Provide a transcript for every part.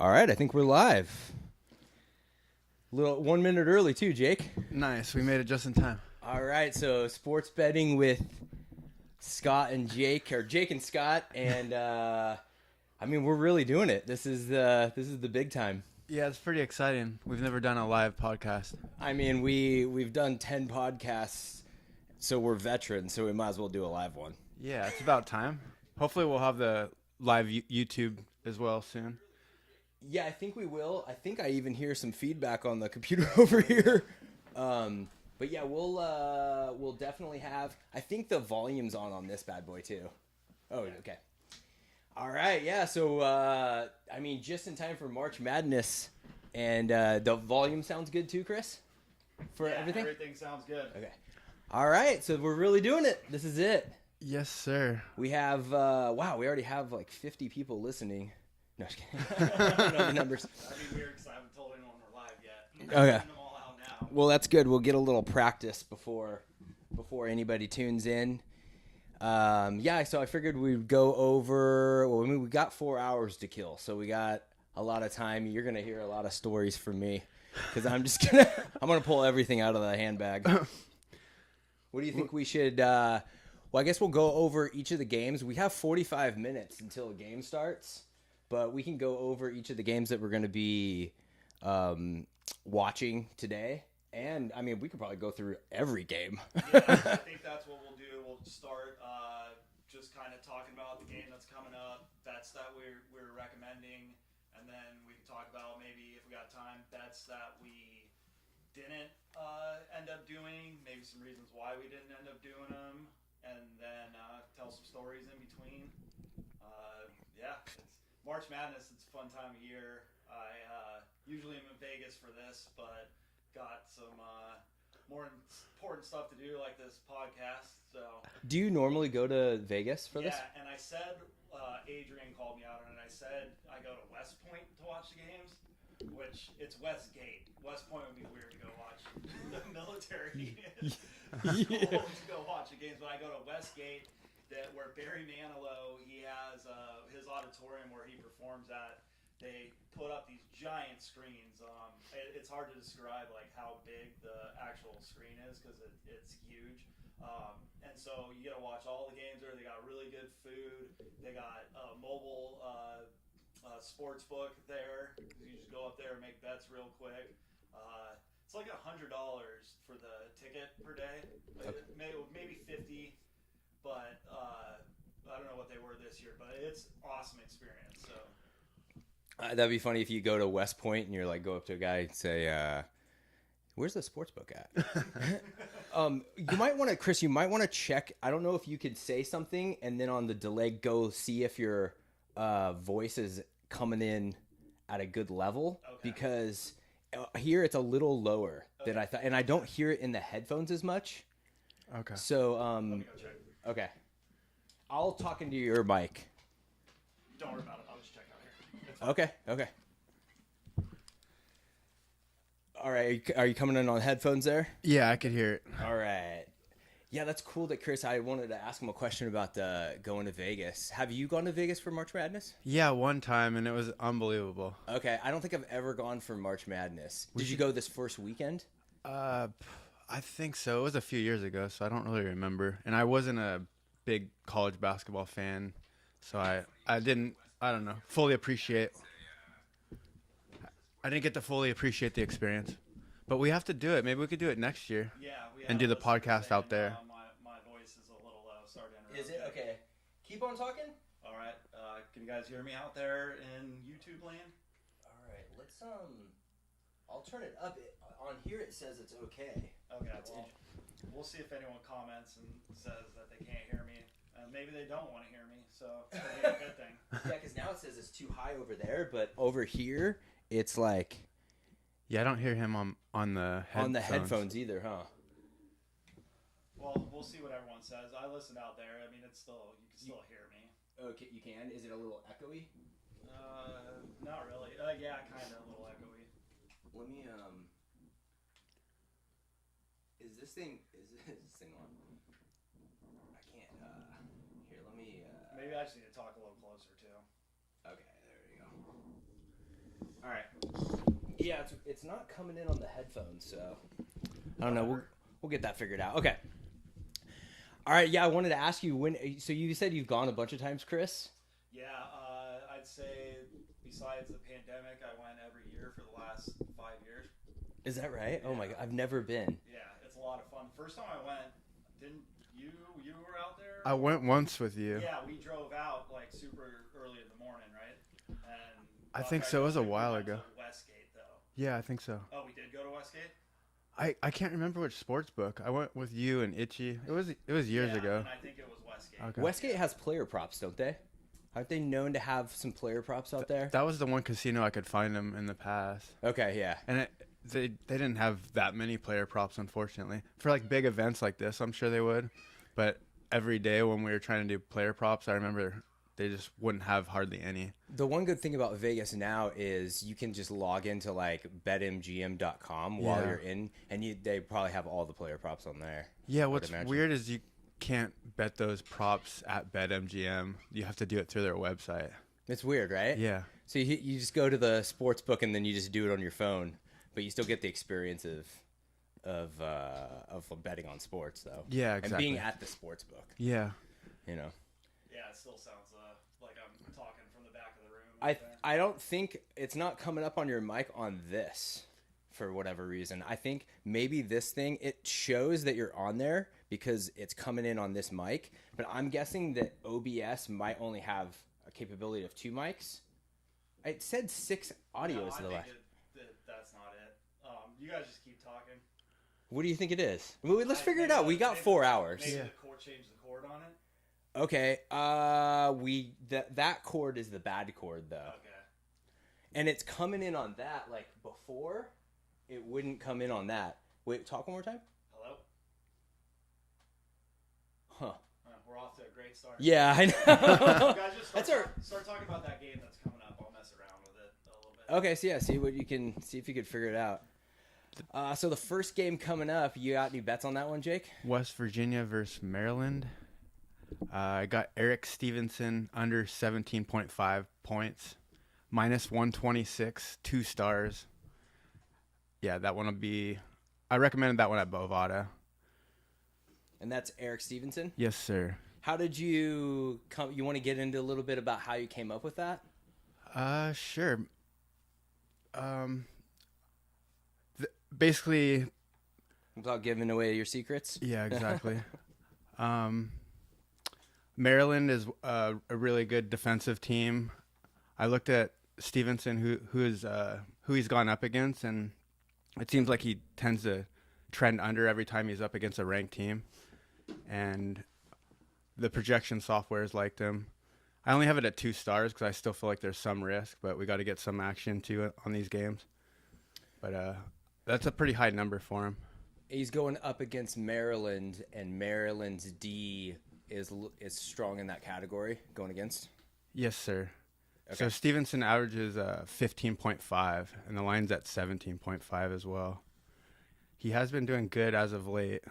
All right, I think we're live. Little 1 minute early too, Jake. Nice, we made it just in time. All right, so sports betting with Scott and Jake, or Jake and Scott, and I mean we're really doing it. This is the big time. Yeah, it's pretty exciting. We've never done a live podcast. I mean we've done 10 podcasts, so we're veterans, so we might as well do a live one. Yeah, it's about time. Hopefully we'll have the live YouTube as well soon. Yeah, I think we will. I think I even hear some feedback on the computer over here. But yeah, we'll definitely have. I think the volume's on this bad boy too. Oh, okay. All right, yeah. So I mean, just in time for March Madness, and the volume sounds good too, Chris. For everything. Everything sounds good. Okay. All right, so we're really doing it. This is it. Yes, sir. We have. Wow, we already have like 50 people listening. No, just kidding. I don't know the numbers. That'd be weird because I haven't told anyone we're live yet. Okay. I'm them all out now. Well, that's good. We'll get a little practice before anybody tunes in. Yeah, so I figured we'd go over. Well, I mean, we got 4 hours to kill, so we got a lot of time. You're gonna hear a lot of stories from me because I'm gonna pull everything out of the handbag. What do you think we should? Well, I guess we'll go over each of the games. We have 45 minutes until a game starts. But we can go over each of the games that we're going to be watching today. And, I mean, we could probably go through every game. Yeah, I think that's what we'll do. We'll start just kind of talking about the game that's coming up, bets that we're recommending, and then we can talk about maybe, if we got time, bets that we didn't end up doing, maybe some reasons why we didn't end up doing them, and then tell some stories in between. Yeah, March Madness, it's a fun time of year. I usually am in Vegas for this, but got some more important stuff to do, like this podcast. So. Do you normally go to Vegas for this? Yeah, and I said, Adrian called me out on it. I said I go to West Point to watch the games, which it's Westgate. West Point would be weird to go watch the military school to go watch the games, but I go to Westgate. Where Barry Manilow, he has his auditorium where he performs at. They put up these giant screens. It's hard to describe like how big the actual screen is because it's huge. And so you get to watch all the games there. They got really good food. They got a mobile sports book there. You just go up there and make bets real quick. It's like $100 for the ticket per day. Maybe $50. But I don't know what they were this year, but it's awesome experience. So That'd be funny if you go to West Point and you're like, go up to a guy and say, where's the sports book at? You might want to, Chris, check. I don't know if you could say something and then on the delay, go see if your voice is coming in at a good level. Okay. Because here it's a little lower than I thought. And I don't hear it in the headphones as much. Okay. So, let me go check. Okay. I'll talk into your mic. Don't worry about it. I'll just check out here. Okay. All right. Are you coming in on headphones there? Yeah, I could hear it. All right. Yeah, that's cool that Chris, I wanted to ask him a question about going to Vegas. Have you gone to Vegas for March Madness? Yeah, one time, and it was unbelievable. Okay. I don't think I've ever gone for March Madness. Did you go this first weekend? I think so. It was a few years ago, so I don't really remember. And I wasn't a big college basketball fan, so I didn't fully appreciate. I didn't get to fully appreciate the experience. But we have to do it. Maybe we could do it next year. Yeah, and do the podcast out there. My voice is a little low. Sorry to interrupt. Is it? Okay. Keep on talking. All right. Can you guys hear me out there in YouTube land? All right. Let's I'll turn it up. On here it says it's okay. Okay, well, we'll see if anyone comments and says that they can't hear me. Maybe they don't want to hear me, so it's going to be a good thing. Yeah, because now it says it's too high over there, but over here, it's like... Yeah, I don't hear him on the headphones. On the headphones either, huh? Well, we'll see what everyone says. I listened out there. I mean, you can still hear me. Okay, you can? Is it a little echoey? Not really. Yeah, kind of a little echoey. Let me, Is this thing on? I can't, Maybe I just need to talk a little closer, too. Okay, there we go. Yeah, it's not coming in on the headphones, so I don't know. We'll get that figured out. Okay. All right. Yeah, I wanted to ask you when. So you said you've gone a bunch of times, Chris. Yeah, I'd say besides the pandemic, I went every year for the last 5 years. Is that right? Yeah. Oh my God, I've never been. Yeah, it's a lot of fun. First time I went, didn't you were out there? I went once with you. Yeah, we drove out like super early in the morning, right? And I think so. It was a while ago. Westgate, though. Yeah, I think so. Oh, we did go to Westgate. I can't remember which sports book. I went with you and Itchy. It was years ago. And I think it was Westgate. Okay. Westgate has player props, don't they? Aren't they known to have some player props out there? That was the one casino I could find them in the past. Okay, yeah. And they didn't have that many player props, unfortunately. For like big events like this, I'm sure they would. But every day when we were trying to do player props, I remember they just wouldn't have hardly any. The one good thing about Vegas now is you can just log into like betmgm.com while you're in, and they probably have all the player props on there. Yeah, what's weird is you can't bet those props at BetMGM. You have to do it through their website. It's weird, right? Yeah. So you just go to the sports book and then you just do it on your phone, but you still get the experience of betting on sports, though. Yeah, exactly. And being at the sports book. Yeah. You know. Yeah, it still sounds like I'm talking from the back of the room. I don't think it's not coming up on your mic on this for whatever reason. I think maybe this thing, it shows that you're on there because it's coming in on this mic, but I'm guessing that OBS might only have a capability of 2 mics. It said 6 audios to the left. That's not it. You guys just keep talking. What do you think it is? Well, let's figure it out. We got 4 hours. Maybe the cord, change the cord on it. Okay. That cord is the bad cord though. Okay. And it's coming in on that. Like before, it wouldn't come in on that. Wait, talk one more time. Hello. Huh. We're off to a great start. Yeah, I know. You guys just start talking about that game that's coming up. I'll mess around with it a little bit. Okay, so yeah, see if you could figure it out. So the first game coming up, you got any bets on that one, Jake? West Virginia versus Maryland. I got Eric Stevenson under 17.5 points, minus 126, 2 stars. Yeah, that one will be. I recommended that one at Bovada. And that's Eric Stevenson? Yes, sir. How did you come? You want to get into a little bit about how you came up with that? Sure. Basically. Without giving away your secrets? Yeah, exactly. Maryland is a really good defensive team. I looked at Stevenson, who he's gone up against, and it seems like he tends to trend under every time he's up against a ranked team. And the projection software has liked him. I only have it at 2 stars because I still feel like there's some risk, but we got to get some action to it on these games. But that's a pretty high number for him. He's going up against Maryland, and Maryland's D is strong in that category going against. Yes, sir. Okay. So Stevenson averages 15.5, and the line's at 17.5 as well. He has been doing good as of late.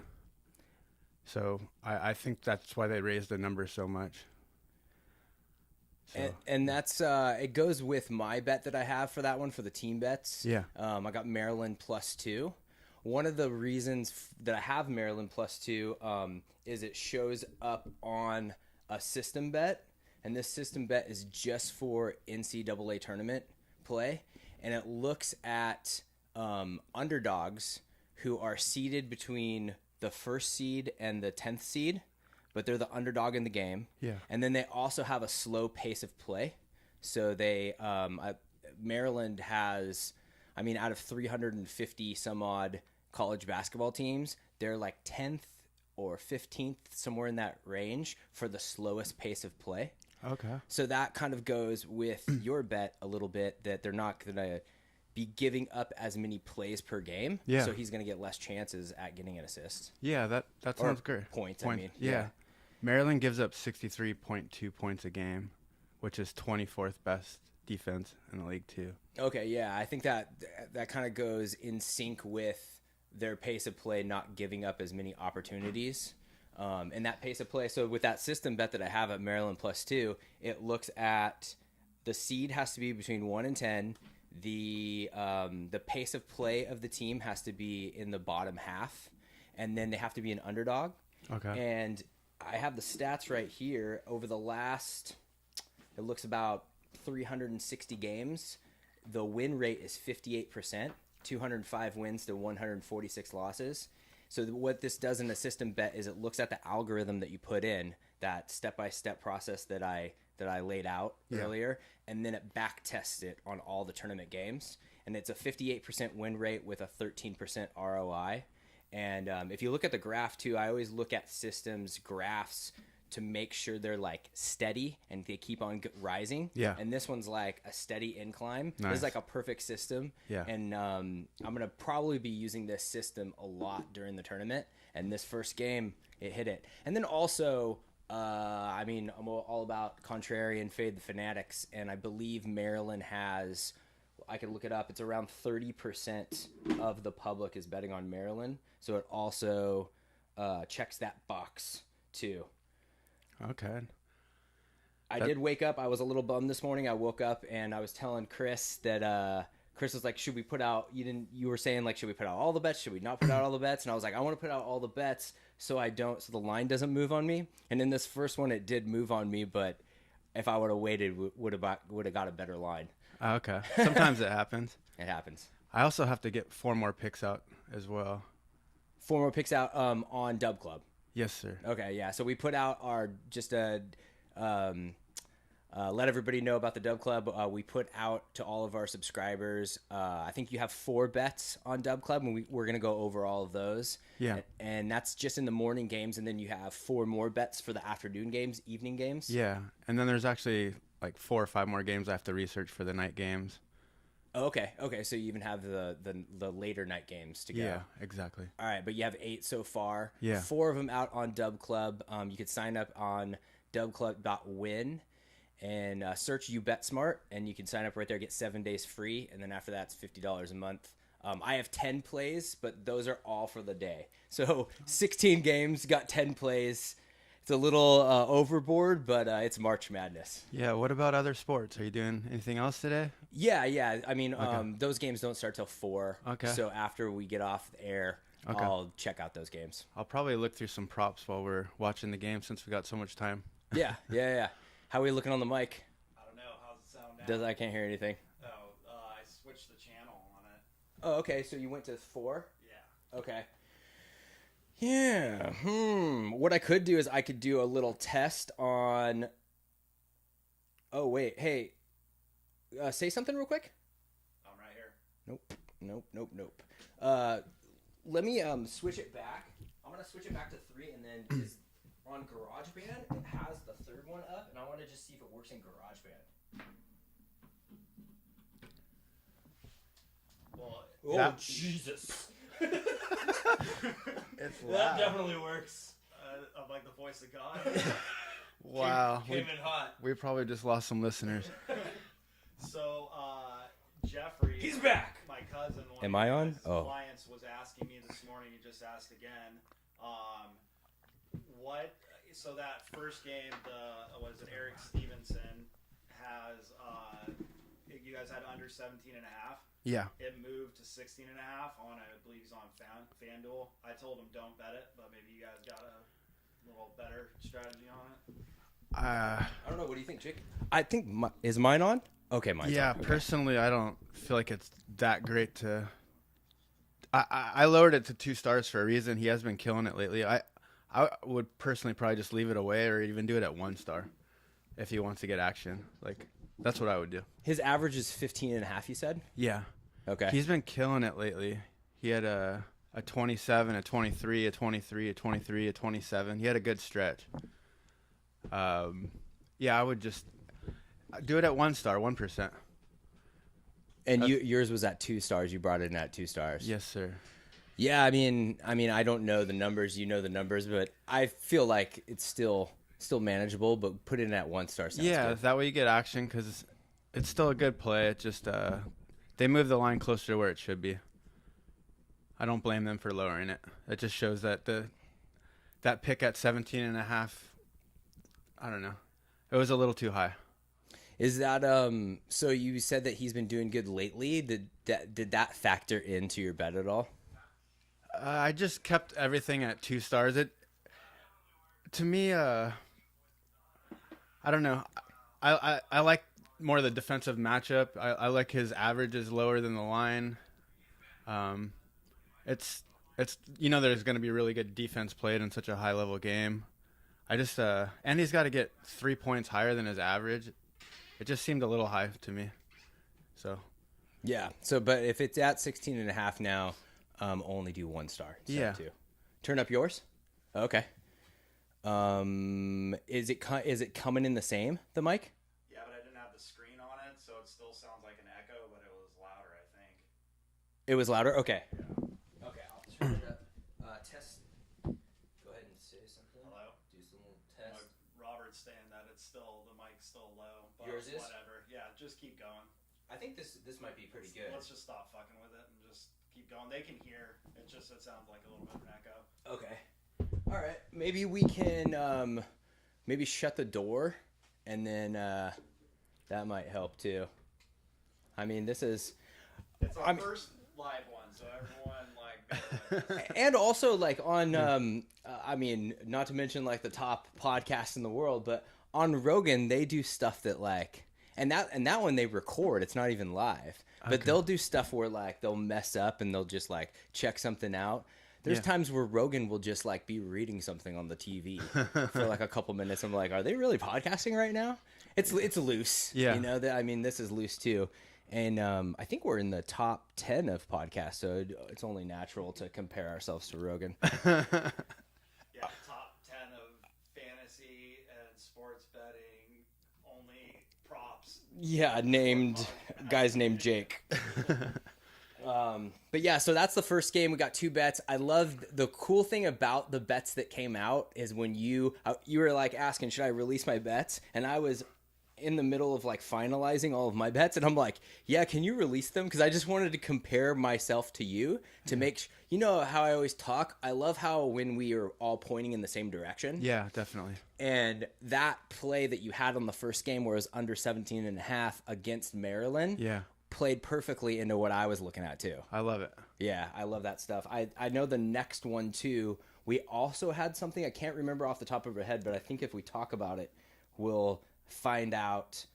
So I think that's why they raised the number so much. So. And that's it goes with my bet that I have for that one for the team bets. Yeah. I got Maryland +2. One of the reasons that I have Maryland +2 is it shows up on a system bet, and this system bet is just for NCAA tournament play, and it looks at underdogs who are seeded between the 1st seed and the 10th seed, but they're the underdog in the game. Yeah. And then they also have a slow pace of play. So they Maryland has, I mean, out of 350 some odd college basketball teams, they're like 10th or 15th, somewhere in that range for the slowest pace of play. Okay. So that kind of goes with your bet a little bit, that they're not going to be giving up as many plays per game. Yeah. So he's going to get less chances at getting an assist. Yeah, that sounds good. Points, I mean. Yeah. Maryland gives up 63.2 points a game, which is 24th best defense in the league too. Okay, yeah. I think that kind of goes in sync with their pace of play, not giving up as many opportunities. And that pace of play, so with that system bet that I have at Maryland +2, it looks at the seed has to be between 1 and 10. the pace of play of the team has to be in the bottom half, and then they have to be an underdog. Okay. And I have the stats right here over the last, it looks about 360 games. The win rate is 58%, 205 wins to 146 losses. So what this does in a system bet is it looks at the algorithm that you put in, that step-by-step process that I laid out earlier, and then it back tests it on all the tournament games. And it's a 58% win rate with a 13% ROI. And if you look at the graph too, I always look at systems graphs to make sure they're like steady and they keep on rising. Yeah. And this one's like a steady incline. Nice. This is like a perfect system. Yeah. And I'm going to probably be using this system a lot during the tournament. And this first game, it hit it. And then also, I mean, I'm all about contrarian fade the fanatics. And I believe Maryland has, I can look it up, it's around 30% of the public is betting on Maryland. So it also checks that box too. Okay. I did wake up. I was a little bummed this morning. I woke up and I was telling Chris that Chris was like, should we put out, you were saying like, should we put out all the bets? Should we not put out all the bets? And I was like, I want to put out all the bets so the line doesn't move on me. And in this first one, it did move on me, but if I would have waited, would have got a better line. Okay. Sometimes it happens. It happens. I also have to get 4 more picks out as well. 4 more picks out on Dub Club. Yes, sir. Okay, yeah. So we put out our let everybody know about the Dub Club. We put out to all of our subscribers. I think you have 4 bets on Dub Club, and we're going to go over all of those. Yeah. And that's just in the morning games, and then you have 4 more bets for the afternoon games, evening games. Yeah. And then there's actually like 4 or 5 more games I have to research for the night games. Oh, okay. So you even have the later night games to go. Yeah, exactly. All right, but you have 8 so far. Yeah. 4 of them out on Dub Club. You could sign up on dubclub.win and search You Bet Smart, and you can sign up right there, get 7 days free, and then after that, it's $50 a month. I have 10 plays, but those are all for the day. So 16 games, got 10 plays. It's a little overboard, but it's March Madness. Yeah. What about other sports? Are you doing anything else today? Yeah. I mean, those games don't start till 4. Okay. So after we get off the air, Okay. I'll check out those games. I'll probably look through some props while we're watching the game since we got so much time. Yeah. How are we looking on the mic? I don't know. How's it sound now? I can't hear anything. Oh, I switched the channel on it. Oh, okay. So you went to 4? Yeah. Okay. Yeah. What I could do is I could do a little test on. Oh wait. Hey. Say something real quick. I'm right here. Nope. Let me switch it back. I'm gonna switch it back to 3, and then because on GarageBand it has the 3rd one up, and I want to just see if it works in GarageBand. Well, Oh Jesus! It's That definitely works. I'm like the voice of God. Wow. Came in hot. We probably just lost some listeners. So, Jeffrey. He's back. My cousin. Am I on? Oh. Clients was asking me this morning. He just asked again. What? So that first game, was it Eric Stevenson has? You guys had under 17.5. Yeah. It moved to 16.5 on, I believe he's on FanDuel. I told him don't bet it, but maybe you guys got a little better strategy on it. I don't know. What do you think, Jake? I think is mine on? Okay, mine's yeah, on. Okay. personally, I don't feel like it's that great to. I lowered it to 2 stars for a reason. He has been killing it lately. I would personally probably just leave it away or even do it at 1 star if he wants to get action. Like that's what I would do. His average is 15.5. You said? Yeah. Okay. He's been killing it lately. He had a 27, a 23, a 23, a 23, a 27. He had a good stretch. Yeah, I would just do it at 1 star, 1%. And yours was at 2 stars. You brought it in at 2 stars. Yes, sir. Yeah, I mean, I don't know the numbers. You know the numbers, but I feel like it's still manageable. But put it in at 1 star. Sounds Yeah, good. that way you get action because it's still a good play. It just they move the line closer to where it should be. I don't blame them for lowering it. It just shows that that pick at 17.5. I don't know. It was a little too high. Is that so you said that he's been doing good lately? Did that factor into your bet at all? I just kept everything at 2 stars. It to me, I don't know. I like more the defensive matchup. I like his average is lower than the line. It's there's going to be really good defense played in such a high level game. I just and he's got to get 3 points higher than his average. It just seemed a little high to me. So Yeah. So, but if it's at 16.5 now, only do 1 star. Yeah. 2. Turn up yours. Okay. Is it coming in the same, the mic? Yeah, but I didn't have the screen on it, so it still sounds like an echo, but it was louder, I think. It was louder. Okay. Okay. I'll turn it up. Test. Go ahead and say something. Hello? Do some little test. Robert's saying that the mic's still low, but Yours is? whatever. Yeah, just keep going. I think this might be pretty good. Let's just stop fucking with it and just keep going. They can hear. It sounds like a little bit of an echo. Okay. All right. Maybe we can maybe shut the door, and then that might help too. I mean, this is. It's our first live one, so everyone bear with us. And also like on I mean, not to mention like the top podcast in the world, but on Rogan they do stuff that like and that one they record, it's not even live. But they'll do stuff where like they'll mess up and they'll just like check something out. There's times where Rogan will just like be reading something on the TV for like a couple minutes. I'm like, are they really podcasting right now? It's loose. Yeah. You know, I mean, this is loose too. And I think we're in the top 10 of podcasts, so it's only natural to compare ourselves to Rogan. Yeah, top 10 of fantasy and sports betting, only props. Yeah, guys named Jake. But yeah, so that's the first game. We got 2 bets. I love the cool thing about the bets that came out is when you were like asking, should I release my bets? And I was in the middle of like finalizing all of my bets, and I'm like, yeah, can you release them? Because I just wanted to compare myself to you to make you know how I always talk. I love how when we are all pointing in the same direction. Yeah, definitely. And that play that you had on the first game where it was under 17.5 against Maryland. Yeah. Played perfectly into what I was looking at too. I love it. Yeah, I love that stuff. I know the next one too. We also had something I can't remember off the top of our head, but I think if we talk about it, we'll find out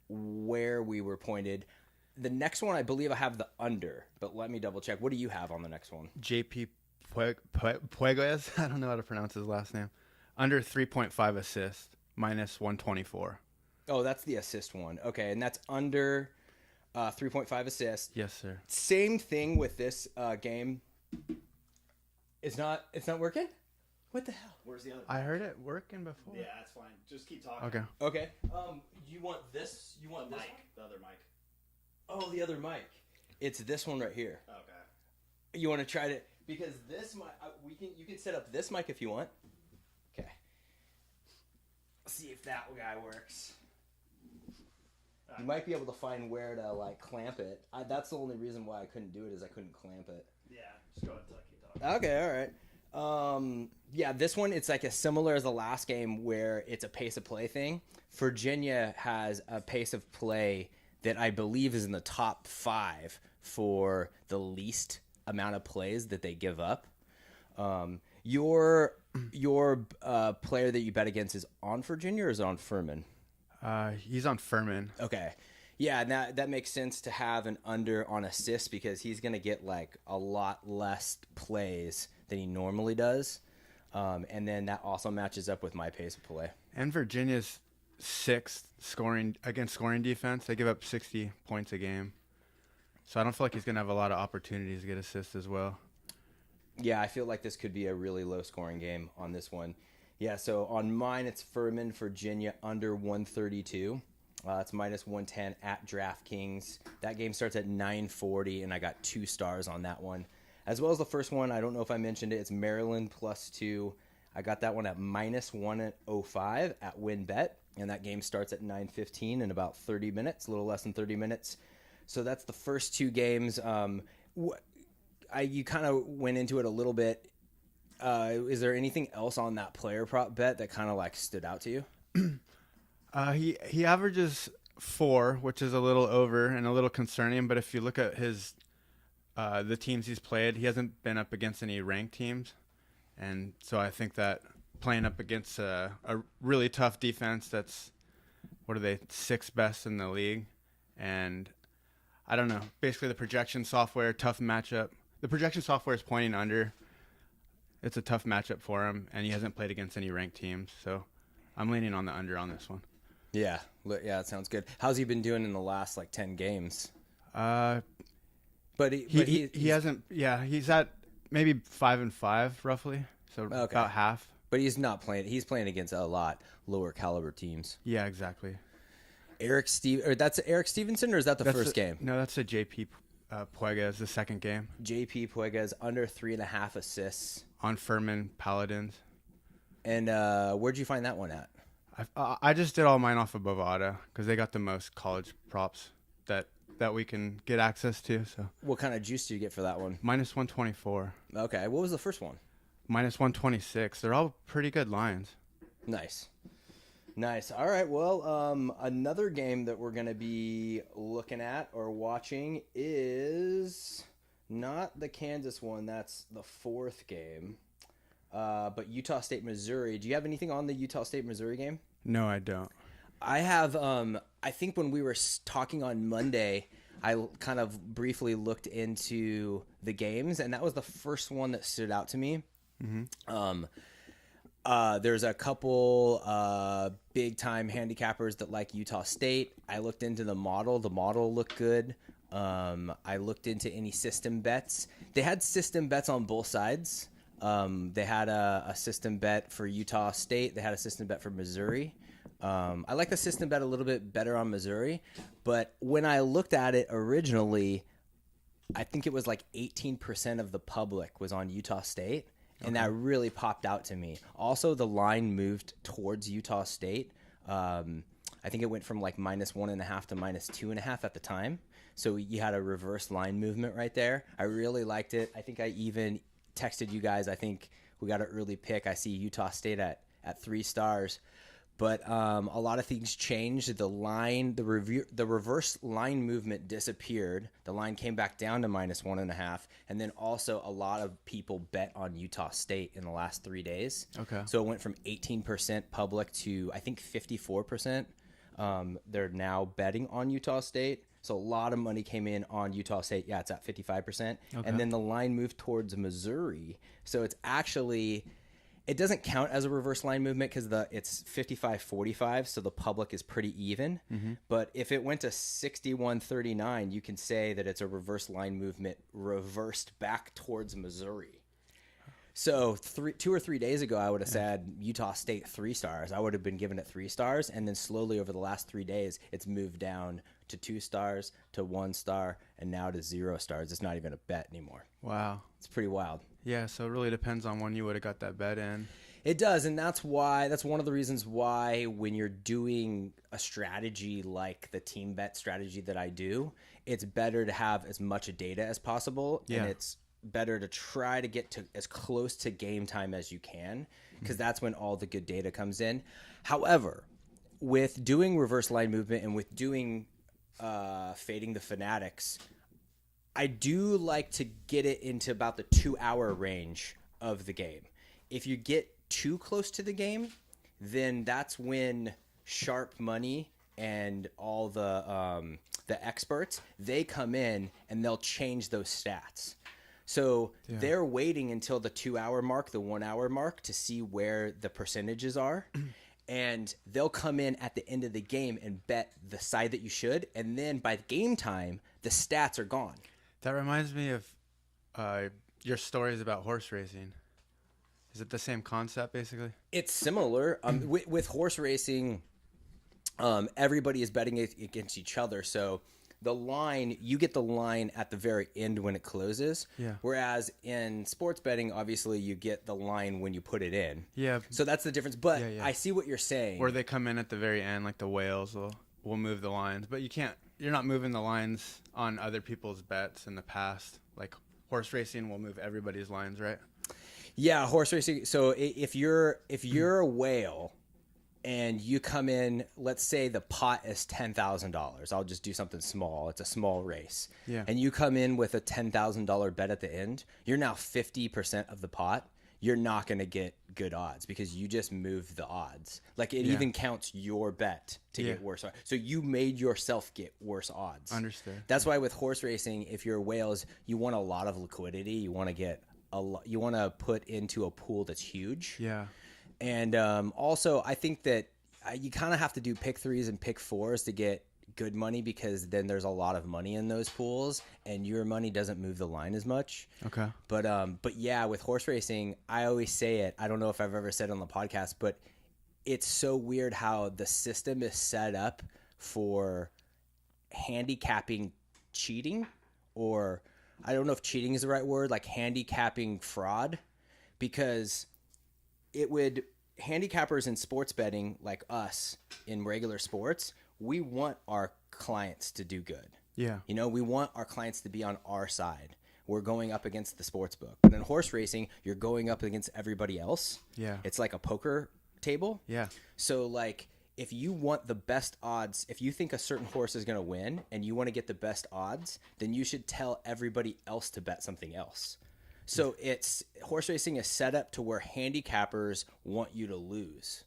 where we were pointed. The next one, I believe I have the under, but let me double check. What do you have on the next one? JP Pueguez, I don't know how to pronounce his last name. Under 3.5 assists, minus 124. Oh, that's the assist one. Okay, and that's under 3.5 assists. Yes, sir. Same thing with this game. It's not working? What the hell? Where's the other? I heard it working before. Yeah, that's fine. Just keep talking. Okay. Okay. You want this? You want The this mic, one? the other mic. Oh, the other mic. It's this one right here. Okay. You want to try to because this mic you can set up this mic if you want. Okay. See if that guy works. You might be able to find where to like clamp it. That's the only reason why I couldn't do it is I couldn't clamp it. Yeah, just go ahead and keep talking. Okay, all right. Yeah, this one it's like as similar as the last game where it's a pace of play thing. Virginia has a pace of play that I believe is in the top 5 for the least amount of plays that they give up. Your player that you bet against is on Virginia or is it on Furman? He's on Furman. Okay. Yeah, and that makes sense to have an under on assists because he's going to get like a lot less plays than he normally does. And then that also matches up with my pace of play. And Virginia's 6th scoring defense. They give up 60 points a game. So I don't feel like he's going to have a lot of opportunities to get assists as well. Yeah, I feel like this could be a really low scoring game on this one. Yeah, so on mine it's Furman, Virginia, under 132. It's minus 110 at DraftKings. That game starts at 9:40, and I got 2 stars on that one. As well as the first one, I don't know if I mentioned it, it's Maryland +2. I got that one at minus 105 at WinBet, and that game starts at 9:15 in about 30 minutes, a little less than 30 minutes. So that's the first 2 games. You kind of went into it a little bit. Is there anything else on that player prop bet that kind of like stood out to you? He averages 4, which is a little over and a little concerning. But if you look at his the teams he's played, he hasn't been up against any ranked teams, and so I think that playing up against a really tough defense that's, what are they, 6th best in the league, and I don't know. Basically, the projection software, tough matchup. The projection software is pointing under. It's a tough matchup for him, and he hasn't played against any ranked teams, so I'm leaning on the under on this one. Yeah, that sounds good. How's he been doing in the last like 10 games? He hasn't. Yeah, he's at maybe 5-5 roughly, so about half. But he's not playing. He's playing against a lot lower caliber teams. Yeah, exactly. That's Eric Stevenson, or is that the first game? No, that's a JP Puegas, the second game. JP Puegas under 3.5 assists on Furman Paladins. And where'd you find that one at? I just did all mine off of Bovada because they got the most college props that we can get access to. So what kind of juice do you get for that one? -124. Okay, what was the first one? -126. They're all pretty good lines. Nice. All right. Well, another game that we're going to be looking at or watching is not the Kansas one. That's the 4th game. But Utah State, Missouri. Do you have anything on the Utah State, Missouri game? No, I don't. I have. I think when we were talking on Monday, I kind of briefly looked into the games, and that was the first one that stood out to me. Mm-hmm. There's a couple big time handicappers that like Utah State. I looked into the model. The model looked good. I looked into any system bets. They had system bets on both sides. They had a system bet for Utah State. They had a system bet for Missouri. I like the system bet a little bit better on Missouri, but when I looked at it originally, I think it was like 18% of the public was on Utah State. And that really popped out to me. Also, the line moved towards Utah State. I think it went from like -1.5 to -2.5 at the time. So you had a reverse line movement right there. I really liked it. I think I even texted you guys. I think we got an early pick. I see Utah State at 3 stars. But a lot of things changed. The line, the reverse line movement disappeared. The line came back down to -1.5, and then also a lot of people bet on Utah State in the last 3 days. Okay. So it went from 18% public to I think 54%. They're now betting on Utah State. So a lot of money came in on Utah State. Yeah, it's at 55%, and then the line moved towards Missouri. So it's actually. It doesn't count as a reverse line movement because it's 55-45, so the public is pretty even. Mm-hmm. But if it went to 61-39, you can say that it's a reverse line movement reversed back towards Missouri. So 2 or 3 days ago, I would have said Utah State 3 stars. I would have been giving it 3 stars, and then slowly over the last 3 days, it's moved down to 2 stars, to 1 star, and now to 0 stars. It's not even a bet anymore. Wow. It's pretty wild. Yeah, so it really depends on when you would have got that bet in. It does, and that's one of the reasons why when you're doing a strategy like the team bet strategy that I do, it's better to have as much data as possible, and it's better to try to get to as close to game time as you can, because that's when all the good data comes in. However, with doing reverse line movement and with doing fading the fanatics, I do like to get it into about the 2-hour range of the game. If you get too close to the game, then that's when sharp money and all the experts, they come in and they'll change those stats. So they're waiting until the 2-hour mark, the 1-hour mark, to see where the percentages are. And they'll come in at the end of the game and bet the side that you should. And then by game time, the stats are gone. That reminds me of your stories about horse racing. Is it the same concept, basically? It's similar. With horse racing, everybody is betting against each other. So the line, you get the line at the very end when it closes. Yeah. Whereas in sports betting, obviously, you get the line when you put it in. Yeah. So that's the difference. But I see what you're saying. Where they come in at the very end, like the whales will move the lines. But you're not moving the lines on other people's bets in the past. Like horse racing will move everybody's lines, right? Yeah, horse racing. So if you're a whale and you come in, let's say the pot is $10,000. I'll just do something small. It's a small race. Yeah. And you come in with a $10,000 bet at the end. You're now 50% of the pot. You're not going to get good odds because you just moved the odds. Like it even counts your bet to get worse. So you made yourself get worse odds. Understood. That's why with horse racing, if you're whales, you want a lot of liquidity. You want to get you want to put into a pool that's huge. Yeah. And also, I think that you kind of have to do pick 3s and pick 4s to get good money because then there's a lot of money in those pools and your money doesn't move the line as much. Okay. But yeah, with horse racing, I always say it. I don't know if I've ever said it on the podcast, but it's so weird how the system is set up for handicapping cheating, or I don't know if cheating is the right word, like handicapping fraud, because it would handicappers in sports betting like us in regular sports, we want our clients to do good. Yeah. You know, we want our clients to be on our side. We're going up against the sports book. But in horse racing, you're going up against everybody else. Yeah. It's like a poker table. Yeah. So like if you want the best odds, if you think a certain horse is going to win and you want to get the best odds, then you should tell everybody else to bet something else. So it's horse racing is set up to where handicappers want you to lose.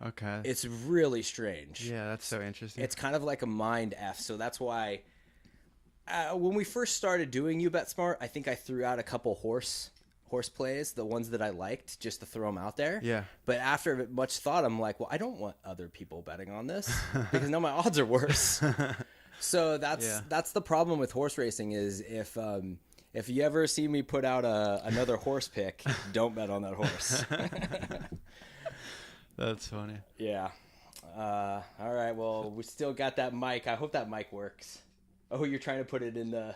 Okay. It's really strange. Yeah, that's so interesting. It's kind of like a mind F. So that's why when we first started doing You Bet Smart, I think I threw out a couple horse plays, the ones that I liked, just to throw them out there. Yeah. But after much thought, I'm like, well, I don't want other people betting on this because now my odds are worse. So that's the problem with horse racing is if you ever see me put out another horse pick, don't bet on that horse. That's funny. Yeah. All right. Well, we still got that mic. I hope that mic works. Oh, you're trying to put it in the...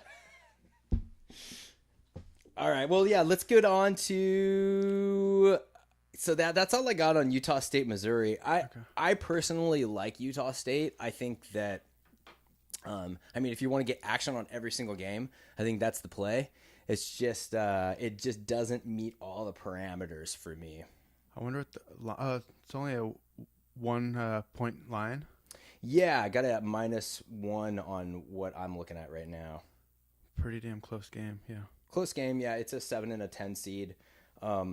All right. Well, yeah, let's get on to... So that's all I got on Utah State, Missouri. I personally like Utah State. I think that... I mean, if you want to get action on every single game, I think that's the play. It's just it just doesn't meet all the parameters for me. I wonder what it's only a 1 point line. Yeah, I got it at -1 on what I'm looking at right now. Pretty damn close game, yeah. Close game, yeah. It's a 7 and a 10 seed. But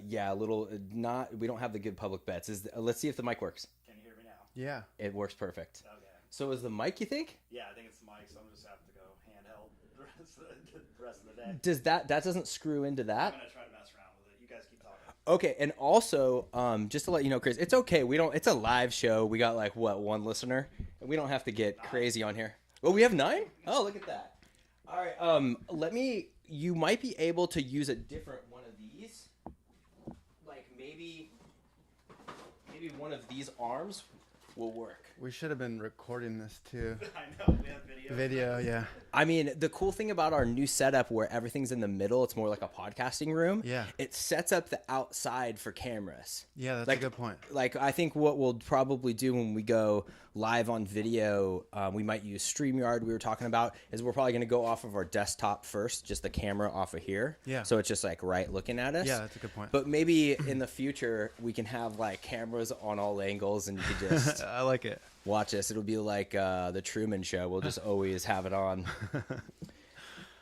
yeah, a little not. We don't have the good public bets. Let's see if the mic works. Can you hear me now? Yeah. It works perfect. Okay. So is the mic, you think? Yeah, I think it's the mic, so I'm just have to go handheld the rest of the day. Does that doesn't screw into I'm that? gonna try to mess around with it. You guys keep talking. Okay, and also, just to let you know, Chris, it's okay. It's a live show. We got like what, 1 listener, and we don't have to get crazy on here. Well, we have 9. Oh, look at that. All right. You might be able to use a different one of these. Like maybe one of these arms will work. We should have been recording this too. I know, we have video. Video, yeah. I mean, the cool thing about our new setup where everything's in the middle, it's more like a podcasting room. Yeah. It sets up the outside for cameras. Yeah, that's Like- a good point. Like, I think what we'll probably do when we go live on video, we might use StreamYard, we were talking about, is we're probably going to go off of our desktop first, just the camera off of here. Yeah. So it's just like right looking at us. Yeah, that's a good point. But maybe in the future, we can have like cameras on all angles and you could just I like it. watch us. It'll be like the Truman Show. We'll just always have it on.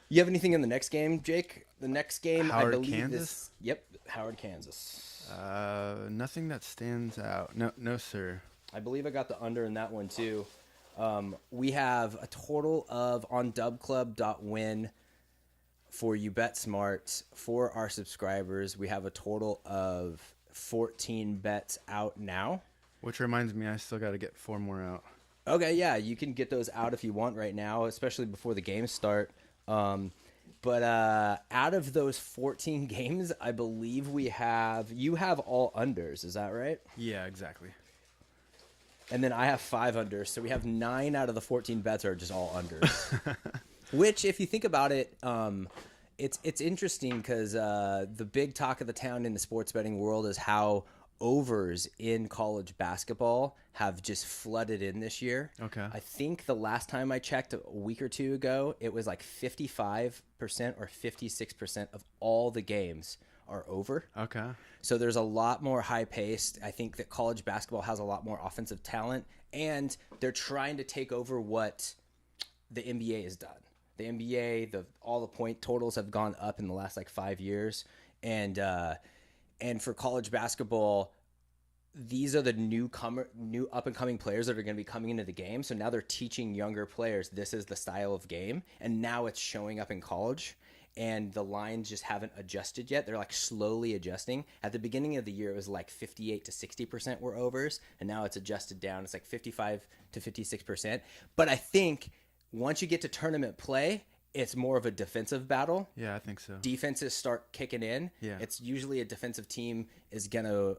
You have anything in the next game, Jake? The next game, Howard, I believe Kansas? Yep, Howard, Kansas. Nothing that stands out. No, sir. I believe I got the under in that one too. We have a total of on dubclub.win for You Bet Smart for our subscribers. We have a total of 14 bets out now. Which reminds me, I still got to get 4 more out. Okay, yeah, you can get those out if you want right now, especially before the games start. But out of those 14 games, I believe you have all unders. Is that right? Yeah, exactly. And then I have 5 unders. So we have 9 out of the 14 bets are just all unders. Which, if you think about it, it's interesting because the big talk of the town in the sports betting world is how overs in college basketball have just flooded in this year. Okay. I think the last time I checked a week or two ago, it was like 55% or 56% of all the games are over. Okay. So there's a lot more high paced. I think that college basketball has a lot more offensive talent, and they're trying to take over what the NBA has done. The NBA, all the point totals have gone up in the last like 5 years, and for college basketball, these are the new up and coming players that are going to be coming into the game. So now they're teaching younger players this is the style of game, and now it's showing up in college. And the lines just haven't adjusted yet. They're like slowly adjusting. At the beginning of the year, it was like 58 to 60% were overs, and now it's adjusted down. It's like 55 to 56%. But I think once you get to tournament play, it's more of a defensive battle. Yeah, I think so. Defenses start kicking in. Yeah. It's usually a defensive team is going to,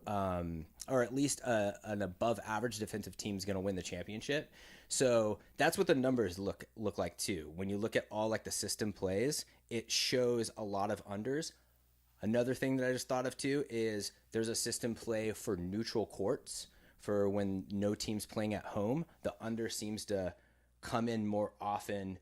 or at least an above average defensive team is going to win the championship. So that's what the numbers look like too. When you look at all like the system plays, it shows a lot of unders. Another thing that I just thought of too is there's a system play for neutral courts for when no team's playing at home. The under seems to come in more often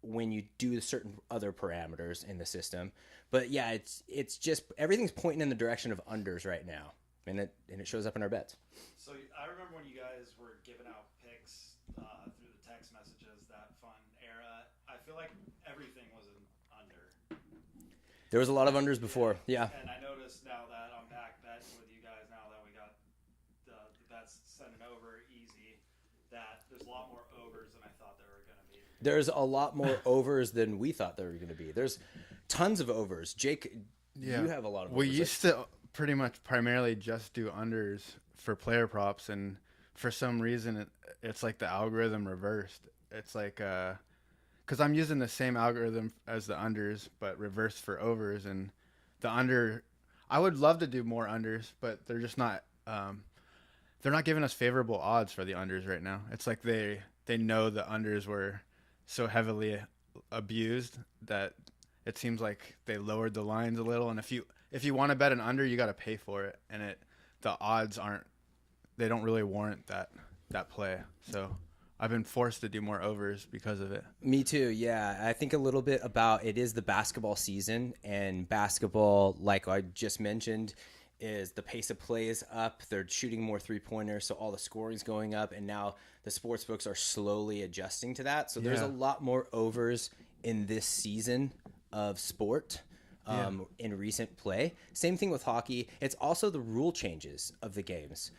when you do certain other parameters in the system. But yeah, it's just everything's pointing in the direction of unders right now, and it shows up in our bets. So I remember when you guys were giving out picks through the text messages, that fun era. I feel like everything was an under. There was a lot of unders before, yeah. And I noticed now that I'm back betting with you guys, now that we got the bets sending over easy, that there's a lot more overs than I thought there were going to be. There's a lot more overs than we thought there were going to be. There's tons of overs. Jake, you have a lot of overs. We used to pretty much primarily just do unders for player props, and for some reason it's like the algorithm reversed. It's like because I'm using the same algorithm as the unders but reversed for overs, and the under, I would love to do more unders, but they're just not they're not giving us favorable odds for the unders right now. It's like they know the unders were so heavily abused that it seems like they lowered the lines a little, and if you want to bet an under, you got to pay for it, and the odds they don't really warrant that play. So I've been forced to do more overs because of it. Me too, yeah. I think a little bit about it is the basketball season, and basketball, like I just mentioned, is the pace of play is up. They're shooting more three-pointers, so all the scoring's going up, and now the sports books are slowly adjusting to that. So there's a lot more overs in this season of sport. In recent play. Same thing with hockey. It's also the rule changes of the games.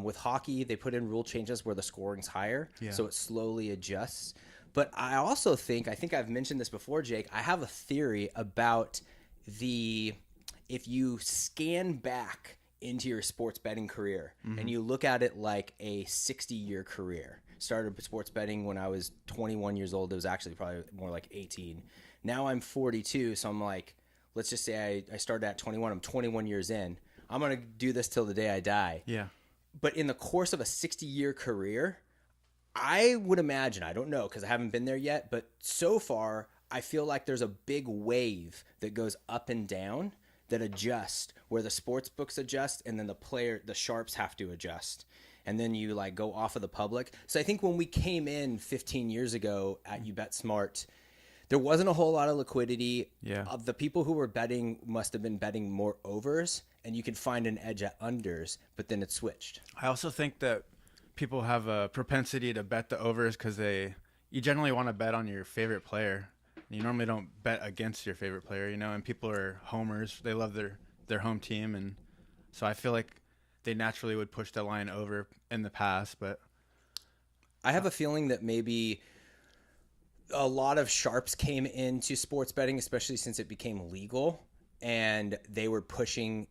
With hockey, they put in rule changes where the scoring's higher, so it slowly adjusts. But I also think I've mentioned this before, Jake, I have a theory about if you scan back into your sports betting career and you look at it like a 60-year career. Started sports betting when I was 21 years old. It was actually probably more like 18. Now I'm 42, so I'm like, let's just say I started at 21. I'm 21 years in. I'm going to do this till the day I die. Yeah. But in the course of a 60-year career, I would imagine, I don't know because I haven't been there yet, but so far I feel like there's a big wave that goes up and down that adjust, where the sports books adjust and then the sharps have to adjust. And then you like go off of the public. So I think when we came in 15 years ago at You Bet Smart, there wasn't a whole lot of liquidity. Yeah. Of the people who were betting must have been betting more overs, and you could find an edge at unders, but then it switched. I also think that people have a propensity to bet the overs because you generally want to bet on your favorite player. You normally don't bet against your favorite player, and people are homers. They love their home team, and so I feel like they naturally would push the line over in the past. But I have a feeling that maybe a lot of sharps came into sports betting, especially since it became legal, and they were putting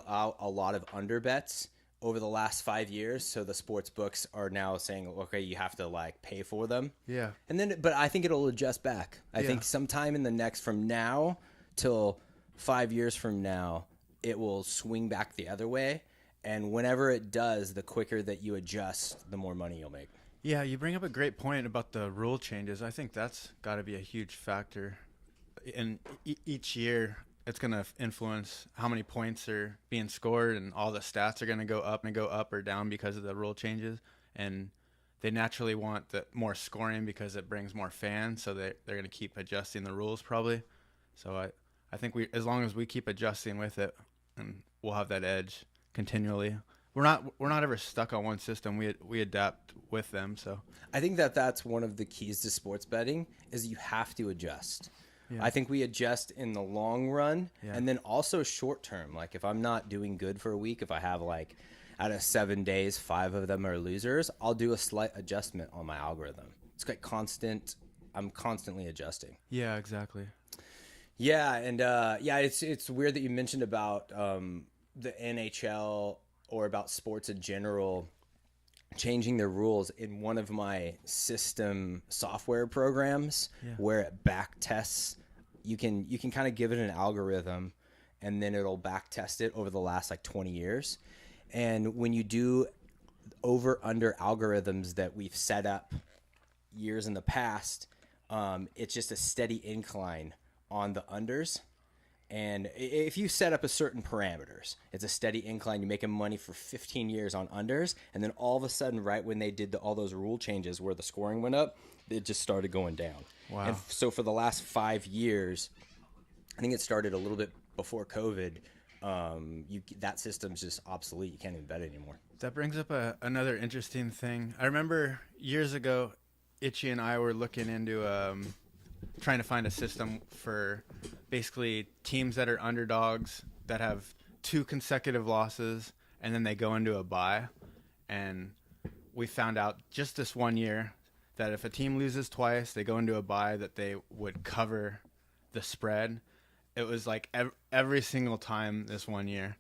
out a lot of under bets over the last 5 years. So the sports books are now saying, okay, you have to like pay for them. Yeah. And then, but I think it'll adjust back. I think sometime in the next, from now till 5 years from now, it will swing back the other way. And whenever it does, the quicker that you adjust, the more money you'll make. Yeah, you bring up a great point about the rule changes. I think that's got to be a huge factor. And each year, it's going to influence how many points are being scored, and all the stats are going to go up or down because of the rule changes. And they naturally want more scoring because it brings more fans, so they're going to keep adjusting the rules probably. So I think as long as we keep adjusting with it, and we'll have that edge continually. We're not ever stuck on one system. We adapt with them. So I think that's one of the keys to sports betting is you have to adjust. Yeah. I think we adjust in the long run Yeah. and then also short term. Like if I'm not doing good for a week, if I have like out of 7 days, 5 of them are losers, I'll do a slight adjustment on my algorithm. It's like constant. I'm constantly adjusting. Yeah, exactly. Yeah, and it's weird that you mentioned about the NHL or about sports in general changing their rules in one of my system software programs where it back tests. You can kind of give it an algorithm and then it'll back test it over the last like 20 years. And when you do over under algorithms that we've set up years in the past, it's just a steady incline on the unders. And if you set up a certain parameters, it's a steady incline. You're making money for 15 years on unders. And then all of a sudden, right when they did all those rule changes where the scoring went up, it just started going down. Wow. And so for the last 5 years, I think it started a little bit before COVID, that system's just obsolete. You can't even bet it anymore. That brings up another interesting thing. I remember years ago, Itchy and I were looking into trying to find a system for basically teams that are underdogs that have 2 consecutive losses and then they go into a bye. And we found out just this one year that if a team loses twice, they go into a bye, that they would cover the spread. It was like every single time this one year,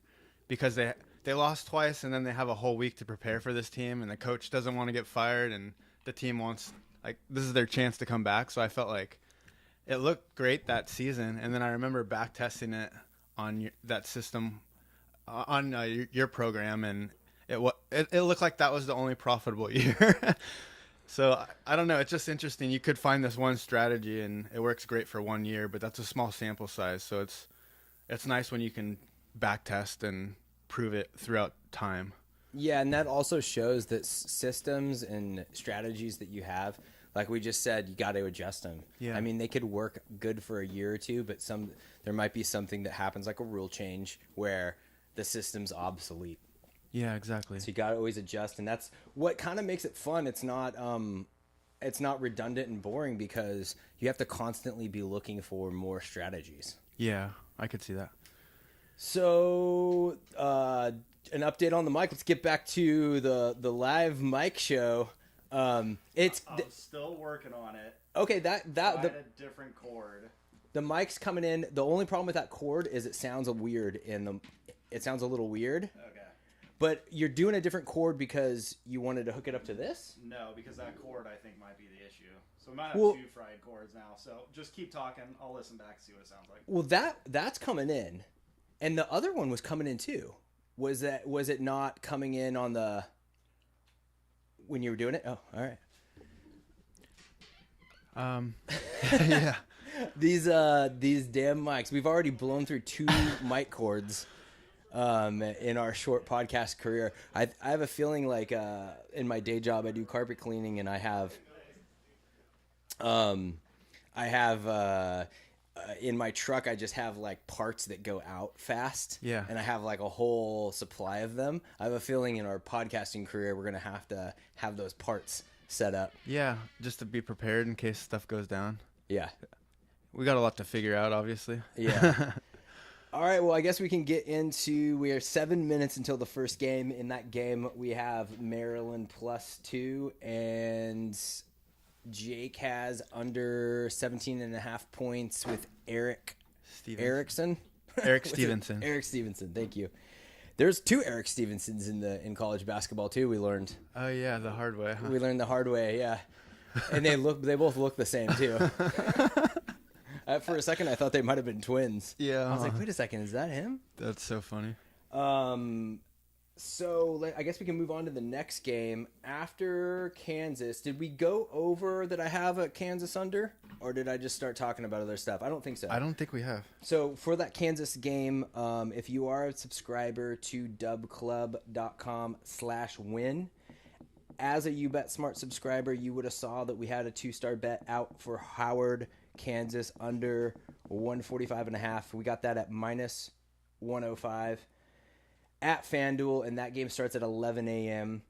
because they lost twice and then they have a whole week to prepare for this team, and the coach doesn't want to get fired and the team wants, like, this is their chance to come back. So I felt like it looked great that season. And then I remember back testing it on that system on your program, and it looked like that was the only profitable year. So I don't know. It's just interesting. You could find this one strategy and it works great for 1 year, but that's a small sample size. So it's nice when you can back test and prove it throughout time. Yeah, and that also shows that systems and strategies that you have, like we just said, you got to adjust them. Yeah. I mean, they could work good for a year or two, but there might be something that happens, like a rule change, where the system's obsolete. Yeah, exactly. So you got to always adjust, and that's what kind of makes it fun. It's not redundant and boring because you have to constantly be looking for more strategies. Yeah, I could see that. So, an update on the mic. Let's get back to the live mic show. I'm still working on it. Okay. I had a different cord. The mic's coming in. The only problem with that cord is it sounds weird it sounds a little weird. Okay. But you're doing a different cord because you wanted to hook it up to this? No, because that cord I think might be the issue. So we might have 2 fried cords now. So just keep talking. I'll listen back and see what it sounds like. Well, that's coming in, and the other one was coming in too. Was it not coming in on the when you were doing it? Oh, all right. Yeah. These damn mics. We've already blown through 2 mic cords in our short podcast career. I have a feeling like in my day job I do carpet cleaning, and I have in my truck I just have like parts that go out fast. Yeah. And I have like a whole supply of them. I have a feeling in our podcasting career we're gonna have to have those parts set up. Yeah, just to be prepared in case stuff goes down. Yeah. We got a lot to figure out, obviously. Yeah. All right, well, I guess we can get into, we are 7 minutes until the first game. In that game, we have Maryland +2, and Jake has under 17.5 points with Eric Stevenson. Eric Stevenson. Eric Stevenson, thank you. There's 2 Eric Stevensons in college basketball, too, we learned. Oh, yeah, the hard way, huh? We learned the hard way, yeah. And they both look the same, too. For a second, I thought they might have been twins. Yeah. I was like, wait a second, is that him? That's so funny. So I guess we can move on to the next game. After Kansas, did we go over that I have a Kansas under? Or did I just start talking about other stuff? I don't think so. I don't think we have. So for that Kansas game, if you are a subscriber to dubclub.com/win, as a UBetSmart subscriber, you would have saw that we had a 2-star bet out for Howard, Kansas under 145.5. We got that at minus 105 at FanDuel, and that game starts at 11 a.m.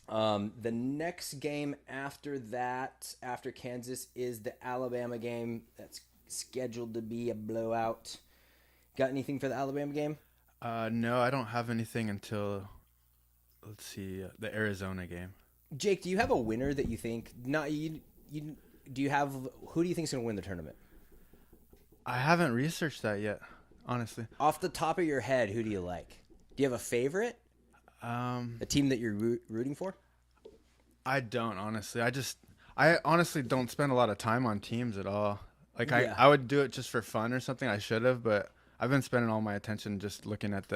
The next game after that, after Kansas, is the Alabama game. That's scheduled to be a blowout. Got anything for the Alabama game? No, I don't have anything until, let's see, the Arizona game. Jake, do you have a winner that you think? Not you. Do you have? Who do you think is going to win the tournament? I haven't researched that yet, honestly. Off the top of your head, who do you like? Do you have a favorite? A team that you're rooting for? I don't, honestly. I honestly don't spend a lot of time on teams at all. Like, Yeah. I would do it just for fun or something. I should have, but I've been spending all my attention just looking at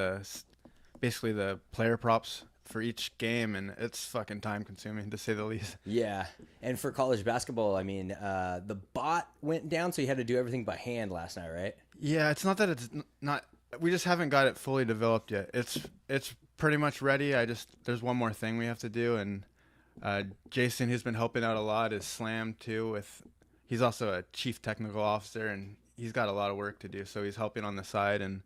basically the player props for each game, and it's fucking time consuming, to say the least. Yeah, and for college basketball, I mean, the bot went down, so you had to do everything by hand last night, right? Yeah, it's not that it's not. We just haven't got it fully developed yet. It's pretty much ready. There's one more thing we have to do, and Jason, who's been helping out a lot, is slammed too. He's also a chief technical officer, and he's got a lot of work to do. So he's helping on the side, and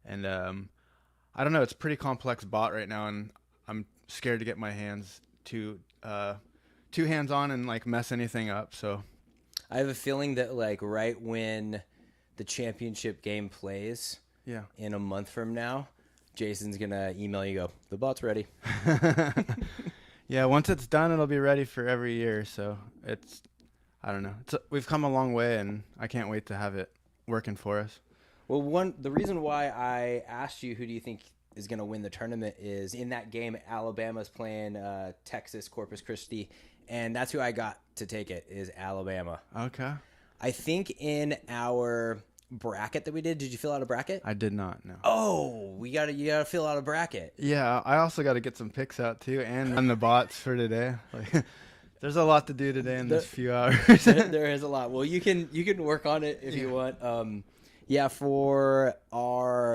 I don't know. It's a pretty complex bot right now, and I'm scared to get my hands too hands on and like mess anything up. So I have a feeling that like right when the championship game plays, yeah, in a month from now, Jason's gonna email you, go, the bot's ready. Yeah, once it's done, it'll be ready for every year. So I don't know. We've come a long way, and I can't wait to have it working for us. Well, the reason why I asked you who do you think is going to win the tournament is in that game, Alabama's playing Texas, Corpus Christi, and that's who I got to take it, is Alabama. Okay. I think in our bracket that we did you fill out a bracket? I did not, no. Oh, you gotta fill out a bracket. Yeah, I also got to get some picks out too, and run the bots for today. Like, there's a lot to do today in this few hours. There is a lot. Well, you can work on it if you want. Yeah,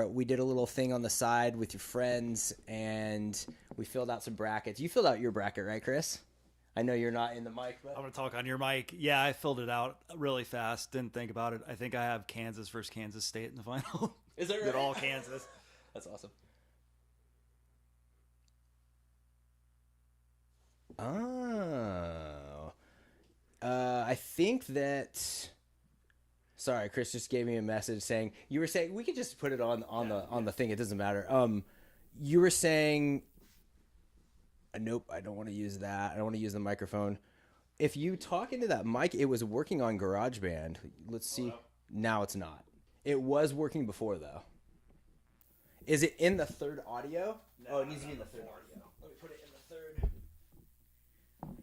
we did a little thing on the side with your friends, and we filled out some brackets. You filled out your bracket, right, Chris? I know you're not in the mic, but I'm going to talk on your mic. Yeah, I filled it out really fast. Didn't think about it. I think I have Kansas versus Kansas State in the final. Is that right? Good all Kansas. That's awesome. Oh. I think that... Sorry, Chris just gave me a message saying... You were saying... We could just put it on the thing. It doesn't matter. You were saying... Nope, I don't want to use that. I don't want to use the microphone. If you talk into that mic, it was working on GarageBand. Let's see. Hello? Now it's not. It was working before, though. Is it in the third audio? No, it needs to be in the third audio. Let me put it in the third.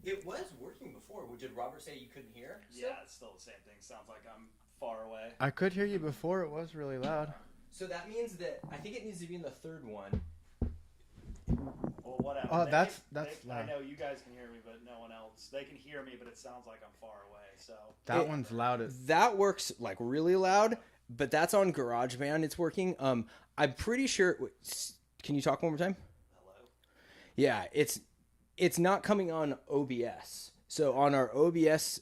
It was working before. Did Robert say you couldn't hear? Yeah, it's still the same thing. Sounds like I'm far away. I could hear you before. It was really loud. So that means that I think it needs to be in the third one. Well, whatever. Oh, that's loud. I know you guys can hear me, but no one else. They can hear me, but it sounds like I'm far away. So That one's loudest. That works like really loud, but that's on GarageBand. It's working. I'm pretty sure. Can you talk one more time? hello. Yeah, it's not coming on OBS. So on our OBS,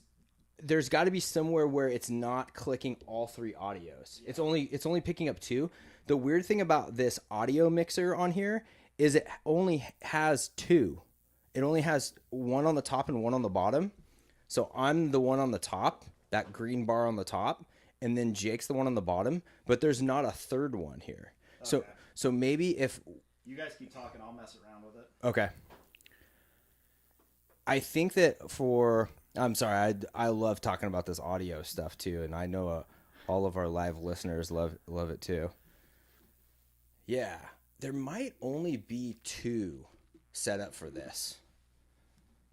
there's got to be somewhere where it's not clicking all three audios. It's only picking up two. The weird thing about this audio mixer on here is it only has two. It only has one on the top and one on the bottom. So I'm the one on the top, that green bar on the top, and then Jake's the one on the bottom, but there's not a third one here. Okay. So maybe if You guys keep talking. I'll mess around with it. okay. I think that I'm sorry, I love talking about this audio stuff too, and I know all of our live listeners love it too. Yeah, there might only be two set up for this.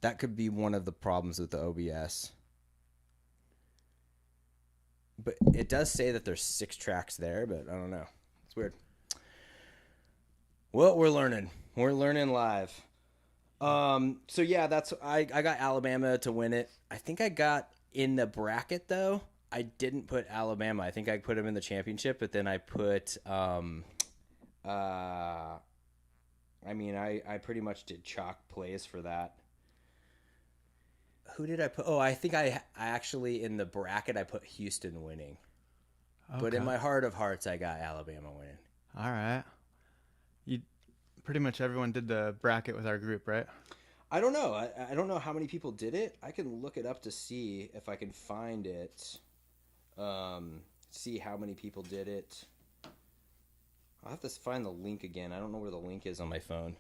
That could be one of the problems with the OBS. But it does say that there's 6 tracks there, but I don't know. It's weird. Well, we're learning. We're learning live. So yeah, I got Alabama to win it. I think I got in the bracket though. I didn't put Alabama. I think I put them in the championship, but then I put I pretty much did chalk plays for that. Who did I put? Oh, I think I actually in the bracket I put Houston winning. But in my heart of hearts, I got Alabama winning. All right. You pretty much everyone did the bracket with our group, right? I don't know. I don't know how many people did it. I can look it up to see if I can find it. See how many people did it. I'll have to find the link again. I don't know where the link is on my phone.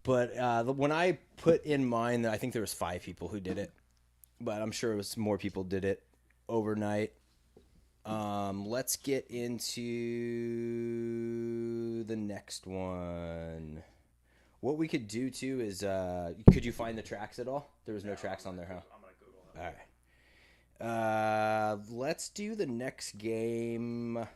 But when I put in mine, I think there was 5 people who did it. But I'm sure it was more people did it overnight. Let's get into the next one. What we could do too is, could you find the tracks at all? There was no tracks on there, huh? I'm gonna Google it. All right. Let's do the next game.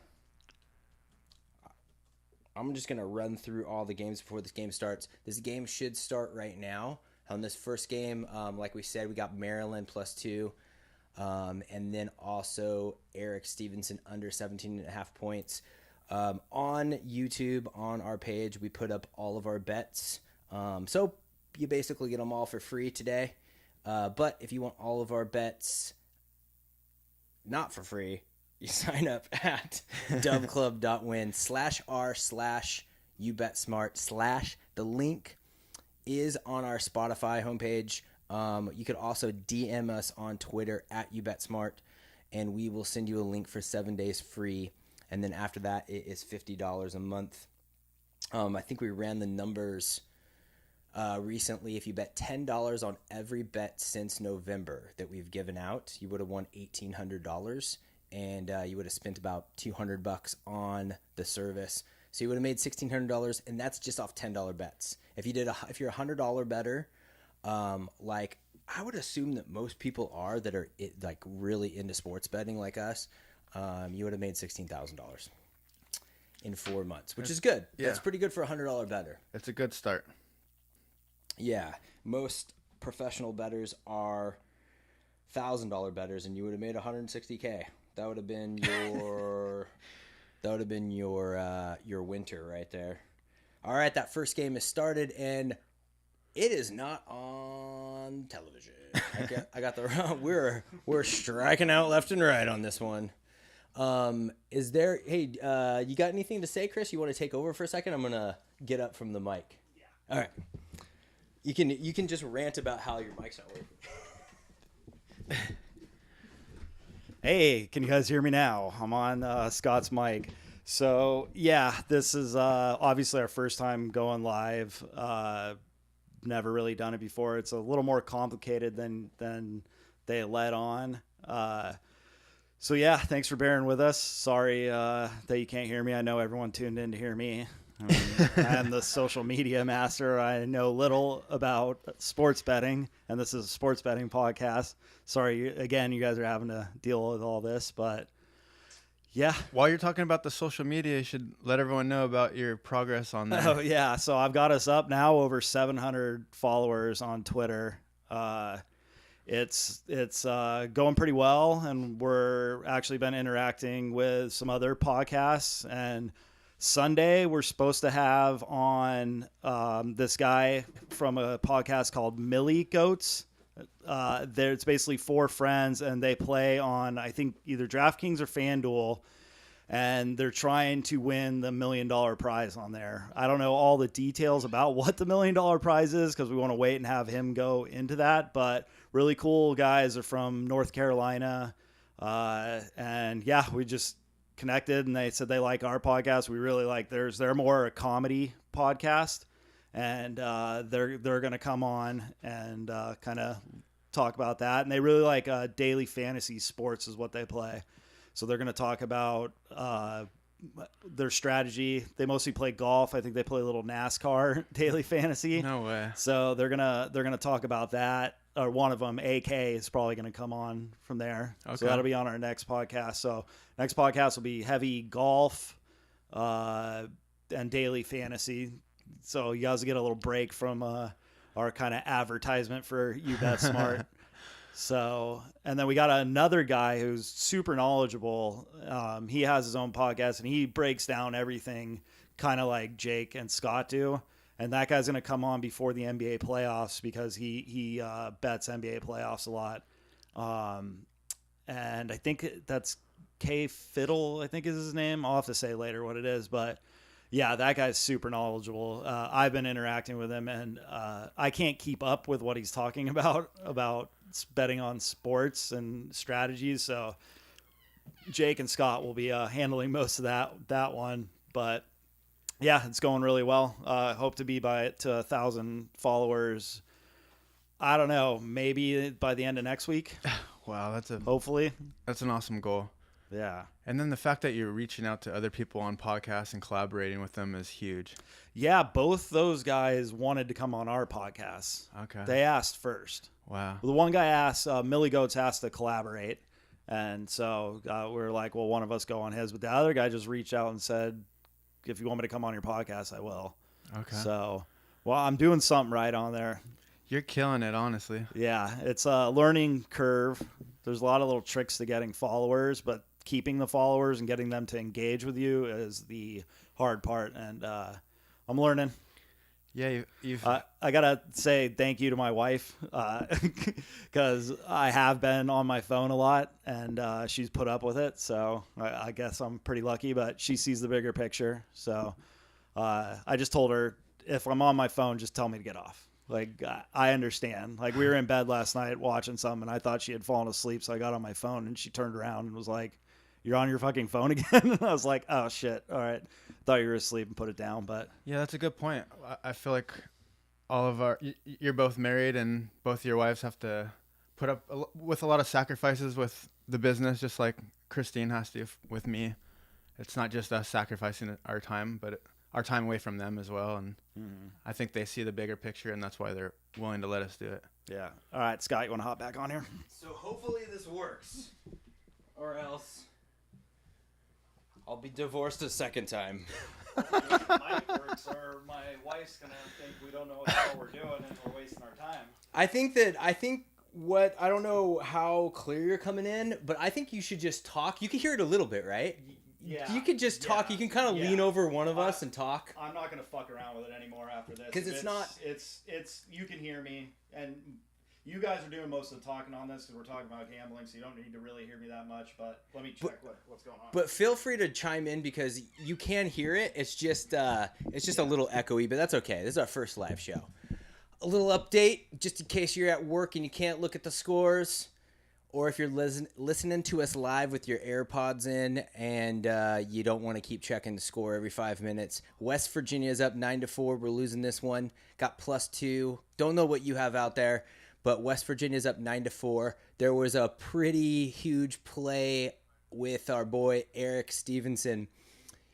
I'm just gonna run through all the games before this game starts. This game should start right now. On this first game, like we said, we got Maryland +2. And then also Eric Stevenson under 17.5 points. On YouTube, on our page, we put up all of our bets. So you basically get them all for free today. But if you want all of our bets not for free, you sign up at dubclub.win/r/youbetsmart/ the link is on our Spotify homepage. You could also DM us on Twitter at YouBetSmart, and we will send you a link for 7 days free. And then after that, it is $50 a month. I think we ran the numbers recently. If you bet $10 on every bet since November that we've given out, you would have won $1,800, and you would have spent about $200 on the service. So you would have made $1,600, and that's just off $10 bets. If you're a $100 bettor, like I would assume that most people are that are like really into sports betting like us, you would have made $16,000 in 4 months, which is good. Yeah. That's pretty good for a $100 bettor. It's a good start. Yeah, most professional bettors are $1,000 bettors, and you would have made $160K. That would have been your winter right there. All right, that first game has started, and it is not on television. I got the wrong. We're striking out left and right on this one. Is there? Hey, you got anything to say, Chris? You want to take over for a second? I'm gonna get up from the mic. Yeah. All right. You can just rant about how your mic's not working. Hey, can you guys hear me now? I'm on Scott's mic. So, yeah, this is obviously our first time going live. Never really done it before. It's a little more complicated than they let on. So, yeah, thanks for bearing with us. Sorry that you can't hear me. I know everyone tuned in to hear me. I'm the social media master. I know little about sports betting, and this is a sports betting podcast. Sorry, again, you guys are having to deal with all this, but yeah. While you're talking about the social media, you should let everyone know about your progress on that. Oh, yeah. So I've got us up now over 700 followers on Twitter. It's going pretty well, and we're actually been interacting with some other podcasts. And Sunday, we're supposed to have on this guy from a podcast called Millie Goats. It's basically 4 friends, and they play on, I think, either DraftKings or FanDuel, and they're trying to win the $1 million prize on there. I don't know all the details about what the $1 million prize is because we want to wait and have him go into that, but really cool guys are from North Carolina, and yeah, we just connected, and they said they like our podcast. We really like theirs. They're more a comedy podcast, and they're going to come on and kind of talk about that. And they really like daily fantasy sports is what they play. So they're going to talk about their strategy. They mostly play golf. I think they play a little NASCAR daily fantasy. No way. So they're gonna talk about that. Or one of them, AK, is probably going to come on from there. Okay. So that'll be on our next podcast. So next podcast will be heavy golf and daily fantasy. So you guys get a little break from our kind of advertisement for You Bet Smart. So, and then we got another guy who's super knowledgeable. He has his own podcast, and he breaks down everything kind of like Jake and Scott do. And that guy's going to come on before the NBA playoffs because he bets NBA playoffs a lot. And I think that's K Fiddle, I think is his name. I'll have to say later what it is, but yeah, that guy's super knowledgeable. I've been interacting with him, and I can't keep up with what he's talking about betting on sports and strategies. So Jake and Scott will be handling most of that one, but yeah, it's going really well. Hope to be to 1,000 followers. I don't know, maybe by the end of next week. Wow, hopefully. That's an awesome goal. Yeah. And then the fact that you're reaching out to other people on podcasts and collaborating with them is huge. Yeah, both those guys wanted to come on our podcast. Okay. They asked first. Wow. Well, the one guy asked, Millie Goats asked to collaborate. And so we were like, well, one of us go on his. But the other guy just reached out and said, if you want me to come on your podcast, I will. Okay. So, well, I'm doing something right on there. You're killing it, honestly. Yeah, it's a learning curve. There's a lot of little tricks to getting followers, but keeping the followers and getting them to engage with you is the hard part. And I'm learning. Yeah, you've. I gotta say thank you to my wife because I have been on my phone a lot, and she's put up with it. So I guess I'm pretty lucky. But she sees the bigger picture. So I just told her, if I'm on my phone, just tell me to get off. Like, I understand. Like, we were in bed last night watching something, and I thought she had fallen asleep, so I got on my phone, and she turned around and was like, "You're on your fucking phone again?" And I was like, "Oh, shit. All right. Thought you were asleep," and put it down. But Yeah, that's a good point. I feel like you're both married, and both your wives have to put up with a lot of sacrifices with the business, just like Christine has to with me. It's not just us sacrificing our time, but our time away from them as well. And I think they see the bigger picture, and that's why they're willing to let us do it. yeah. All right, Scott, you want to hop back on here? So hopefully this works, or else I'll be divorced a second time. Might works, or my wife's gonna think we don't know what the hell we're doing and we're wasting our time. I think I don't know how clear you're coming in, but I think you should just talk. You can hear it a little bit, right? Yeah. You could just talk. You can kind of lean over one of us and talk. I'm not gonna fuck around with it anymore after this. 'Cause it's not- It's you can hear me, and you guys are doing most of the talking on this because we're talking about gambling, so you don't need to really hear me that much. But let me check what's going on. But feel free to chime in because you can hear it. It's just a little echoey, but that's okay. This is our first live show. A little update, just in case you're at work and you can't look at the scores, or if you're listening to us live with your AirPods in and you don't want to keep checking the score every 5 minutes. West Virginia is up 9-4. We're losing this one. Got +2. Don't know what you have out there, but West Virginia's up 9-4. There was a pretty huge play with our boy Eric Stevenson.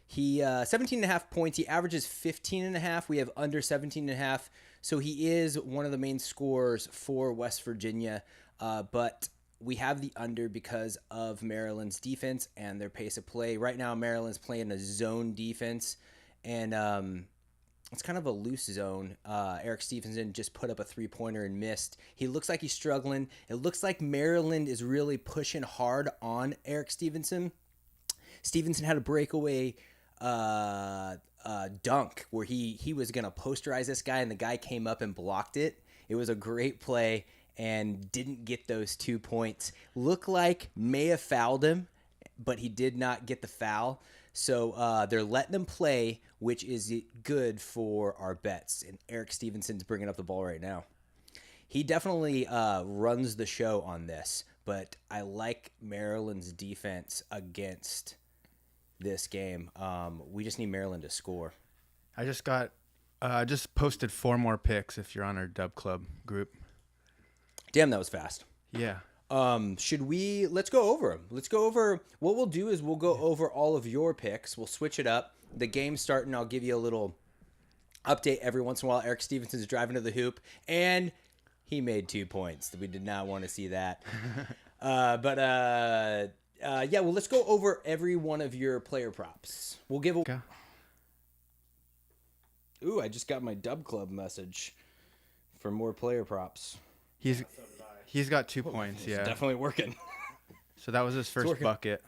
He 17.5 points. He averages 15.5. We have under 17.5. So he is one of the main scorers for West Virginia. But we have the under because of Maryland's defense and their pace of play. Right now, Maryland's playing a zone defense, and it's kind of a loose zone. Eric Stevenson just put up a three-pointer and missed. He looks like he's struggling. It looks like Maryland is really pushing hard on Eric Stevenson. Stevenson had a breakaway dunk where he was going to posterize this guy, and the guy came up and blocked it. It was a great play and didn't get those 2 points. Looked like may have fouled him, but he did not get the foul. So they're letting him play, which is good for our bets. And Eric Stevenson's bringing up the ball right now. He definitely runs the show on this, but I like Maryland's defense against this game. We just need Maryland to score. I just posted 4 more picks if you're on our Dub Club group. Damn, that was fast. Yeah. Let's go over them. Let's go over, what we'll do is we'll go over all of your picks. We'll switch it up. The game's starting. I'll give you a little update every once in a while. Eric Stevenson's driving to the hoop, and he made 2 points. We did not want to see that. Well, let's go over every one of your player props. We'll give Okay. Ooh, I just got my Dub Club message for more player props. He's got 2 points, yeah. Definitely working. So that was his first bucket.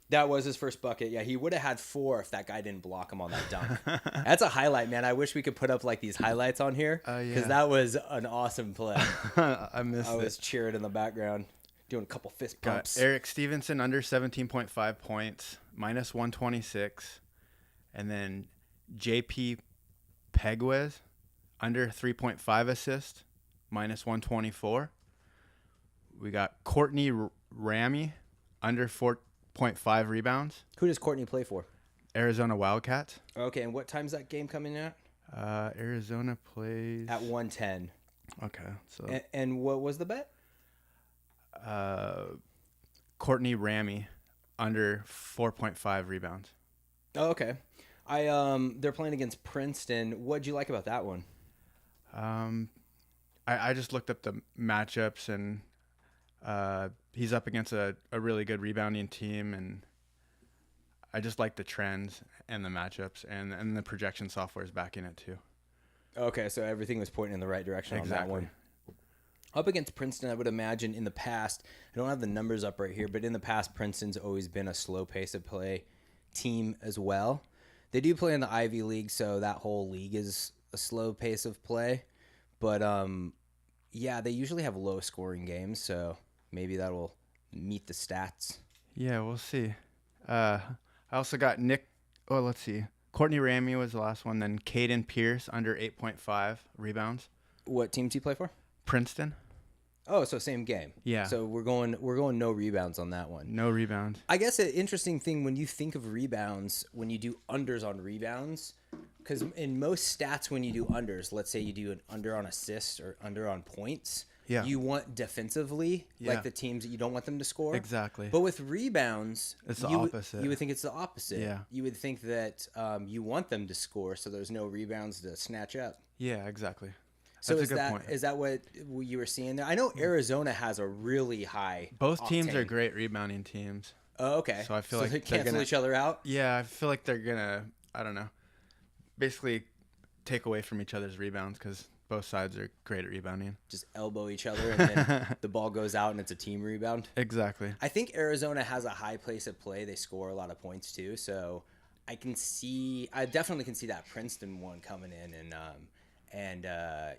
That was his first bucket. Yeah, he would have had 4 if that guy didn't block him on that dunk. That's a highlight, man. I wish we could put up like these highlights on here because that was an awesome play. I missed I was it. cheering in the background. doing a couple fist Got pumps. Eric Stevenson under 17.5 points, minus 126. And then JP Pegues under 3.5 assists, minus 124. We got Courtney Ramey under 4.5 rebounds. Who does Courtney play for? Arizona Wildcats. Okay, and what time's that game coming at? Arizona plays At 1:10. Okay, so And what was the bet? Courtney Ramey under 4.5 rebounds. Oh, okay. They're playing against Princeton. What'd you like about that one? I just looked up the matchups, and he's up against a really good rebounding team, and I just like the trends and the matchups, and the projection software is backing it too. Okay, so everything was pointing in the right direction on that Exactly. one. Up against Princeton, I would imagine in the past, I don't have the numbers up right here, but in the past, Princeton's always been a slow pace of play team as well. They do play in the Ivy League, so that whole league is a slow pace of play. But, yeah, they usually have low scoring games, so maybe that'll meet the stats. Yeah, we'll see. I also got let's see. Courtney Ramey was the last one. Then Caden Pierce under 8.5 rebounds. What team do you play for? Princeton. Oh, so same game. Yeah. So we're going no rebounds on that one. No rebounds. I guess an interesting thing when you think of rebounds, when you do unders on rebounds, because in most stats when you do unders, let's say you do an under on assists or under on points, Yeah. you want defensively, Yeah. like the teams that you don't want them to score. Exactly. But with rebounds, It's the you opposite. You would think it's the opposite. Yeah. You would think that you want them to score, so there's no rebounds to snatch up. Yeah, exactly. So That's a good is that what you were seeing there? I know Arizona has a really high. Both teams are octane. great rebounding teams. Oh, okay. So I feel like they they're cancel gonna- each other out. Yeah, I feel like they're gonna, I don't know, basically take away from each other's rebounds because both sides are great at rebounding. Just elbow each other, and then the ball goes out, and it's a team rebound. Exactly. I think Arizona has a high place of play. They score a lot of points too, so I definitely can see that Princeton one coming in, and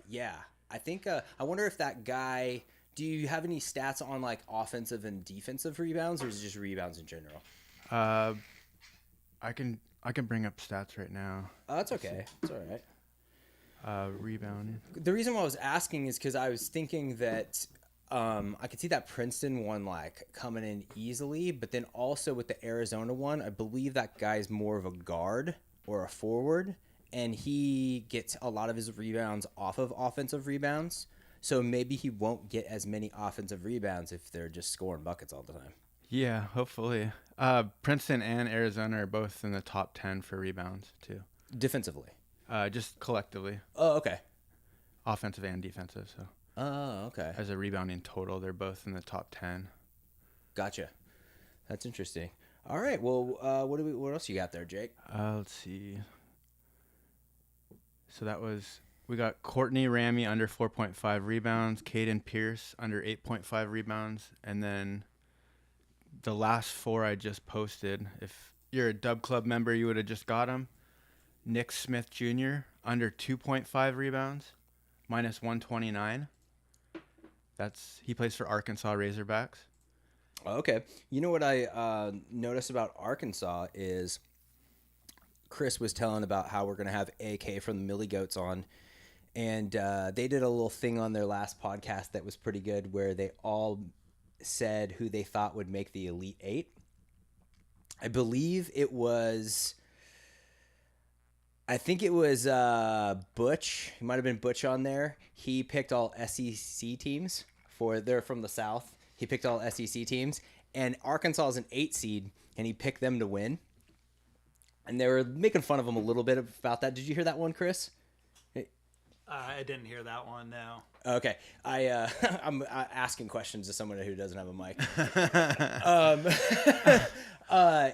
yeah, I think I wonder if that guy. Do you have any stats on like offensive and defensive rebounds, or is it just rebounds in general? I can bring up stats right now. Oh, that's okay. It's all right. Rebounding. The reason why I was asking is because I was thinking that I could see that Princeton one like coming in easily, but then also with the Arizona one, I believe that guy's more of a guard or a forward, and he gets a lot of his rebounds off of offensive rebounds. So maybe he won't get as many offensive rebounds if they're just scoring buckets all the time. Yeah, hopefully. Princeton and Arizona are both in the top 10 for rebounds too. Defensively. Just collectively, Oh, okay. offensive and defensive. So Oh, okay. as a rebounding total, they're both in the top 10. Gotcha. That's interesting. All right. Well, what else you got there, Jake? Let's see. So we got Courtney Ramey under 4.5 rebounds, Caden Pierce under 8.5 rebounds, and then the last four I just posted. If you're a Dub Club member, you would have just got them. Nick Smith Jr. under 2.5 rebounds, minus 129. He plays for Arkansas Razorbacks. Okay. You know what I noticed about Arkansas is Chris was telling about how we're going to have AK from the Millie Goats on. And they did a little thing on their last podcast that was pretty good where they all said who they thought would make the Elite Eight. I believe it was... Butch. It might have been Butch on there. He picked all SEC teams. They're from the South. He picked all SEC teams. And Arkansas is an 8 seed, and he picked them to win. And they were making fun of him a little bit about that. Did you hear that one, Chris? I didn't hear that one, no. Okay, I'm asking questions to someone who doesn't have a mic.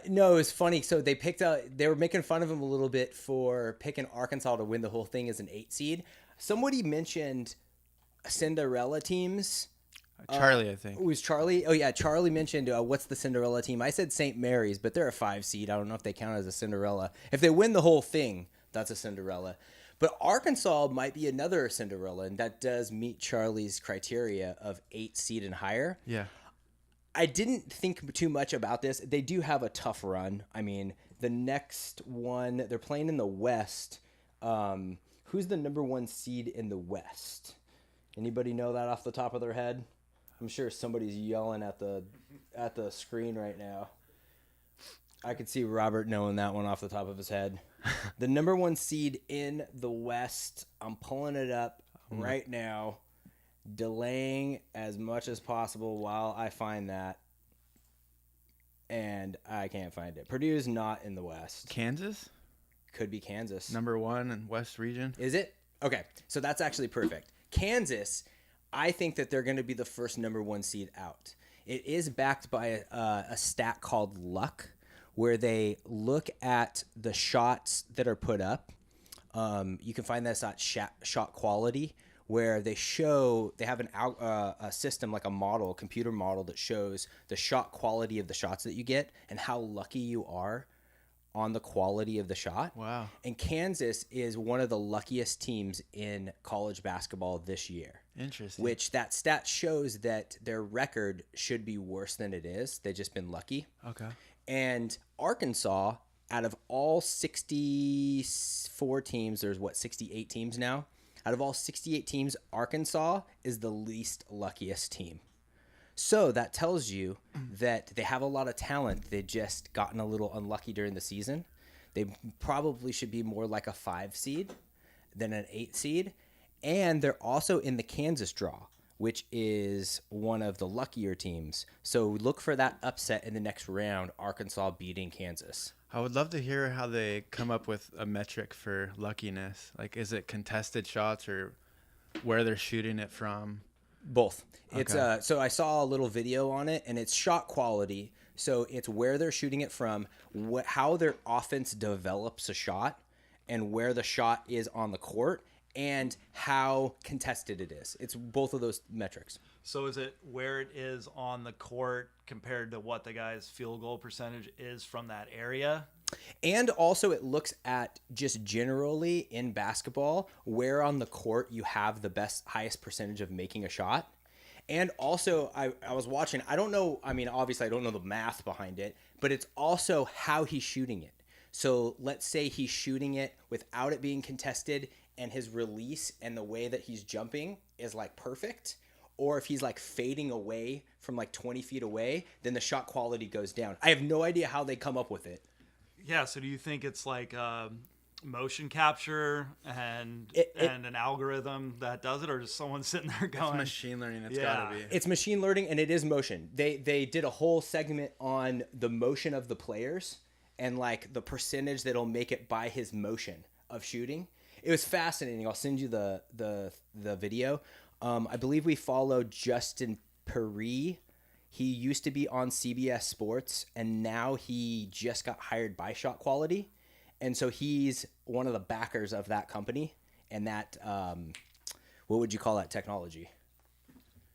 No, it was funny. So they were making fun of him a little bit for picking Arkansas to win the whole thing as an 8 seed. Somebody mentioned Cinderella teams. Charlie, I think. It was Charlie. Oh yeah, Charlie mentioned what's the Cinderella team. I said St. Mary's, but they're a 5 seed. I don't know if they count as a Cinderella. If they win the whole thing, that's a Cinderella. But Arkansas might be another Cinderella, and that does meet Charlie's criteria of 8 seed and higher. Yeah. I didn't think too much about this. They do have a tough run. I mean, the next one, they're playing in the West. Who's the number 1 seed in the West? Anybody know that off the top of their head? I'm sure somebody's yelling at the screen right now. I could see Robert knowing that one off the top of his head. The number 1 seed in the West, I'm pulling it up right now, delaying as much as possible while I find that. And I can't find it. Purdue's not in the West. Kansas? Could be Kansas. Number 1 in West region. Is it? Okay, so that's actually perfect. Kansas, I think that they're going to be the first number 1 seed out. It is backed by a stat called luck, where they look at the shots that are put up. You can find this at shot quality, where they have a system, like a model, computer model, that shows the shot quality of the shots that you get and how lucky you are on the quality of the shot. Wow. And Kansas is one of the luckiest teams in college basketball this year. Interesting. Which that stat shows that their record should be worse than it is. They've just been lucky. Okay. And Arkansas, out of all 64 teams, there's 68 teams now. Out of all 68 teams, Arkansas is the least luckiest team. So that tells you that they have a lot of talent. They've just gotten a little unlucky during the season. They probably should be more like a 5 seed than an 8 seed. And they're also in the Kansas draw, which is one of the luckier teams. So look for that upset in the next round, Arkansas beating Kansas. I would love to hear how they come up with a metric for luckiness. Like, is it contested shots or where they're shooting it from? Both. Okay. It's so I saw a little video on it, and it's shot quality. So it's where they're shooting it from, how their offense develops a shot, and where the shot is on the court, and how contested it is. It's both of those metrics. So is it where it is on the court compared to what the guy's field goal percentage is from that area? And also it looks at just generally in basketball where on the court you have the highest percentage of making a shot. And also I was watching, I don't know, I mean, obviously I don't know the math behind it, but it's also how he's shooting it. So let's say he's shooting it without it being contested and his release and the way that he's jumping is like perfect. Or if he's like fading away from like 20 feet away, then the shot quality goes down. I have no idea how they come up with it. Yeah, so do you think it's like motion capture and an algorithm that does it, or just someone sitting there going? It's machine learning. It's gotta be. It's machine learning, and it is motion. They did a whole segment on the motion of the players and like the percentage that'll make it by his motion of shooting. It was fascinating. I'll send you the video. I believe we follow Justin Perry. He used to be on CBS Sports, and now he just got hired by Shot Quality. And so he's one of the backers of that company and that, what would you call that technology?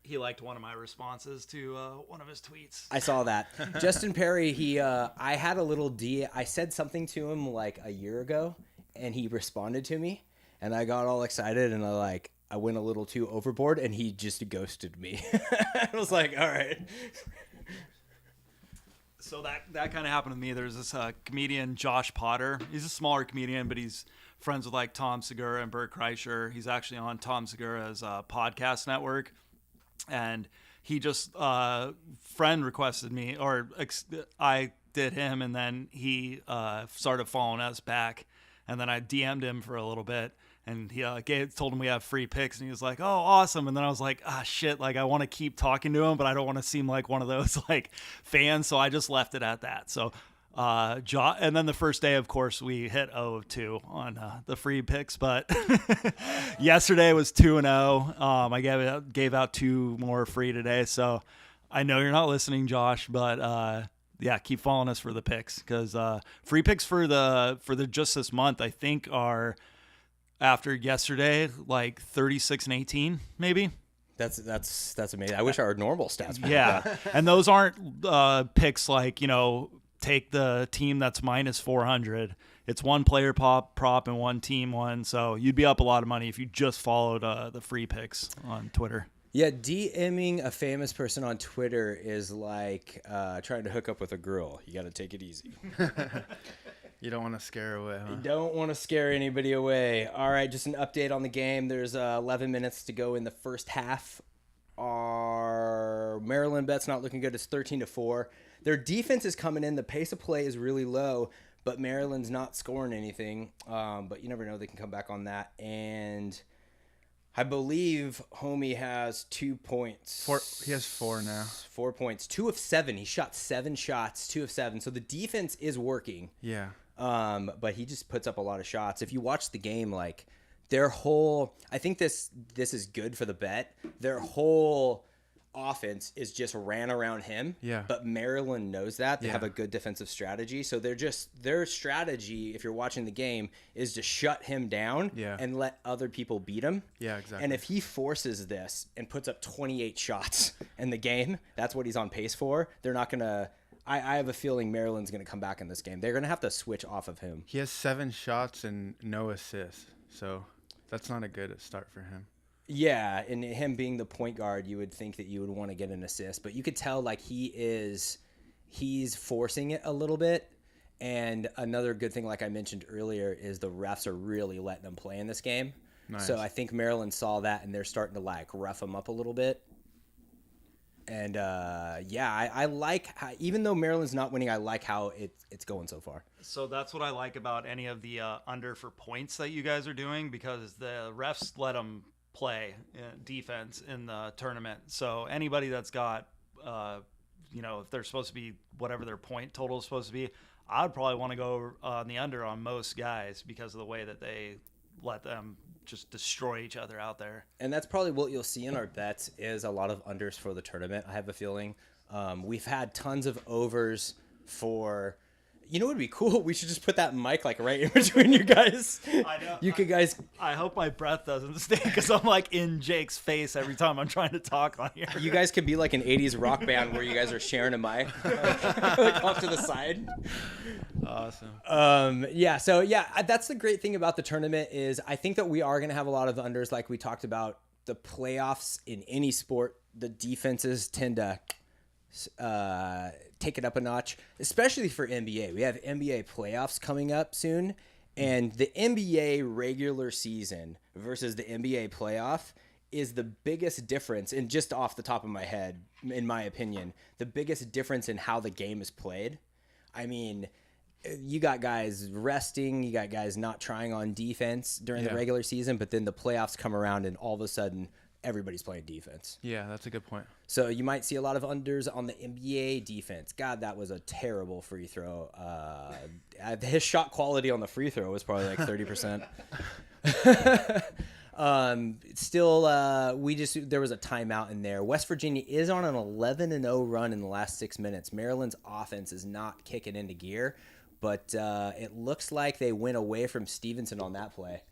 He liked one of my responses to one of his tweets. I saw that. Justin Perry, I had a little I said something to him like a year ago, and he responded to me, and I got all excited, and I went a little too overboard, and he just ghosted me. I was like, all right. So that kind of happened to me. There's this comedian, Josh Potter. He's a smaller comedian, but he's friends with like Tom Segura and Bert Kreischer. He's actually on Tom Segura's podcast network. And he just, friend requested me, or I did him, and then he started following us back. And then I DM'd him for a little bit. And he told him we have free picks, and he was like, "Oh, awesome!" And then I was like, "Ah, shit! Like I want to keep talking to him, but I don't want to seem like one of those like fans." So I just left it at that. So, and then the first day, of course, we hit 0 of 2 on the free picks. But yesterday was 2-0. I gave out 2 more free today. So I know you're not listening, Josh, but yeah, keep following us for the picks, because free picks for the just this month, I think, are, after yesterday, like 36 and 18, maybe. That's amazing. I wish our normal stats were yeah. like that. And those aren't picks like, take the team that's minus 400. It's one player prop and one team one. So you'd be up a lot of money if you just followed the free picks on Twitter. Yeah, DMing a famous person on Twitter is like trying to hook up with a girl. You got to take it easy. You don't want to scare her away, huh? You don't want to scare anybody away. All right, just an update on the game. There's 11 minutes to go in the first half. Our Maryland bet's not looking good. It's 13-4. Their defense is coming in. The pace of play is really low, but Maryland's not scoring anything. But you never know. They can come back on that. And I believe Homie has 2 points. He has 4 now. 4 points. 2 of 7. He shot 7 shots, 2 of 7. So the defense is working. Yeah. But he just puts up a lot of shots. If you watch the game, like their whole, I think this is good for the bet. Their whole offense is just ran around him. Yeah. But Maryland knows that. They Yeah. have a good defensive strategy. So their strategy, if you're watching the game, is to shut him down Yeah. and let other people beat him. Yeah, exactly. And if he forces this and puts up 28 shots in the game, that's what he's on pace for. They're not going to, I have a feeling Maryland's going to come back in this game. They're going to have to switch off of him. He has 7 shots and no assists, so that's not a good start for him. Yeah, and him being the point guard, you would think that you would want to get an assist, but you could tell like he's forcing it a little bit. And another good thing, like I mentioned earlier, is the refs are really letting them play in this game. Nice. So I think Maryland saw that, and they're starting to like rough them up a little bit. And I like how, even though Maryland's not winning, I like how it's going so far. So that's what I like about any of the under for points that you guys are doing, because the refs let them play defense in the tournament. So anybody that's got, if they're supposed to be whatever their point total is supposed to be, I'd probably want to go on the under on most guys because of the way that they let them just destroy each other out there. And that's probably what you'll see in our bets is a lot of unders for the tournament. I have a feeling we've had tons of overs for. You know what would be cool? We should just put that mic like right in between you guys. I know. You could guys. I hope my breath doesn't stink because I'm like in Jake's face every time I'm trying to talk on here. You guys could be like an 80s rock band where you guys are sharing a mic like off to the side. Awesome. That's the great thing about the tournament is I think that we are going to have a lot of unders like we talked about. The playoffs in any sport, the defenses tend to take it up a notch, especially for NBA. We have NBA playoffs coming up soon, and the NBA regular season versus the NBA playoff is the biggest difference, and just off the top of my head, in my opinion, the biggest difference in how the game is played. I mean, you got guys resting, you got guys not trying on defense during the regular season, but then the playoffs come around and all of a sudden everybody's playing defense. Yeah, that's a good point. So you might see a lot of unders on the NBA defense. God, that was a terrible free throw. His shot quality on the free throw was probably like 30%. There was a timeout in there. West Virginia is on an 11-0 run in the last 6 minutes. Maryland's offense is not kicking into gear, but it looks like they went away from Stevenson on that play.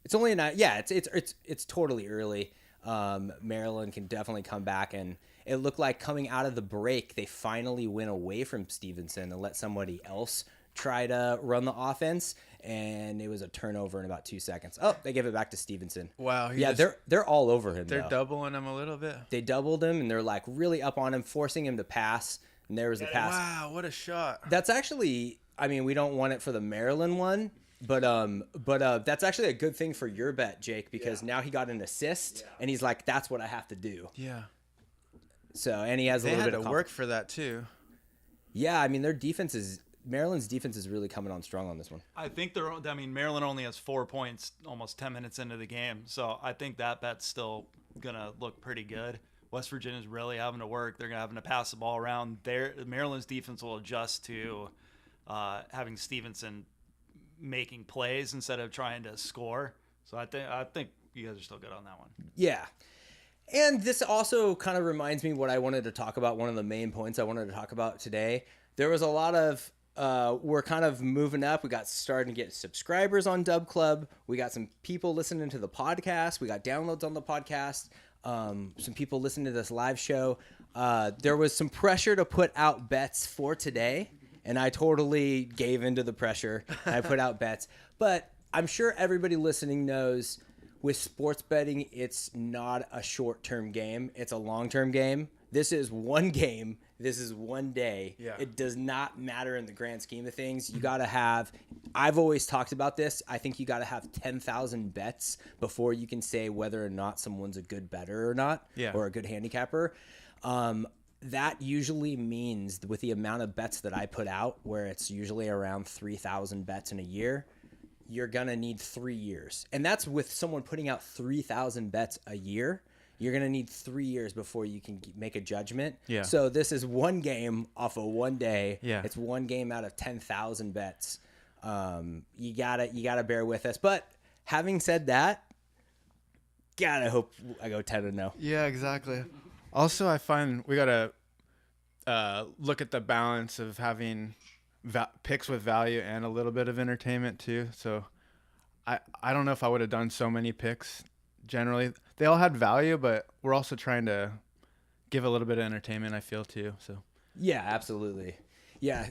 It's only it's totally early. Maryland can definitely come back, and it looked like coming out of the break, they finally went away from Stevenson and let somebody else try to run the offense, and it was a turnover in about 2 seconds. Oh, they gave it back to Stevenson. Wow. They're all over him. They're though. doubling him a little bit. They doubled him, and they're like really up on him, forcing him to pass. And there was the pass. Wow, what a shot. That's actually, I mean, we don't want it for the Maryland one, but that's actually a good thing for your bet, Jake, because now he got an assist, and he's like, that's what I have to do. Yeah. So, and he has a They little had bit to of work for that too. Yeah, I mean, Maryland's defense is really coming on strong on this one. I think Maryland only has 4 points almost 10 minutes into the game. So I think that bet's still going to look pretty good. West Virginia's really having to work. They're having to pass the ball around. Maryland's defense will adjust to having Stevenson making plays instead of trying to score. So I think you guys are still good on that one. Yeah. And this also kind of reminds me what I wanted to talk about. One of the main points I wanted to talk about today. There was a lot of we're kind of moving up. We got starting to get subscribers on Dub Club. We got some people listening to the podcast. We got downloads on the podcast. Some people listening to this live show. There was some pressure to put out bets for today, and I totally gave into the pressure. I put out bets. But I'm sure everybody listening knows with sports betting, it's not a short-term game. It's a long-term game. This is one game. This is one day. Yeah. It does not matter in the grand scheme of things. You got to have, I've always talked about this. I think you got to have 10,000 bets before you can say whether or not someone's a good bettor or not, or a good handicapper. That usually means with the amount of bets that I put out, where it's usually around 3,000 bets in a year, you're going to need 3 years. And that's with someone putting out 3,000 bets a year. You're going to need 3 years before you can make a judgment. Yeah. So this is one game off of one day. Yeah. It's one game out of 10,000 bets. You gotta bear with us. But having said that, gotta hope I go 10-0. Yeah, exactly. Also, I find we gotta look at the balance of having picks with value and a little bit of entertainment too. So I don't know if I would have done so many picks. Generally, they all had value, but we're also trying to give a little bit of entertainment, I feel, too. So Yeah, absolutely. Yeah.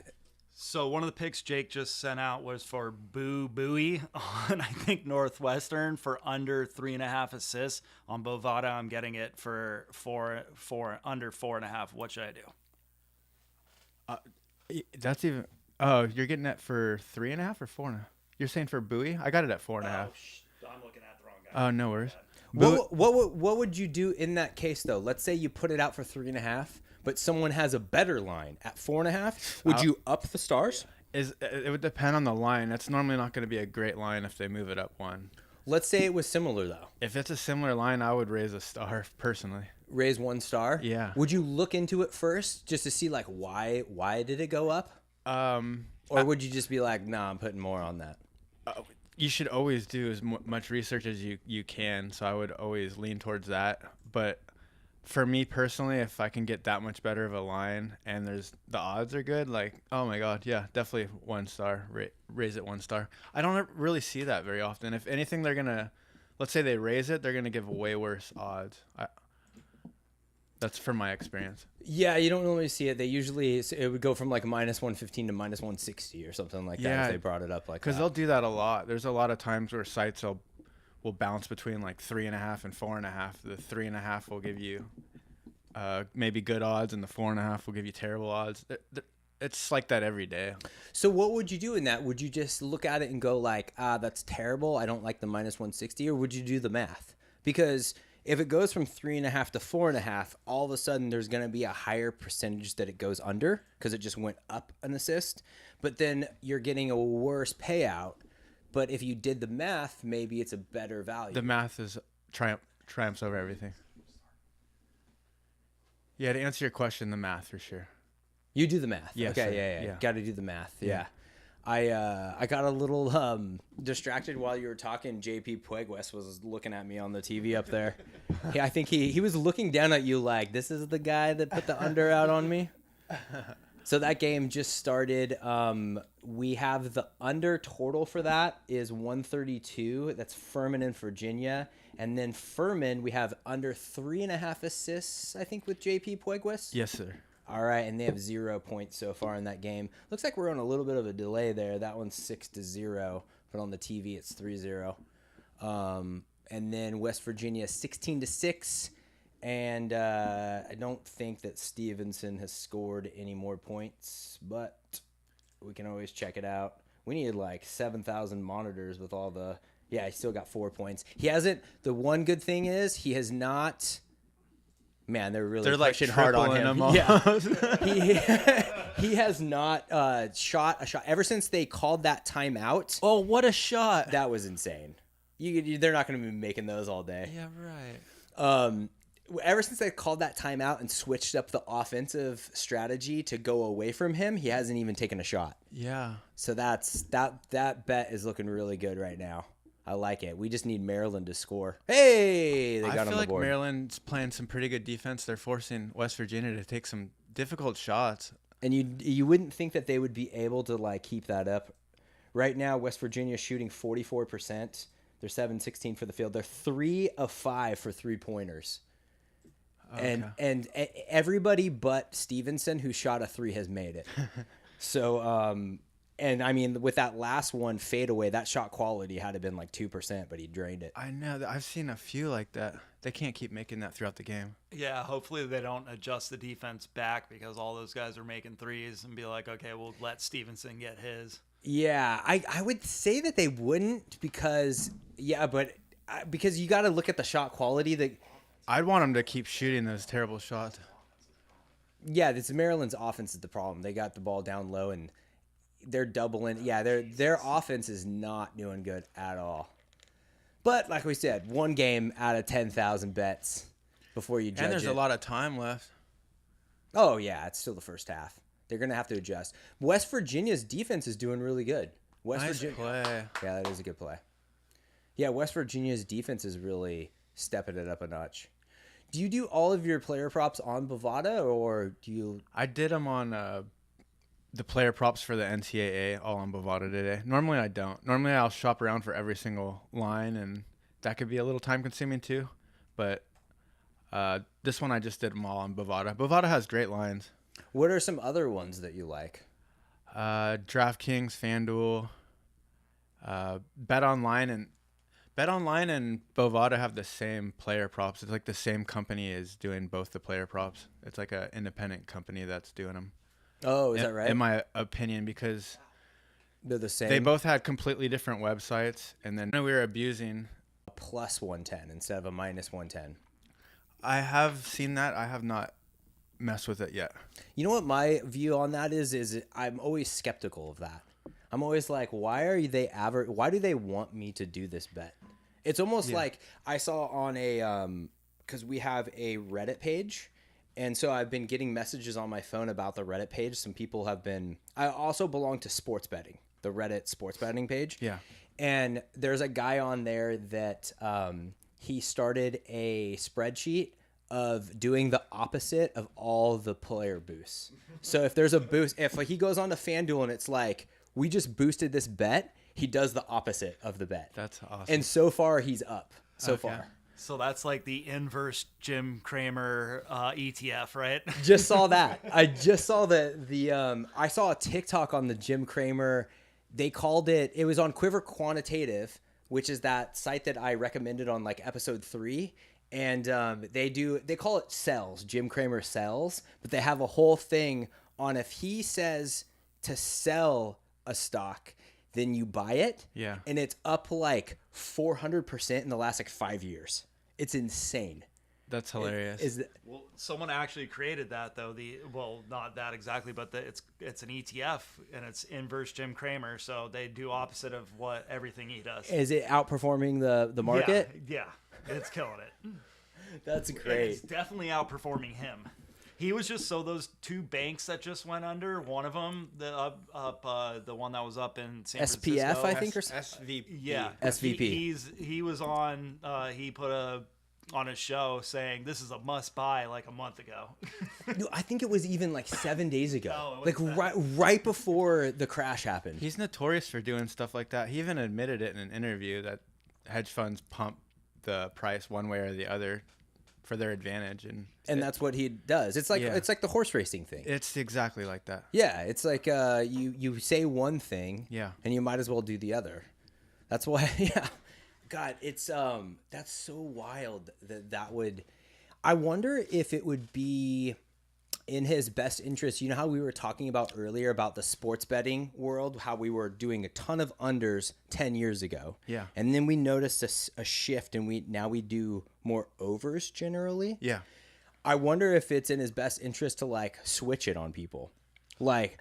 So one of the picks Jake just sent out was for Boo Buoy on, I think, Northwestern for under 3.5 assists. On Bovada, I'm getting it for under 4.5. What should I do? that's even. Oh, you're getting it for 3.5 or 4.5? You're saying for Bowie? I got it at 4.5. I'm looking at the wrong guy. Oh, no worries. What would you do in that case though? Let's say you put it out for 3.5, but someone has a better line at 4.5. Would you up the stars? It would depend on the line. That's normally not going to be a great line if they move it up one. Let's say it was similar though. If it's a similar line, I would raise a star personally. Raise 1 star. Yeah. Would you look into it first just to see like why did it go up? Or would you just be like, nah, I'm putting more on that? You should always do as much research as you can. So I would always lean towards that. But for me personally, if I can get that much better of a line and the odds are good, like, oh my God, yeah, definitely 1 star, raise it 1 star. I don't really see that very often. If anything, let's say they raise it, they're going to give way worse odds. That's from my experience. Yeah, you don't normally see it. It would go from like -115 to -160 or something like that if they brought it up like that. Because they'll do that a lot. There's a lot of times where sites will bounce between like 3.5 and 4.5. The 3.5 will give you maybe good odds, and the 4.5 will give you terrible odds. It's like that every day. So what would you do in that? Would you just look at it and go like, that's terrible, I don't like the -160, or would you do the math? Because if it goes from 3.5 to 4.5, all of a sudden there's going to be a higher percentage that it goes under because it just went up an assist. But then you're getting a worse payout. But if you did the math, maybe it's a better value. The math is triumphs over everything. Yeah, to answer your question, the math for sure. You do the math. Yes, Okay, yeah. Got to do the math. Yeah. I got a little distracted while you were talking. JP Puegues was looking at me on the TV up there. Yeah, I think he was looking down at you like, this is the guy that put the under out on me. So that game just started. We have the under total for that is 132. That's Furman in Virginia. And then Furman, we have under 3.5 assists, I think, with JP Puegues. Yes, sir. All right, and they have 0 points so far in that game. Looks like we're on a little bit of a delay there. That one's 6-0, but on the TV it's 3-0. And then West Virginia 16-6, and I don't think that Stevenson has scored any more points, but we can always check it out. We need like 7,000 monitors with all the. Yeah, he still got 4 points. He hasn't. The one good thing is he has not. Man, they're pushing hard on him. Yeah. he has not shot a shot ever since they called that timeout. Oh, what a shot! That was insane. They're not going to be making those all day. Yeah, right. Ever since they called that timeout and switched up the offensive strategy to go away from him, he hasn't even taken a shot. Yeah. So that bet is looking really good right now. I like it. We just need Maryland to score. Hey, they got on the board. I feel like Maryland's playing some pretty good defense. They're forcing West Virginia to take some difficult shots. And you wouldn't think that they would be able to like keep that up. Right now, West Virginia is shooting 44%. They're 7-16 for the field. They're 3 of 5 for 3-pointers. Okay. And everybody but Stevenson who shot a 3 has made it. So And I mean, with that last one fadeaway, that shot quality had to been like 2%, but he drained it. I know that I've seen a few like that. They can't keep making that throughout the game. Yeah, hopefully they don't adjust the defense back because all those guys are making threes and be like, okay, we'll let Stevenson get his. Yeah, I would say that they wouldn't because you got to look at the shot quality. I'd want them to keep shooting those terrible shots. Yeah, this Maryland's offense is the problem. They got the ball down low and they're doubling. Yeah, their offense is not doing good at all. But like we said, one game out of 10,000 bets before you judge it. And there's a lot of time left. Oh, yeah, it's still the first half. They're going to have to adjust. West Virginia's defense is doing really good. Nice play. Yeah, that is a good play. Yeah, West Virginia's defense is really stepping it up a notch. Do you do all of your player props on Bovada, or do you... I did them on the player props for the NCAA all on Bovada today. Normally I don't. Normally I'll shop around for every single line, and that could be a little time-consuming too. But this one I just did them all on Bovada. Bovada has great lines. What are some other ones that you like? DraftKings, FanDuel, BetOnline and Bovada have the same player props. It's like the same company is doing both the player props. It's like an independent company that's doing them. Oh, is that right? In my opinion, because they're the same. they both had completely different websites, and then we were abusing a plus 110 instead of a minus 110. I have seen that. I have not messed with it yet. You know what my view on that is I'm always skeptical of that. I'm always like, why do they want me to do this bet? It's almost like I saw on a because we have a Reddit page, and so I've been getting messages on my phone about the Reddit page. Some people have been. I also belong to sports betting, the Reddit sports betting page. Yeah. And there's a guy on there that he started a spreadsheet of doing the opposite of all the player boosts. So if there's a boost, if he goes on to FanDuel and it's like, we just boosted this bet, he does the opposite of the bet. That's awesome. And so far, he's up. So far. So that's like the inverse Jim Cramer ETF, right? Just saw that. I just saw I saw a TikTok on the Jim Cramer. They called it was on Quiver Quantitative, which is that site that I recommended on like episode 3. And they call it sells, Jim Cramer sells, but they have a whole thing on if he says to sell a stock, then you buy it. Yeah. And it's up like 400% in the last like 5 years. It's insane. That's hilarious. Well, someone actually created that though. Not that exactly, but it's an ETF and it's inverse Jim Cramer. So they do opposite of what everything he does. Is it outperforming the market? Yeah, it's killing it. That's great. It's definitely outperforming him. He was just those two banks that just went under. One of them, the one that was up in San SPF, Francisco. I think, or SVP. Yeah, SVP. He was on. He put on his show saying this is a must buy like a month ago. No, I think it was even like 7 days ago, No, like right before the crash happened. He's notorious for doing stuff like that. He even admitted it in an interview that hedge funds pump the price one way or the other for their advantage, and that's what he does. It's like it's like the horse racing thing. It's exactly like that. Yeah, it's like you say one thing, Yeah, and you might as well do the other. That's why, yeah. God, it's that's so wild that would. I wonder if it would be in his best interest. You know how we were talking about earlier about the sports betting world, how we were doing a ton of unders 10 years ago. Yeah. And then we noticed a shift, and now we do more overs generally. Yeah. I wonder if it's in his best interest to like switch it on people, like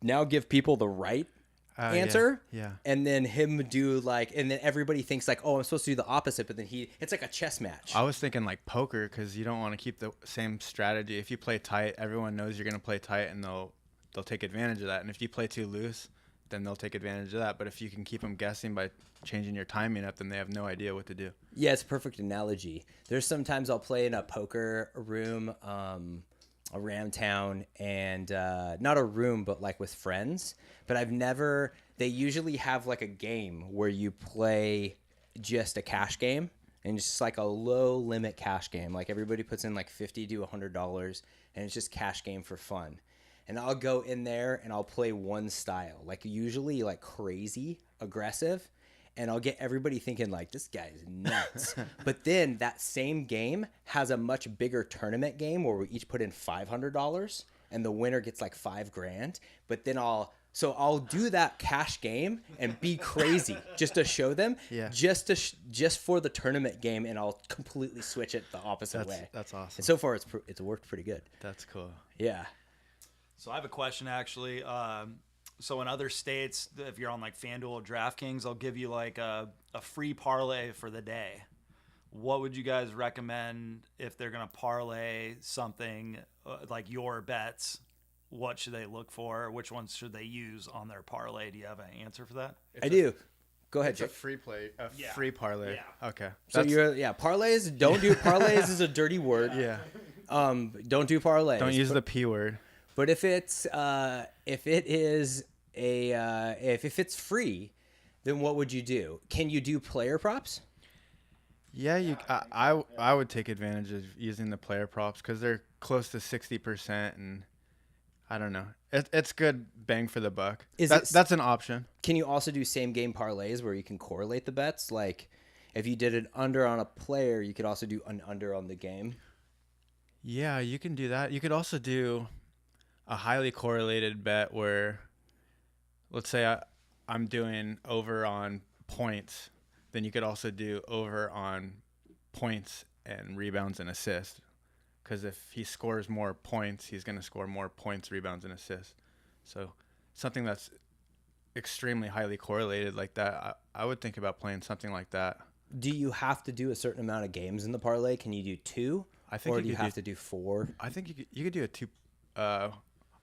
now give people the right answer, yeah, and then him do and then everybody thinks like, oh, I'm supposed to do the opposite, but then it's like a chess match. I was thinking like poker, because you don't want to keep the same strategy. If you play tight, everyone knows you're going to play tight, and they'll take advantage of that. And if you play too loose, then they'll take advantage of that. But if you can keep them guessing by changing your timing up, then they have no idea what to do. Yeah, it's a perfect analogy. There's sometimes I'll play in a poker room, around town, and not a room, but like with friends. But they usually have like a game where you play just a cash game, and it's just like a low limit cash game. Like everybody puts in like $50 to $100, and it's just cash game for fun. and I'll go in there and I'll play one style, like usually like crazy aggressive, and I'll get everybody thinking like this guy's nuts. But then that same game has a much bigger tournament game where we each put in $500 and the winner gets like $5,000. But then I'll do that cash game and be crazy just to show them, just for the tournament game, and I'll completely switch it the opposite way. That's awesome. And so far it's worked pretty good. That's cool. Yeah. So I have a question actually. So in other states, if you're on like FanDuel or DraftKings, they'll give you like a free parlay for the day. What would you guys recommend if they're going to parlay something like your bets? What should they look for? Which ones should they use on their parlay? Do you have an answer for that? I do. Go ahead, It's a Jake. free parlay. Yeah. Okay. So parlays. Don't do parlays is a dirty word. Yeah. Don't do parlays. Don't use the P word. But if it's if it's free, then what would you do? Can you do player props? Yeah, I would take advantage of using the player props because they're close to 60%, and I don't know. It's good bang for the buck. That's an option. Can you also do same game parlays where you can correlate the bets? Like if you did an under on a player, you could also do an under on the game. Yeah, you can do that. You could also do a highly correlated bet where, let's say I'm doing over on points, then you could also do over on points and rebounds and assists. Because if he scores more points, he's going to score more points, rebounds, and assists. So something that's extremely highly correlated like that, I would think about playing something like that. Do you have to do a certain amount of games in the parlay? Can you do 2? I think or do you have to do 4? I think you could do a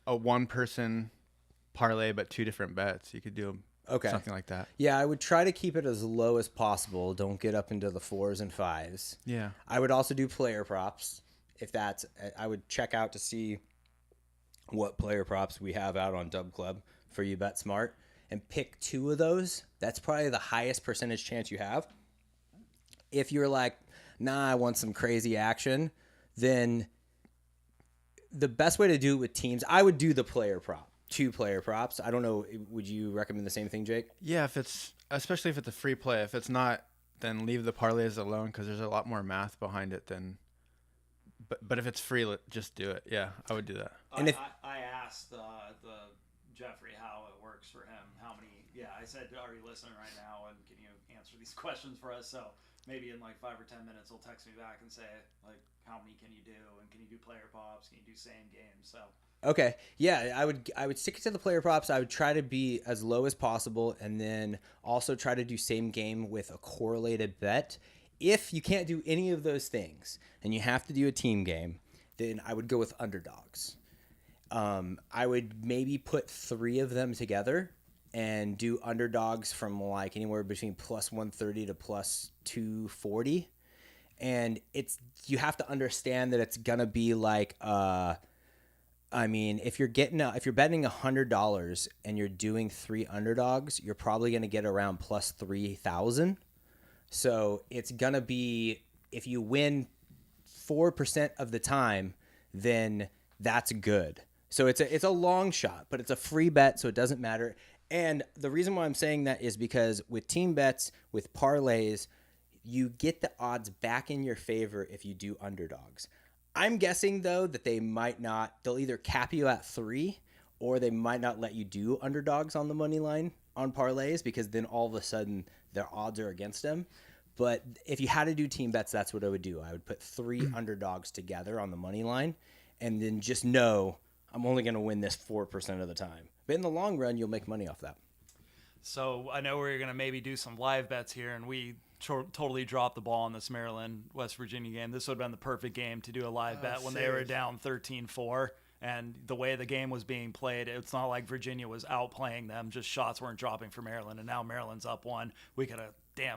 one-person parlay, but 2 different bets. You could do something like that. Yeah, I would try to keep it as low as possible. Don't get up into the 4s and 5s. Yeah. I would also do player props. I would check out to see what player props we have out on Dub Club for you bet smart and pick 2 of those. That's probably the highest percentage chance you have. If you're like, nah, I want some crazy action, then the best way to do it with teams, I would do the player prop, 2 player props. I don't know. Would you recommend the same thing, Jake? Yeah, especially if it's a free play. If it's not, then leave the parlays alone because there's a lot more math behind it than. But if it's free, just do it. Yeah, I would do that. And I asked the Jeffrey how it works for him. How many? Yeah, I said, are you listening right now? And can you answer these questions for us? So maybe in like 5 or 10 minutes, he'll text me back and say like, how many can you do? And can you do player props? Can you do same games? So. Okay. Yeah, I would stick to the player props. I would try to be as low as possible, and then also try to do same game with a correlated bet. If you can't do any of those things and you have to do a team game, then I would go with underdogs. I would maybe put 3 of them together and do underdogs from like anywhere between plus 130 to plus 240. And you have to understand that it's gonna be like if you're betting $100 and you're doing 3 underdogs, you're probably gonna get around plus 3,000. So it's going to be, if you win 4% of the time, then that's good. So it's a long shot, but it's a free bet, so it doesn't matter. And the reason why I'm saying that is because with team bets, with parlays, you get the odds back in your favor if you do underdogs. I'm guessing, though, that they might not. They'll either cap you at 3 or they might not let you do underdogs on the money line on parlays because then all of a sudden their odds are against them. But if you had to do team bets, that's what I would do. I would put 3 underdogs together on the money line and then just know I'm only going to win this 4% of the time. But in the long run, you'll make money off that. So I know we're going to maybe do some live bets here, and we totally dropped the ball on this Maryland-West Virginia game. This would have been the perfect game to do a live bet when they were down 13-4. And the way the game was being played, it's not like Virginia was outplaying them. Just shots weren't dropping for Maryland, and now Maryland's up 1. We could have,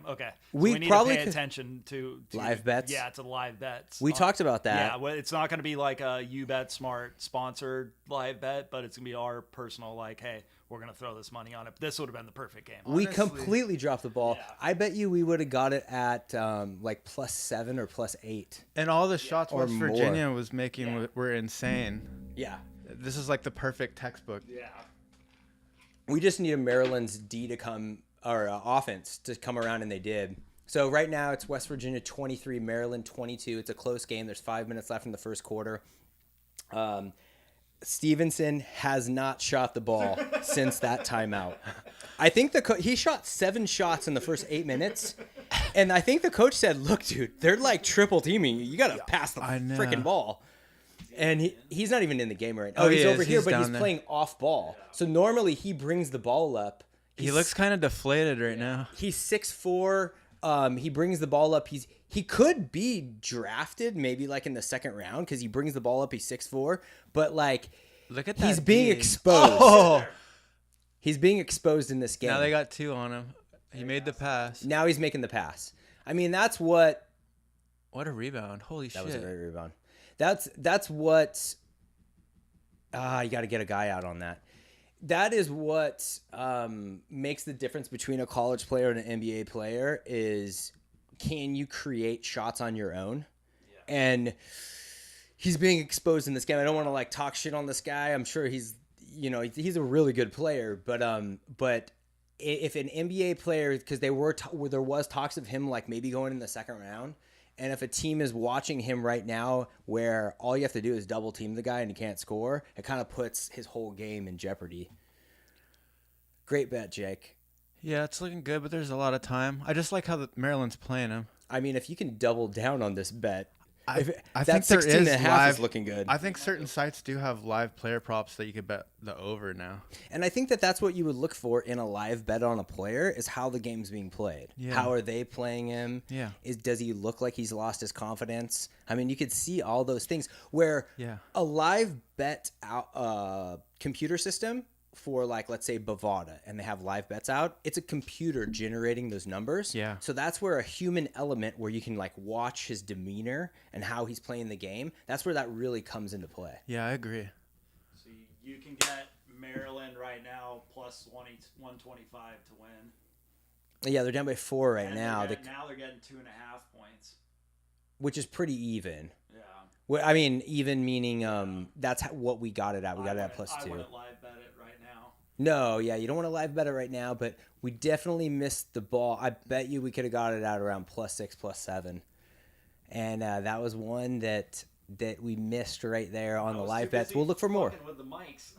okay. So we need probably to pay attention to live bets. Yeah, to live bets. We talked about that. Yeah, well, it's not going to be like a You Bet Smart sponsored live bet, but it's going to be our personal, like, hey, we're going to throw this money on it. This would have been the perfect game. We completely dropped the ball. Yeah. I bet you we would have got it at like plus 7 or plus 8. And all the shots Or West Virginia was making were insane. Yeah. This is like the perfect textbook. Yeah. We just needed Maryland's D to come, or offense to come around, and they did. So right now it's West Virginia 23, Maryland 22. It's a close game. There's 5 minutes left in the first quarter. Stevenson has not shot the ball since that timeout. I think he shot 7 shots in the first 8 minutes, and I think the coach said, "Look, dude, they're like triple teaming you. You got to pass the freaking ball." And he's not even in the game right now. Oh, he's over here, but he's playing off ball. So normally he brings the ball up. He looks kind of deflated right now. He's 6'4". He brings the ball up. He could be drafted maybe like in the second round because he brings the ball up. He's 6'4", but like look at that. He's being exposed. Oh. He's being exposed in this game. Now they got 2 on him. He made the pass. Now he's making the pass. I mean, that's what. What a rebound! Holy shit! That was a great rebound. That's what. You got to get a guy out on that. That is what makes the difference between a college player and an NBA player is, can you create shots on your own? Yeah. And he's being exposed in this game. I don't want to like talk shit on this guy. I'm sure he's a really good player, but if an NBA player, because there was talks of him like maybe going in the second round, and if a team is watching him right now where all you have to do is double team the guy and he can't score, it kind of puts his whole game in jeopardy. Great bet, Jake. Yeah, it's looking good, but there's a lot of time. I just like how Maryland's playing him. I mean, if you can double down on this bet, I that think 16 and a half live, is looking good. I think certain sites do have live player props that you could bet the over now. And I think that's what you would look for in a live bet on a player is how the game's being played. Yeah. How are they playing him? Yeah. Does he look like he's lost his confidence? I mean, you could see all those things where a live bet computer system for like, let's say Bovada, and they have live bets out, it's a computer generating those numbers. Yeah. So that's where a human element where you can like watch his demeanor and how he's playing the game, that's where that really comes into play. Yeah, I agree. So you can get Maryland right now plus 125 to win. Yeah, they're down by 4 right now. Now they're getting 2.5 points. Which is pretty even. Yeah. Well, I mean, even meaning that's what we got it at. We got it at +2. I wouldn't live bet it right now. No, yeah, you don't want to live bet it right now, but we definitely missed the ball. I bet you we could have got it out around +6, +7. And that was one that we missed right there on the live bets. We'll look for more. With the mics.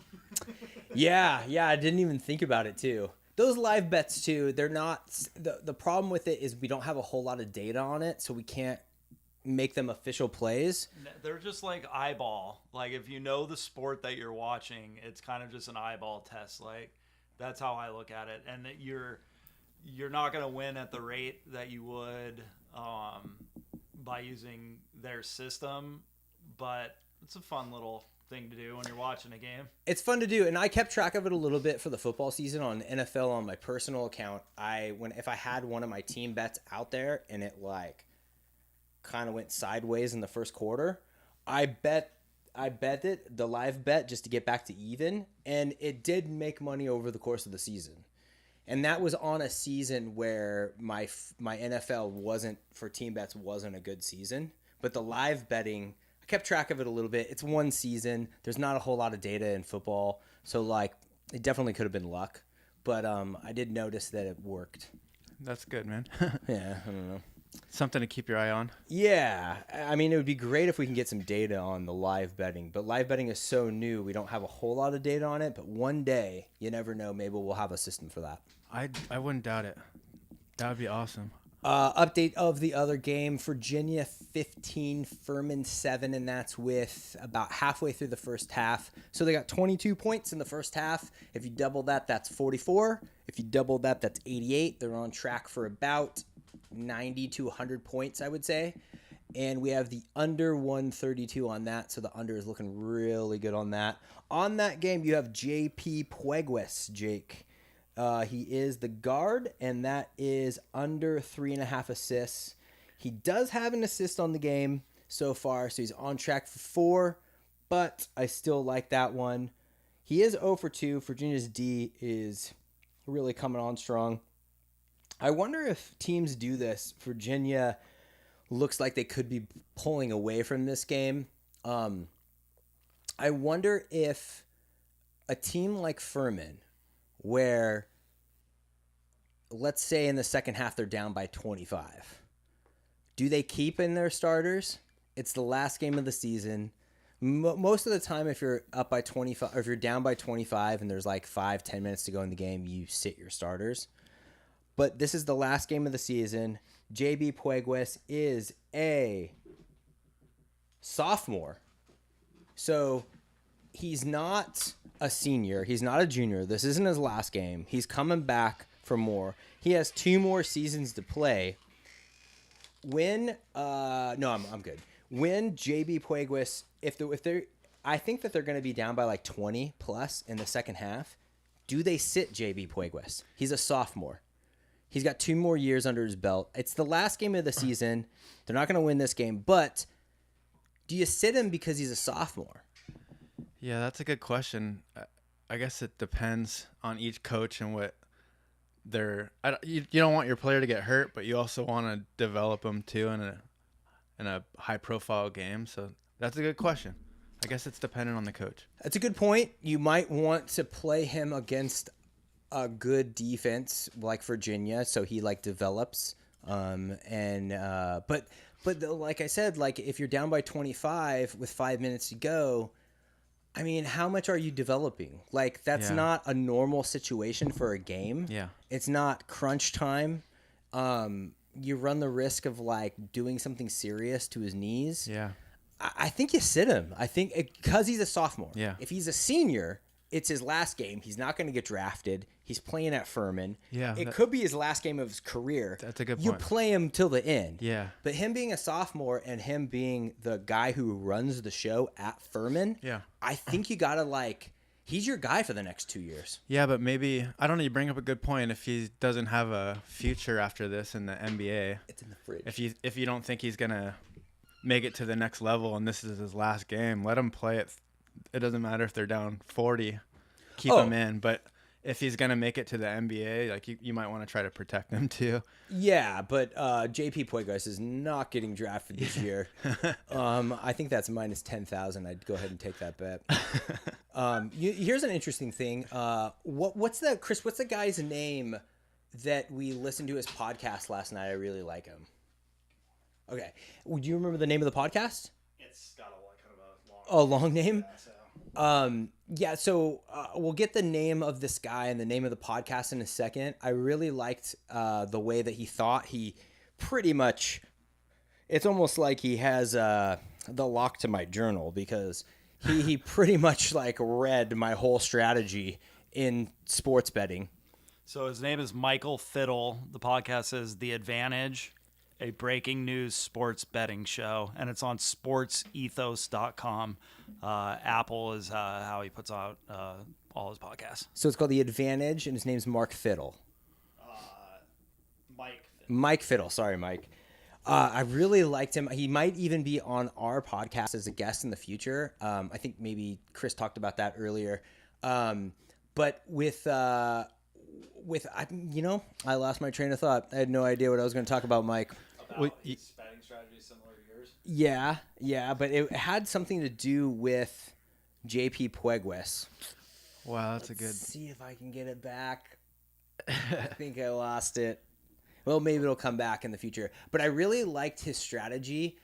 Yeah, I didn't even think about it too. Those live bets too, they're not the problem with it is we don't have a whole lot of data on it, so we can't make them official plays. They're just like eyeball. Like if you know the sport that you're watching, it's kind of just an eyeball test. Like that's how I look at it. And that you're not going to win at the rate that you would by using their system, but it's a fun little thing to do when you're watching a game. It's fun to do, and I kept track of it a little bit for the football season on NFL on my personal account. If I had one of my team bets out there and it like kind of went sideways in the first quarter, I bet it the live bet just to get back to even, and it did make money over the course of the season. And that was on a season where my NFL wasn't for team bets wasn't a good season, but the live betting, I kept track of it a little bit. It's one season. There's not a whole lot of data in football, so like it definitely could have been luck, but I did notice that it worked. That's good, man. Yeah, I don't know. Something to keep your eye on. Yeah, I mean, it would be great if we can get some data on the live betting, but live betting is so new, we don't have a whole lot of data on it, but one day, you never know, maybe we'll have a system for that. I wouldn't doubt it. That would be awesome. Update of the other game, Virginia 15, Furman 7, and that's with about halfway through the first half. So they got 22 points in the first half. If you double that, that's 44. If you double that, that's 88. They're on track for about 90 to 100 points, I would say. And we have the under 132 on that, so the under is looking really good on that. On that game, you have J.P. Puegues, Jake. He is the guard, and that is under 3.5 assists. He does have an assist on the game so far, so he's on track for 4, but I still like that one. He is 0 for 2. Virginia's D is really coming on strong. I wonder if teams do this. Virginia looks like they could be pulling away from this game. I wonder if a team like Furman, where let's say in the second half they're down by 25, do they keep in their starters? It's the last game of the season. Most of the time, if you're up by 25, or if you're down by 25 and there's like 5-10 minutes to go in the game, you sit your starters. But this is the last game of the season. JB Puegues is a sophomore. So he's not a senior. He's not a junior. This isn't his last game. He's coming back for more. He has 2 more seasons to play. When I'm good. When JB Puegues, if they're, I think that they're going to be down by like 20 plus in the second half. Do they sit JB Puegues? He's a sophomore. He's got 2 more years under his belt. It's the last game of the season. They're not going to win this game, but do you sit him because he's a sophomore? Yeah, that's a good question. I guess it depends on each coach and what you don't want your player to get hurt, but you also want to develop them too in a high profile game. So that's a good question. I guess it's dependent on the coach. That's a good point. You might want to play him against a good defense like Virginia, so he like develops. But like I said, like if you're down by 25 with 5 minutes to go, I mean, how much are you developing? Like that's not a normal situation for a game. Yeah, it's not crunch time. You run the risk of like doing something serious to his knees. Yeah. I think you sit him. I think because he's a sophomore. Yeah. If he's a senior, it's his last game. He's not going to get drafted. He's playing at Furman. Yeah. It could be his last game of his career. That's a good point. You play him till the end. Yeah. But him being a sophomore and him being the guy who runs the show at Furman, I think you got to like, he's your guy for the next 2 years. Yeah, but maybe, I don't know, you bring up a good point. If he doesn't have a future after this in the NBA, it's in the fridge. If you don't think he's going to make it to the next level and this is his last game, let him play it. It doesn't matter if they're down 40, keep him in. But if he's going to make it to the NBA, like you might want to try to protect him too. Yeah, but JP Puegues is not getting drafted this year. I think that's minus 10,000. I'd go ahead and take that bet. Here's an interesting thing. What's the guy's name that we listened to his podcast last night? I really like him. Okay. Do you remember the name of the podcast? It's got a long name? So we'll get the name of this guy and the name of the podcast in a second. I really liked the way that he thought. He pretty much, it's almost like he has the lock to my journal because he pretty much like read my whole strategy in sports betting. So his name is Michael Fiddle. The podcast is The Advantage, a breaking news sports betting show, and it's on sportsethos.com. Apple is how he puts out all his podcasts. So it's called The Advantage, and his name's Mark Fiddle. Mike Fiddle. Sorry, Mike. I really liked him. He might even be on our podcast as a guest in the future. I think maybe Chris talked about that earlier. But I lost my train of thought. I had no idea what I was going to talk about, Mike. His betting strategy similar to yours? Yeah, but it had something to do with JP Puegues. Wow, that's a good. Let's see if I can get it back. I think I lost it. Well, maybe it'll come back in the future. But I really liked his strategy.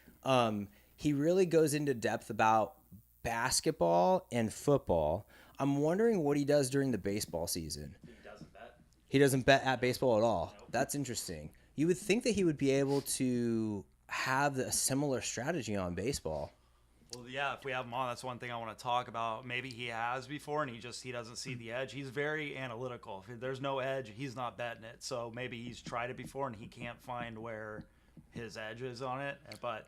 He really goes into depth about basketball and football. I'm wondering what he does during the baseball season. He doesn't bet at baseball at all. Nope. That's interesting. You would think that he would be able to have a similar strategy on baseball. Well, yeah, if we have him on, that's one thing I want to talk about. Maybe he has before, and he doesn't see the edge. He's very analytical. If there's no edge, he's not betting it. So maybe he's tried it before, and he can't find where his edge is on it. But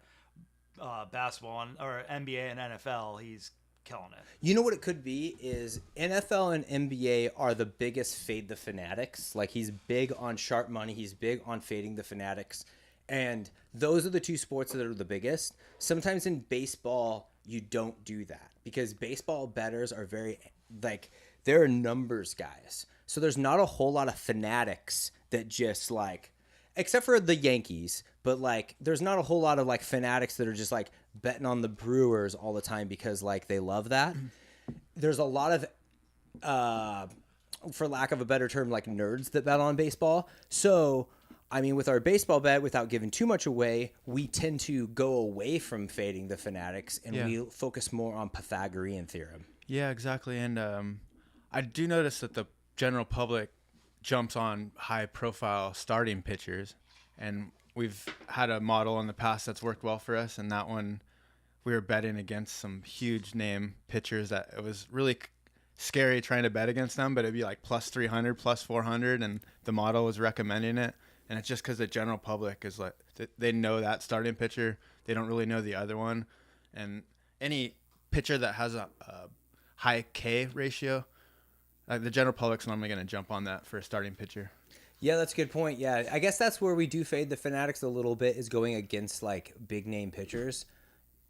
basketball or NBA and NFL, he's killing it. You know what it could be is NFL and NBA are the biggest fade the fanatics. Like he's big on sharp money. He's big on fading the fanatics. And those are the two sports that are the biggest. Sometimes in baseball, you don't do that because baseball bettors are they're numbers guys. So there's not a whole lot of fanatics that just like, except for the Yankees, but like there's not a whole lot of like fanatics that are just like betting on the Brewers all the time because like they love that. There's a lot of for lack of a better term, like nerds that bet on baseball. So, I mean, with our baseball bet, without giving too much away, we tend to go away from fading the fanatics and we focus more on Pythagorean theorem. Yeah, exactly. And I do notice that the general public jumps on high-profile starting pitchers, and we've had a model in the past that's worked well for us, and that one we were betting against some huge name pitchers that it was really scary trying to bet against them, but it'd be like plus 300, plus 400, and the model was recommending it. And it's just because the general public is like, they know that starting pitcher. They don't really know the other one. And any pitcher that has a high K ratio, like the general public's normally going to jump on that for a starting pitcher. Yeah, that's a good point. Yeah, I guess that's where we do fade the fanatics a little bit, is going against like big name pitchers.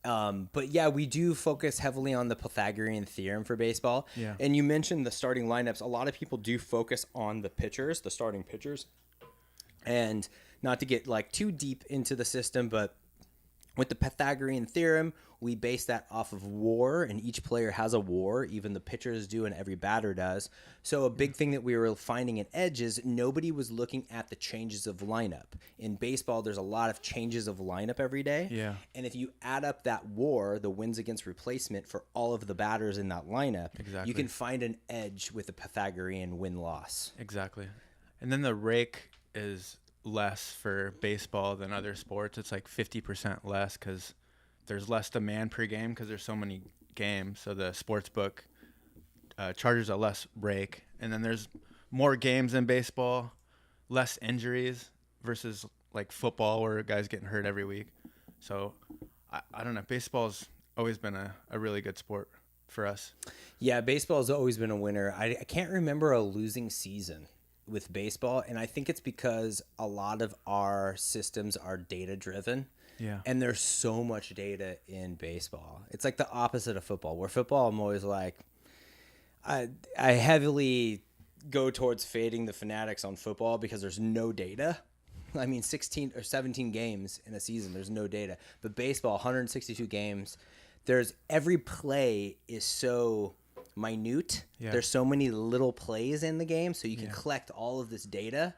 But yeah, we do focus heavily on the Pythagorean theorem for baseball. Yeah. And you mentioned the starting lineups. A lot of people do focus on the pitchers, the starting pitchers. And not to get like too deep into the system, but with the Pythagorean theorem, we base that off of WAR, and each player has a WAR. Even the pitchers do, and every batter does. So a big thing that we were finding in Edge is nobody was looking at the changes of lineup. In baseball, there's a lot of changes of lineup every day. Yeah. And if you add up that WAR, the wins against replacement for all of the batters in that lineup, you can find an edge with a Pythagorean win-loss. Exactly. And then the rake is less for baseball than other sports. It's like 50% less because there's less demand per game because there's so many games. So the sports book charges a less rake. And then there's more games in baseball, less injuries versus like football where guys getting hurt every week. So I don't know. Baseball's always been a really good sport for us. Yeah, baseball has always been a winner. I can't remember a losing season with baseball, and I think it's because a lot of our systems are data driven. Yeah. And there's so much data in baseball. It's like the opposite of football, where football I'm always like, I heavily go towards fading the fanatics on football because there's no data. I mean, 16 or 17 games in a season, there's no data. But baseball, 162 games, there's every play is so minute. Yeah. There's so many little plays in the game, so you can collect all of this data.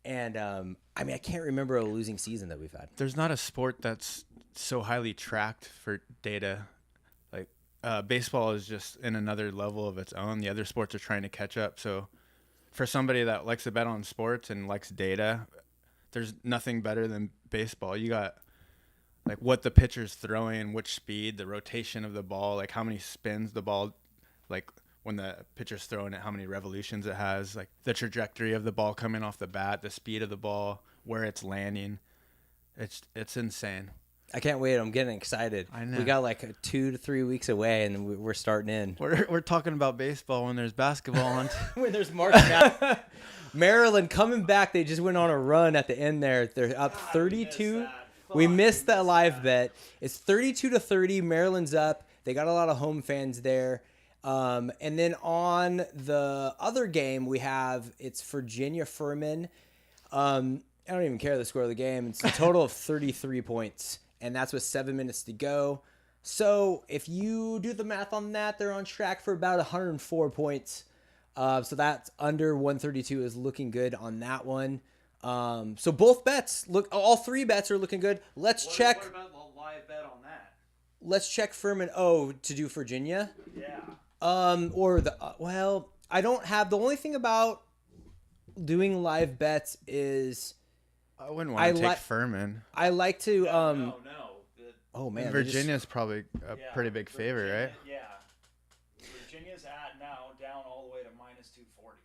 And I mean, I can't remember a losing season that we've had. There's not a sport that's so highly tracked for data. Like baseball is just in another level of its own. The other sports are trying to catch up. So for somebody that likes to bet on sports and likes data, there's nothing better than baseball. You got like what the pitcher's throwing, which speed, the rotation of the ball, like how many spins the ball, like when the pitcher's throwing it, how many revolutions it has, like the trajectory of the ball coming off the bat, the speed of the ball, where it's landing. It's insane. I can't wait. I'm getting excited. I know. We got like 2 to 3 weeks away, and we're starting in. We're talking about baseball when there's basketball on. When there's March Madness. Maryland coming back. They just went on a run at the end there. They're up 32. We missed that live bet. It's 32-30. Maryland's up. They got a lot of home fans there. And then on the other game it's Virginia Furman. I don't even care the score of the game. It's a total of 33 points, and that's with 7 minutes to go. So if you do the math on that, they're on track for about 104 points. So that's under 132 is looking good on that one. So both bets all 3 bets are looking good. Let's check. What about the live bet on that? Let's check Furman. Oh, to do Virginia? Yeah. I don't have, the only thing about doing live bets is I wouldn't want to take Furman. I like to No. Oh man, and Virginia's probably a pretty big favorite, right? Yeah. Virginia's down all the way to minus 240.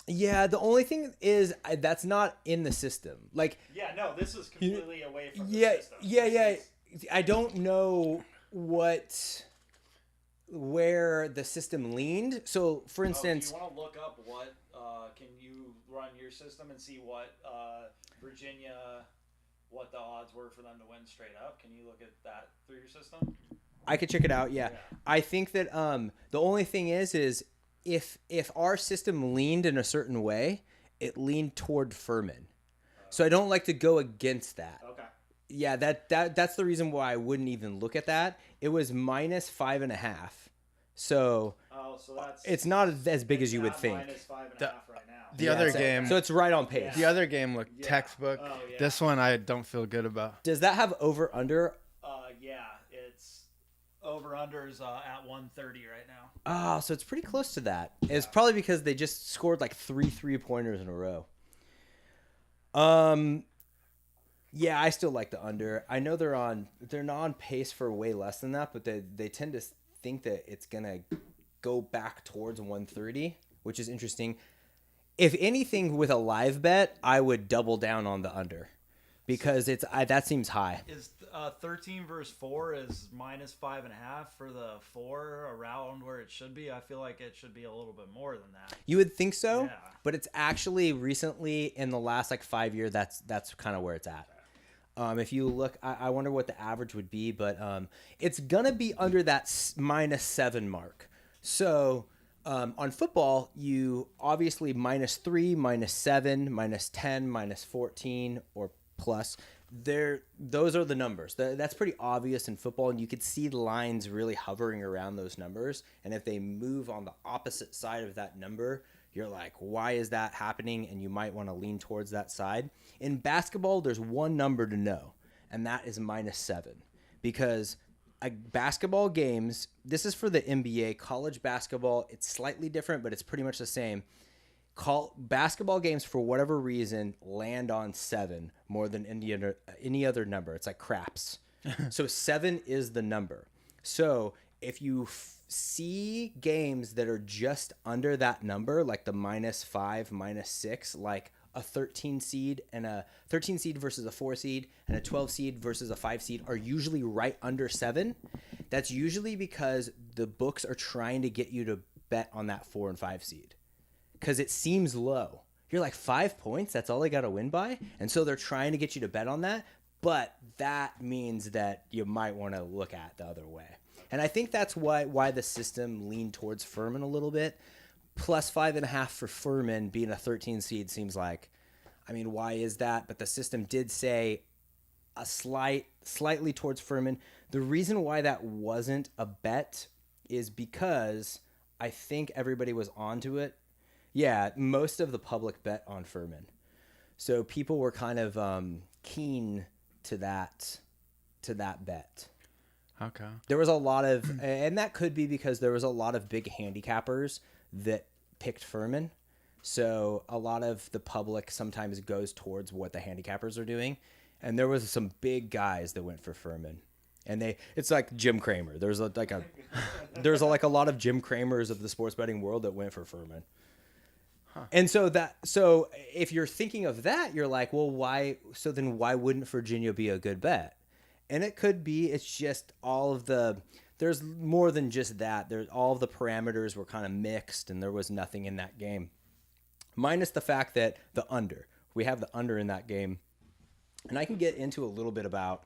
Yeah, the only thing is that's not in the system. Like this is completely away from the system. Yeah. I don't know where the system leaned. So, for instance, do you want to look up what can you run your system and see what Virginia, what the odds were for them to win straight up? Can you look at that through your system? I could check it out. Yeah. I think that the only thing is if our system leaned in a certain way, it leaned toward Furman. So I don't like to go against that. Okay. Yeah, that's the reason why I wouldn't even look at that. It was -5.5. So so that's it's not as big as you would think. -5.5 The- right now. The Yeah, other so, game, So it's right on pace. the other game looked Yeah. textbook. Oh, yeah. This one I don't feel good about. Does that have over under? Yeah, it's over-unders at 130 right now. Oh, so it's pretty close to that. It's probably because they just scored like 3 3-pointers in a row. Yeah, I still like the under. I know they're not on pace for way less than that, but they tend to think that it's gonna go back towards 130, which is interesting. If anything, with a live bet, I would double down on the under because that seems high. Is 13 versus 4 is -5.5 for the 4 around where it should be? I feel like it should be a little bit more than that. You would think so, Yeah. but it's actually recently in the last like 5 years that's kind of where it's at. If you look, I wonder what the average would be, but it's gonna be under that -7 mark. So on football, you obviously -3, -7, -10, -14, or plus. Those are the numbers. That's pretty obvious in football, and you could see the lines really hovering around those numbers. And if they move on the opposite side of that number, you're like, why is that happening? And you might want to lean towards that side. In basketball, there's one number to know, and that is -7. Because basketball games, this is for the NBA, college basketball, it's slightly different, but it's pretty much the same. Basketball games, for whatever reason, land on 7 more than any other number. It's like craps. So 7 is the number. So if you see games that are just under that number, like the -5, -6, like a 13 seed and a 13 seed versus a 4 seed and a 12 seed versus a 5 seed are usually right under 7. That's usually because the books are trying to get you to bet on that 4 and 5 seed. Because it seems low. You're like, 5 points? That's all they got to win by? And so they're trying to get you to bet on that. But that means that you might want to look at the other way. And I think that's why the system leaned towards Furman a little bit. +5.5 for Furman being a 13 seed seems like, I mean, why is that? But the system did say a slightly towards Furman. The reason why that wasn't a bet is because I think everybody was onto it. Yeah, most of the public bet on Furman. So people were kind of keen to that bet. Okay. There was a lot of, and that could be because there was a lot of big handicappers that picked Furman. So a lot of the public sometimes goes towards what the handicappers are doing. And there was some big guys that went for Furman. And it's like Jim Cramer. There's a lot of Jim Cramers of the sports betting world that went for Furman. Huh. And so if you're thinking of that, you're like, well, why wouldn't Virginia be a good bet? And it could be, it's just there's more than just that. All of the parameters were kind of mixed and there was nothing in that game. Minus the fact that we have the under in that game. And I can get into a little bit about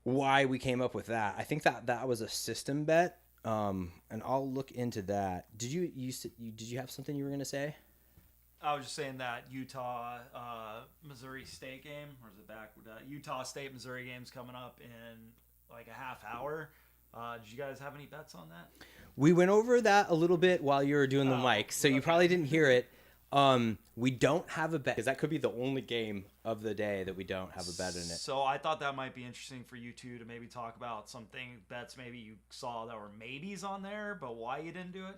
why we came up with that. I think that was a system bet. And I'll look into that. Did you have something you were going to say? I was just saying that Utah Missouri State game, or is it back? Utah State Missouri game's coming up in like a half hour. Did you guys have any bets on that? We went over that a little bit while you were doing the mic, so you probably didn't hear it. We don't have a bet because that could be the only game of the day that we don't have a bet in it. So I thought that might be interesting for you two to maybe talk about bets maybe you saw that were maybes on there, but why you didn't do it.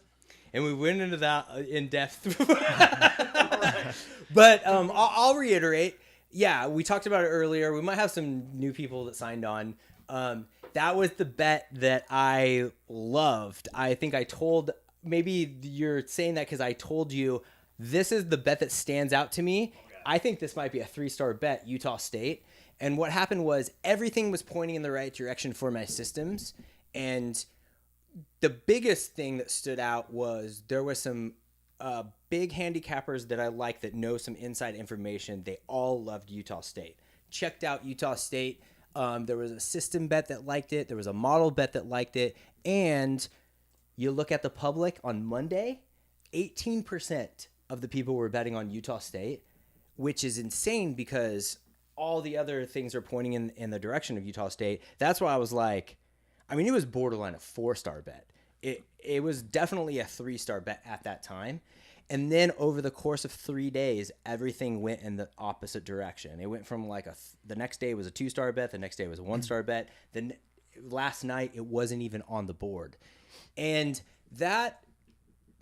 And we went into that in depth. But I'll reiterate. Yeah, we talked about it earlier. We might have some new people that signed on. That was the bet that I loved. I think I told, maybe you're saying that because I told you, this is the bet that stands out to me. Okay. I think this might be a 3-star bet, Utah State. And what happened was everything was pointing in the right direction for my systems. And the biggest thing that stood out was there was some big handicappers that I like that know some inside information. They all loved Utah State. Checked out Utah State. There was a system bet that liked it. There was a model bet that liked it. And you look at the public on Monday, 18% of the people were betting on Utah State, which is insane because all the other things are pointing in the direction of Utah State. That's why I was like, I mean, it was borderline a 4-star bet. It was definitely a 3-star bet at that time. And then over the course of 3 days, everything went in the opposite direction. It went from like the next day was a 2-star bet. The next day was a 1-star bet. Then last night, it wasn't even on the board. And that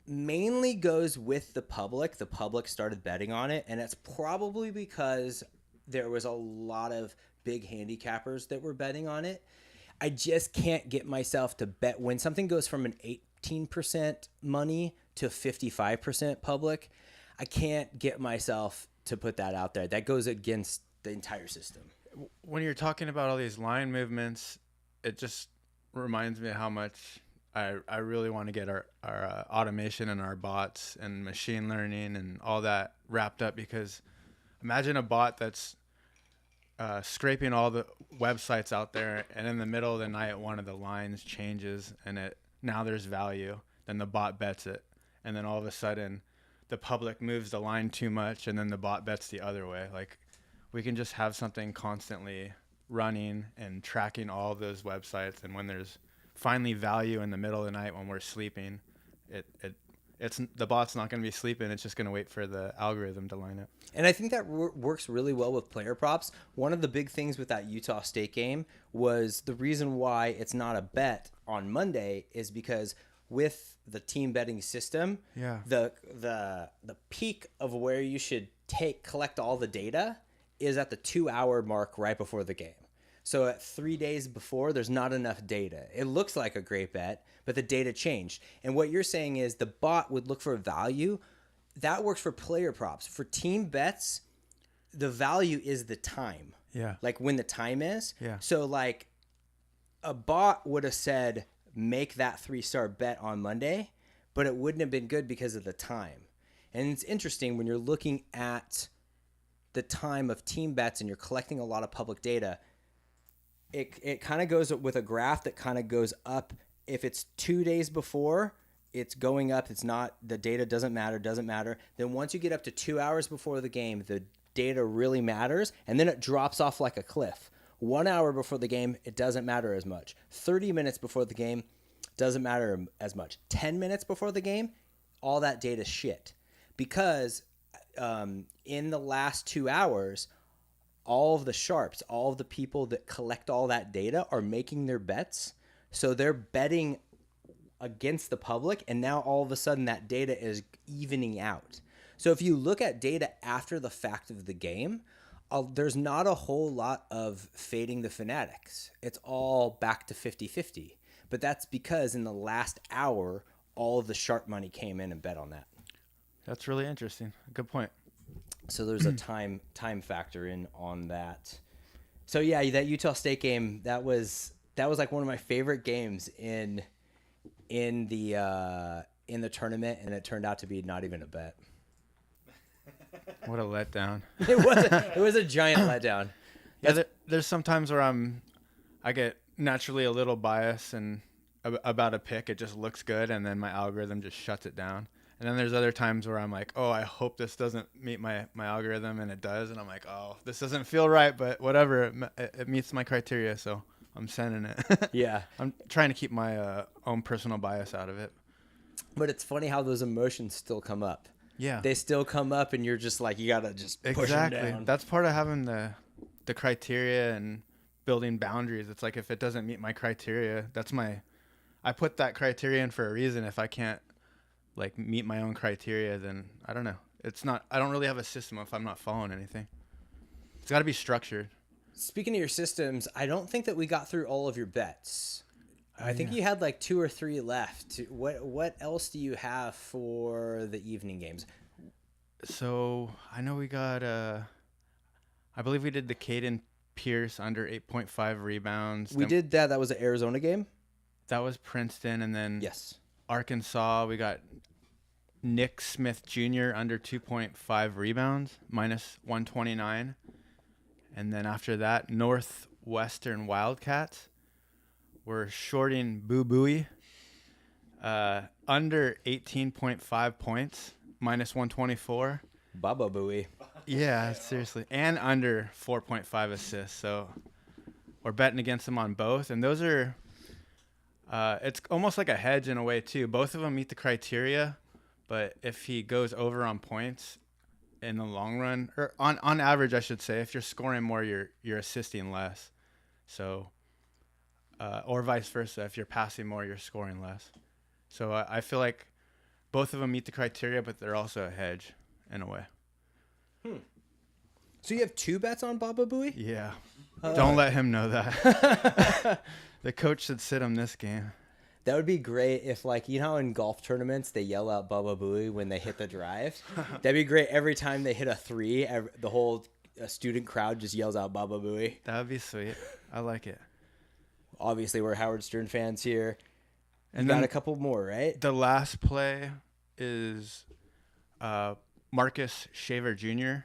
mainly goes with the public. The public started betting on it. And it's probably because there was a lot of big handicappers that were betting on it. I just can't get myself to bet when something goes from an 18% money to 55% public. I can't get myself to put that out there. That goes against the entire system. When you're talking about all these line movements, it just reminds me how much I really want to get our automation and our bots and machine learning and all that wrapped up, because imagine a bot that's scraping all the websites out there, and in the middle of the night one of the lines changes and now there's value, then the bot bets it, and then all of a sudden the public moves the line too much and then the bot bets the other way. Like, we can just have something constantly running and tracking all those websites, and when there's finally value in the middle of the night when we're sleeping, it's the bot's not going to be sleeping. It's just going to wait for the algorithm to line up. And I think that works really well with player props. One of the big things with that Utah State game was the reason why it's not a bet on Monday is because with the team betting system, the peak of where you should collect all the data is at the 2-hour mark right before the game. So at 3 days before, there's not enough data. It looks like a great bet, but the data changed. And what you're saying is the bot would look for value. That works for player props. For team bets, the value is the time. Yeah. Like when the time is. Yeah. So like a bot would have said, make that 3-star bet on Monday, but it wouldn't have been good because of the time. And it's interesting when you're looking at the time of team bets and you're collecting a lot of public data, it kind of goes with a graph that kind of goes up. If it's 2 days before, it's going up. It's not, the data doesn't matter. Then once you get up to 2 hours before the game, the data really matters. And then it drops off like a cliff. 1 hour before the game, it doesn't matter as much. 30 minutes before the game, doesn't matter as much. 10 minutes before the game, all that data shit. Because in the last 2 hours, all of the sharps, all of the people that collect all that data are making their bets. So they're betting against the public, and now all of a sudden that data is evening out. So if you look at data after the fact of the game, there's not a whole lot of fading the fanatics. It's all back to 50-50. But that's because in the last hour, all of the sharp money came in and bet on that. That's really interesting. Good point. So there's a time factor in on that. So yeah, that Utah State game, that was like one of my favorite games in the tournament, and it turned out to be not even a bet. What a letdown. It was a giant letdown. Yeah, there's sometimes where I get naturally a little biased and about a pick. It just looks good, and then my algorithm just shuts it down. And then there's other times where I'm like, oh, I hope this doesn't meet my algorithm, and it does. And I'm like, oh, this doesn't feel right, but whatever. It meets my criteria, so I'm sending it. Yeah. I'm trying to keep my own personal bias out of it. But it's funny how those emotions still come up. Yeah. They still come up, and you're just like, you got to just push them down. That's part of having the criteria and building boundaries. It's like, if it doesn't meet my criteria, I put that criteria in for a reason. If I can't like meet my own criteria, then I don't know. I don't really have a system if I'm not following anything. It's got to be structured. Speaking of your systems, I don't think that we got through all of your bets. I think you had like 2 or 3 left. What else do you have for the evening games? So I know we got I believe we did the Caden Pierce under 8.5 rebounds. We did that. That was the Arizona game? That was Princeton. And then Yes. Arkansas, we got Nick Smith Jr. under 2.5 rebounds, minus 129. And then after that, Northwestern Wildcats were shorting Boo Booey under 18.5 points, minus 124. Baba Booey. Yeah, seriously. And under 4.5 assists. So we're betting against him on both. And those are, it's almost like a hedge in a way, too. Both of them meet the criteria. But if he goes over on points in the long run, or on average, I should say, if you're scoring more, you're assisting less. So, or vice versa. If you're passing more, you're scoring less. So I feel like both of them meet the criteria, but they're also a hedge in a way. So you have 2 bets on Baba Booey? Yeah. Don't let him know that. The coach should sit him this game. That would be great if, like, you know how in golf tournaments they yell out Baba Booey when they hit the drive? That'd be great. Every time they hit a 3, the whole student crowd just yells out Baba Booey. That would be sweet. I like it. Obviously, we're Howard Stern fans here. And You got then a couple more, right? the last play is Marcus Shaver Jr.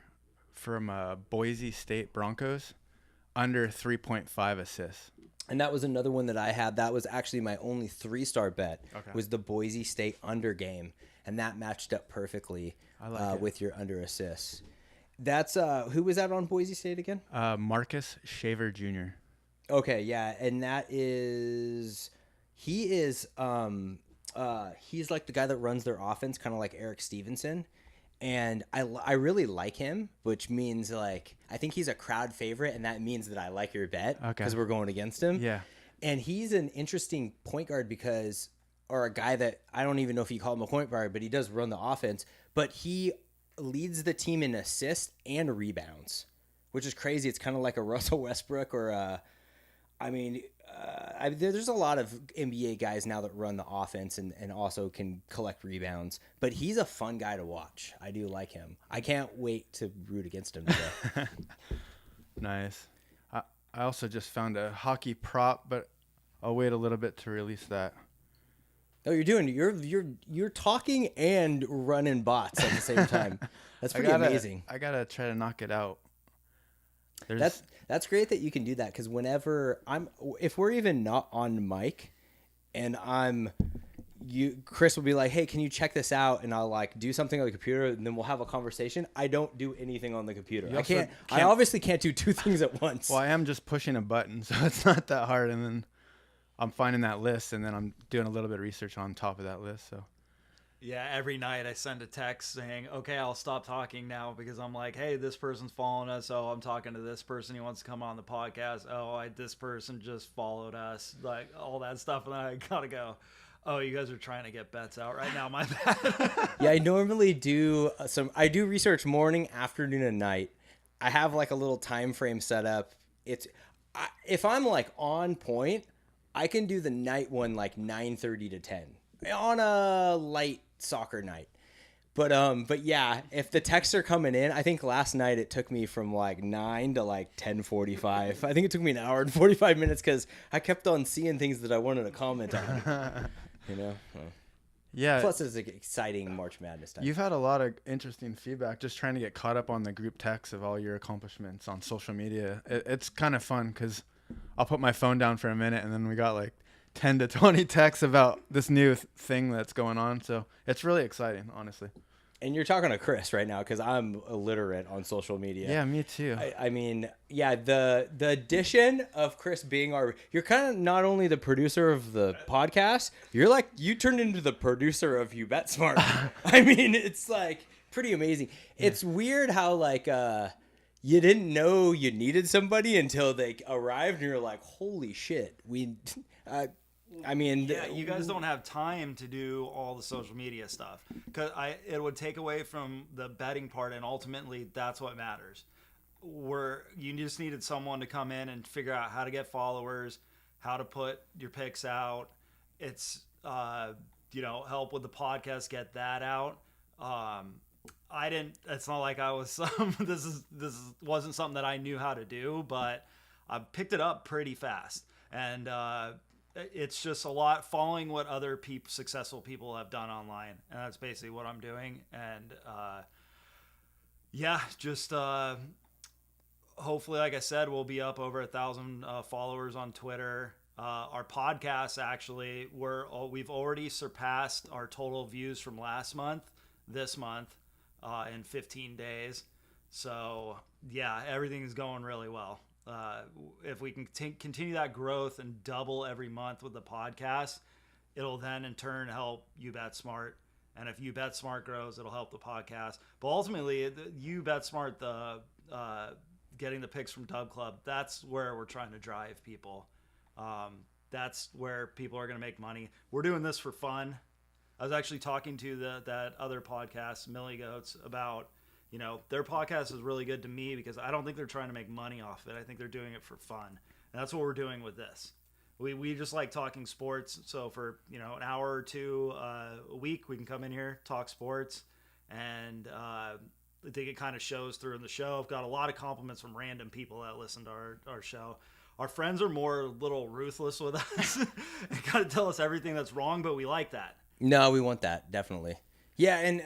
from Boise State Broncos, under 3.5 assists. And that was another one that I had. That was actually my only 3-star bet. Okay. Was the Boise State under game, and that matched up perfectly I like it. with your under assists. That's who was that on Boise State again? Marcus Shaver Jr. Okay, yeah, and that is he's like the guy that runs their offense, kind of like Eric Stevenson. And I really like him, which means, like, I think he's a crowd favorite, and that means that I like your bet because we're going against him. Yeah. And he's an interesting point guard or a guy that I don't even know if you call him a point guard, but he does run the offense. But he leads the team in assists and rebounds, which is crazy. It's kind of like a Russell Westbrook or there's a lot of NBA guys now that run the offense and also can collect rebounds. But he's a fun guy to watch. I do like him. I can't wait to root against him today. Nice. I also just found a hockey prop, but I'll wait a little bit to release that. Oh, you're talking and running bots at the same time. That's pretty amazing. I gotta try to knock it out. That's great that you can do that, because whenever if we're even not on mic, and Chris will be like, "Hey, can you check this out?" And I'll like do something on the computer, and then we'll have a conversation. I don't do anything on the computer. I obviously can't do 2 things at once. Well, I am just pushing a button, so it's not that hard. And then I'm finding that list, and then I'm doing a little bit of research on top of that list. So. Yeah, every night I send a text saying, okay, I'll stop talking now, because I'm like, hey, this person's following us. Oh, I'm talking to this person. He wants to come on the podcast. Oh, this person just followed us. Like, all that stuff. And then I got to go, oh, you guys are trying to get bets out right now. My bad. Yeah, I normally do I do research morning, afternoon, and night. I have like a little time frame set up. If I'm like on point, I can do the night one like 9:30 to 10 on a light soccer night. But yeah, if the texts are coming in, I think last night it took me from like 9 to like 10:45. I think it took me an hour and 45 minutes because I kept on seeing things that I wanted to comment on. You know? Yeah. Plus, it's an exciting March Madness time. You've had a lot of interesting feedback just trying to get caught up on the group text of all your accomplishments on social media. It's kind of fun because I'll put my phone down for a minute and then we got like 10 to 20 texts about this new thing that's going on. So it's really exciting, honestly. And you're talking to Chris right now because I'm illiterate on social media. Yeah, me too. I mean, yeah, the addition of Chris being you're kind of not only the producer of the podcast, you turned into the producer of You Bet Smart. I mean, it's like pretty amazing. Yeah. It's weird how like you didn't know you needed somebody until they arrived and you're like, holy shit, you guys don't have time to do all the social media stuff because it would take away from the betting part, and ultimately that's what matters. You just needed someone to come in and figure out how to get followers, how to put your picks out. It's help with the podcast, get that out. It's not like I was this wasn't something that I knew how to do, but I picked it up pretty fast. And it's just a lot following what other successful people have done online. And that's basically what I'm doing. And hopefully, like I said, we'll be up over 1,000 followers on Twitter. Our podcast, actually, we've already surpassed our total views from last month, this month, in 15 days. So yeah, everything's going really well. If we can continue that growth and double every month with the podcast, it'll then in turn help You Bet Smart. And if You Bet Smart grows, it'll help the podcast. But ultimately, You Bet Smart, the getting the picks from Dub Club, that's where we're trying to drive people. That's where people are going to make money. We're doing this for fun. I was actually talking to that other podcast, Millie Goats, about, you know, their podcast is really good to me because I don't think they're trying to make money off it. I think they're doing it for fun. And that's what we're doing with this. We just like talking sports. So for, you know, an hour or two a week, we can come in here, talk sports, and I think it kind of shows through in the show. I've got a lot of compliments from random people that listen to our show. Our friends are more a little ruthless with us and kind of tell us everything that's wrong, but we like that. No, we want that, definitely. Yeah, and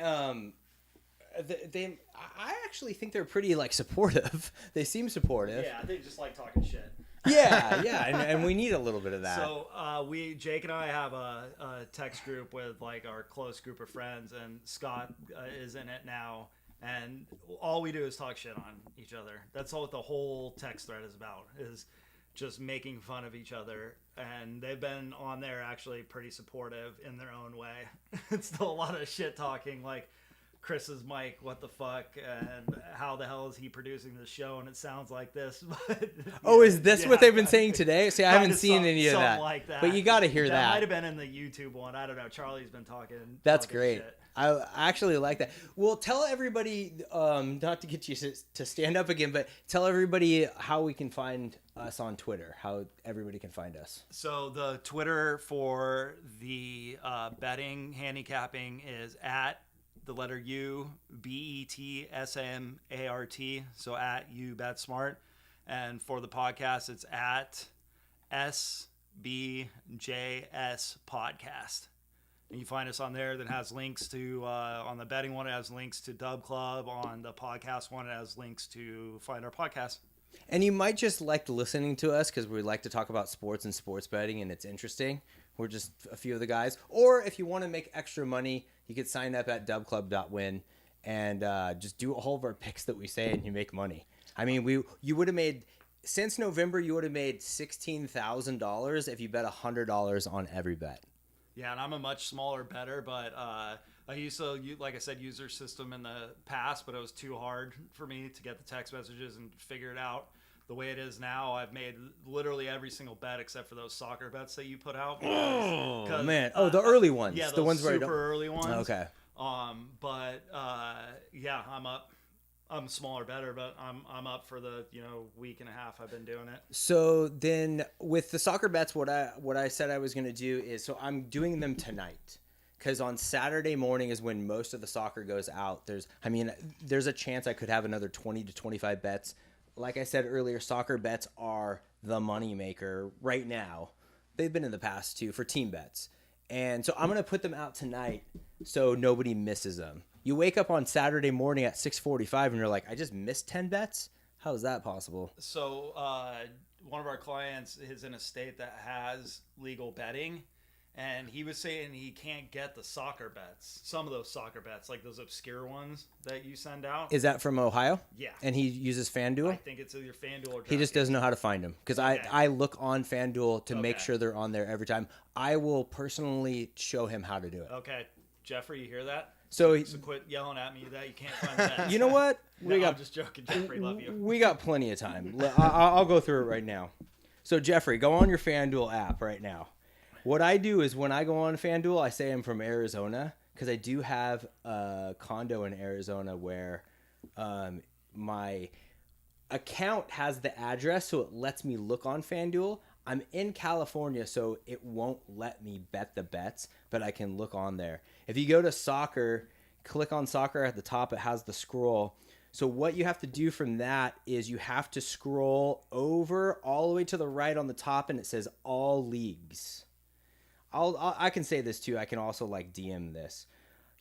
I actually think they're pretty, like, supportive. They seem supportive. Yeah, they just like talking shit. Yeah, and we need a little bit of that. So Jake and I have a text group with, like, our close group of friends, and Scott is in it now. And all we do is talk shit on each other. That's all the whole text thread is about, is just making fun of each other. And they've been on there actually pretty supportive in their own way. It's still a lot of shit talking, like Chris's mic, what the fuck, and how the hell is he producing this show, and it sounds like this. But, is this what they've been saying today? See, I haven't seen any of that. Like that. But you got to hear that. That might have been in the YouTube one. I don't know. Charlie's been talking. That's talking great. Shit. I actually like that. Well, tell everybody, not to get you to stand up again, but tell everybody how we can find us on Twitter, how everybody can find us. So the Twitter for the betting handicapping is at the letter U, BETSMART. So at You Bet Smart. And for the podcast, it's at SBJS Podcast. And you find us on there that has links to, on the betting one, it has links to Dub Club. On the podcast one, it has links to find our podcast. And you might just like listening to us because we like to talk about sports and sports betting, and it's interesting. We're just a few of the guys. Or if you want to make extra money, you could sign up at dubclub.win and just do all of our picks that we say, and you make money. I mean, you would have made, since November, you would have made $16,000 if you bet $100 on every bet. Yeah, and I'm a much smaller bettor, but I used to, like I said, use their system in the past, but it was too hard for me to get the text messages and figure it out. The way it is now, I've made literally every single bet except for those soccer bets that you put out. Oh, man. The early ones. Yeah, the ones where super early ones. Okay. Yeah, I'm up. I'm a smaller bettor, but I'm up for the week and a half I've been doing it. So then with the soccer bets, what I said I was going to do is, so I'm doing them tonight because on Saturday morning is when most of the soccer goes out. There's a chance I could have another 20 to 25 bets. Like I said earlier, soccer bets are the moneymaker right now. They've been in the past too for team bets. And so I'm going to put them out tonight so nobody misses them. You wake up on Saturday morning at 6:45 and you're like, I just missed 10 bets? How is that possible? So one of our clients is in a state that has legal betting, and he was saying he can't get the soccer bets. Some of those soccer bets, like those obscure ones that you send out. Is that from Ohio? Yeah. And he uses FanDuel? I think it's either FanDuel or DraftKings. He just doesn't know how to find them because I look on FanDuel to make sure they're on there every time. I will personally show him how to do it. Okay. Jeffrey, you hear that? So quit yelling at me that you can't find bets. You know what? I'm just joking, Jeffrey. Love you. We got plenty of time. I'll go through it right now. So Jeffrey, go on your FanDuel app right now. What I do is when I go on FanDuel, I say I'm from Arizona because I do have a condo in Arizona where my account has the address, so it lets me look on FanDuel. I'm in California, so it won't let me bet the bets, but I can look on there. If you go to soccer, click on soccer at the top, it has the scroll. So what you have to do from that is you have to scroll over all the way to the right on the top, and it says all leagues. I can say this too. I can also like DM this.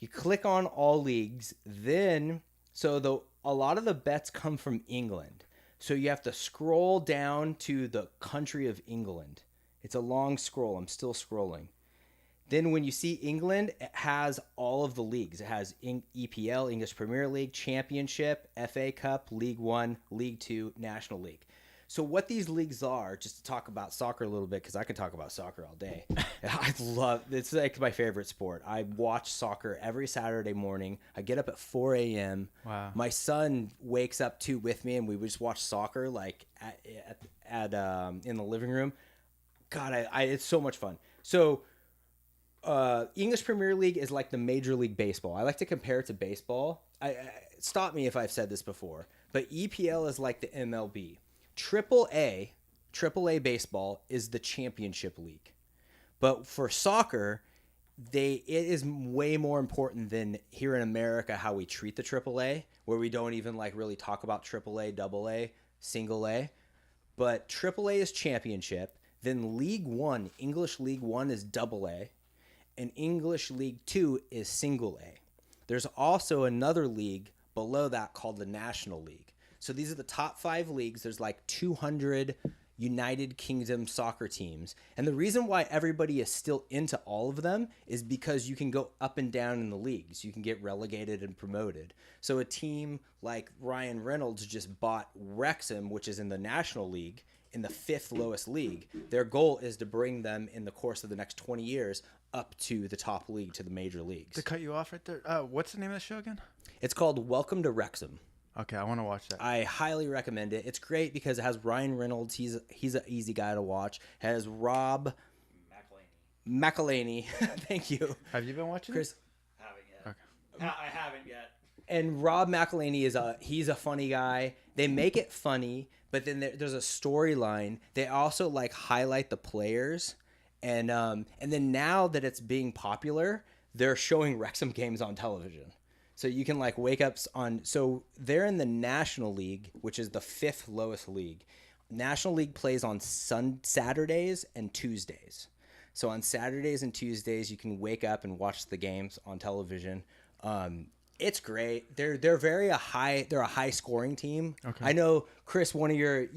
You click on all leagues, then a lot of the bets come from England. So you have to scroll down to the country of England. It's a long scroll. I'm still scrolling. Then when you see England, it has all of the leagues. It has EPL, English Premier League, Championship, FA Cup, League One, League Two, National League. So what these leagues are, just to talk about soccer a little bit, because I could talk about soccer all day. It's like my favorite sport. I watch soccer every Saturday morning. I get up at 4 a.m. Wow. My son wakes up too with me, and we just watch soccer like at in the living room. God, it's so much fun. So English Premier League is like the Major League Baseball. I like to compare it to baseball. Stop me if I've said this before, but EPL is like the MLB. AAA baseball is the championship league. But for soccer, it is way more important than here in America how we treat the AAA, where we don't even like really talk about AAA, AA, single A. But AAA is championship. Then League One, English League One is AA, and English League Two is single A. There's also another league below that called the National League. So these are the top 5 leagues. There's like 200 United Kingdom soccer teams. And the reason why everybody is still into all of them is because you can go up and down in the leagues. You can get relegated and promoted. So a team like Ryan Reynolds just bought Wrexham, which is in the National League, in the 5th lowest league. Their goal is to bring them in the course of the next 20 years up to the top league, to the major leagues. To cut you off right there, what's the name of the show again? It's called Welcome to Wrexham. Okay, I want to watch that. I highly recommend it. It's great because it has Ryan Reynolds. He's an easy guy to watch. It has Rob McElhaney. Thank you. Have you been watching Chris? Haven't yet. Okay. I haven't yet. And Rob McElhaney he's a funny guy. They make it funny, but then there's a storyline. They also like highlight the players, and then now that it's being popular, they're showing Wrexham games on television. So you can like wake up on. So they're in the National League, which is the 5th lowest league. National League plays on Saturdays and Tuesdays. So on Saturdays and Tuesdays, you can wake up and watch the games on television. It's great. They're a high scoring team. Okay. I know, Chris, you're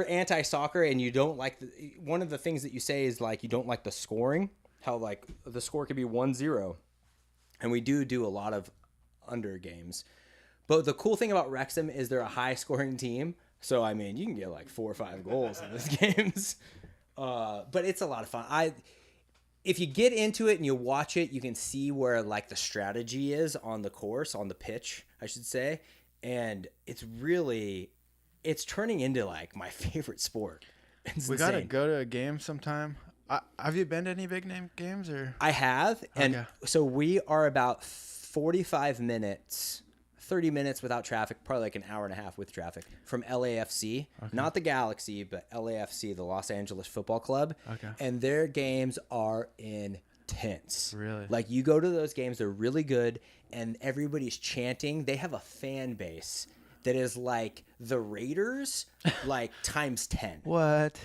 anti-soccer and you don't like one of the things that you say is like you don't like the scoring. How like the score could be 1-0. And we do a lot of under games. But the cool thing about Wrexham is they're a high-scoring team. So, I mean, you can get like 4 or 5 goals in these games. But it's a lot of fun. If you get into it and you watch it, you can see where like the strategy is on the course, on the pitch, I should say. And it's turning into like my favorite sport. We got to go to a game sometime. Have you been to any big name games or? I have, and so we are about 45 minutes, 30 minutes without traffic, probably like an hour and a half with traffic from LAFC, not the Galaxy, but LAFC, the Los Angeles Football Club. Okay. And their games are intense. Really? Like you go to those games, they're really good, and everybody's chanting. They have a fan base that is like the Raiders, like times 10. What?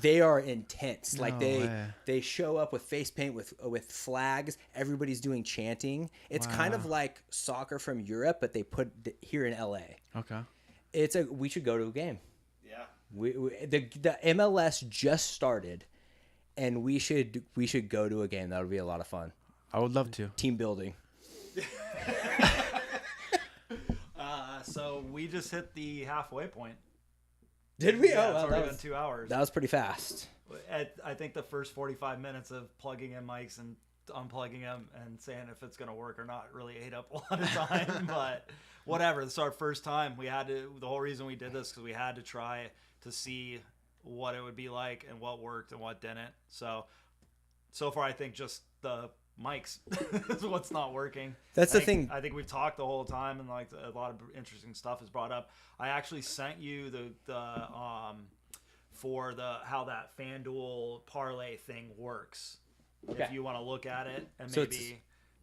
They are intense. No like way. they show up with face paint, with flags. Everybody's doing chanting. It's kind of like soccer from Europe, but they put here in LA. Okay. We should go to a game. Yeah. The MLS just started, and we should go to a game. That would be a lot of fun. I would love to. Team building. So we just hit the halfway point. Did we? Yeah, Oh, it's wow, already been 2 hours. that was pretty fast. I think the first 45 minutes of plugging in mics and unplugging them and saying if it's going to work or not really ate up a lot of time. But whatever. This is our first time. The whole reason we did this because we had to try to see what it would be like and what worked and what didn't. So far, I think just the mics is what's not working. That's the thing. I think we've talked the whole time and like a lot of interesting stuff is brought up. I actually sent you the for how that FanDuel parlay thing works. Okay. If you want to look at it and So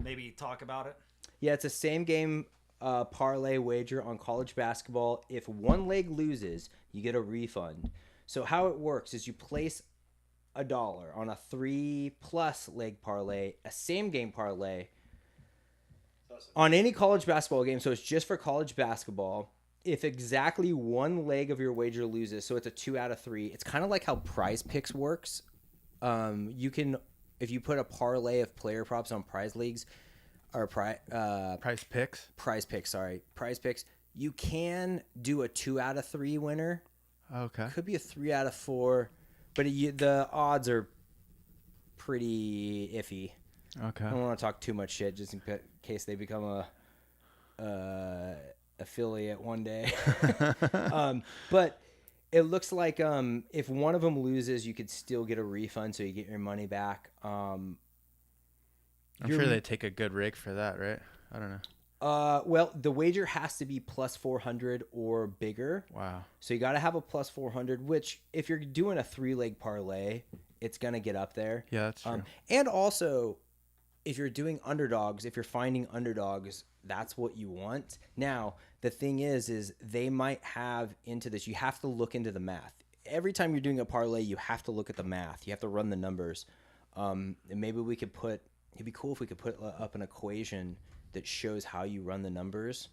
maybe talk about it. Yeah, it's a same game parlay wager on college basketball. If one leg loses, you get a refund. So how it works is you place $1 on a 3+ leg parlay, a same game parlay on any college basketball game. So it's just for college basketball. If exactly one leg of your wager loses, so it's a 2 out of 3. It's kind of like how Prize Picks works. You can if you put a parlay of player props on prize leagues or Price Picks. prize picks, you can do a 2 out of 3 winner. Okay. Could be a 3 out of 4, but the odds are pretty iffy. Okay. I don't want to talk too much shit just in case they become a affiliate one day. But it looks like if one of them loses, you could still get a refund, so you get your money back. I'm sure they take a good rig for that, right? I don't know. Well, the wager has to be plus 400 or bigger. Wow. So you got to have a plus 400, which if you're doing a 3-leg parlay, it's going to get up there. Yeah, that's true. And also, if you're doing underdogs, if you're finding underdogs, that's what you want. Now, the thing is they might have into this. You have to look into the math. Every time you're doing a parlay, you have to look at the math. You have to run the numbers. And maybe we could it'd be cool if we could put up an equation that shows how you run the numbers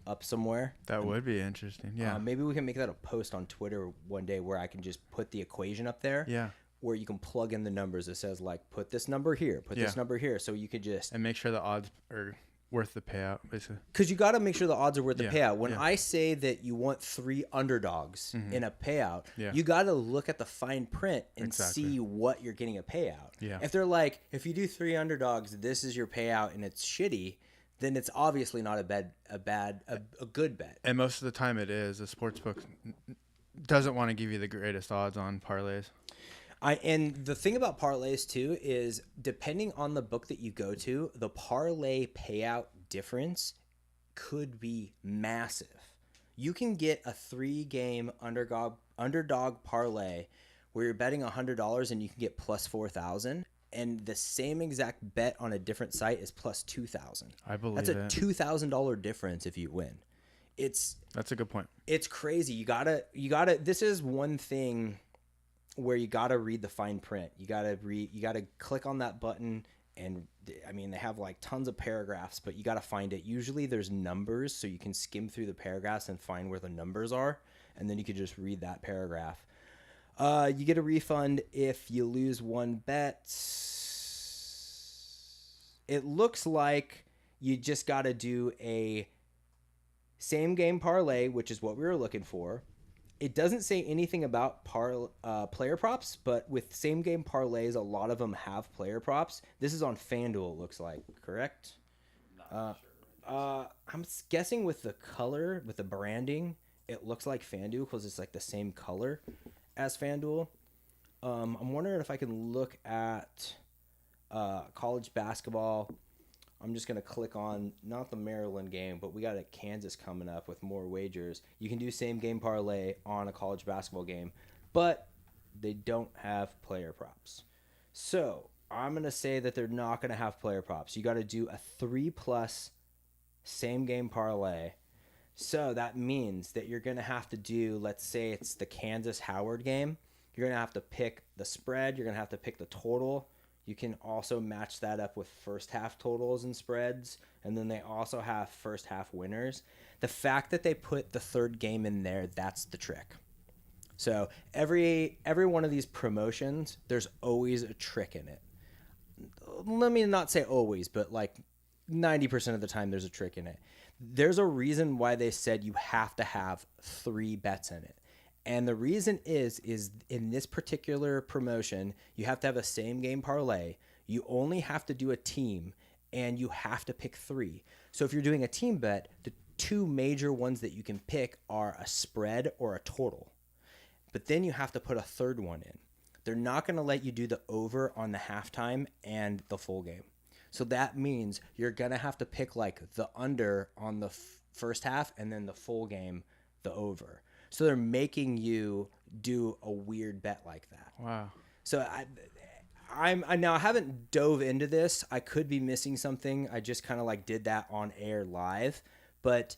up somewhere. That would be interesting. Yeah. Maybe we can make that a post on Twitter one day where I can just put the equation up there. Yeah. Where you can plug in the numbers. It says like, put this number here, put this number here. So you could just... And make sure the odds are worth the payout, basically. Because you got to make sure the odds are worth the payout. When yeah. I say that you want 3 underdogs in a payout, Yeah. you got to look at the fine print and Exactly. see what you're getting a payout. Yeah. If they're like, if you do 3 underdogs, this is your payout and it's shitty, then it's obviously not a good bet. And most of the time it is. The sportsbook doesn't want to give you the greatest odds on parlays. And the thing about parlays too is depending on the book that you go to, the parlay payout difference could be massive. You can get a 3-game underdog parlay where you're betting $100 and you can get plus 4,000, and the same exact bet on a different site is plus 2,000. I believe that's a $2,000 difference if you win. That's a good point. It's crazy. You gotta. This is one thing where you got to read the fine print. You got to click on that button, and I mean, they have like tons of paragraphs, but you got to find it. Usually there's numbers, so you can skim through the paragraphs and find where the numbers are, and then you could just read that paragraph. You get a refund if you lose one bet. It looks like you just got to do a same game parlay, which is what we were looking for. It doesn't say anything about player props, but with same game parlays, a lot of them have player props. This is on FanDuel, it looks like, correct? I'm guessing with the color, with the branding, it looks like FanDuel because it's like the same color as FanDuel. I'm wondering if I can look at college basketball. I'm just going to click on, not the Maryland game, but we got a Kansas coming up with more wagers. You can do same game parlay on a college basketball game, but they don't have player props. So I'm going to say that they're not going to have player props. You got to do a 3+ same game parlay. So that means that you're going to have to do, let's say it's the Kansas Howard game. You're going to have to pick the spread. You're going to have to pick the total. You can also match that up with first half totals and spreads, and then they also have first half winners. The fact that they put the third game in there, that's the trick. So every one of these promotions, there's always a trick in it. Let me not say always, but like 90% of the time there's a trick in it. There's a reason why they said you have to have 3 bets in it. And the reason is in this particular promotion, you have to have a same game parlay. You only have to do a team, and you have to pick 3. So if you're doing a team bet, the 2 major ones that you can pick are a spread or a total. But then you have to put a third one in. They're not going to let you do the over on the halftime and the full game. So that means you're going to have to pick like the under on the first half and then the full game, the over. So they're making you do a weird bet like that. Wow. So I now haven't dove into this. I could be missing something. I just kind of like did that on air live, but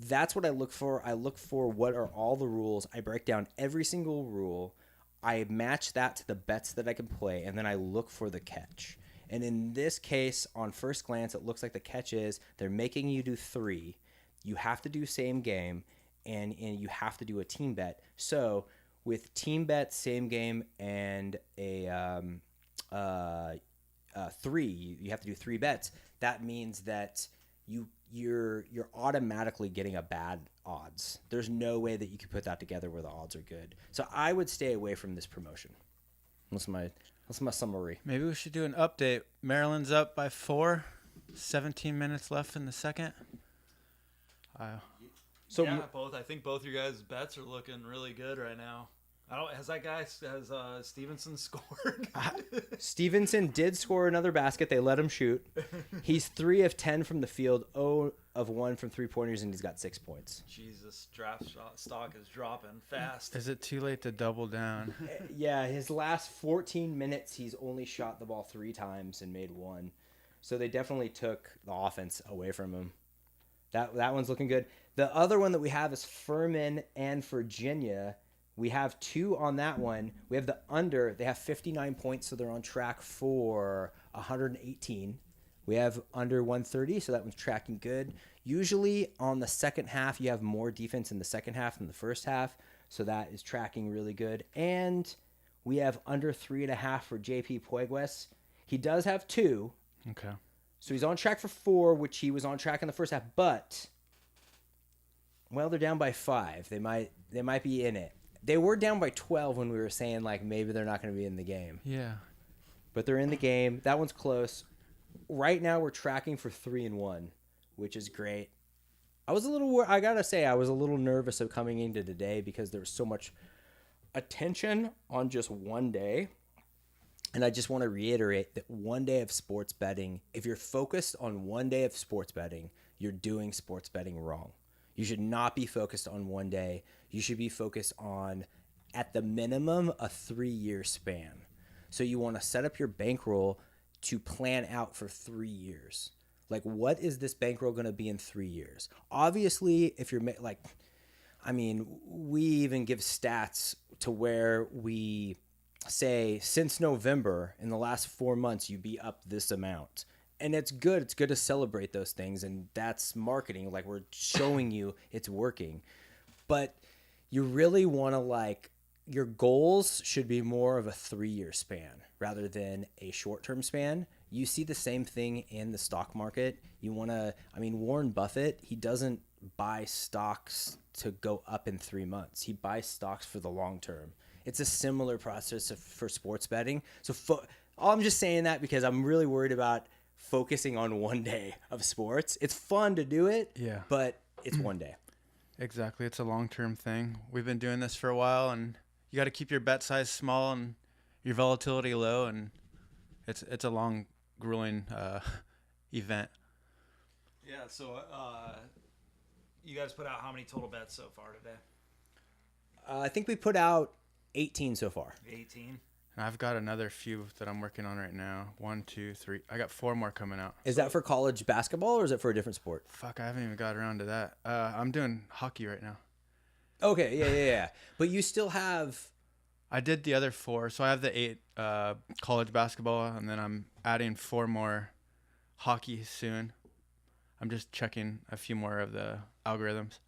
that's what I look for. I look for what are all the rules. I break down every single rule. I match that to the bets that I can play, and then I look for the catch. And in this case, on first glance, it looks like the catch is they're making you do 3. You have to do same game. And you have to do a team bet. So with team bet, same game, and a three. You have to do 3 bets. That means that you're automatically getting a bad odds. There's no way that you can put that together where the odds are good. So I would stay away from this promotion. That's my summary. Maybe we should do an update. Maryland's up by 4. 17 minutes left in the second. So yeah, I think both your guys' bets are looking really good right now. Has Stevenson scored? Stevenson did score another basket. They let him shoot. He's 3 of 10 from the field, 0 of 1 from 3-pointers, and he's got 6 points. Jesus, draft stock is dropping fast. Is it too late to double down? Yeah, his last 14 minutes, he's only shot the ball 3 times and made 1. So they definitely took the offense away from him. That one's looking good. The other one that we have is Furman and Virginia. We have 2 on that one. We have the under. They have 59 points, so they're on track for 118. We have under 130, so that one's tracking good. Usually on the second half, you have more defense in the second half than the first half, so that is tracking really good. And we have under 3.5 for JP Puegues. He does have 2. Okay. So he's on track for 4, which he was on track in the first half, but well, they're down by 5. They might be in it. They were down by 12 when we were saying like maybe they're not going to be in the game. Yeah. But they're in the game. That one's close. Right now we're tracking for 3-1, which is great. I got to say I was a little nervous of coming into today because there was so much attention on just one day. And I just want to reiterate that one day of sports betting, if you're focused on one day of sports betting, you're doing sports betting wrong. You should not be focused on one day. You should be focused on, at the minimum, a 3-year span. So you want to set up your bankroll to plan out for 3 years. Like, what is this bankroll going to be in 3 years? Obviously, if you're we even give stats to where we say since November, in the last 4 months, you'd be up this amount. And it's good. It's good to celebrate those things. And that's marketing. Like, we're showing you it's working. But you really want to, your goals should be more of a 3-year span rather than a short-term span. You see the same thing in the stock market. Warren Buffett, he doesn't buy stocks to go up in 3 months. He buys stocks for the long term. It's a similar process for sports betting. So I'm just saying that because I'm really worried about focusing on one day of sports. It's fun to do it, Yeah. but it's one day. Exactly. It's a long-term thing. We've been doing this for a while, and you got to keep your bet size small and your volatility low, and it's a long, grueling event. Yeah, so you guys put out how many total bets so far today? I think we put out 18 so far. 18. And I've got another few that I'm working on right now. 1, 2, 3. I got 4 more coming out. Is that for college basketball or is it for a different sport? Fuck, I haven't even got around to that. I'm doing hockey right now. Okay, yeah. But you still have... I did the other 4. So I have the 8 college basketball, and then I'm adding 4 more hockey soon. I'm just checking a few more of the algorithms.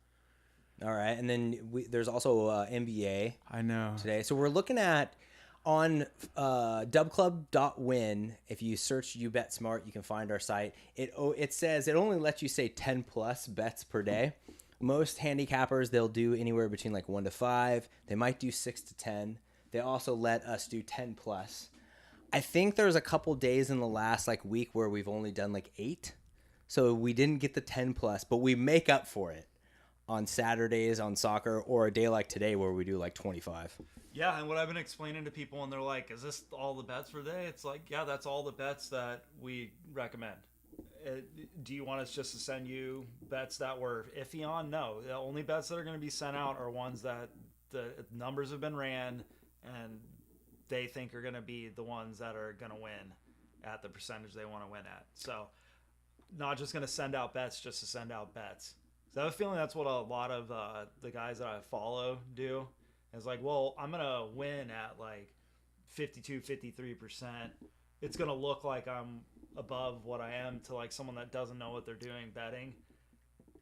All right, and then there's also NBA I know. today. So we're looking at on dubclub.win. If you search You Bet Smart, you can find our site. It says it only lets you say 10 plus bets per day. Most handicappers, they'll do anywhere between 1 to 5. They might do 6 to 10. They also let us do 10 plus. I think there's a couple days in the last week where we've only done 8. So we didn't get the 10 plus, but we make up for it on Saturdays on soccer, or a day like today where we do 25. Yeah, and what I've been explaining to people, and they're like, is this all the bets for the day? It's yeah, that's all the bets that we recommend. Do you want us just to send you bets that we're iffy on? No. The only bets that are going to be sent out are ones that the numbers have been ran and they think are going to be the ones that are going to win at the percentage they want to win at. So not just going to send out bets just to send out bets. So I have a feeling that's what a lot of the guys that I follow do. It's well, I'm going to win at 52, 53%. It's going to look like I'm above what I am to someone that doesn't know what they're doing betting.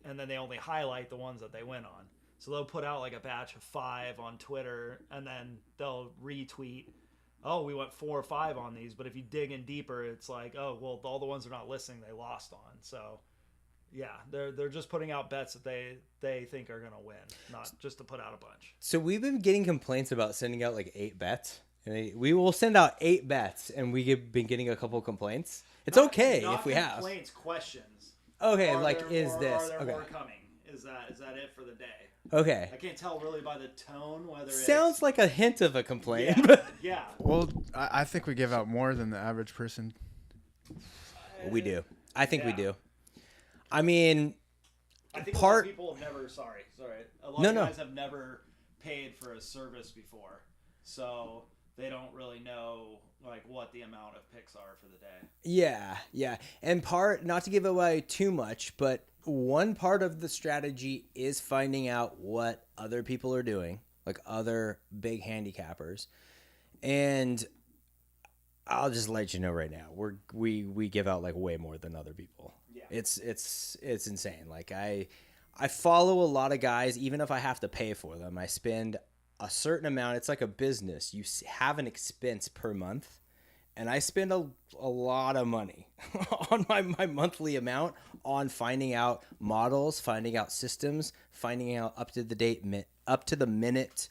And then they only highlight the ones that they win on. So they'll put out a batch of 5 on Twitter, and then they'll retweet oh, we went 4 or 5 on these. But if you dig in deeper, it's like, oh, well, all the ones they're not listening, they lost on. So, yeah, they're just putting out bets that they think are going to win, not just to put out a bunch. So we've been getting complaints about sending out like 8 bets. And we will send out 8 bets, and we've been getting a couple complaints. It's okay if we have. Complaints, questions. Okay, Are like there is more, this Are there okay? more coming? Is that it for the day? Okay. I can't tell really by the tone whether Sounds like a hint of a complaint. it's yeah. Well, I think we give out more than the average person. We do. I think we Yeah. do. I mean, I think a lot part. of people have never. Sorry. A lot No, of no. guys have never paid for a service before, so they don't really know like what the amount of picks are for the day. Yeah. And part, not to give away too much, but one part of the strategy is finding out what other people are doing, like other big handicappers. And I'll just let you know right now, we give out like way more than other people. Yeah. It's insane. Like I follow a lot of guys, even if I have to pay for them. I spend a certain amount. It's like a business. You have an expense per month, and I spend a lot of money on my monthly amount on finding out models, finding out systems, finding out up to the minute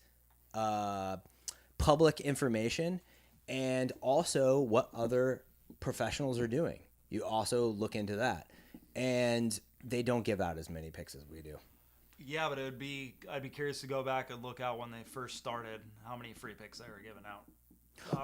public information, and also what other professionals are doing. You also look into that, and they don't give out as many picks as we do. Yeah, but I'd be curious to go back and look out when they first started how many free picks they were giving out.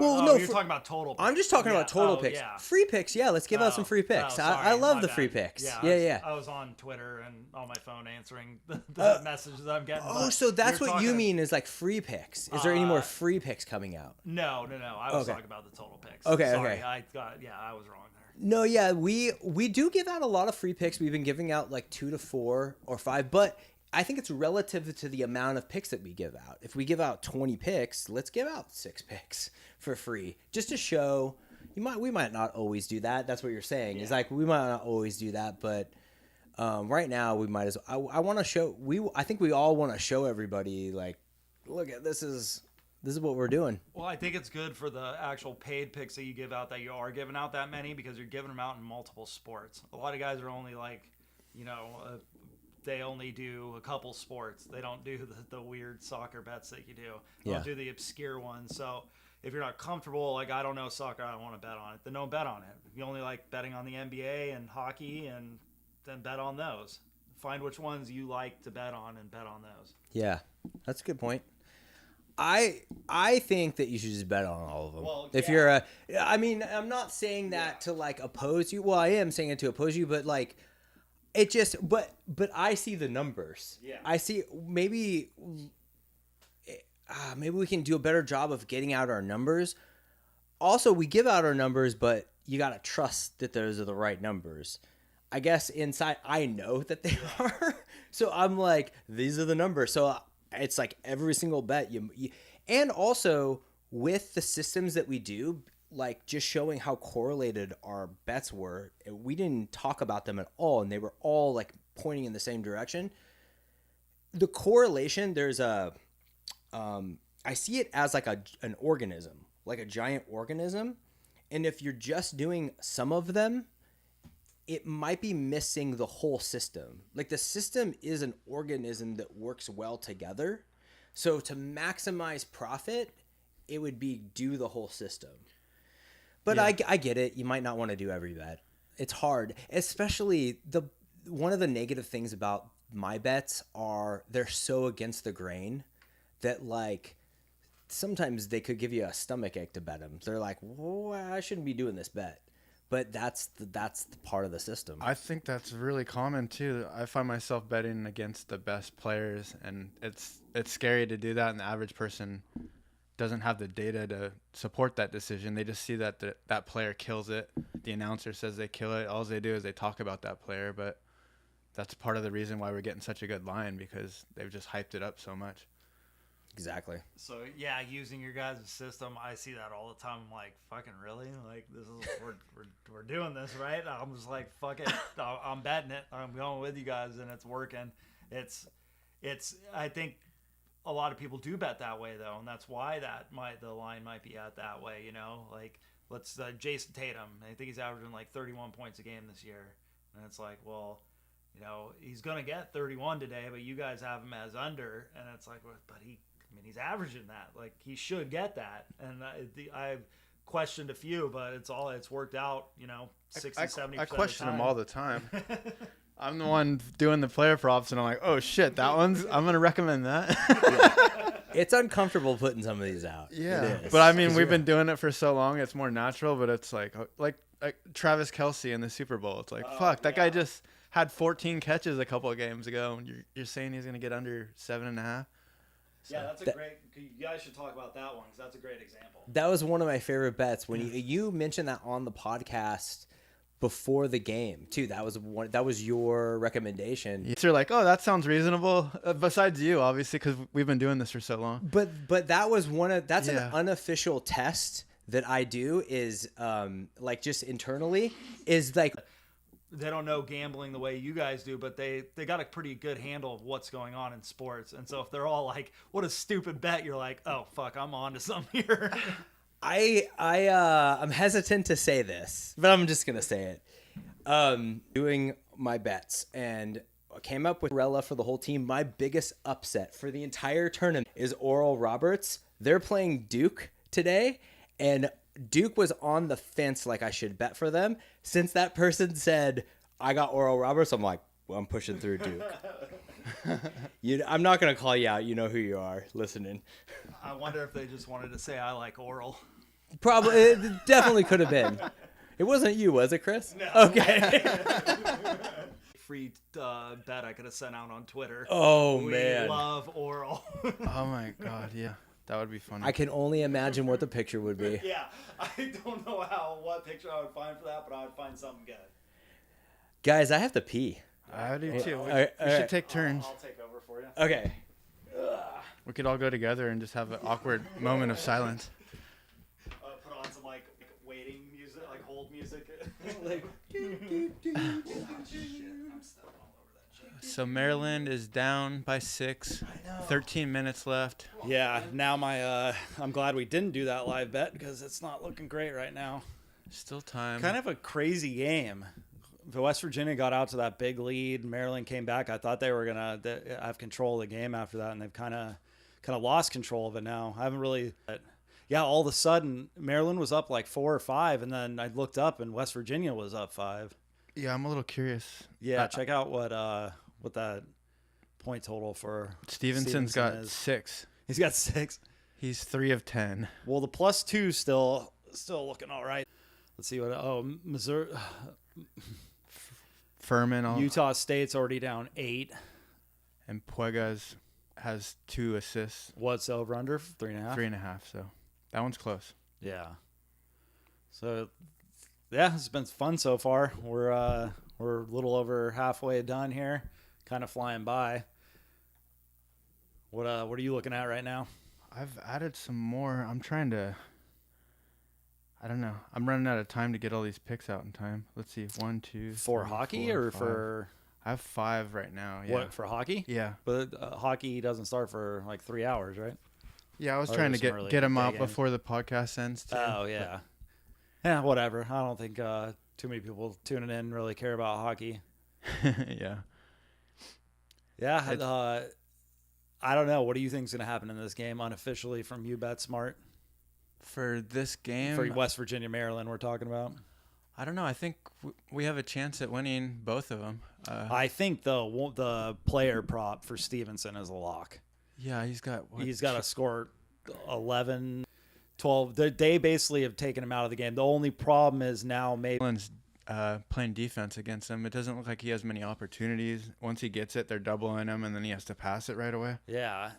Well, no, you're talking about total picks. I'm just talking about total Oh, picks. yeah. Free picks, yeah. Let's give out some free picks. Oh, sorry, I love my the bad. free picks. Yeah, Yeah. I was on Twitter and on my phone answering the messages I'm getting. Oh, but so that's you're what you talking- mean is like free picks. Is there any more free picks coming out? No. I was Okay. talking about the total picks. Okay, Sorry, okay. I was wrong there. No, yeah, we do give out a lot of free picks. We've been giving out like 2 to 4 or 5, but I think it's relative to the amount of picks that we give out. If we give out 20 picks, let's give out 6 picks for free, just to show. We might not always do that. That's what you're saying. Is like we might not always do that, but right now we might as well. I want to show. I think we all want to show everybody like, look at this is what we're doing. Well, I think it's good for the actual paid picks that you give out that you are giving out that many because you're giving them out in multiple sports. A lot of guys are only like, they only do a couple sports. They don't do the weird soccer bets that you do. They don't do the obscure ones. So if you're not comfortable, like I don't know soccer, I don't want to bet on it, then don't bet on it. If you only like betting on the NBA and hockey, and then bet on those. Find which ones you like to bet on and bet on those. Yeah, that's a good point. I think that you should just bet on all of them. Well, if yeah. I'm not saying that to like oppose you. Well, I am saying it to oppose you, but like it just, but I see the numbers. Yeah. I see maybe we can do a better job of getting out our numbers. Also, we give out our numbers, but you got to trust that those are the right numbers. I guess inside I know that they are. So I'm like, these are the numbers. So it's like every single bet you and also with the systems that we do, like just showing how correlated our bets were. We didn't talk about them at all, and they were all like pointing in the same direction. The correlation, there's I see it as like an organism, like a giant organism. And if you're just doing some of them, it might be missing the whole system. Like the system is an organism that works well together. So to maximize profit, it would be do the whole system. But yeah. I get it. You might not want to do every bet. It's hard, especially one of the negative things about my bets are they're so against the grain that like sometimes they could give you a stomach ache to bet them. They're like, well, I shouldn't be doing this bet. But that's the part of the system. I think that's really common too. I find myself betting against the best players, and it's scary to do that. And the average person doesn't have the data to support that decision. They just see that that player kills it. The announcer says they kill it. All they do is they talk about that player. But that's part of the reason why we're getting such a good line, because they've just hyped it up so much. Exactly. So yeah, using your guys' system, I see that all the time. I'm like, fucking really? Like this is we're doing this, right? I'm just like, fuck it. I'm betting it. I'm going with you guys, and it's working. It's I think a lot of people do bet that way though, and that's why the line might be at that way. Like let's Jason Tatum. I think he's averaging like 31 points a game this year, and it's like, well, he's gonna get 31 today, but you guys have him as under, and it's like, well, but he's averaging that. Like he should get that, and I've questioned a few, but it's worked out. 60, 70%. I question of the time. them all the time. I'm the one doing the player props, and I'm like, oh shit, I'm gonna recommend that. It's uncomfortable putting some of these out. Yeah, It is. but I mean, we've been doing it for so long, it's more natural. But it's like Travis Kelce in the Super Bowl. It's like, fuck, that guy just had 14 catches a couple of games ago, and you're saying he's gonna get under 7.5. Yeah, that's a great. You guys should talk about that one because that's a great example. That was one of my favorite bets when you mentioned that on the podcast before the game too. That was your recommendation. So you're like, oh, that sounds reasonable. Besides you, obviously, because we've been doing this for so long. But that was an unofficial test that I do is like just internally is like. They don't know gambling the way you guys do, but they got a pretty good handle of what's going on in sports. And so if they're all like, what a stupid bet, you're like, oh, fuck, I'm on to something here. I'm hesitant to say this, but I'm just going to say it. Doing my bets and came up with Rella for the whole team. My biggest upset for the entire tournament is Oral Roberts. They're playing Duke today, and Duke was on the fence like I should bet for them. Since that person said, I got Oral Roberts, I'm like, well, I'm pushing through Duke. I'm not going to call you out. You know who you are listening. I wonder if they just wanted to say I like Oral. Probably. It definitely could have been. It wasn't you, was it, Chris? No. Okay. Free bet I could have sent out on Twitter. Oh, we man. love Oral. Oh my god, yeah, that would be funny. I can only imagine what the picture would be. Yeah, I don't know what picture I would find for that, but I would find something good. Guys, I have to pee. I do too. All We right. should take turns. I'll take over for you. Okay. We could all go together and just have an awkward moment of silence. Put on some like waiting music, like hold music. Like, So Maryland is down by 6. 13 minutes left. Yeah, now I'm glad we didn't do that live bet because it's not looking great right now. Still time. Kind of a crazy game. The West Virginia got out to that big lead. Maryland came back. I thought they were gonna have control of the game after that, and they've kind of lost control of it now. I haven't really. Yeah, all of a sudden Maryland was up like 4 or 5, and then I looked up and West Virginia was up 5. Yeah, I'm a little curious. Yeah, check out what that point total for Stevenson's Stevenson got is. 6. He's got 6. He's 3 of 10. Well, the +2 still looking all right. Let's see what. Oh, Missouri. Furman Utah State's already down 8. and Puegas has 2 assists. What's over under 3.5? 3.5. So that one's close. Yeah. So, yeah, it's been fun so far. We're a little over halfway done here, kind of flying by. What are you looking at right now? I've added some more. I'm trying to. I don't know. I'm running out of time to get all these picks out in time. Let's see. 1, 2, For 3, hockey 4, or 5. for I have 5 right now. Yeah. what? For hockey? Yeah. But hockey doesn't start for like 3 hours, right? Yeah. I was Oh, trying to there's some really get them big out games. before the podcast ends too. Oh yeah. Yeah, whatever. I don't think too many people tuning in really care about hockey. Yeah. Yeah. I don't know. What do you think is going to happen in this game unofficially from you, BetSmart? For this game, For West Virginia, Maryland, we're talking about. I don't know. I think we have a chance at winning both of them. I think the player prop for Stevenson is a lock. Yeah, he's got. He's got to score 11, 12. They basically have taken him out of the game. The only problem is now maybe. Maryland's playing defense against him. It doesn't look like he has many opportunities. Once he gets it, they're doubling him, and then he has to pass it right away. Yeah,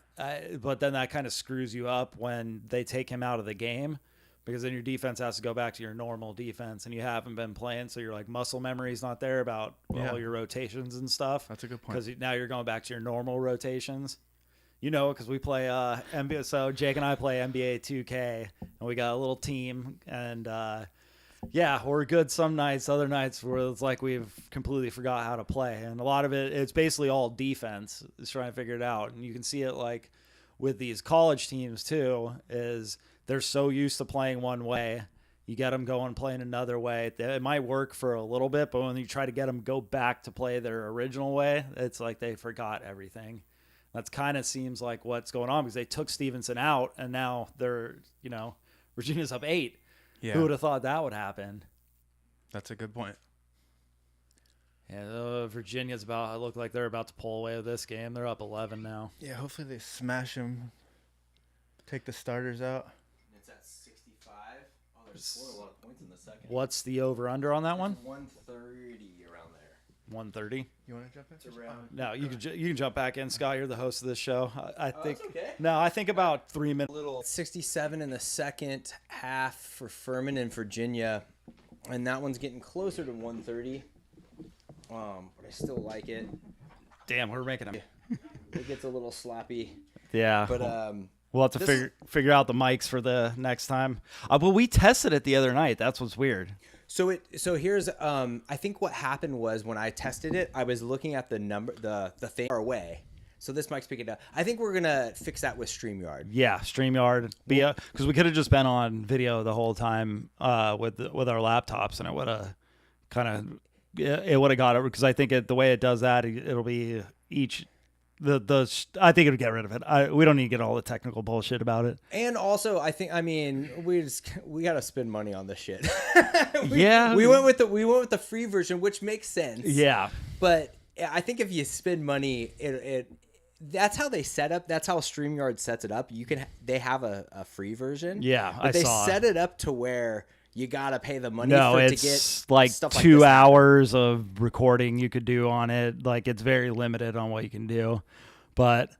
but then that kind of screws you up when they take him out of the game, because then your defense has to go back to your normal defense, and you haven't been playing, so your like muscle memory's not there about all your rotations and stuff. That's a good point. Because now you're going back to your normal rotations. You know, because we play NBA. So Jake and I play NBA 2K, and we got a little team, and yeah, we're good some nights. Other nights where it's like we've completely forgot how to play, and a lot of it's basically all defense. Is trying to figure it out, and you can see it like with these college teams too is they're so used to playing one way. You get them going playing another way. It might work for a little bit, but when you try to get them go back to play their original way, it's like they forgot everything. That's kind of seems like what's going on because they took Stevenson out and now they're, Virginia's up 8. Yeah. Who would have thought that would happen? That's a good point. Yeah, Virginia's look like they're about to pull away with this game. They're up 11 now. Yeah, hopefully they smash him. Take the starters out. It's at 65. Oh, there's scored a lot of points in the second. What's the over-under on that one? 130 around there. 130. You want to jump in? It's around. No, you can jump back in, Scott. You're the host of this show. I think. That's okay. No, I think about 3 minutes. Little 67 in the second half for Furman and Virginia, and that one's getting closer to 130. But I still like it. Damn, we're making them. It gets a little sloppy, Yeah, but we'll have to figure out the mics for the next time. But we tested it the other night. That's what's weird. So here's I think what happened was when I tested it, I was looking at the number the thing far away. So this mic's picking it up. I think we're gonna fix that with StreamYard. Yeah, StreamYard. Because we could have just been on video the whole time with our laptops, and it would have got it. Because I think the way it does that, it'll be each. I think it'll get rid of it. We don't need to get all the technical bullshit about it. And also, we gotta spend money on this shit. we went with the free version, which makes sense. Yeah, but I think if you spend money, that's how they set up. That's how StreamYard sets it up. They have a free version. Yeah, but they set it up to where you gotta pay the money to get like stuff 2 like hours of recording you could do on it. Like it's very limited on what you can do. But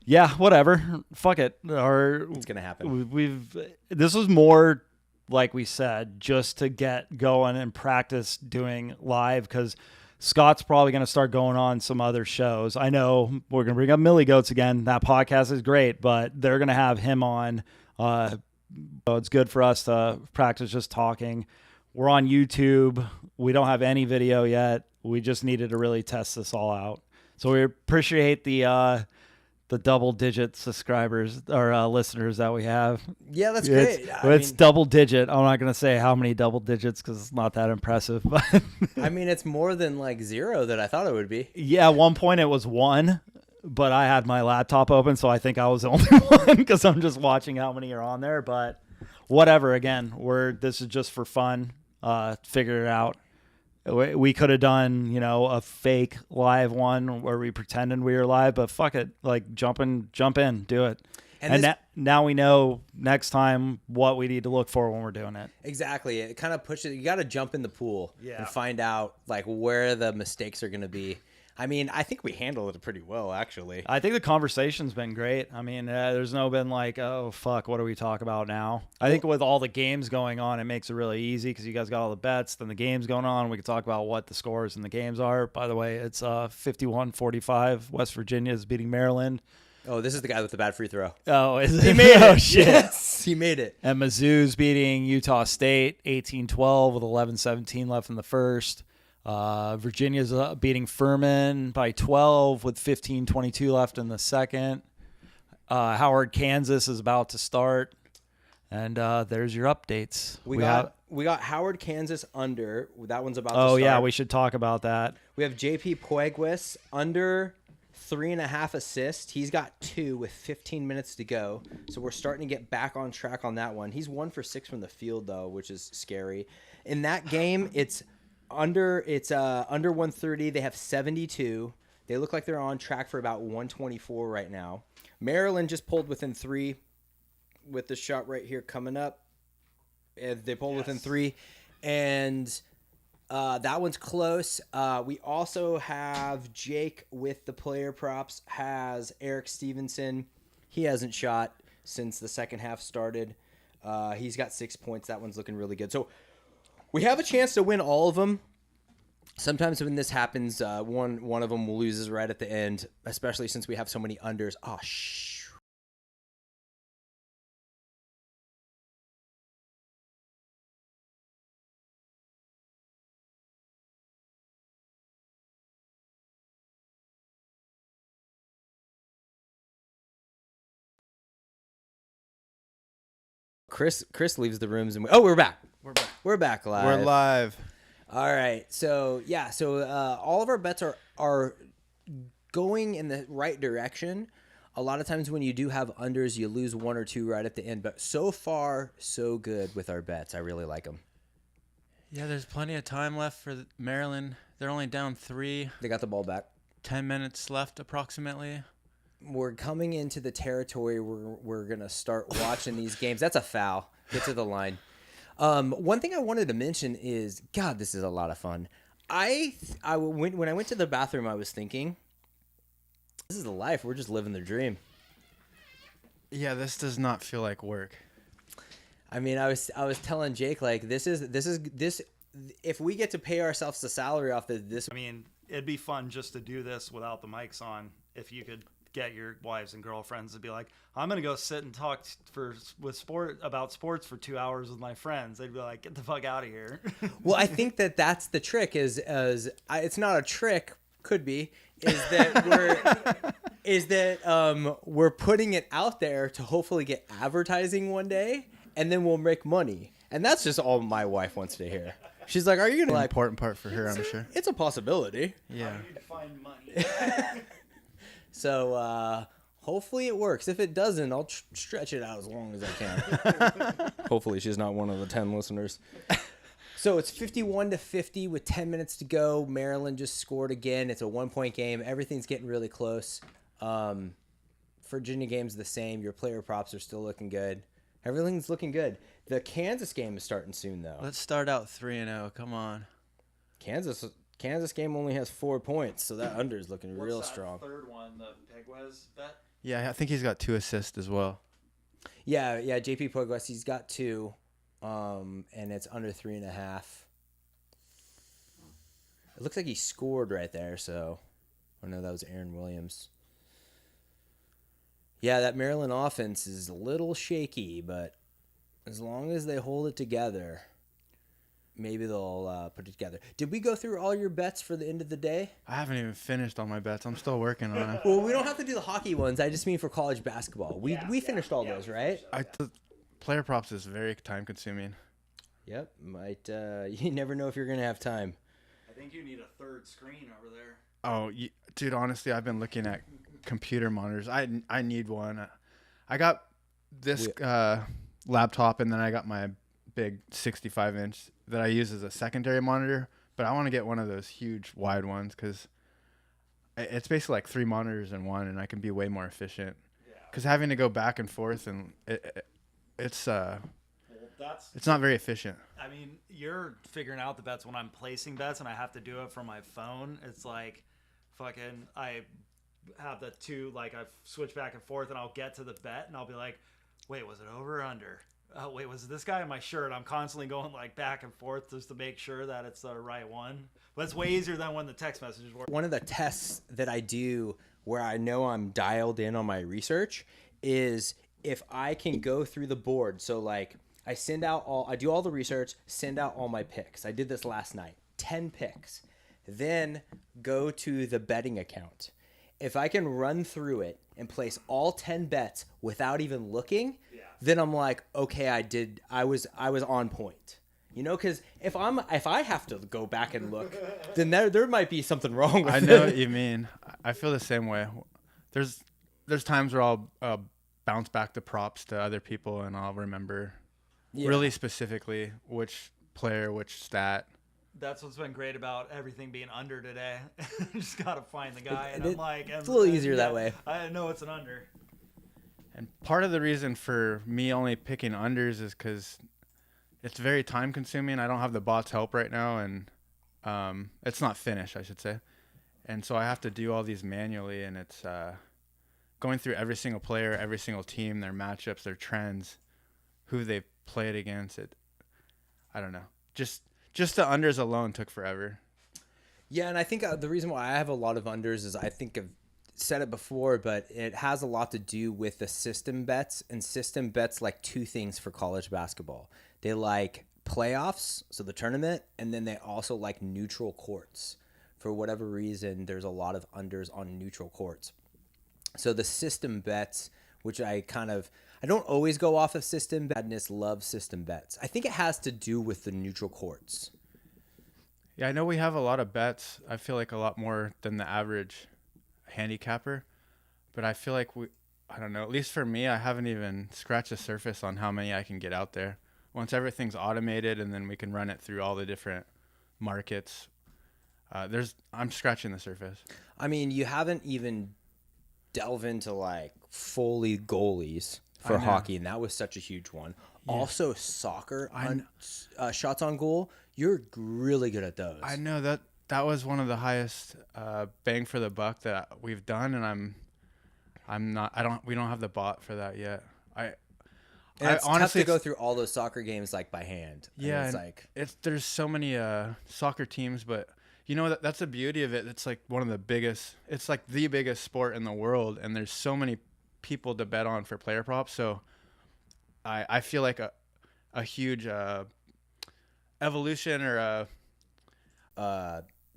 yeah, whatever. Fuck it. It's gonna happen. This was more like we said, just to get going and practice doing live because Scott's probably going to start going on some other shows. I know we're going to bring up Millie Goats again. That podcast is great, but they're going to have him on. So it's good for us to practice just talking. We're on YouTube. We don't have any video yet. We just needed to really test this all out. So we appreciate the double-digit subscribers or listeners that we have. Yeah, that's great. It's double-digit. I'm not going to say how many double digits because it's not that impressive. But I mean, it's more than like 0 that I thought it would be. Yeah, at one point it was 1, but I had my laptop open, so I think I was the only one because I'm just watching how many are on there. But whatever. Again, this is just for fun. Figure it out. We could have done, a fake live one where we pretended we were live, but fuck it. Like, jump in, do it. And now we know next time what we need to look for when we're doing it. Exactly. It kind of pushes, you got to jump in the pool and find out, like, where the mistakes are going to be. I mean, I think we handled it pretty well, actually. I think the conversation's been great. I mean, there's been like, oh, fuck, what do we talk about now? I think with all the games going on, it makes it really easy because you guys got all the bets, then the games going on. We can talk about what the scores and the games are. By the way, it's 51-45. West Virginia is beating Maryland. Oh, this is the guy with the bad free throw. Oh, is it? He made it. Oh, shit. Yes, he made it. And Mizzou's beating Utah State 18-12 with 11-17 left in the first. Virginia's beating Furman by 12 with 15-22 left in the second. Howard, Kansas is about to start. And there's your updates. We got Howard, Kansas under. That one's about to start. Oh, yeah, we should talk about that. We have JP Puegues under 3.5 assists. He's got 2 with 15 minutes to go. So we're starting to get back on track on that one. He's 1 for 6 from the field, though, which is scary. In that game, it's under 130. They have 72. They look like they're on track for about 124 right now. Maryland just pulled within 3 with the shot right here coming up. They pulled within 3, and that one's close. We also have Jake with the player props, has Eric Stevenson. He hasn't shot since the second half started. He's got 6 points. That one's looking really good. So we have a chance to win all of them. Sometimes when this happens, one of them loses right at the end, especially since we have so many unders. Oh, shh. Chris leaves the rooms and we're back. We're back live. We're live. All right. So all of our bets are going in the right direction. A lot of times when you do have unders, you lose one or two right at the end. But so far, so good with our bets. I really like them. Yeah, there's plenty of time left for Maryland. They're only down 3. They got the ball back. 10 minutes left approximately. We're coming into the territory where we're going to start watching these games. That's a foul. Get to the line. One thing I wanted to mention is, God, this is a lot of fun. When I went to the bathroom, I was thinking, this is the life. We're just living the dream. Yeah, this does not feel like work. I mean, I was telling Jake, like, this if we get to pay ourselves the salary off this. I mean, it'd be fun just to do this without the mics on. If you could get your wives and girlfriends to be like, I'm gonna go sit and talk about sports for 2 hours with my friends. They'd be like, get the fuck out of here. Well, I think that's the trick. It's not a trick, could be. We're putting it out there to hopefully get advertising one day, and then we'll make money. And that's just all my wife wants to hear. She's like, "Are you gonna?" An important part for her, I'm sure. It's a possibility. Yeah. You find money. So hopefully it works. If it doesn't, I'll stretch it out as long as I can. Hopefully she's not one of the 10 listeners. So it's 51-50 with 10 minutes to go. Maryland just scored again. It's a 1-point game. Everything's getting really close. Virginia game's the same. Your player props are still looking good. Everything's looking good. The Kansas game is starting soon, though. Let's start out 3-0. Come on. Kansas game only has 4 points, so that under is looking real strong. Third one, the Pegwes bet. Yeah, I think he's got 2 assists as well. Yeah, JP Puigwes, he's got 2, and it's under 3.5. It looks like he scored right there, so I know that was Aaron Williams. Yeah, that Maryland offense is a little shaky, but as long as they hold it together, maybe they'll put it together. Did we go through all your bets for the end of the day? I haven't even finished all my bets. I'm still working on it. Well, we don't have to do the hockey ones. I just mean for college basketball. We finished all those, right? Player props is very time consuming. Yep. You never know if you're going to have time. I think you need a third screen over there. Oh, dude, honestly, I've been looking at computer monitors. I need one. I got this laptop, and then I got my big 65-inch that I use as a secondary monitor, but I want to get one of those huge wide ones because it's basically like 3 monitors in one, and I can be way more efficient. Because having to go back and forth, and it's not very efficient. I mean, you're figuring out the bets when I'm placing bets, and I have to do it from my phone. It's like fucking I have the 2, like I switch back and forth, and I'll get to the bet, and I'll be like, wait, was it over or under? Wait, was this guy in my shirt? I'm constantly going like back and forth just to make sure that it's the right one. But it's way easier than when the text messages work. One of the tests that I do where I know I'm dialed in on my research is if I can go through the board. So like I do all the research, send out all my picks. I did this last night, 10 picks. Then go to the betting account. If I can run through it and place all 10 bets without even looking, then I'm like, okay, I was on point. You know, because if I have to go back and look, then there might be something wrong with it. I know what you mean. I feel the same way. There's times where I'll bounce back the props to other people, and I'll remember really specifically which player, which stat. That's what's been great about everything being under today. Just gotta find the guy, and it's a little easier that way. I know it's an under. And part of the reason for me only picking unders is because it's very time consuming. I don't have the bot's help right now, and it's not finished, I should say. And so I have to do all these manually, and it's going through every single player, every single team, their matchups, their trends, who they played against. I don't know. Just the unders alone took forever. Yeah, and I think the reason why I have a lot of unders is I think I've said it before, but it has a lot to do with the system bets. And system bets like 2 things for college basketball. They like playoffs, so the tournament, and then they also like neutral courts. For whatever reason, there's a lot of unders on neutral courts. So the system bets, which I I don't always go off of system. Badness loves system bets. I think it has to do with the neutral courts. Yeah, I know we have a lot of bets. I feel like a lot more than the average handicapper, but I feel like I don't know, at least for me, I haven't even scratched the surface on how many I can get out there. Once everything's automated and then we can run it through all the different markets, I'm scratching the surface. I mean, you haven't even delved into like fully goalies for hockey, and that was such a huge one. Yeah. Also, soccer shots on goal. You're really good at those. I know that was one of the highest bang for the buck that we've done, and we don't have the bot for that yet. It's honestly tough to go through all those soccer games like by hand. Yeah, it's like there's so many soccer teams, but you know that's the beauty of it. It's like one of the biggest. It's like the biggest sport in the world, and there's so many people to bet on for player props. So I feel like a huge evolution or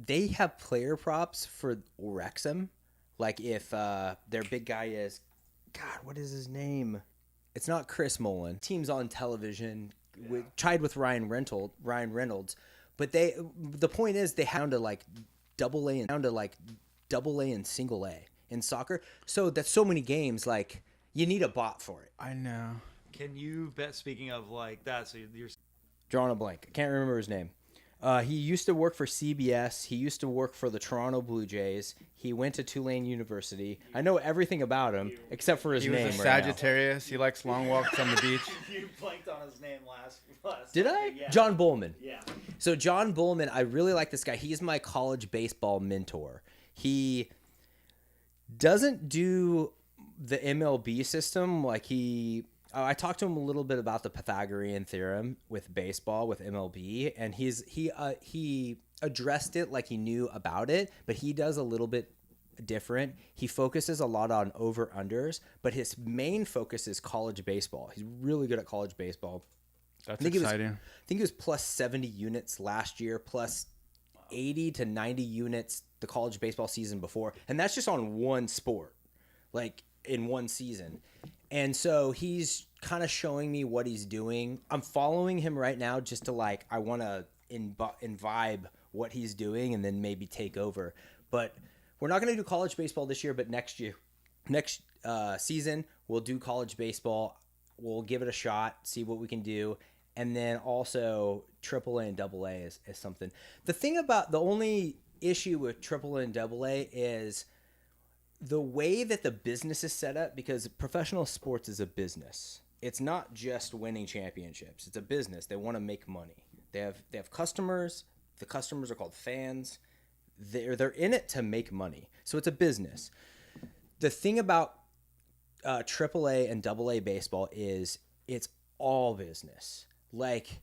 they have player props for Wrexham. Like if their big guy is, God, what is his name? It's not Chris Mullen. Teams on television, tied with Ryan Reynolds, but the point is they have to like double A and single A in soccer. So that's so many games. Like you need a bot for it. I know. Can you bet? Speaking of like that, so you're drawing a blank. I can't remember his name. He used to work for CBS. He used to work for the Toronto Blue Jays. He went to Tulane University. I know everything about him except for his name. He was a Sagittarius. He likes long walks on the beach. You blanked on his name last Did I? Yeah. John Bullman. Yeah. So John Bullman, I really like this guy. He's my college baseball mentor. He doesn't do the MLB system like I talked to him a little bit about the Pythagorean theorem with baseball, with MLB, and he addressed it like he knew about it, but he does a little bit different. He focuses a lot on over-unders, but his main focus is college baseball. He's really good at college baseball. That's exciting. I think it was plus 70 units last year, plus 80 to 90 units the college baseball season before, and that's just on one sport, like in one season. And so he's kind of showing me what he's doing. I'm following him right now just to like, I want to imbibe what he's doing and then maybe take over. But we're not going to do college baseball this year, but next season, we'll do college baseball. We'll give it a shot, see what we can do. And then also AAA and AA is something. The only issue with AAA and AA is the way that the business is set up, because professional sports is a business. It's not just winning championships. It's a business. They want to make money. They have customers. The customers are called fans. They're in it to make money. So it's a business. The thing about AAA and AA baseball is it's all business. Like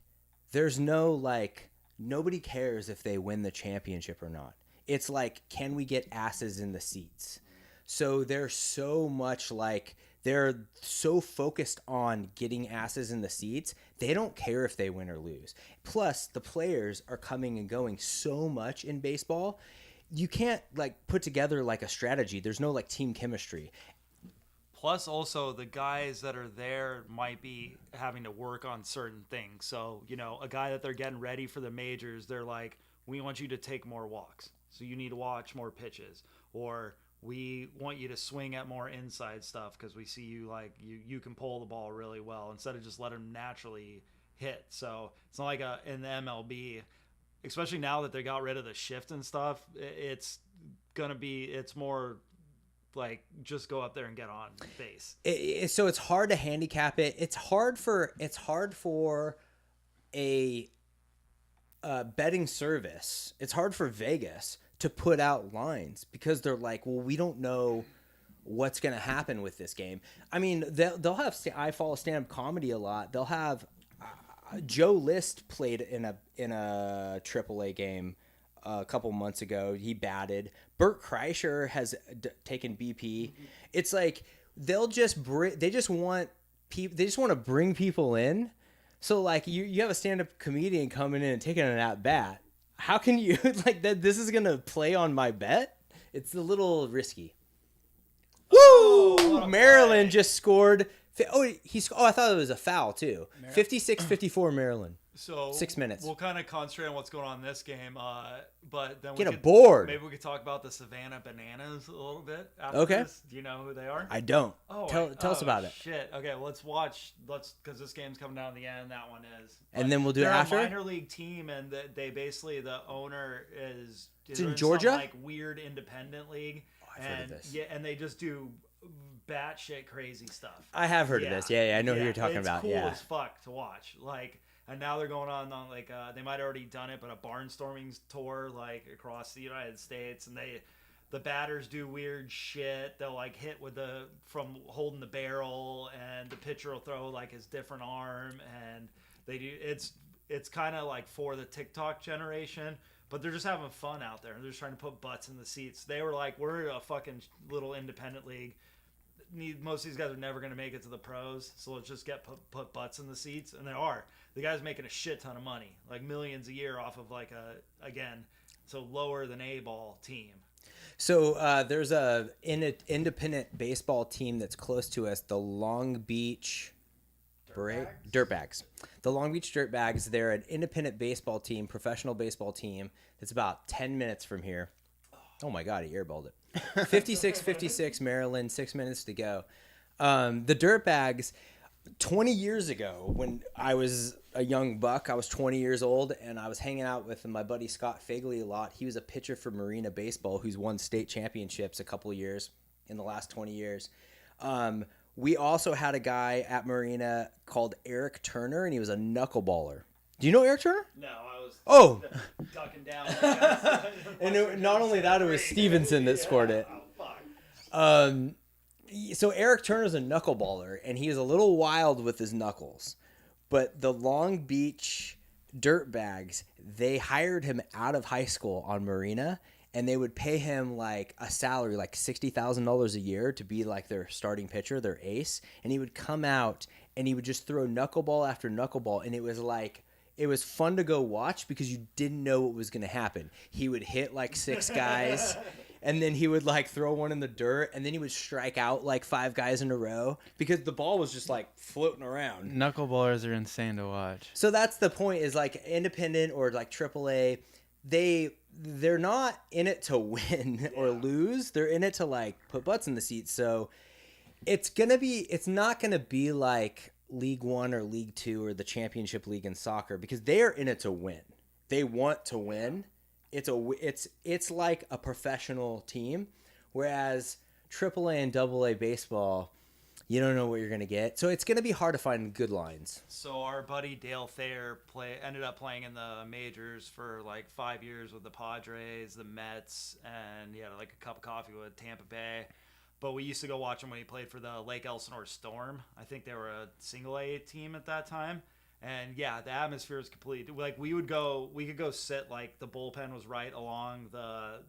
there's no like nobody cares if they win the championship or not. It's like, can we get asses in the seats? So they're so much like they're so focused on getting asses in the seats. They don't care if they win or lose. Plus, the players are coming and going so much in baseball. You can't like put together like a strategy. There's no like team chemistry. Plus, also, the guys that are there might be having to work on certain things. So, a guy that they're getting ready for the majors, they're like, we want you to take more walks. So you need to watch more pitches. Or we want you to swing at more inside stuff because we see you like you can pull the ball really well instead of just let them naturally hit. So it's not like in the MLB, especially now that they got rid of the shift and stuff, it's more like just go up there and get on base. So it's hard to handicap it. It's hard for a betting service. It's hard for Vegas to put out lines because they're like, well, we don't know what's going to happen with this game. I mean, they'll have, I follow stand-up comedy a lot. They'll have Joe List played in a AAA game a couple months ago. He batted. Bert Kreischer has taken BP. It's like they just want to bring people in. So like you have a stand-up comedian coming in and taking an at bat. How can you like that? This is gonna play on my bet. It's a little risky. Woo! Maryland just scored I thought it was a foul too. 56-54 Maryland. So 6 minutes. We'll kind of concentrate on what's going on in this game, but then Get a board. Maybe we could talk about the Savannah Bananas a little bit. After Okay. This. Do you know who they are? I don't. Tell us about it. Shit. Okay, let's watch. Because this game's coming down to the end. That one is. And then we'll do it they're after? a minor league team, and they basically the owner is in in Georgia? some, like weird independent league. I've heard of this. Yeah, and they just do batshit crazy stuff. I have heard of this. Yeah, I know who you're talking it's about. Cool Yeah. as fuck to watch. And now they're going on like they might have already done it, but a barnstorming tour like across the United States, and the batters do weird shit. They'll like hit from holding the barrel, and the pitcher will throw like his different arm, and they do it's kind of like for the TikTok generation. But they're just having fun out there. They're just trying to put butts in the seats. They were like, we're a fucking little independent league. Most of these guys are never going to make it to the pros, so let's just put butts in the seats. And they are. The guy's making a shit ton of money, like millions a year off of like so lower than A-ball team. So there's an independent baseball team that's close to us, the Long Beach Dirtbags. The Long Beach Dirtbags, they're an independent baseball team, professional baseball team that's about 10 minutes from here. Oh my God, he airballed it. 56-56 Maryland, 6 minutes to go. The Dirtbags, 20 years ago, when I was a young buck, I was 20 years old, and I was hanging out with my buddy Scott Fagley a lot. He was a pitcher for Marina Baseball who's won state championships a couple years in the last 20 years. We also had a guy at Marina called Eric Turner, and he was a knuckleballer. Do you know Eric Turner? No, I was ducking down. And not only that, it was Stevenson that scored it. Oh, fuck. So Eric Turner's a knuckleballer, and he is a little wild with his knuckles. But the Long Beach Dirtbags, they hired him out of high school on Marina, and they would pay him like a salary, like $60,000 a year to be like their starting pitcher, their ace. And he would come out, and he would just throw knuckleball after knuckleball, and it was fun to go watch because you didn't know what was going to happen. He would hit like 6 guys, and then he would like throw one in the dirt, and then he would strike out like 5 guys in a row because the ball was just like floating around. Knuckleballers are insane to watch. So that's the point, is like independent or like AAA, they're not in it to win or lose. They're in it to like put butts in the seats. So it's not going to be like League One or League Two or the championship league in soccer, because they are in it to win. They want to win. It's like a professional team, whereas AAA and AA baseball, you don't know what you're gonna get. So it's gonna be hard to find good lines. So our buddy Dale Thayer ended up playing in the majors for like 5 years with the Padres, the Mets, and he had like a cup of coffee with Tampa Bay. But we used to go watch him when he played for the Lake Elsinore Storm. I think they were a single A team at that time. And yeah, the atmosphere is complete. Like we could go sit, like the bullpen was right along the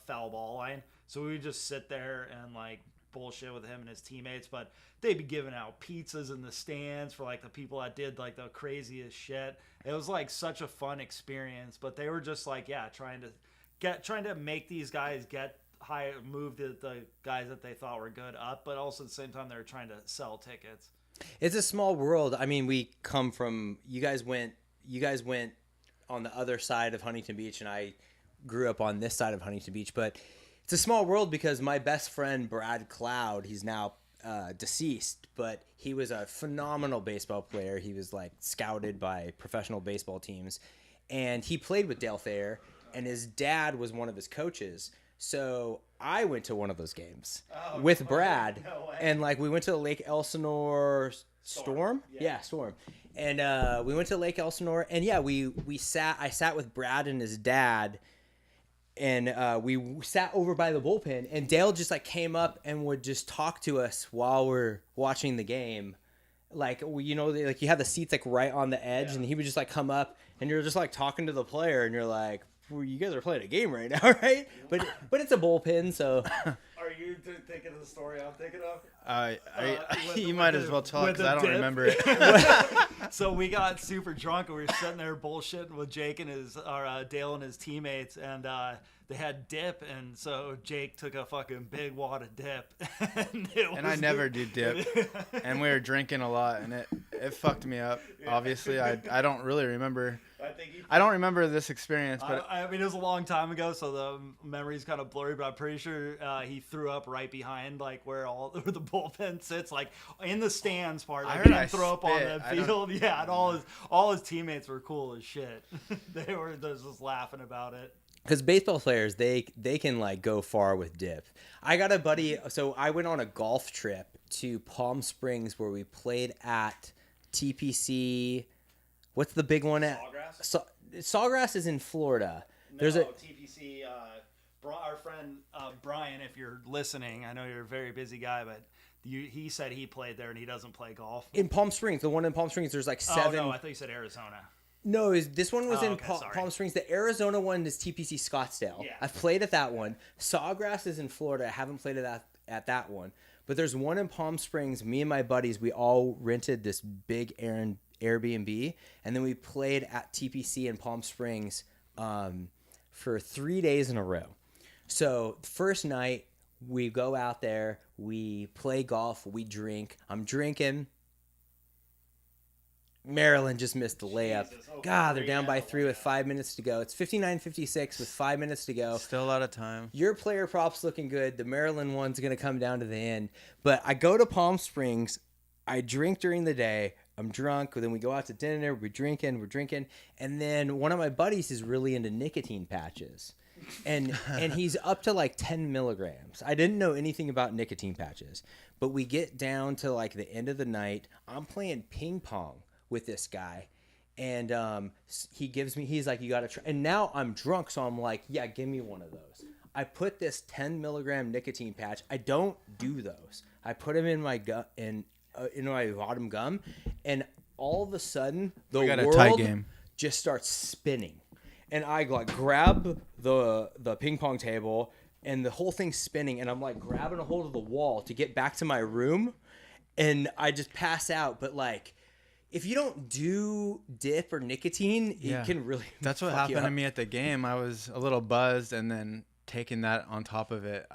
foul ball line. So we would just sit there and like bullshit with him and his teammates. But they'd be giving out pizzas in the stands for like the people that did like the craziest shit. It was like such a fun experience. But they were just like, yeah, trying to make these guys move the guys that they thought were good up, but also at the same time they were trying to sell tickets. It's a small world. I mean, we come from, you guys went on the other side of Huntington Beach, and I grew up on this side of Huntington Beach, but it's a small world because my best friend Brad Cloud, he's now deceased, but he was a phenomenal baseball player. He was like scouted by professional baseball teams, and he played with Dale Thayer, and his dad was one of his coaches. So I went to one of those games with Brad, and like we went to the Lake Elsinore Storm. Yeah, Storm. And we went to Lake Elsinore, and yeah, I sat with Brad and his dad, and we sat over by the bullpen, and Dale just like came up and would just talk to us while we're watching the game. Like, you know, like you have the seats like right on the edge, and he would just like come up, and you're just like talking to the player, and you're like, well, you guys are playing a game right now, right? But it's a bullpen, so. Are you thinking of the story I'm thinking of? You might as well talk with because the I don't dip. remember it. So we got super drunk and we were sitting there bullshitting with Jake and Dale and his teammates, and they had dip, and so Jake took a fucking big wad of dip, and I never do dip, and we were drinking a lot, and it fucked me up. Obviously, I don't really remember. I don't remember this experience, but I mean, it was a long time ago, so the memory's kind of blurry. But I'm pretty sure he threw up right behind, like where the bullpen sits, like in the stands part. Like, I he heard didn't I throw up on spit. the I don't- field. Yeah, and all his teammates were cool as shit. they were just laughing about it. Because baseball players, they can like go far with dip. I got a buddy. So I went on a golf trip to Palm Springs where we played at TPC. What's the big one at? Sawgrass is in Florida. There's a TPC. Our friend Brian, if you're listening, I know you're a very busy guy, but he said he played there and he doesn't play golf. in Palm Springs. The one in Palm Springs, there's like 7. Oh no, I thought you said Arizona. No, this one was Oh, in okay, sorry. Palm Springs. The Arizona one is TPC Scottsdale. Yeah. I've played at that one. Sawgrass is in Florida. I haven't played at that one. But there's one in Palm Springs. Me and my buddies, we all rented this big Airbnb, and then we played at TPC in Palm Springs for 3 days in a row. So the first night, we go out there, we play golf, we drink. I'm drinking. Maryland just missed the layup. Jesus. Oh, God, they're down by yeah, 3 with 5 minutes to go. It's 59-56 with 5 minutes to go. Still a lot of time. Your player prop's looking good. The Maryland one's going to come down to the end. But I go to Palm Springs. I drink during the day. I'm drunk. Then we go out to dinner. We're drinking. And then one of my buddies is really into nicotine patches. And he's up to like 10 milligrams. I didn't know anything about nicotine patches. But we get down to like the end of the night. I'm playing ping pong with this guy. And he's like, you got to try. And now I'm drunk. So I'm like, yeah, give me one of those. I put this 10 milligram nicotine patch. I don't do those. I put them in my gut in my bottom gum. And all of a sudden, the got a tie world game. just starts spinning. And I like grab the ping pong table and the whole thing's spinning. And I'm like grabbing a hold of the wall to get back to my room. And I just pass out. But like, if you don't do dip or nicotine, Yeah. it can really That's what fuck you happened to up. me at the game. I was a little buzzed, and then taking that on top of it,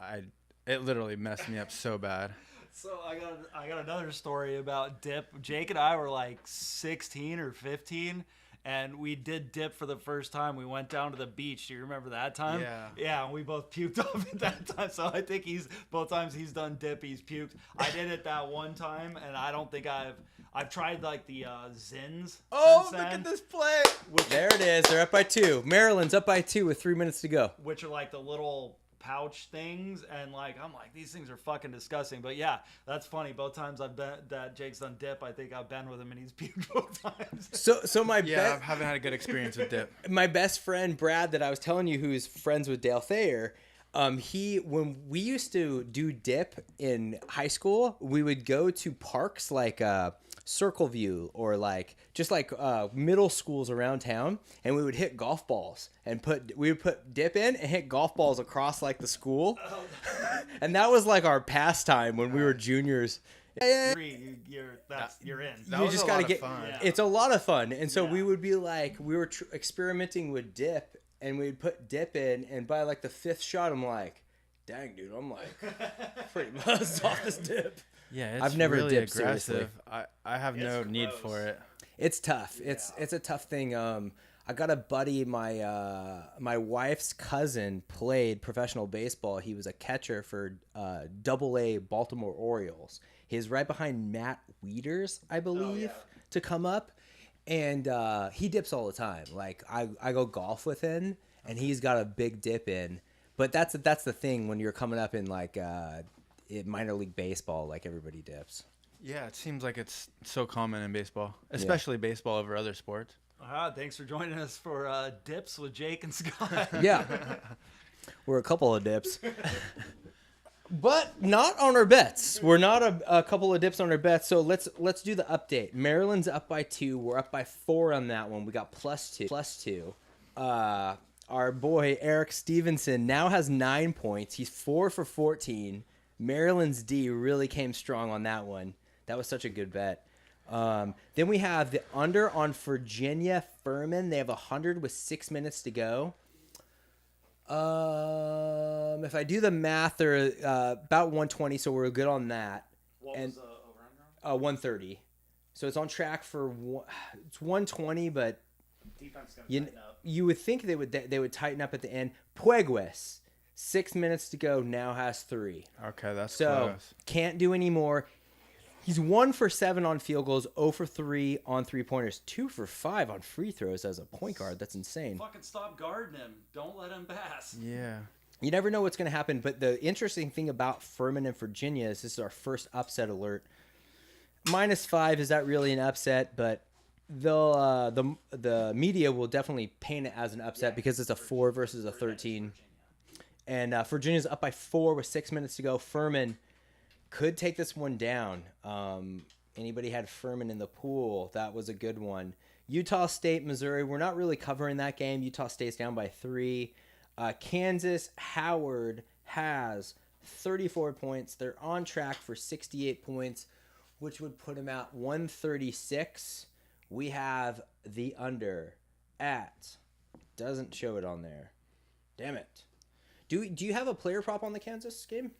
it literally messed me up so bad. So I got another story about dip. Jake and I were like 16 or 15, and we did dip for the first time. We went down to the beach. Do you remember that time? Yeah. Yeah, and we both puked off at that time. So I think both times he's done dip, he's puked. I did it that one time, and I don't think I've tried like the Zins. Oh, since look then, at this play! There it is. They're up by 2. Maryland's up by 2 with 3 minutes to go. which are like the little pouch things, and like I'm like, these things are fucking disgusting. But yeah, that's funny. Both times I've been that Jake's done dip, I think I've been with him and he's puked both times. So my Yeah, I haven't had a good experience with dip. my best friend Brad that I was telling you, who's friends with Dale Thayer, when we used to do dip in high school, we would go to parks like Circle View or like just like middle schools around town, and we would hit golf balls and we would put dip in and hit golf balls across like the school, and that was like our pastime when we were juniors. You're in. That You was just a got to lot get. of fun. Yeah. It's a lot of fun, and so Yeah. we would be like, we were experimenting with dip, and we'd put dip in, and by like the 5th shot, I'm like, dang, dude, I'm like pretty buzzed off this dip. Yeah, it's I've never really dipped aggressive. seriously. I have no It's need gross. for it. It's tough. It's a tough thing. I got a buddy. My wife's cousin played professional baseball. He was a catcher for AA Baltimore Orioles. He's right behind Matt Wieters, I believe, to come up, and he dips all the time. Like I go golf with him, and he's got a big dip in. But that's the thing when you're coming up in like in minor league baseball, like everybody dips. Yeah, it seems like it's so common in baseball, especially baseball over other sports. Thanks for joining us for dips with Jake and Scott. Yeah. We're a couple of dips. But not on our bets. We're not a couple of dips on our bets. So let's do the update. Maryland's up by 2. We're up by 4 on that one. We got +2. Our boy Eric Stevenson now has 9 points. He's 4 for 14. Maryland's D really came strong on that one. That was such a good bet. Then we have the under on Virginia Furman. They have 100 with 6 minutes to go. If I do the math, they're about 120, so we're good on that. What And was the over-under? 130. So it's on track for it's 120, but Defense going to you, tighten up. you would think they would tighten up at the end. Puegues, 6 minutes to go, now has 3. Okay, that's So close. can't do any more. He's 1 for 7 on field goals, 0 for 3 on 3-pointers, 2 for 5 on free throws as a point guard. That's insane. Fucking stop guarding him. Don't let him pass. Yeah. You never know what's going to happen, but the interesting thing about Furman and Virginia is this is our first upset alert. -5, is that really an upset? But they'll the media will definitely paint it as an upset because it's a 4 versus a 13. And Virginia's up by 4 with 6 minutes to go. Furman could take this one down. Anybody had Furman in the pool? That was a good one. Utah State, Missouri. We're not really covering that game. Utah State's down by 3. Kansas, Howard has 34 points. They're on track for 68 points, which would put them at 136. We have the under at. Doesn't show it on there. Damn it. Do you have a player prop on the Kansas game?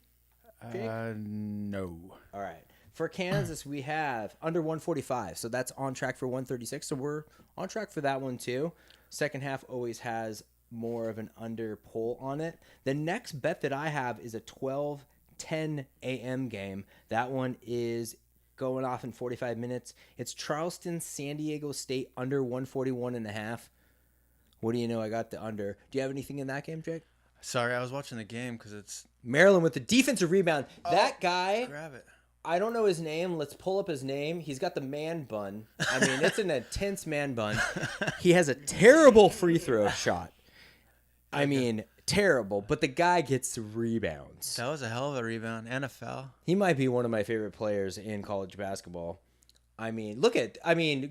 Jake? No. All right. For Kansas, we have under 145. So that's on track for 136. So we're on track for that one too. Second half always has more of an under pull on it. The next bet that I have is a 12:10 a.m. game. That one is going off in 45 minutes. It's Charleston, San Diego State under 141.5. What do you know? I got the under. Do you have anything in that game, Jake? Sorry, I was watching the game because it's Maryland with the defensive rebound. That guy, grab it. I don't know his name. Let's pull up his name. He's got the man bun. I mean, it's an intense man bun. He has a terrible free throw shot. I mean, terrible. But the guy gets rebounds. That was a hell of a rebound and a foul. He might be one of my favorite players in college basketball. I mean,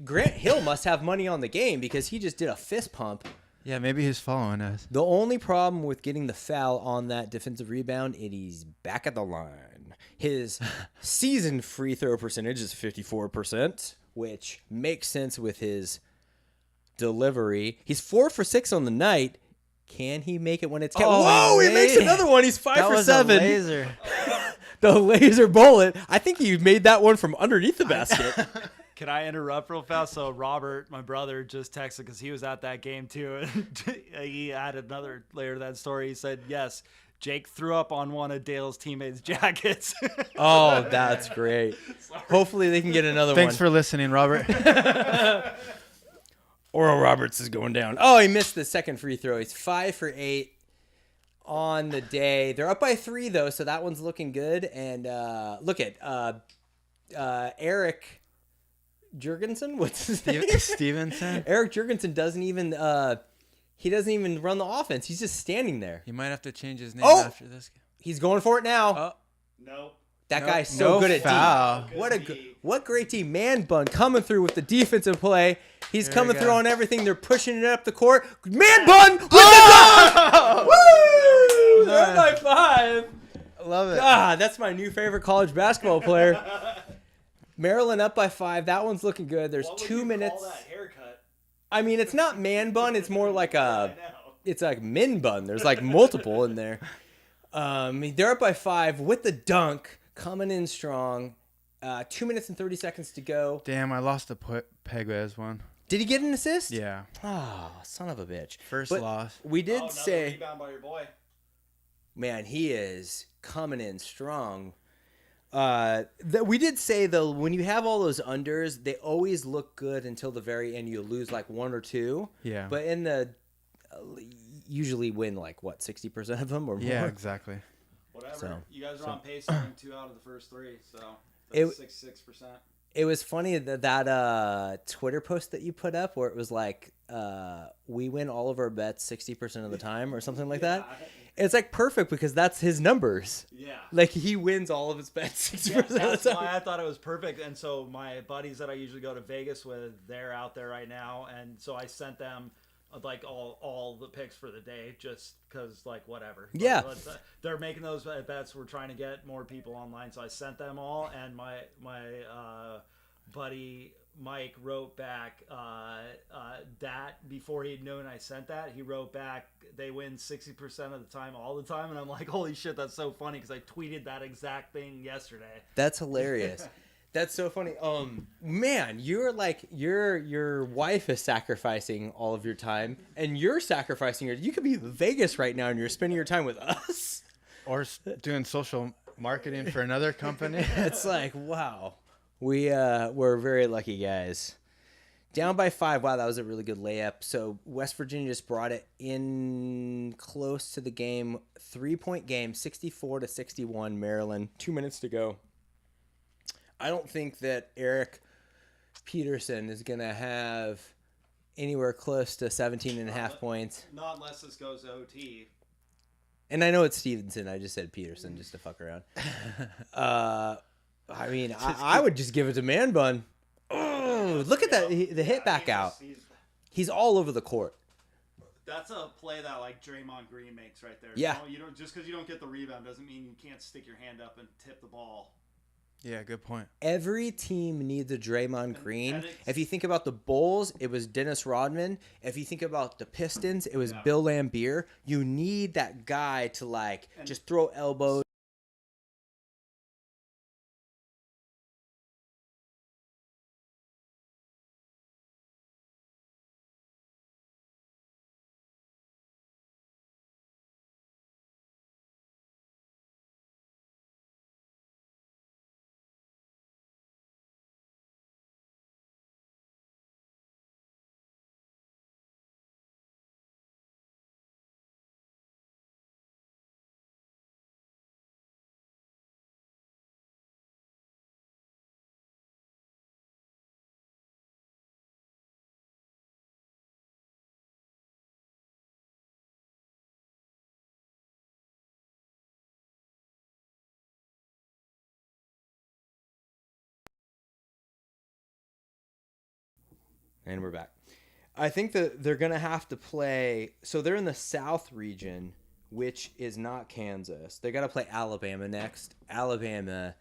Grant Hill must have money on the game because he just did a fist pump. Yeah, maybe he's following us. The only problem with getting the foul on that defensive rebound is he's back at the line. His season free throw percentage is 54%, which makes sense with his delivery. He's 4 for 6 on the night. Can he make it when it's Whoa, he makes another one. He's 5 for 7. A laser. The laser bullet. I think he made that one from underneath the basket. Can I interrupt real fast? So Robert, my brother, just texted because he was at that game too, and he added another layer to that story. He said, "Yes, Jake threw up on one of Dale's teammates' jackets." Oh, that's great. Hopefully they can get another Thanks one. for listening, Robert. Oral Roberts is going down. Oh, he missed the second free throw. He's 5 for 8 on the day. They're up by 3 though, so that one's looking good. And look at Eric Jurgensen. What's his name? Stevenson. Eric Jurgensen doesn't even run the offense. He's just standing there. He might have to change his name Oh! after this game. He's going for it now. Oh, No. That No- guy's so no good at foul. D. What great D. Man bun coming through with the defensive play. He's There coming we through go. on everything. They're pushing it up the court. Man bun with the dunk! Woo! They're by 5. love it. Ah, that's my new favorite college basketball player. Maryland up by 5. That one's looking good. There's What would 2 you minutes. call that haircut? I mean, it's not man bun. It's more like I know. it's like min bun. There's like multiple in there. They're up by 5 with the dunk coming in strong. 2 minutes and 30 seconds to go. Damn, I lost the Pegues one. Did he get an assist? Yeah. Oh, son of a bitch. First But loss. We did Another say, rebound by your boy. man, he is coming in strong. We did say, though, when you have all those unders, they always look good until the very end. You lose like 1 or 2. Yeah. But in the usually win like, what, 60% of them or more? Yeah, exactly. Whatever. So- You guys are on pace to win 2 out of the first 3, so It- that's 66%. It was funny that Twitter post that you put up where it was like, we win all of our bets 60% of the time or something like that. It's like perfect because that's his numbers. Yeah. Like he wins all of his bets 60% Yeah, of that's the why time. I thought it was perfect. And so my buddies that I usually go to Vegas with, they're out there right now. And so I sent them like all the picks for the day, just because like whatever. Yeah. They're making those bets. We're trying to get more people online, so I sent them all, and my buddy Mike wrote back that before he'd known I sent that. He wrote back, they win 60% of the time, all the time, and I'm like, holy shit, that's so funny because I tweeted that exact thing yesterday. That's hilarious. That's so funny. Man, you're like your wife is sacrificing all of your time, and you're sacrificing you could be in Vegas right now, and you're spending your time with us, Or doing social marketing for another company. It's like, wow, we're very lucky guys. Down by 5. Wow, that was a really good layup. So West Virginia just brought it in close to the game. 3-point game, 64-61, Maryland. 2 minutes to go. I don't think that Eric Peterson is going to have anywhere close to 17.5 points. Not unless this goes to OT. And I know it's Stevenson. I just said Peterson just to fuck around. I mean, I would just give it to Man Bun. Oh, look at that. The hit back out. He's all over the court. That's a play that like Draymond Green makes right there. Yeah. You don't just because you don't get the rebound doesn't mean you can't stick your hand up and tip the ball. Yeah, good point. Every team needs a Draymond Green. If you think about the Bulls, it was Dennis Rodman. If you think about the Pistons, it was Bill Laimbeer. You need that guy to like just throw elbows. And we're back. I think that they're going to have to play. So they're in the South region, which is not Kansas. They got to play Alabama next. Alabama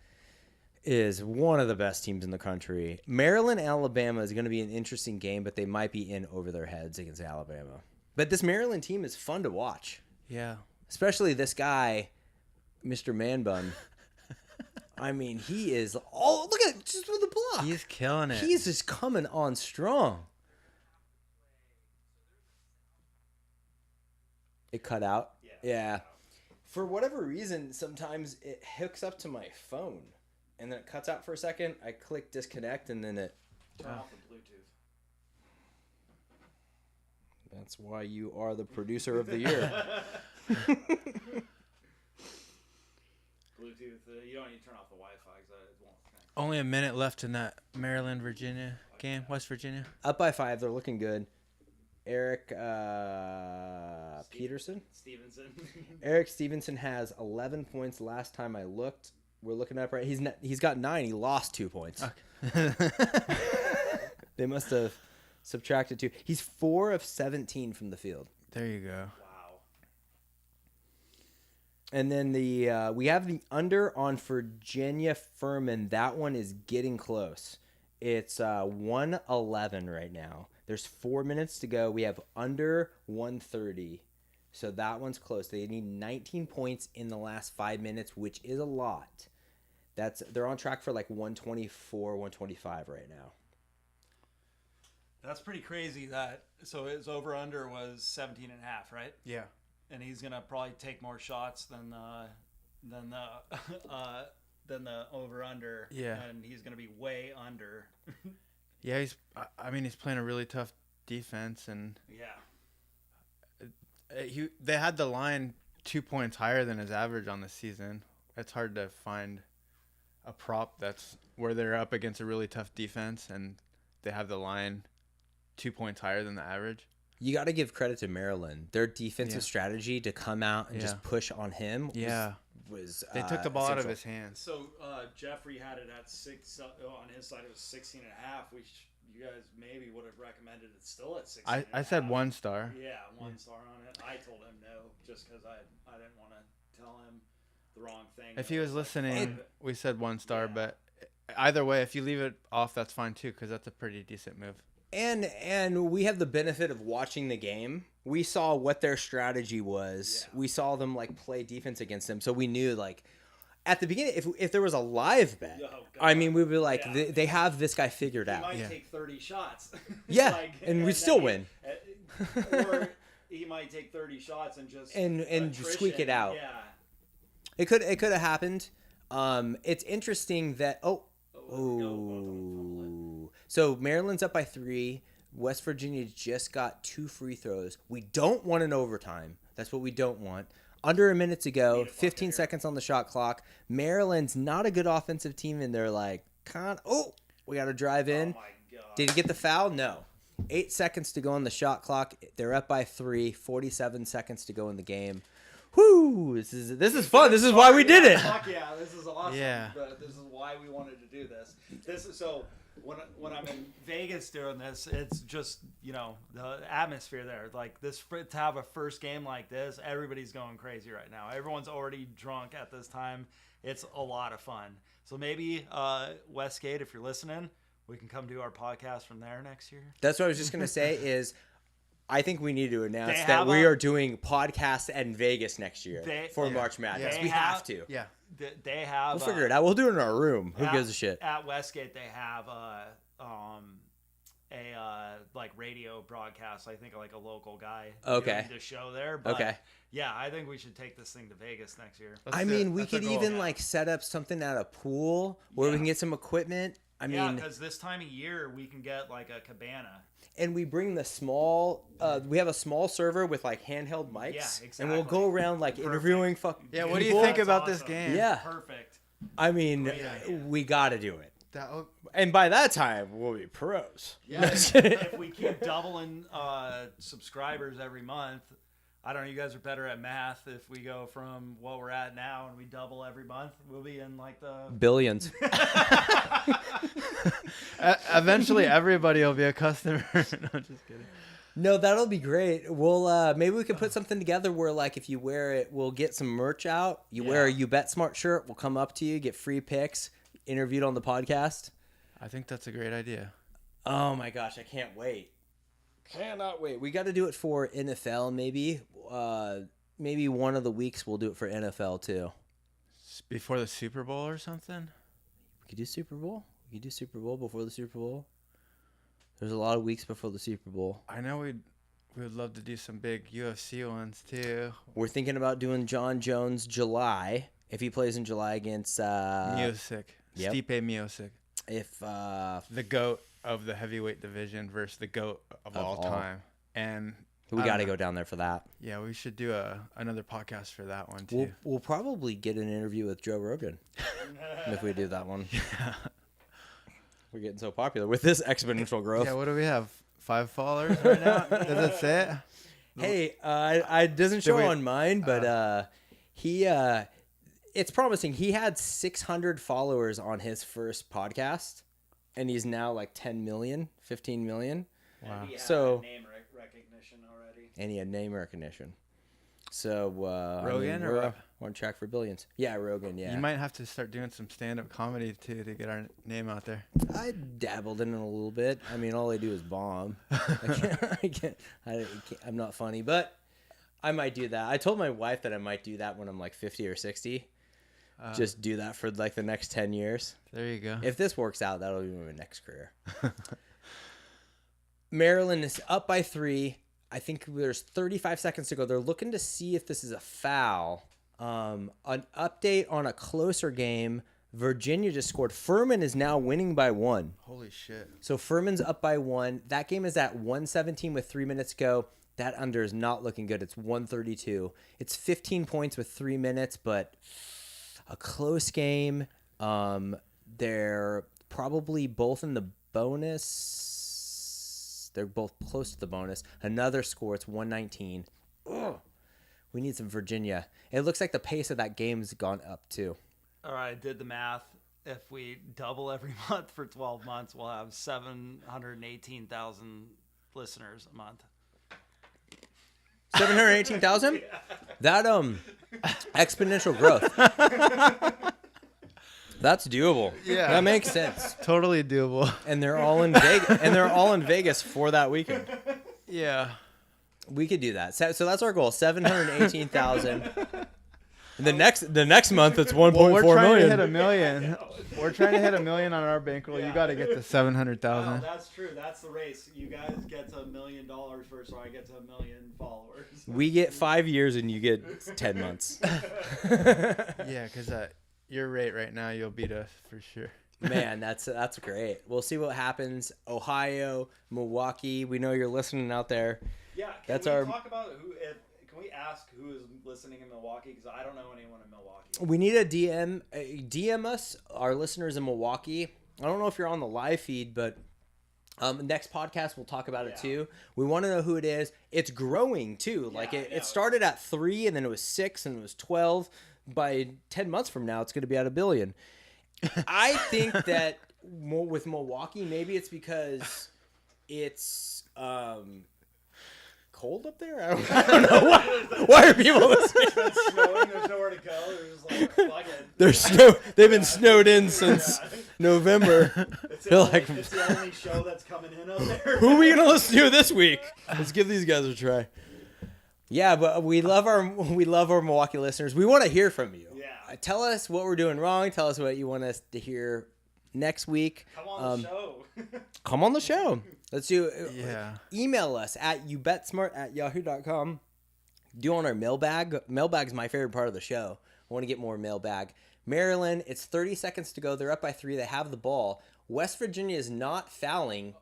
is one of the best teams in the country. Maryland, Alabama is going to be an interesting game, but they might be in over their heads against Alabama. But this Maryland team is fun to watch. Yeah. Especially this guy, Mr. Man Bun. I mean, he is all. Look at it, just with the block. He's killing it. He's just coming on strong. It cut out. Yeah. For whatever reason, sometimes it hooks up to my phone, and then it cuts out for a second. I click disconnect, and then it. Turn off the Bluetooth. That's why you are the producer of the year. Bluetooth. You don't need to turn off the Wi-Fi because it won't connect. Only a minute left in that Maryland Virginia game. West Virginia. Up by 5. They're looking good. Eric Peterson. Stevenson. Eric Stevenson has 11 points. Last time I looked, we're looking up right. He's got 9. He lost 2 points. Okay. They must have subtracted 2. He's 4 of 17 from the field. There you go. Wow. And then we have the under on Virginia Furman. That one is getting close. It's 111 right now. There's 4 minutes to go. We have under 130. So that one's close. They need 19 points in the last 5 minutes, which is a lot. They're on track for like 124, 125 right now. That's pretty crazy. So his over under was 17.5, right? Yeah. And he's gonna probably take more shots than the over under. Yeah. And he's gonna be way under. Yeah, he's playing a really tough defense, and Yeah. they had the line 2 points higher than his average on the season. It's hard to find a prop that's where they're up against a really tough defense and they have the line 2 points higher than the average. You got to give credit to Maryland. Their defensive strategy to come out and just push on him was They took the ball out of essential. his hands. So Jeffrey had it at 6 on his side. It was 16.5. you guys maybe would have recommended it still at 16. I said 1 star. Yeah, 1 star on it. I told him no, just because I didn't want to tell him the wrong thing. If he was listening, we said 1 star, Yeah. but either way, if you leave it off, that's fine too, because that's a pretty decent move. And we have the benefit of watching the game. We saw what their strategy was. Yeah. We saw them like play defense against them, so we knew like at the beginning if there was a live bet, Oh, God. I mean we'd be like Yeah. they have this guy figured He out. might Yeah. take 30 shots. Yeah, and we'd still win. Or he might take 30 shots and just And attrition. squeak it out. Yeah. It could have happened. It's interesting that Go, fumble so Maryland's up by 3. West Virginia just got 2 free throws. We don't want an overtime. That's what we don't want. Under a minute to go, 15 seconds on the shot clock. Maryland's not a good offensive team, and they're like, we got to drive in. Oh my God. Did he get the foul? No. 8 seconds to go on the shot clock. They're up by 3. 47 seconds to go in the game. Whoo! This is fun. This is why we did it. Fuck yeah, this is awesome. Yeah. This is why we wanted to do this. This is so when I'm in Vegas doing this, it's just the atmosphere there. Like to have a first game like this, everybody's going crazy right now. Everyone's already drunk at this time. It's a lot of fun. So maybe Westgate, if you're listening, we can come do our podcast from there next year. That's what I was just gonna say. Is I think we need to announce They that have we a- are doing podcasts in Vegas next year for March Madness. they We have have- to. Yeah. They have. We'll figure it out. We'll do it in our room. Who gives a shit? At Westgate, they have like radio broadcast. I think like a local guy. Okay. Doing the show there. But Okay. Yeah, I think we should take this thing to Vegas next year. I mean, we That's the could goal. even like set up something at a pool where we Yeah. can get some equipment. I Yeah, mean, because this time of year we can get like a cabana. and we bring the small. We have a small server with like handheld mics, Yeah, and we'll go exactly. around like interviewing fucking. Yeah, what do you people. think That's about this awesome. game? Yeah. Perfect. I mean, Great idea. we got to do it, That, and by that time we'll be pros. Yeah. If we keep doubling subscribers every month, I don't know. You guys are better at math. If we go from what we're at now and we double every month, we'll be in like the. Billions. eventually, everybody will be a customer. No, I'm just kidding. No, that'll be great. We'll maybe we can put something together where like if you wear it, we'll get some merch out. You wear a You Bet Smart shirt, we'll come up to you, get free picks, interviewed on the podcast. I think that's a great idea. Oh my gosh, I can't wait. Cannot wait. We got to do it for NFL maybe. Maybe one of the weeks we'll do it for NFL too. Before the Super Bowl or something? We could do Super Bowl. We could do Super Bowl before the Super Bowl. There's a lot of weeks before the Super Bowl. I know we would love to do some big UFC ones too. We're thinking about doing John Jones July if he plays in July against Miocic. yep. Stipe Miocic. if The GOAT of the heavyweight division versus the GOAT of all time. And we I got to don't go know. down there for that. Yeah, we should do another podcast for that one too. We'll probably get an interview with Joe Rogan if we do that one. We're getting so popular with this exponential growth. Yeah, what do we have? 5 followers right now? Does it say it? Hey, it doesn't show we- on mine, but it's promising. He had 600 followers on his first podcast, and he's now like 10 million, 15 million, Wow. And he had So- name recognition already. and he had name recognition. So Rogan or we're what? on track for billions. Yeah, Rogan. Yeah, You might have to start doing some stand-up comedy too to get our name out there. I dabbled in it a little bit. I mean, all I do is bomb. I'm not funny, but I might do that. I told my wife that I might do that when I'm like 50 or 60. Just do that for like the next 10 years. There you go. If this works out, that'll be my next career. Maryland is up by 3. I think there's 35 seconds to go. They're looking to see if this is a foul. An update on a closer game. Virginia just scored. Furman is now winning by 1. Holy shit. So Furman's up by 1. That game is at 117 with 3 minutes to go. That under is not looking good. It's 132. It's 15 points with 3 minutes, but a close game. They're probably both in the bonus. They're both close to the bonus. Another score. It's 119. Ugh. We need some Virginia. It looks like the pace of that game's gone up too. All right, did the math. if we double every month for 12 months, we'll have 718,000 listeners a month. 718,000? That exponential growth. That's doable. Yeah. That makes sense. Totally doable. And they're all in Vegas for that weekend. Yeah. We could do that. So that's our goal, 718,000. And the next month it's 1.4 Well, we're trying million. to hit a million. We're trying to hit a million on our bankroll. You got to get to Oh, 700,000. that's true. That's the race. You guys get to $1 million first, or I get to 1 million followers. We get 5 years and you get 10 months. Yeah, because at your rate right now, you'll beat us for sure. Man, that's great. We'll see what happens. Ohio, Milwaukee. We know you're listening out there. Yeah, That's can we our- talk about who? Can we ask who is listening in Milwaukee? Because I don't know anyone in Milwaukee. We need a DM us, our listeners in Milwaukee. I don't know if you're on the live feed, but next podcast we'll talk about it too. We want to know who it is. It's growing too. Like it started at 3 and then it was 6 and it was 12. By 10 months from now, it's going to be at 1 billion. I think that with Milwaukee, maybe it's because it's cold up there. I don't know why are people listening. It's snowing. There's nowhere to go. They're just like, fuck it. They've been snowed in since November. It's Feel the, only, like- it's the only show that's coming in up there. Who are we gonna listen to this week? Let's give these guys a try. Yeah, but we love our Milwaukee listeners. We want to hear from you. Yeah. Tell us what we're doing wrong. Tell us what you want us to hear next week. Come on the show. Come on the show. Let's do. Yeah. Email us at youbetsmart@yahoo.com. Do you want our mailbag? Mailbag's my favorite part of the show. I want to get more mailbag. Maryland, it's 30 seconds to go. They're up by 3. They have the ball. West Virginia is not fouling,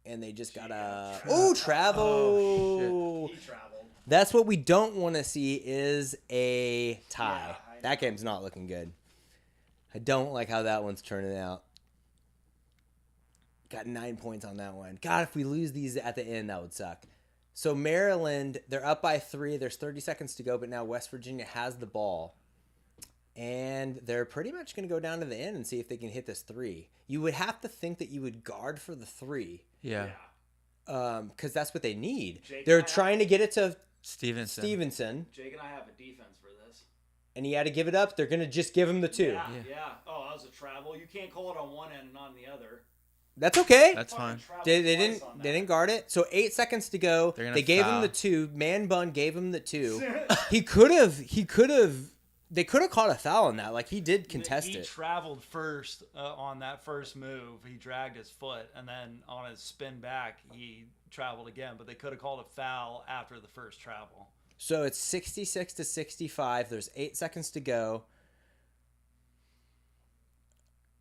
and they just got a travel. Oh, He traveled. That's what we don't want to see is a tie. Yeah, I That game's not looking good. I don't like how that one's turning out. Got 9 points on that one. God, if we lose these at the end, that would suck. So Maryland, they're up by 3. There's 30 seconds to go, but now West Virginia has the ball. And they're pretty much going to go down to the end and see if they can hit this 3. You would have to think that you would guard for the 3. Yeah. Because that's what they need. Jake They're and I trying to get it to Stevenson. Jake and I have a defense for this. and he had to give it up. They're going to just give him the 2. Yeah. Oh, that was a travel. You can't call it on one end and not on the other. That's okay. That's fine. They didn't guard it. So 8 seconds to go. They're gonna They gave him foul. the 2. Man Bun gave him the 2. They could have caught a foul on that. Like he did contest He it. traveled first on that first move. He dragged his foot, and then on his spin back, he traveled again. But they could have called a foul after the first travel. So it's 66-65. There's 8 seconds to go.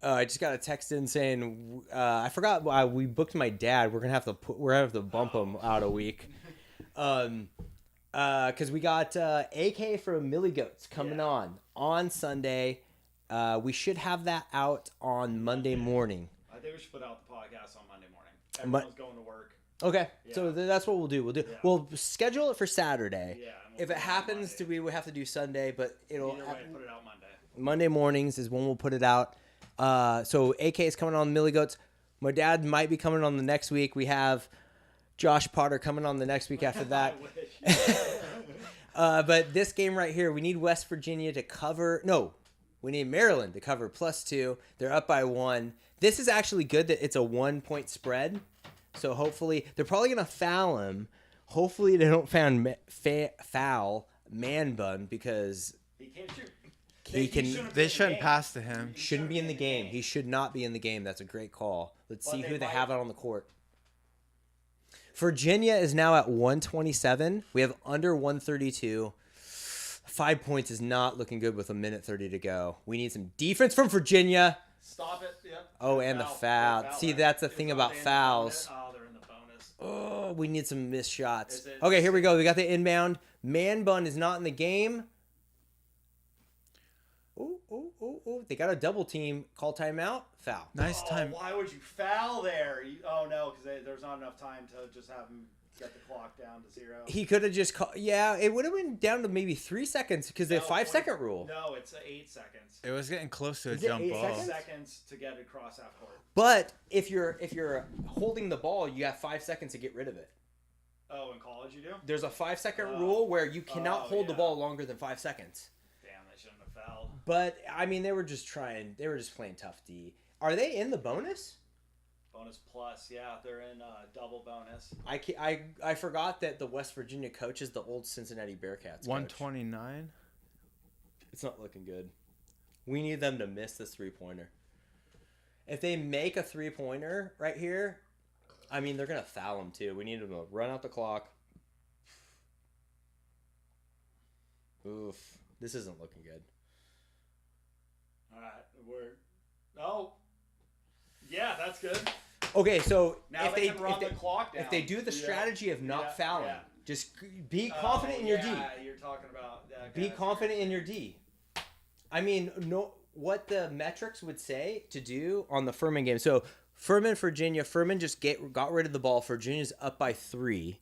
I just got a text in saying I forgot we booked my dad. We're gonna have to bump him out a week. Because we got AK from Millie Goats coming on Sunday. We should have that out on Monday morning. I think we should put out the podcast on Monday morning. Everyone's going to work. Okay, so that's what we'll do. We'll schedule it for Saturday. Yeah. and we'll If put it on happens Monday. we would have to do Sunday, but it'll Either way, put it out Monday. Monday mornings is when we'll put it out. So AK is coming on Millie Goats. My dad might be coming on the next week. We have Josh Potter coming on the next week after that. I wish. But this game right here, we need West Virginia to cover. No, we need Maryland to cover +2. They're up by 1. This is actually good that it's a 1-point spread. So hopefully, they're probably going to foul him. Hopefully, they don't foul Man Bun because He can't shoot. They shouldn't pass to him. shouldn't be in the game. He should not be in the game. That's a great call. Let's see But who they they might- have out on the court. Virginia is now at 127. We have under 132. 5 points is not looking good with 1:30 to go. We need some defense from Virginia. Stop it. Yep. Oh, and the foul. See, that's the thing about fouls. Oh, they're in the bonus. Oh, we need some missed shots. Is it- Okay, here we go. We got the inbound. Man Bun is not in the game. Ooh. They got a double team. Call timeout. Foul. Nice time. Why would you foul there? Oh, no, because there's not enough time to just have him get the clock down to 0. He could have just it would have been down to maybe 3 seconds because the No, 5-second rule. No, it's 8 seconds. It was getting close to a Is it jump 8 ball. seconds? Seconds to get across half court. But if you're holding the ball, you have 5 seconds to get rid of it. Oh, in college you do? There's a 5-second Oh. rule where you cannot Oh, hold the yeah. ball longer than 5 seconds. Damn, they shouldn't have fouled. But I mean, they were just playing tough D. Are they in the bonus? Bonus plus, yeah, they're in double bonus. I forgot that the West Virginia coach is the old Cincinnati Bearcats coach. 129. It's not looking good. We need them to miss this 3-pointer. If they make a 3-pointer right here, I mean, they're going to foul them too. We need them to run out the clock. Oof. This isn't looking good. All right, yeah, that's good. Okay, so Now they can run the clock down. if they do the strategy of not fouling, yeah. just be confident in your D. Yeah, you're talking about that. Be confident in your D. I mean, what the metrics would say to do on the Furman game. So Furman just got rid of the ball. Virginia's up by 3.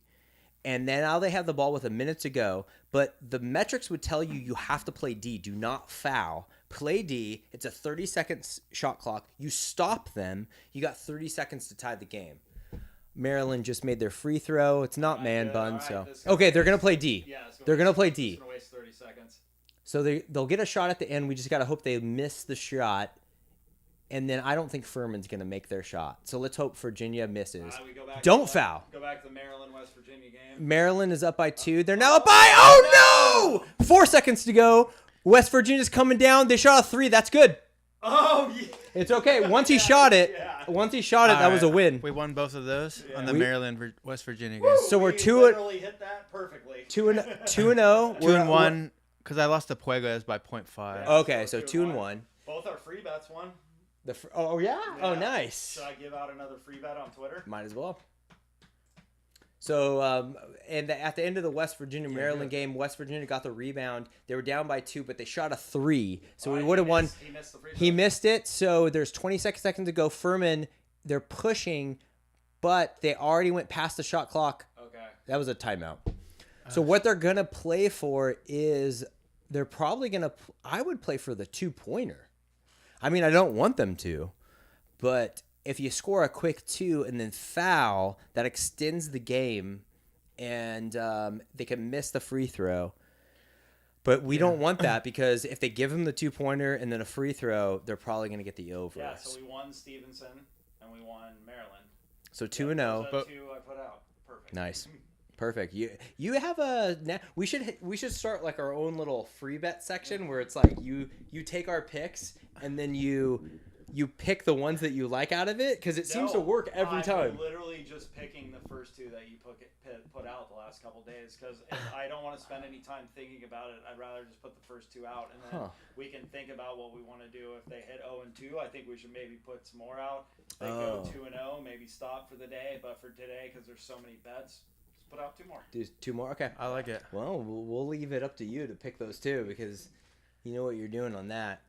And then now they have the ball with a minute to go. But the metrics would tell you have to play D. Do not foul. Play D. It's a 30-second shot clock. You stop them. You got 30 seconds to tie the game. Maryland just made their free throw. It's not man bun. So okay, they're going to play D. Yeah, they're going to play D. It's going to waste 30 seconds. So they'll get a shot at the end. We just got to hope they miss the shot. And then I don't think Furman's going to make their shot. So let's hope Virginia misses. We go back Don't foul. Go back to the Maryland-West Virginia game. Maryland is up by 2. They're now up by... Oh, no! 4 seconds to go. West Virginia's coming down. They shot a 3. That's good. Oh, yeah. It's okay. Once he shot it, that was a win. We won both of those on the We- Maryland West Virginia game. So we're We 2 literally hit that perfectly. 2-0. 2-1 because I lost to Puegas by 0.5. Okay, so 2-1. Both our free bets won. Oh yeah? Oh Yeah. nice. Should I give out another free bet on Twitter? Might as well. So, and at the end of the West Virginia-Maryland game, West Virginia got the rebound. They were down by 2, but they shot a 3. So we would have won. He missed the free He throw. missed it. So there's 20 seconds to go. Furman, they're pushing, but they already went past the shot clock. Okay. That was a timeout. So what they're going to play for is they're probably going to – I would play for the 2-pointer. I mean, I don't want them to, but – if you score a quick 2 and then foul, that extends the game, and they can miss the free throw. But we don't want that because if they give them the 2-pointer and then a free throw, they're probably going to get the over. Yeah, so we won Stevenson and we won Maryland. So 2-0. Those are But 2 I put out. Perfect. nice, perfect. You have we should start like our own little free bet section where it's like you take our picks and then you pick the ones that you like out of it because it seems to work every time. I'm literally just picking the first 2 that you put out the last couple days because I don't want to spend any time thinking about it. I'd rather just put the first 2 out and then we can think about what we want to do. If they hit 0-2, I think we should maybe put some more out. If they go 2-0, maybe stop for the day. But for today, because there's so many bets, just put out 2 more. Do 2 more? Okay. I like it. Well, we'll leave it up to you to pick those 2 because you know what you're doing on that.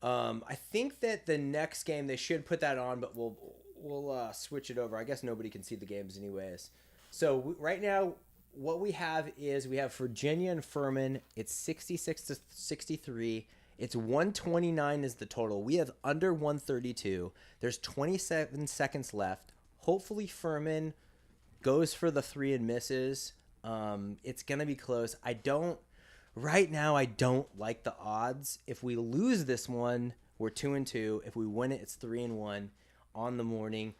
I think that the next game they should put that on, but we'll switch it over. I guess nobody can see the games anyways. So right now, what we have is we have Virginia and Furman. It's 66-63. It's 129 is the total. We have under 132. There's 27 seconds left. Hopefully Furman goes for the 3 and misses. It's gonna be close. Right now, I don't like the odds. If we lose this one, we're 2-2. If we win it, it's 3-1 on the morning.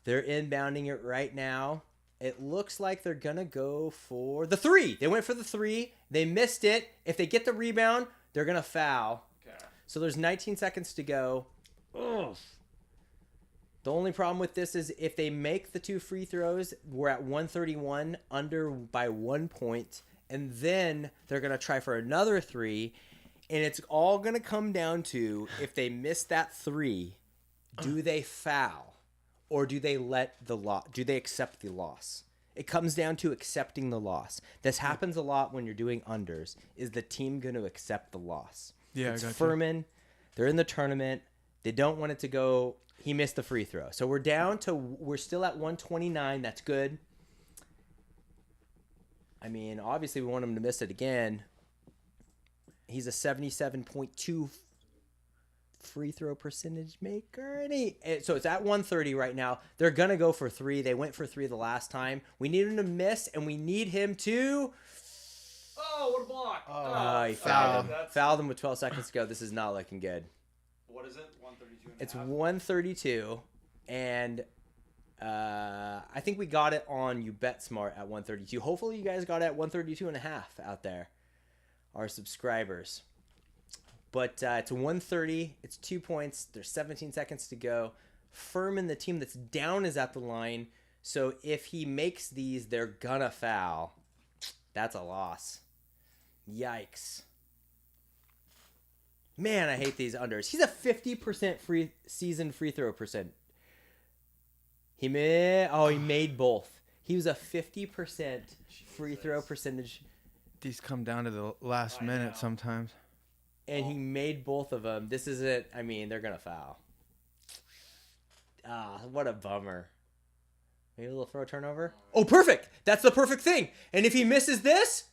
They're inbounding it right now. It looks like they're going to go for the 3. They went for the 3. They missed it. If they get the rebound, they're going to foul. Okay. So there's 19 seconds to go. Ugh. The only problem with this is if they make the 2 free throws, we're at 131, under by 1 point. And then they're going to try for another 3. And it's all going to come down to if they miss that 3, do they foul? Or do they do they accept the loss? It comes down to accepting the loss. This happens a lot when you're doing unders. Is the team going to accept the loss? Yeah, it's I got Furman. They're in the tournament. They don't want it to go. He missed the free throw. So we're still at 129. That's good. I mean, obviously we want him to miss it again. He's a 77.2 free throw percentage maker, so it's at 130 right now. They're gonna go for 3. They went for 3 the last time. We need him to miss, and we need him to. Oh, what a block! He fouled him with 12 seconds to go. This is not looking good. What is it? 132. It's 132, and I think we got it on You Bet Smart at 132. Hopefully, you guys got it at 132.5 out there, our subscribers. But it's 130. It's 2 points. There's 17 seconds to go. Furman, the team that's down, is at the line. So if he makes these, they're gonna foul. That's a loss. Yikes. Man, I hate these unders. He's a 50% season free throw percent. He made both. He was a 50% free throw percentage. These come down to the last minute sometimes. And he made both of them. This is it. I mean, they're going to foul. What a bummer. Maybe a little throw turnover. Oh, perfect. That's the perfect thing. And if he misses this.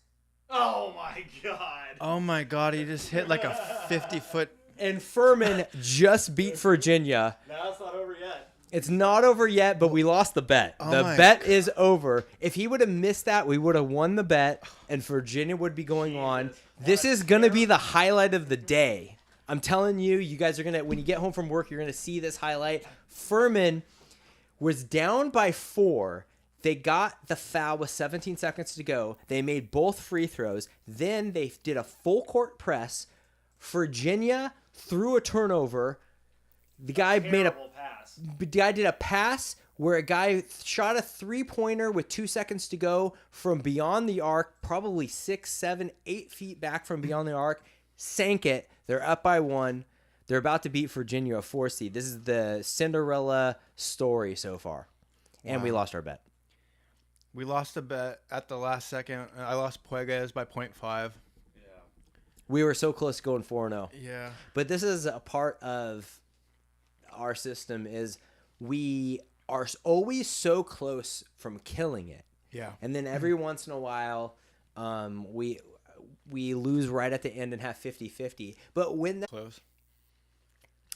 Oh, my God. Oh, my God. He just hit like a 50-foot. And Furman just beat Virginia. No, it's not over yet. It's not over yet, but we lost the bet. Oh the my bet is over. If he would have missed that, we would have won the bet, and Virginia would be going on. This is going to be the highlight of the day. I'm telling you, you guys are going to, when you get home from work, you're going to see this highlight. Furman was down by 4. They got the foul with 17 seconds to go. They made both free throws. Then they did a full court press. Virginia threw a turnover. The guy made a pass. The guy did a pass where a guy shot a 3-pointer with 2 seconds to go from beyond the arc, probably 6, 7, 8 feet back from beyond the arc, sank it. They're up by 1. They're about to beat Virginia, a 4 seed. This is the Cinderella story so far. And we lost our bet. We lost a bet at the last second. I lost Puegas by 0.5. Yeah. We were so close to going 4-0. Yeah. But this is a part of our system is we are always so close from killing it. Yeah. And then every once in a while, we lose right at the end and have 50-50. But when Close.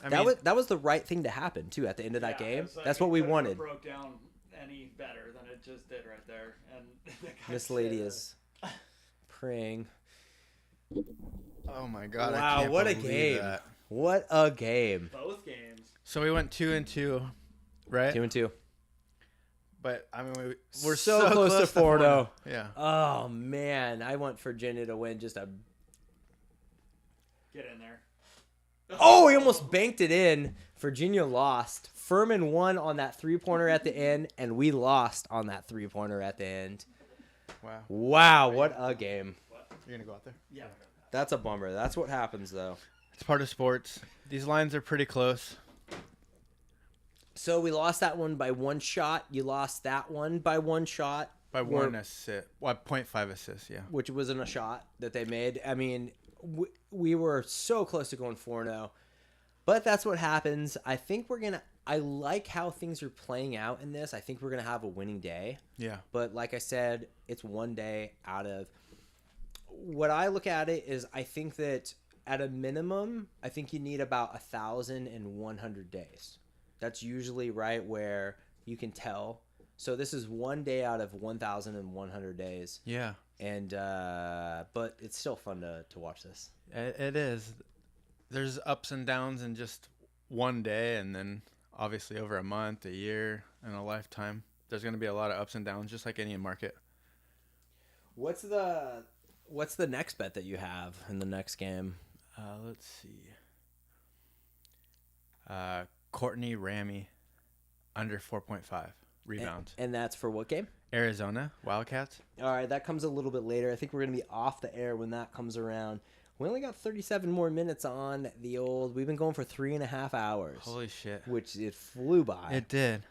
that was the right thing to happen too at the end of that game. That's what we wanted. Broke down any better than it just did right there. And This lady is praying. Oh my God! Wow, I can't what a believe game! that. What a game! both games. So we went 2-2, right? 2-2. But I mean, We're so close to 4-0. Yeah. Oh man, I want Virginia to win just a. Get in there. Oh, he almost banked it in. Virginia lost. Furman won on that 3-pointer at the end, and we lost on that 3-pointer at the end. Wow. Wow, what a game. You're gonna go out there? Yeah. That's a bummer. That's what happens, though. It's part of sports. These lines are pretty close. So we lost that one by 1 shot. You lost that one by 1 shot. By 1 assist. Well, 0.5 assists, yeah. Which wasn't a shot that they made. I mean, we were so close to going 4-0. But that's what happens. I think we're going to... I like how things are playing out in this. I think we're going to have a winning day. Yeah. But like I said, it's one day out of... What I look at it is I think that at a minimum, I think you need about 1,100 days. That's usually right where you can tell. So this is one day out of 1,100 days. Yeah. And but it's still fun to watch this. It is. There's ups and downs in just one day, and then obviously over a month, a year, and a lifetime. There's going to be a lot of ups and downs, just like any market. What's the next bet that you have in the next game? Let's see. Courtney Ramey, under 4.5 rebounds. And that's for what game? Arizona Wildcats. All right, that comes a little bit later. I think we're going to be off the air when that comes around. We only got 37 more minutes on the old. We've been going for 3.5 hours. Holy shit. Which it flew by. It did.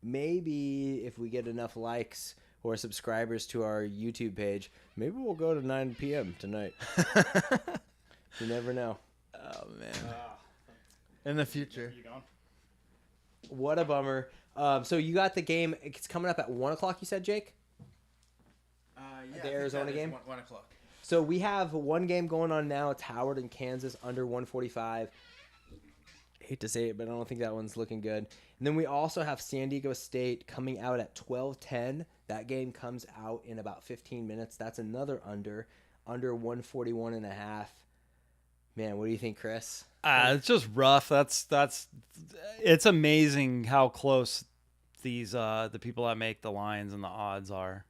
Maybe if we get enough likes or subscribers to our YouTube page, maybe we'll go to 9 p.m. tonight. You never know. Oh, man. In the future. You gone? What a bummer. So you got the game. It's coming up at 1 o'clock, you said, Jake? the Arizona game? 1 o'clock. So we have one game going on now. It's Howard and Kansas under 145. Hate to say it, but I don't think that one's looking good. And then we also have San Diego State coming out at 12:10. That game comes out in about 15 minutes. That's another under 141 and a half. Man, what do you think, Chris? It's just rough. It's amazing how close these the people that make the lines and the odds are.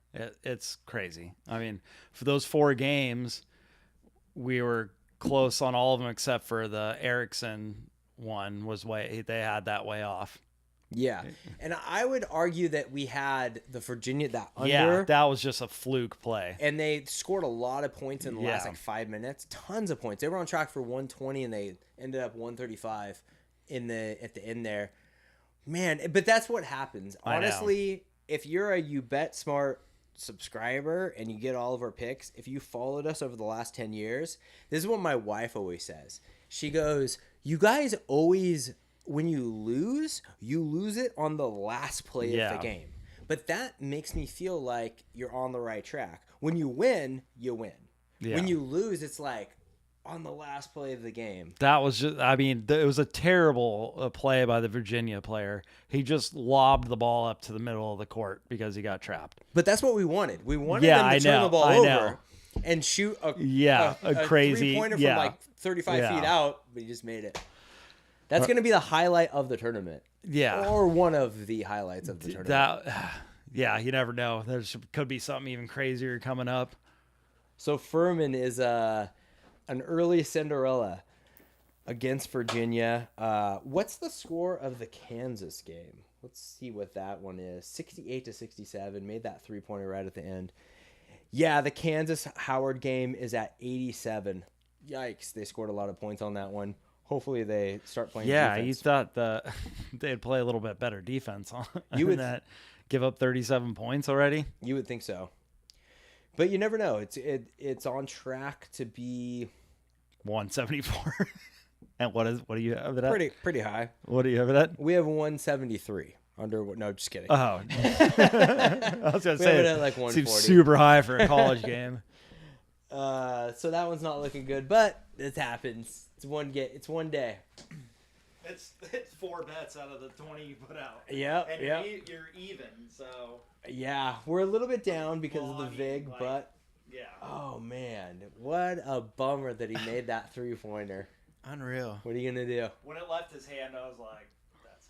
It's crazy. I mean, for those 4 games, we were close on all of them except for the Erickson one they had that way off. Yeah, and I would argue that we had the Virginia that under. Yeah, that was just a fluke play. And they scored a lot of points in the last 5 minutes. Tons of points. They were on track for 120 and they ended up 135 at the end there. Man, but that's what happens. Honestly, if you're a You Bet Smart subscriber and you get all of our picks, if you followed us over the last 10 years, this is what my wife always says. She goes, "You guys always, when you lose it on the last play of the game." But that makes me feel like you're on the right track. When you win, you win. Yeah. When you lose, it's like on the last play of the game. That was just, I mean, it was a terrible play by the Virginia player. He just lobbed the ball up to the middle of the court because he got trapped. But that's what we wanted. We wanted them to turn the ball over and shoot a crazy three-pointer from like 35 feet out, but he just made it. That's going to be the highlight of the tournament. Yeah. Or one of the highlights of the tournament. You never know. There could be something even crazier coming up. So Furman is an early Cinderella against Virginia. What's the score of the Kansas game? Let's see what that one is. 68-67. Made that three-pointer right at the end. Yeah, the Kansas-Howard game is at 87. Yikes, they scored a lot of points on that one. Hopefully they start playing defense. You thought they'd play a little bit better defense on that. Give up 37 points already? You would think so. But you never know. It's on track to be 174. And what do you have it at? Pretty high. What do you have it at? We have 173. No, just kidding. Oh. I was going to say it at like 140. Seems super high for a college game. So that one's not looking good, but it happens. It's one day. It's 4 bets out of the 20 you put out. Yep. And you're even, so. Yeah, we're a little bit down because of the VIG, but yeah. Oh man, what a bummer that he made that three-pointer. Unreal. What are you gonna do? When it left his hand, I was like, "That's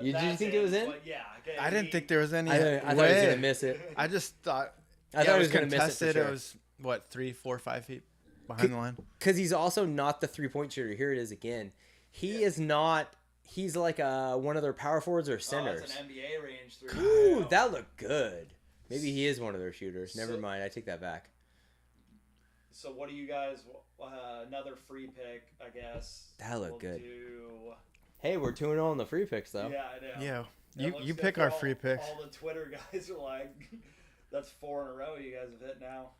it." Did you think it was in? But yeah. Okay, I didn't think there was any. I thought he was gonna miss it. I just thought. I thought he was gonna miss it. For sure. It was what 3, 4, 5 feet behind the line. Because he's also not the three-point shooter. Here it is again. He is not. He's like one of their power forwards or centers. It's an NBA range three. Ooh, that looked good. Maybe he is one of their shooters. Never mind. I take that back. So what do you guys? Another free pick, I guess. That looked good. Hey, we're 2-0 on the free picks though. Yeah, I know. Yeah, you pick our free picks. All the Twitter guys are like, "That's 4 in a row you guys have hit now."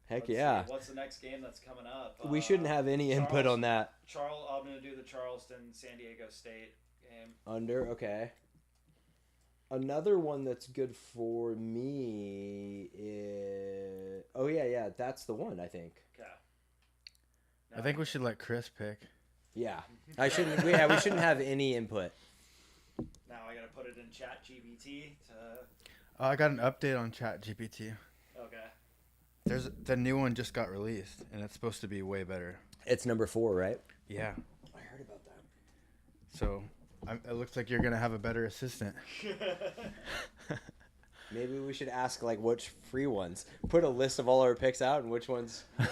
Heck Let's yeah. see, what's the next game that's coming up? We shouldn't have any input on that. I'm going to do the Charleston-San Diego State game. Under, okay. Another one that's good for me is... Oh, yeah, that's the one, I think. Okay. I think we should let Chris pick. Yeah. We shouldn't have any input. Now I got to put it in ChatGPT to... Oh, I got an update on ChatGPT. Okay. The new one just got released, and it's supposed to be way better. It's number 4, right? Yeah. I heard about that. So, it looks like you're going to have a better assistant. Maybe we should ask, like, which free ones. Put a list of all our picks out and which ones... Yeah.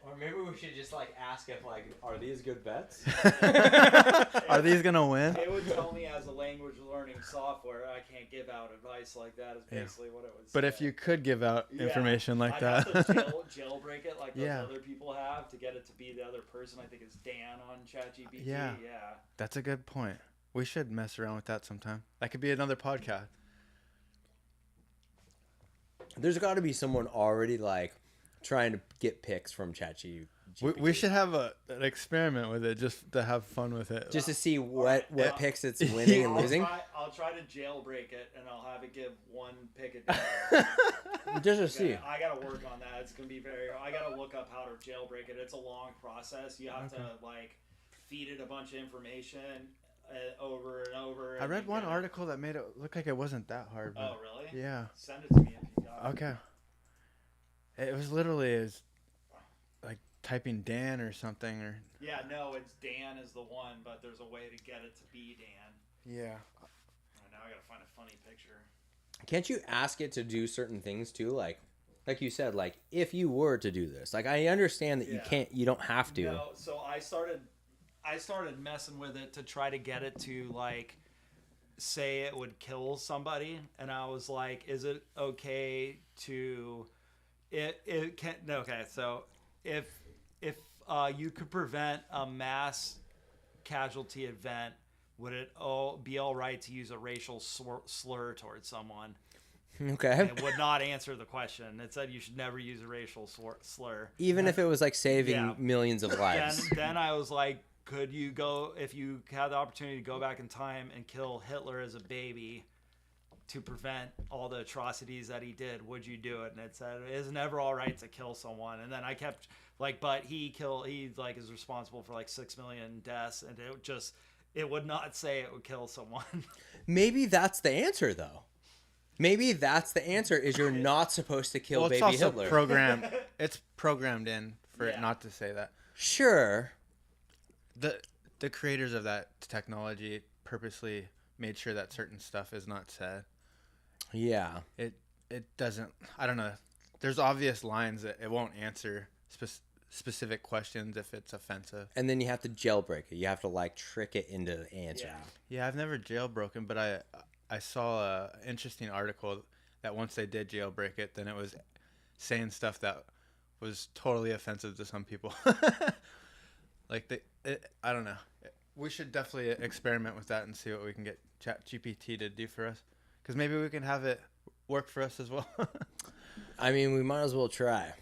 Or maybe we should just, like, ask if, like, are these good bets? Are these going to win? It would tell me as a language learning software, I can't give out advice like that is basically what it would say. But if you could give out information like that. I'd have to jailbreak it like those Yeah. other people have to get it to be the other person. I think it's Dan on ChatGPT. Yeah. That's a good point. We should mess around with that sometime. That could be another podcast. There's got to be someone already, like, trying to get picks from ChatGPT. We should have an experiment with it just to have fun with it. just to see what picks it's winning and losing. I'll try to jailbreak it, and I'll have it give one pick a day. Just to see. I gotta work on that. It's gonna be I gotta look up how to jailbreak it. It's a long process. You have to like feed it a bunch of information over and over. I and read you one gotta- article that made it look like it wasn't that hard. Oh But really? yeah. Send it to me if you got it. Okay. It was literally as like typing Dan or something or. Yeah, no, it's Dan is the one, but there's a way to get it to be Dan. Yeah. Now I gotta find a funny picture. Can't you ask it to do certain things too? Like you said, like if you were to do this, like I understand that you don't have to. No, so I started messing with it to try to get it to like say it would kill somebody, and I was like, is it okay to it can okay, so if you could prevent a mass casualty event, would it be all right to use a racial slur towards someone? Okay. It would not answer the question. It said you should never use a racial slur. Even if it was like saving Yeah. millions of lives. Then I was like, could you go, if you had the opportunity to go back in time and kill Hitler as a baby to prevent all the atrocities that he did, would you do it? And it said it is never all right to kill someone. And then I kept like, but he like is responsible for like 6 million deaths, and it would not say it would kill someone. Maybe that's the answer though. Maybe that's the answer is you're not supposed to kill Well, it's baby also Hitler. programmed. It's programmed in for it Yeah. not to say that. Sure. The creators of that technology purposely made sure that certain stuff is not said. Yeah. It doesn't. I don't know. There's obvious lines that it won't answer specific questions if it's offensive. And then you have to jailbreak it. You have to like trick it into answering. Yeah, I've never jailbroken, but I saw a interesting article that once they did jailbreak it, then it was saying stuff that was totally offensive to some people. Like I don't know. We should definitely experiment with that and see what we can get ChatGPT to do for us, because maybe we can have it work for us as well. I mean, we might as well try.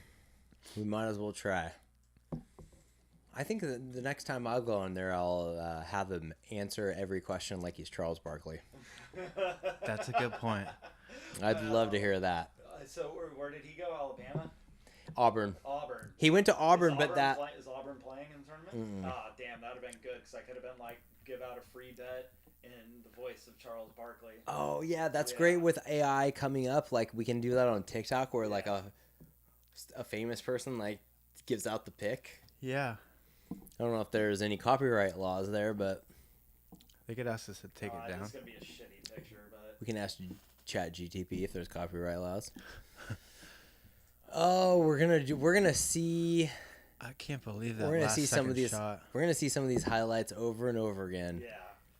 I think that the next time I'll go on there, I'll have him answer every question like he's Charles Barkley. That's a good point. I'd love to hear that. So where did he go? Alabama? Auburn. Auburn. He went to Auburn, Is but that... is Auburn playing in the tournament? Ah, damn, that would have been good, because I could have been like, give out a free bet in the voice of Charles Barkley. Oh, yeah, that's Yeah. great with AI coming up. Like, we can do that on TikTok where, like, a famous person, like, gives out the pick. Yeah, I don't know if there's any copyright laws there, but they could ask us to take it down. It's gonna be a shitty picture, but we can ask ChatGPT if there's copyright laws. Oh, we're gonna see I can't believe that. we're gonna last see some second of these shot. we're gonna see some of these highlights over and over again, yeah.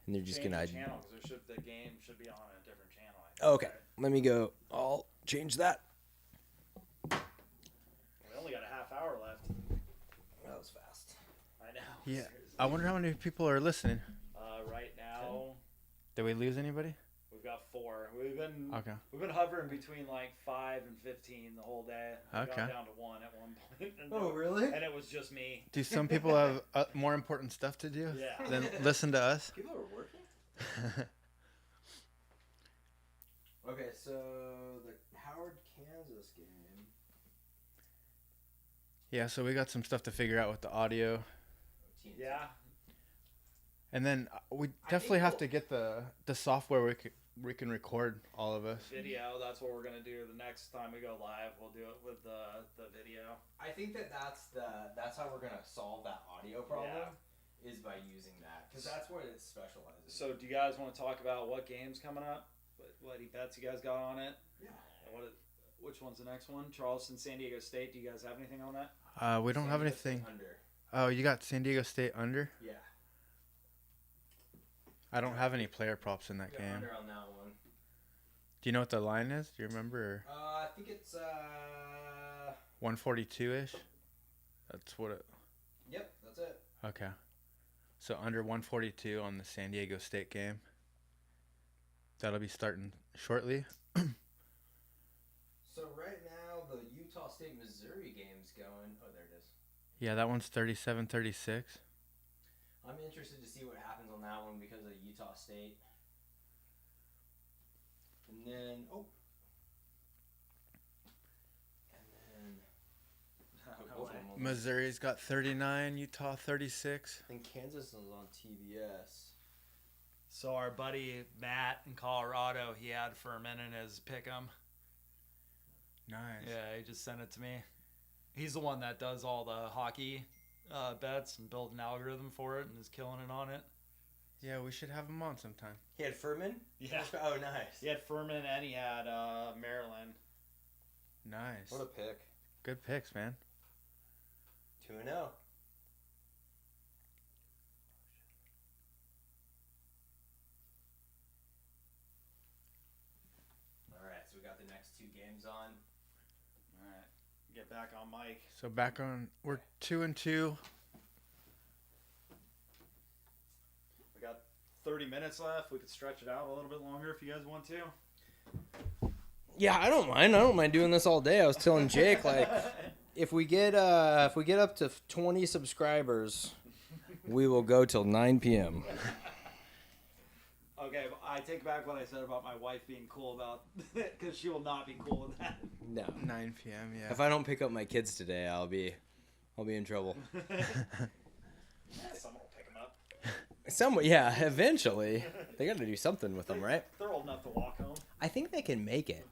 and they're just Change gonna. the channel, because the game should be on a different channel. I think. Okay, let me go. I'll change that. We only got a half hour left. That was fast. I know. Yeah, Seriously. I wonder how many people are listening. Right now Did we lose anybody? we've got 4. We've been Okay. hovering between like 5 and 15 the whole day. We Okay. got down to 1 at one point. And really? And it was just me. Do some people have more important stuff to do Yeah. than listen to us? People are working. Okay, so the Howard, Kansas game. Yeah, so we got some stuff to figure out with the audio. Yeah. And then we definitely have to get the software we can record all of us. Video. That's what we're gonna do the next time we go live. We'll do it with the video. I think that's how we're gonna solve that audio problem is by using that, because that's what it specializes. So, do you guys want to talk about what game's coming up? What bets you guys got on it? Yeah. Which one's the next one? Charleston, San Diego State. Do you guys have anything on that? We don't have anything. Under. Oh, you got San Diego State under? Yeah. I don't have any player props in that game. Under on that one. Do you know what the line is? Do you remember? I think it's 142-ish? That's what it... Yep, that's it. Okay. So under 142 on the San Diego State game. That'll be starting shortly. So right now the Utah State Missouri game it's going. Oh, there it is. Yeah, that one's 37-36. I'm interested to see what happens on that one because of Utah State. And then, both of them will- Missouri's got 39, Utah 36. I think Kansas is on TBS. So our buddy Matt in Colorado, he had Furman in his pick'em. Nice. Yeah, he just sent it to me. He's the one that does all the hockey bets and built an algorithm for it and is killing it on it. Yeah, we should have him on sometime. He had Furman? Yeah. Oh, nice. He had Furman and he had Maryland. Nice. What a pick. Good picks, man. 2-0. All right, so we got the next two games on. All right, get back on mic. So back on, we're 2-2. We got 30 minutes left. We could stretch it out a little bit longer if you guys want to. Yeah, I don't mind. I don't mind doing this all day. I was telling Jake, like, if we get up to 20 subscribers, we will go till 9 p.m. Okay, I take back what I said about my wife being cool about it because she will not be cool with that. No. 9 p.m., yeah. If I don't pick up my kids today, I'll be in trouble. Someone will pick them up. Yeah, eventually. They got to do something with them, right? They're old enough to walk home. I think they can make it.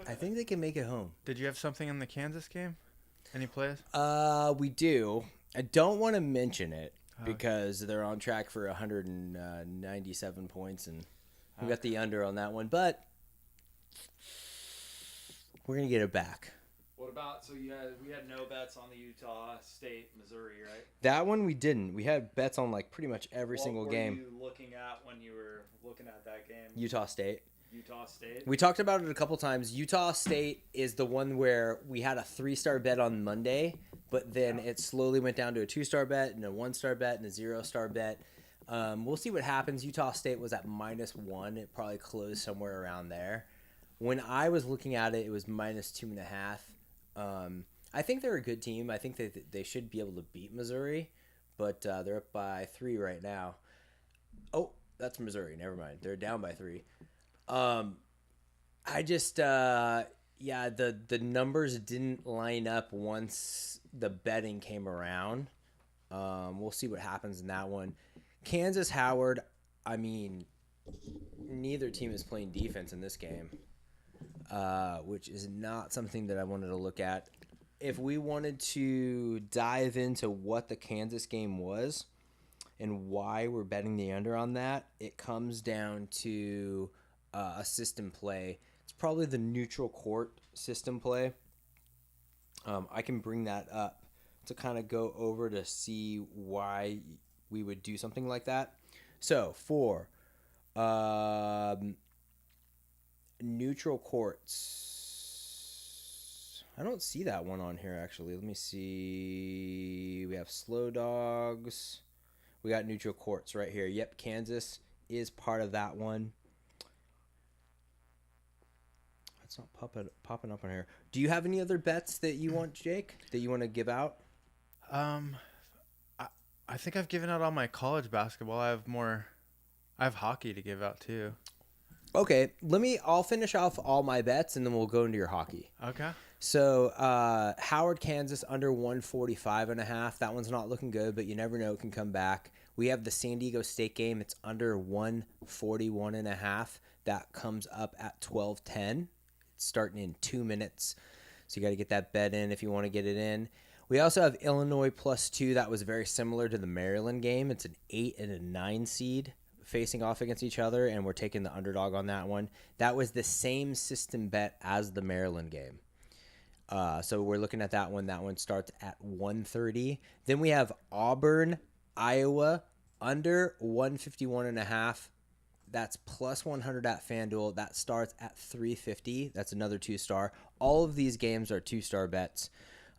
I think they can make it home. Did you have something in the Kansas game? Any plays? We do. I don't want to mention it Okay. because they're on track for 197 points, and we got the under on that one. But we're gonna get it back. What about we had no bets on the Utah State Missouri, right? That one we didn't. We had bets on like pretty much every single game. What were you looking at when you were looking at that game? Utah State. Utah State. We talked about it a couple times. Utah State is the one where we had a 3-star bet on Monday, but then it slowly went down to a 2-star bet and a 1-star bet and a 0-star bet. We'll see what happens. Utah State was at -1. It probably closed somewhere around there. When I was looking at it, it was -2.5. I think they're a good team. I think they should be able to beat Missouri, but they're up by 3 right now. Oh, that's Missouri. Never mind. They're down by 3. I just, the numbers didn't line up once the betting came around. We'll see what happens in that one. Kansas Howard, I mean, neither team is playing defense in this game, which is not something that I wanted to look at. If we wanted to dive into what the Kansas game was and why we're betting the under on that, it comes down to a system play. It's probably the neutral court system play. I can bring that up to kind of go over to see why we would do something like that. So for neutral courts, I don't see that one on here actually. Let me see. We have slow dogs. We got neutral courts right here. Yep, Kansas is part of that one. It's not popping up on here. Do you have any other bets that you want, Jake, that you want to give out? I think I've given out all my college basketball. I have hockey to give out too. Okay, I'll finish off all my bets and then we'll go into your hockey. Okay. So Howard, Kansas under 145.5. That one's not looking good, but you never know, it can come back. We have the San Diego State game. It's under 141.5. That comes up at 12:10. It's starting in 2 minutes. So you got to get that bet in if you want to get it in. We also have Illinois +2. That was very similar to the Maryland game. It's an 8 and a 9 seed facing off against each other, and we're taking the underdog on that one. That was the same system bet as the Maryland game. So we're looking at that one. That one starts at 1:30. Then we have Auburn, Iowa, under 151.5. That's +100 at FanDuel. That starts at 350. That's another 2-star. All of these games are 2-star bets.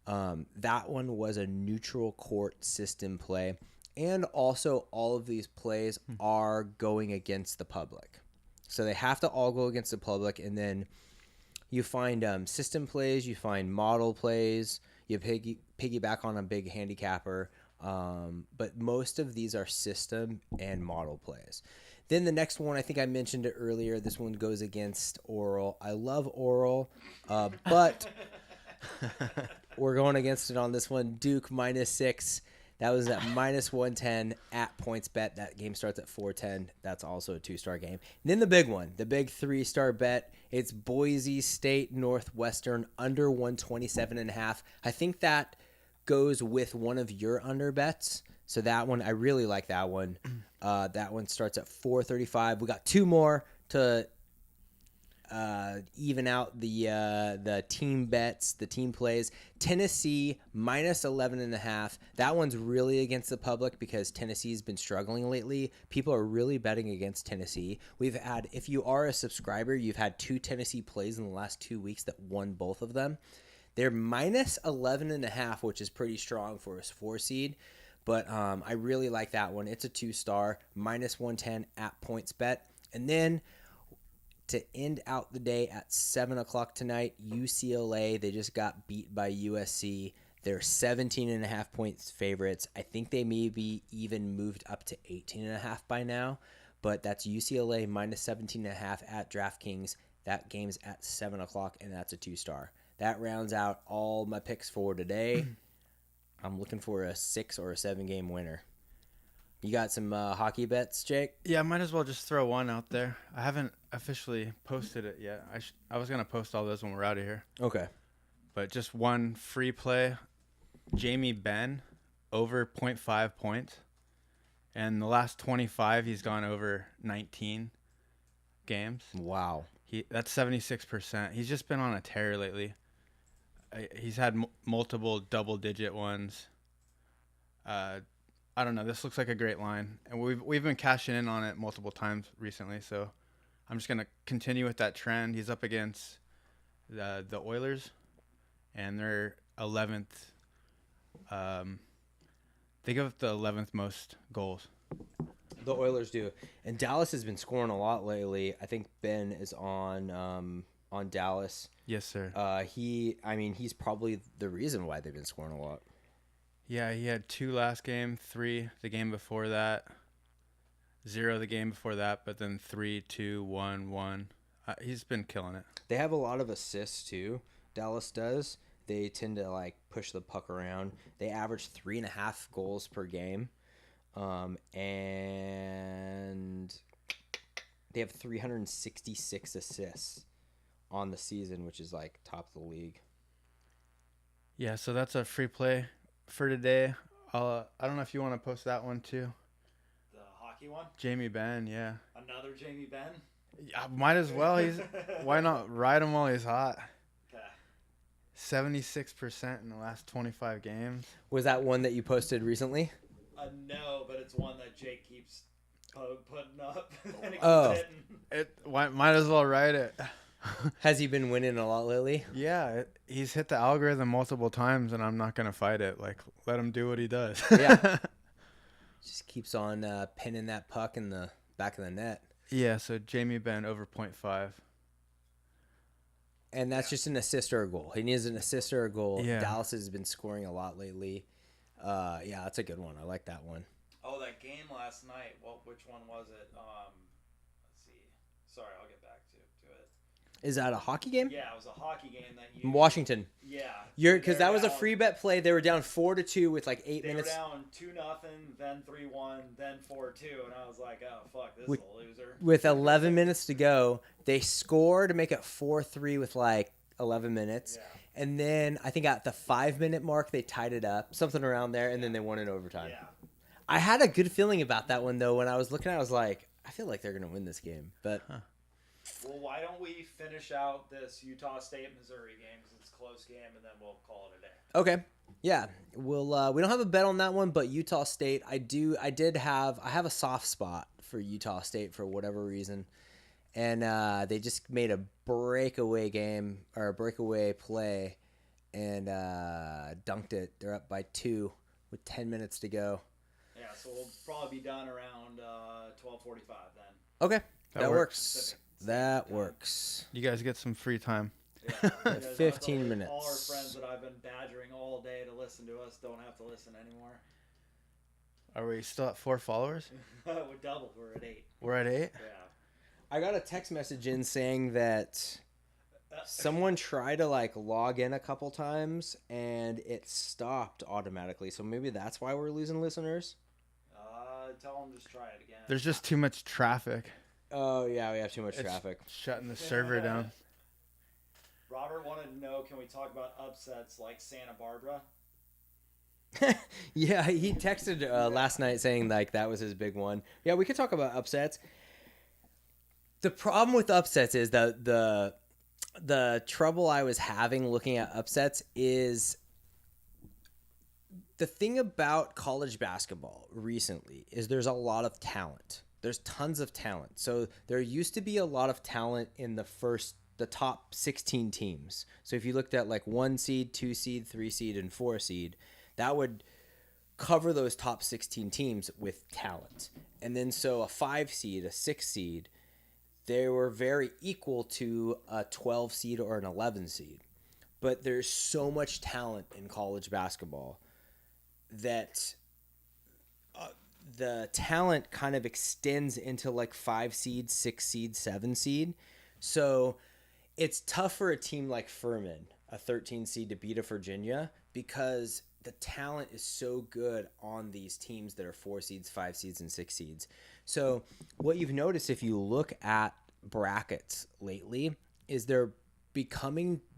That one was a neutral court system play. And also all of these plays are going against the public. So they have to all go against the public. And then you find system plays, you find model plays, You piggyback on a big handicapper. But most of these are system and model plays. Then the next one, I think I mentioned it earlier. This one goes against Oral. I love Oral, but we're going against it on this one. Duke -6. That was at -110 at PointsBet. That game starts at 4:10. That's also a 2-star game. And then the big one, the big 3-star bet. It's Boise State Northwestern under 127.5. I think that goes with one of your under bets. So that one, I really like that one. That one starts at 4:35. We got 2 more to even out the team bets, the team plays. Tennessee -11.5. That one's really against the public because Tennessee's been struggling lately. People are really betting against Tennessee. We've had, if you are a subscriber, you've had 2 Tennessee plays in the last 2 weeks that won both of them. They're -11.5, which is pretty strong for a 4 seed. But I really like that one. It's a 2-star, -110 at PointsBet. And then to end out the day at 7 o'clock tonight, UCLA, they just got beat by USC. They're 17.5 points favorites. I think they may be even moved up to 18.5 by now. But that's UCLA -17.5 at DraftKings. That game's at 7 o'clock, and that's a 2-star. That rounds out all my picks for today. I'm looking for a 6 or a 7 game winner. You got some hockey bets, Jake? Yeah, I might as well just throw one out there. I haven't officially posted it yet. I was going to post all those when we're out of here. Okay. But just one free play. Jamie Benn, over 0.5 points. And the last 25, he's gone over 19 games. Wow. That's 76%. He's just been on a tear lately. He's had multiple double-digit ones. I don't know. This looks like a great line, and we've been cashing in on it multiple times recently. So I'm just gonna continue with that trend. He's up against the Oilers, and they're 11th. They give up the 11th most goals. The Oilers do, and Dallas has been scoring a lot lately. I think Ben is on Dallas. Yes, sir. He's probably the reason why they've been scoring a lot. Yeah, he had 2 last game, 3 the game before that, 0 the game before that, but then 3, 2, 1, 1. He's been killing it. They have a lot of assists too. Dallas does. They tend to push the puck around. They average 3.5 goals per game, and they have 366 assists on the season, which is top of the league. Yeah, so that's a free play for today. I don't know if you want to post that one too. The hockey one? Jamie Benn, yeah. Another Jamie Benn? Yeah, might as well. Why not ride him while he's hot? Okay. 76% in the last 25 games. Was that one that you posted recently? No, but it's one that Jake keeps putting up. And it keeps hitting. Might as well ride it. Has he been winning a lot lately? Yeah, he's hit the algorithm multiple times, and I'm not gonna fight it. Let him do what he does. Yeah. Just keeps on pinning that puck in the back of the net. Yeah, so Jamie Benn over 0.5. And that's just an assist or a goal. He needs an assist or a goal. Yeah. Dallas has been scoring a lot lately. Yeah, that's a good one. I like that one. Oh, that game last night. Which one was it? Let's see. Sorry, I'll get back to it. Is that a hockey game? Yeah, it was a hockey game that you. Washington. Yeah. Because that was a free bet play. They were down 4-2 with 8 minutes. They were down 2-0, then 3-1, then 4-2, and I was like, oh fuck, this With- is a loser. With 11 minutes to go, they scored to make it 4-3 with 11 minutes. Yeah. And then I think at the 5-minute mark, they tied it up, something around there, and then they won in overtime. Yeah. I had a good feeling about that one, though. When I was looking at it, I was like, I feel like they're going to win this game. But Well, why don't we finish out this Utah State-Missouri game because it's a close game, and then we'll call it a day. okay. Yeah, we'll. We don't have a bet on that one, but Utah State, I have a soft spot for Utah State for whatever reason, and they just made a breakaway game or a breakaway play, and dunked it. They're up by 2 with 10 minutes to go. Yeah, so we'll probably be done around 12:45 then. Okay, that works. Pacific That time. works. You guys get some free time. Yeah, it is. 15 All minutes. our friends that I've been badgering all day to listen to us don't have to listen anymore. Are we still at 4 followers? We doubled. We're at 8. We're at 8. Yeah. I got a text message in saying that someone tried to like log in a couple times and it stopped automatically. So maybe that's why we're losing listeners. Tell them just try it again. There's just too much traffic. Oh yeah, we have too much It's traffic. shutting the server down. Robert wanted to know, can we talk about upsets like Santa Barbara? Yeah, he texted last night saying like that was his big one. Yeah, we could talk about upsets. The problem with upsets is the trouble I was having looking at upsets is the thing about college basketball recently is there's a lot of talent. There's tons of talent. So there used to be a lot of talent in the top 16 teams. So if you looked at like 1 seed, 2 seed, 3 seed, and 4 seed, that would cover those top 16 teams with talent. And then so a 5 seed, a 6 seed, they were very equal to a 12 seed or an 11 seed. But there's so much talent in college basketball that the talent kind of extends into like 5 seed, 6 seed, 7 seed. So it's tough for a team like Furman, a 13 seed, to beat a Virginia because the talent is so good on these teams that are 4 seeds, 5 seeds, and 6 seeds. So what you've noticed if you look at brackets lately is they're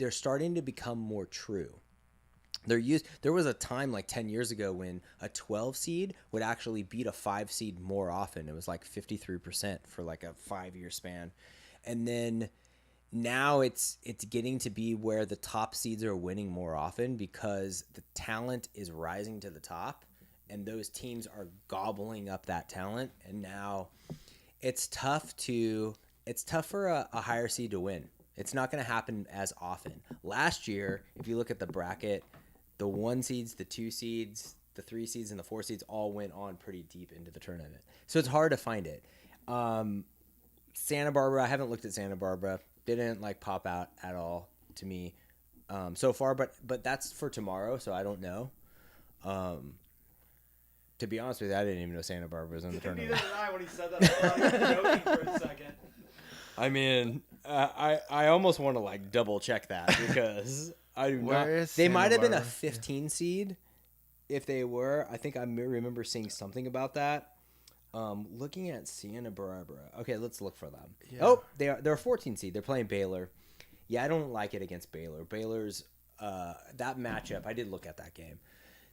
starting to become more true. There was a time like 10 years ago when a 12 seed would actually beat a 5 seed more often. It was like 53% for like a 5-year span. And then now it's getting to be where the top seeds are winning more often because the talent is rising to the top and those teams are gobbling up that talent. And now it's tough for a higher seed to win. It's not going to happen as often. Last year, if you look at the bracket, the 1 seeds, the 2 seeds, the 3 seeds, and the 4 seeds all went on pretty deep into the tournament. So it's hard to find it. Santa Barbara, I haven't looked at Santa Barbara. Didn't like pop out at all to me so far, but that's for tomorrow, so I don't know. To be honest with you, I didn't even know Santa Barbara was in the tournament. Neither did I when he said that. I thought he was joking for a second. I mean, I almost want to like double check that because I do not. Where is They Santa might have been a Barbara? 15 seed if they were. I think I remember seeing something about that. Looking at Santa Barbara. Okay, let's look for them. Yeah. Oh, they're a 14 seed. They're playing Baylor. Yeah, I don't like it against Baylor. Baylor's that matchup. I did look at that game.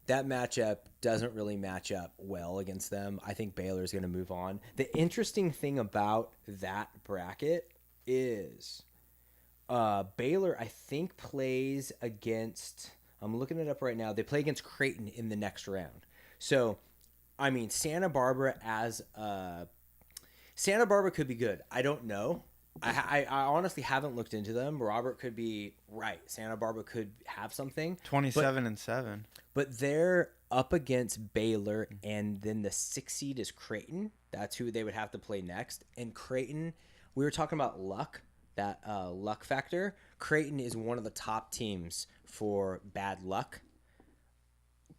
That matchup doesn't really match up well against them. I think Baylor's going to move on. The interesting thing about that bracket is Baylor, I think, plays against... I'm looking it up right now. They play against Creighton in the next round. So, I mean, Santa Barbara could be good. I don't know. I honestly haven't looked into them. Robert could be right. Santa Barbara could have something. 27-7. But they're up against Baylor, and then the 6 seed is Creighton. That's who they would have to play next. And Creighton, we were talking about luck, that luck factor. Creighton is one of the top teams for bad luck.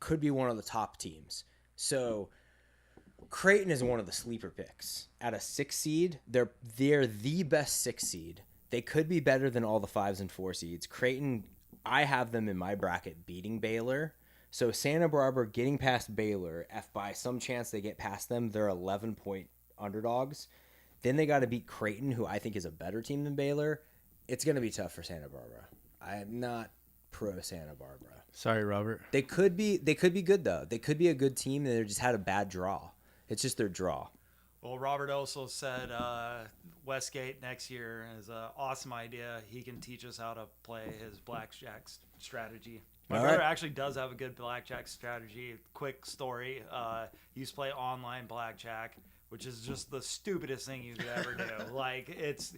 Could be one of the top teams. So Creighton is one of the sleeper picks. At a 6 seed, they're the best 6 seed. They could be better than all the 5s and 4 seeds. Creighton, I have them in my bracket beating Baylor. So Santa Barbara getting past Baylor, if by some chance they get past them, they're 11-point underdogs. Then they got to beat Creighton, who I think is a better team than Baylor. It's going to be tough for Santa Barbara. I am not pro Santa Barbara. Sorry, Robert. They could be good though. They could be a good team, and they just had a bad draw. It's just their draw. Well, Robert also said Westgate next year is an awesome idea. He can teach us how to play his blackjack strategy. My All brother right. actually does have a good blackjack strategy. Quick story. He used to play online blackjack, which is just the stupidest thing you could ever do. Like, it's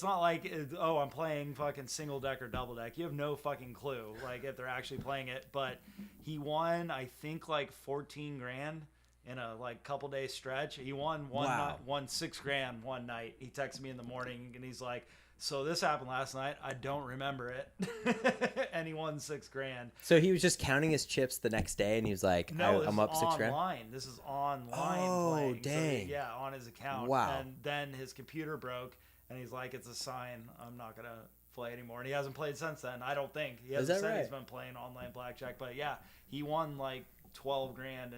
not like, I'm playing fucking single deck or double deck. You have no fucking clue, like, if they're actually playing it. But he won, I think, like 14 grand in a like couple day stretch. He won Wow. won $6 grand one night. He texted me in the morning and he's like, So this happened last night. I don't remember it. And he won $6,000. So he was just counting his chips the next day, and he was like, No, I'm up $6,000. online. This is online. Oh, playing. dang. So, yeah, on his account. Wow. And then his computer broke, and he's like, it's a sign. I'm not going to play anymore. And he hasn't played since then, I don't think. He hasn't said he's been playing online blackjack. But, yeah, he won like $12,000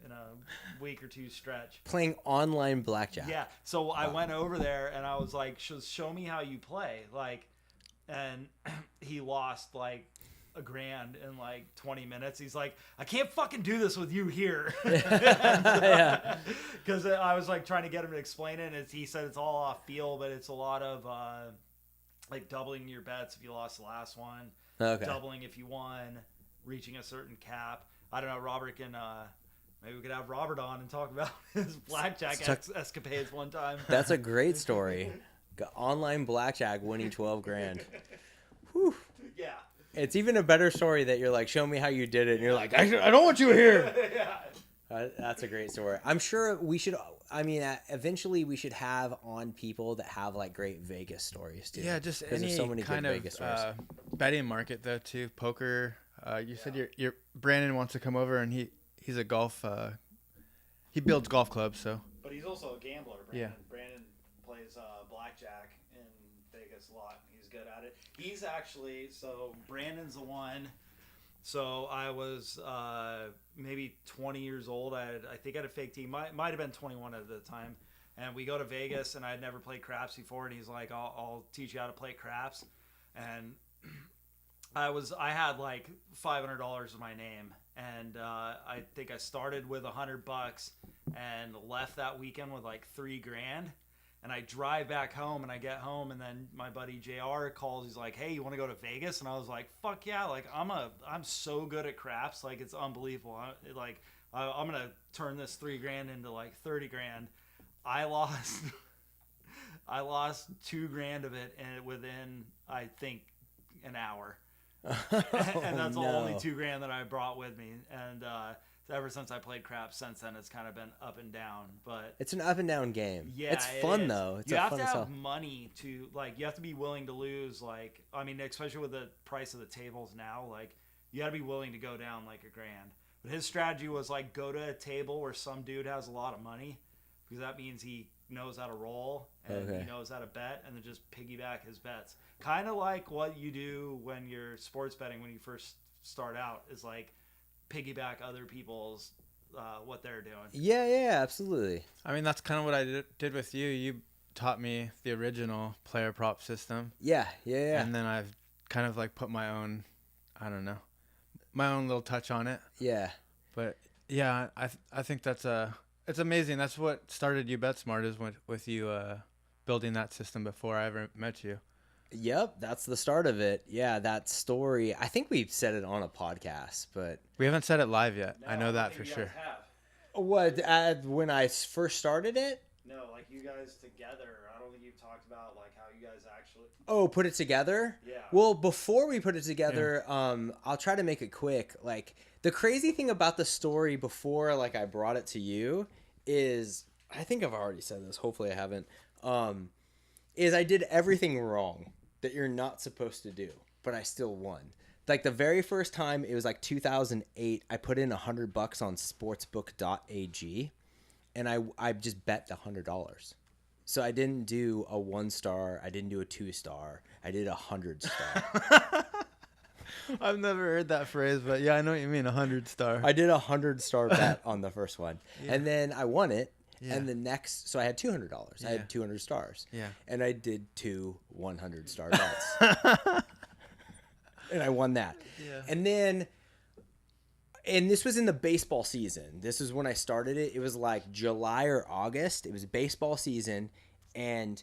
in a week or two stretch. Playing online blackjack. Yeah. So I went over there, and I was like, show me how you play. Like, and he lost like $1,000 in like 20 minutes. He's like, I can't fucking do this with you here. Yeah. Because I was like trying to get him to explain it. And he said it's all off field, but it's a lot of like doubling your bets if you lost the last one, doubling if you won, reaching a certain cap. I don't know. Robert can. Maybe we could have Robert on and talk about his blackjack escapades one time. That's a great story. Online blackjack winning $12,000. Whew. Yeah. It's even a better story that you're like, show me how you did it. And you're like, I don't want you here. Yeah. That's a great story. I'm sure we should, eventually we should have on people that have like great Vegas stories too. Yeah, just because any there's so many kind good of Vegas stories. betting market though too. Poker. You said your Brandon wants to come over, and he's a golf. He builds golf clubs, so. But he's also a gambler. Brandon. Yeah. Brandon plays blackjack in Vegas a lot. He's good at it. He's actually Brandon's the one. So I was maybe 20 years old. I think I had a fake team. Might have been 21 at the time. And we go to Vegas, and I had never played craps before. And he's like, I'll teach you how to play craps. And I had like $500 in my name. And I think I started with $100 and left that weekend with like $3,000. And I drive back home, and I get home, and then my buddy JR calls. He's like, "Hey, you want to go to Vegas?" And I was like, "Fuck yeah!" Like I'm so good at craps, like it's unbelievable. I'm gonna turn this $3,000 into like $30,000. I lost $2,000 of it, and within I think an hour. And that's the only $2,000 that I brought with me. And ever since I played craps since then, it's kind of been up and down. But It's an up and down game. yeah, it's fun though. It's you have fun to as have hell. money to you have to be willing to lose. Like, I mean, especially with the price of the tables now, like you got to be willing to go down like $1,000. But his strategy was like go to a table where some dude has a lot of money, because that means he knows how to roll and he knows how to bet, and then just piggyback his bets. Kind of like what you do when you're sports betting when you first start out, is like piggyback other people's what they're doing. Yeah, absolutely. I mean, that's kind of what I did with you. You taught me the original player prop system. Yeah. And then I've kind of like put my own, I don't know, my own little touch on it. Yeah. But yeah, I think it's amazing. That's what started You Bet Smart, is with you building that system before I ever met you. Yep, that's the start of it. Yeah, that story. I think we've said it on a podcast, but We haven't said it live yet. no, I know that think for you sure. guys have. what when I first started it? No, like you guys together. I don't think you've talked about like how you guys actually. Oh, put it together? Yeah. Well, before we put it together, I'll try to make it quick. Like the crazy thing about the story before like I brought it to you is, I think I've already said this, hopefully I haven't. Is I did everything wrong that you're not supposed to do, but I still won. Like the very first time, it was like 2008. I put in $100 on sportsbook.ag, and I just bet $100. So I didn't do a 1-star. I didn't do a 2-star. I did 100-star. I've never heard that phrase, but yeah, I know what you mean, 100-star. I did a 100-star bet on the first one, Yeah. and then I won it. Yeah. And the next, so I had $200. I Yeah. had 200 stars. Yeah. And I did 2 100-star bets. And I won that. Yeah. And then, and this was in the baseball season. This is when I started it. It was like July or August. It was baseball season. And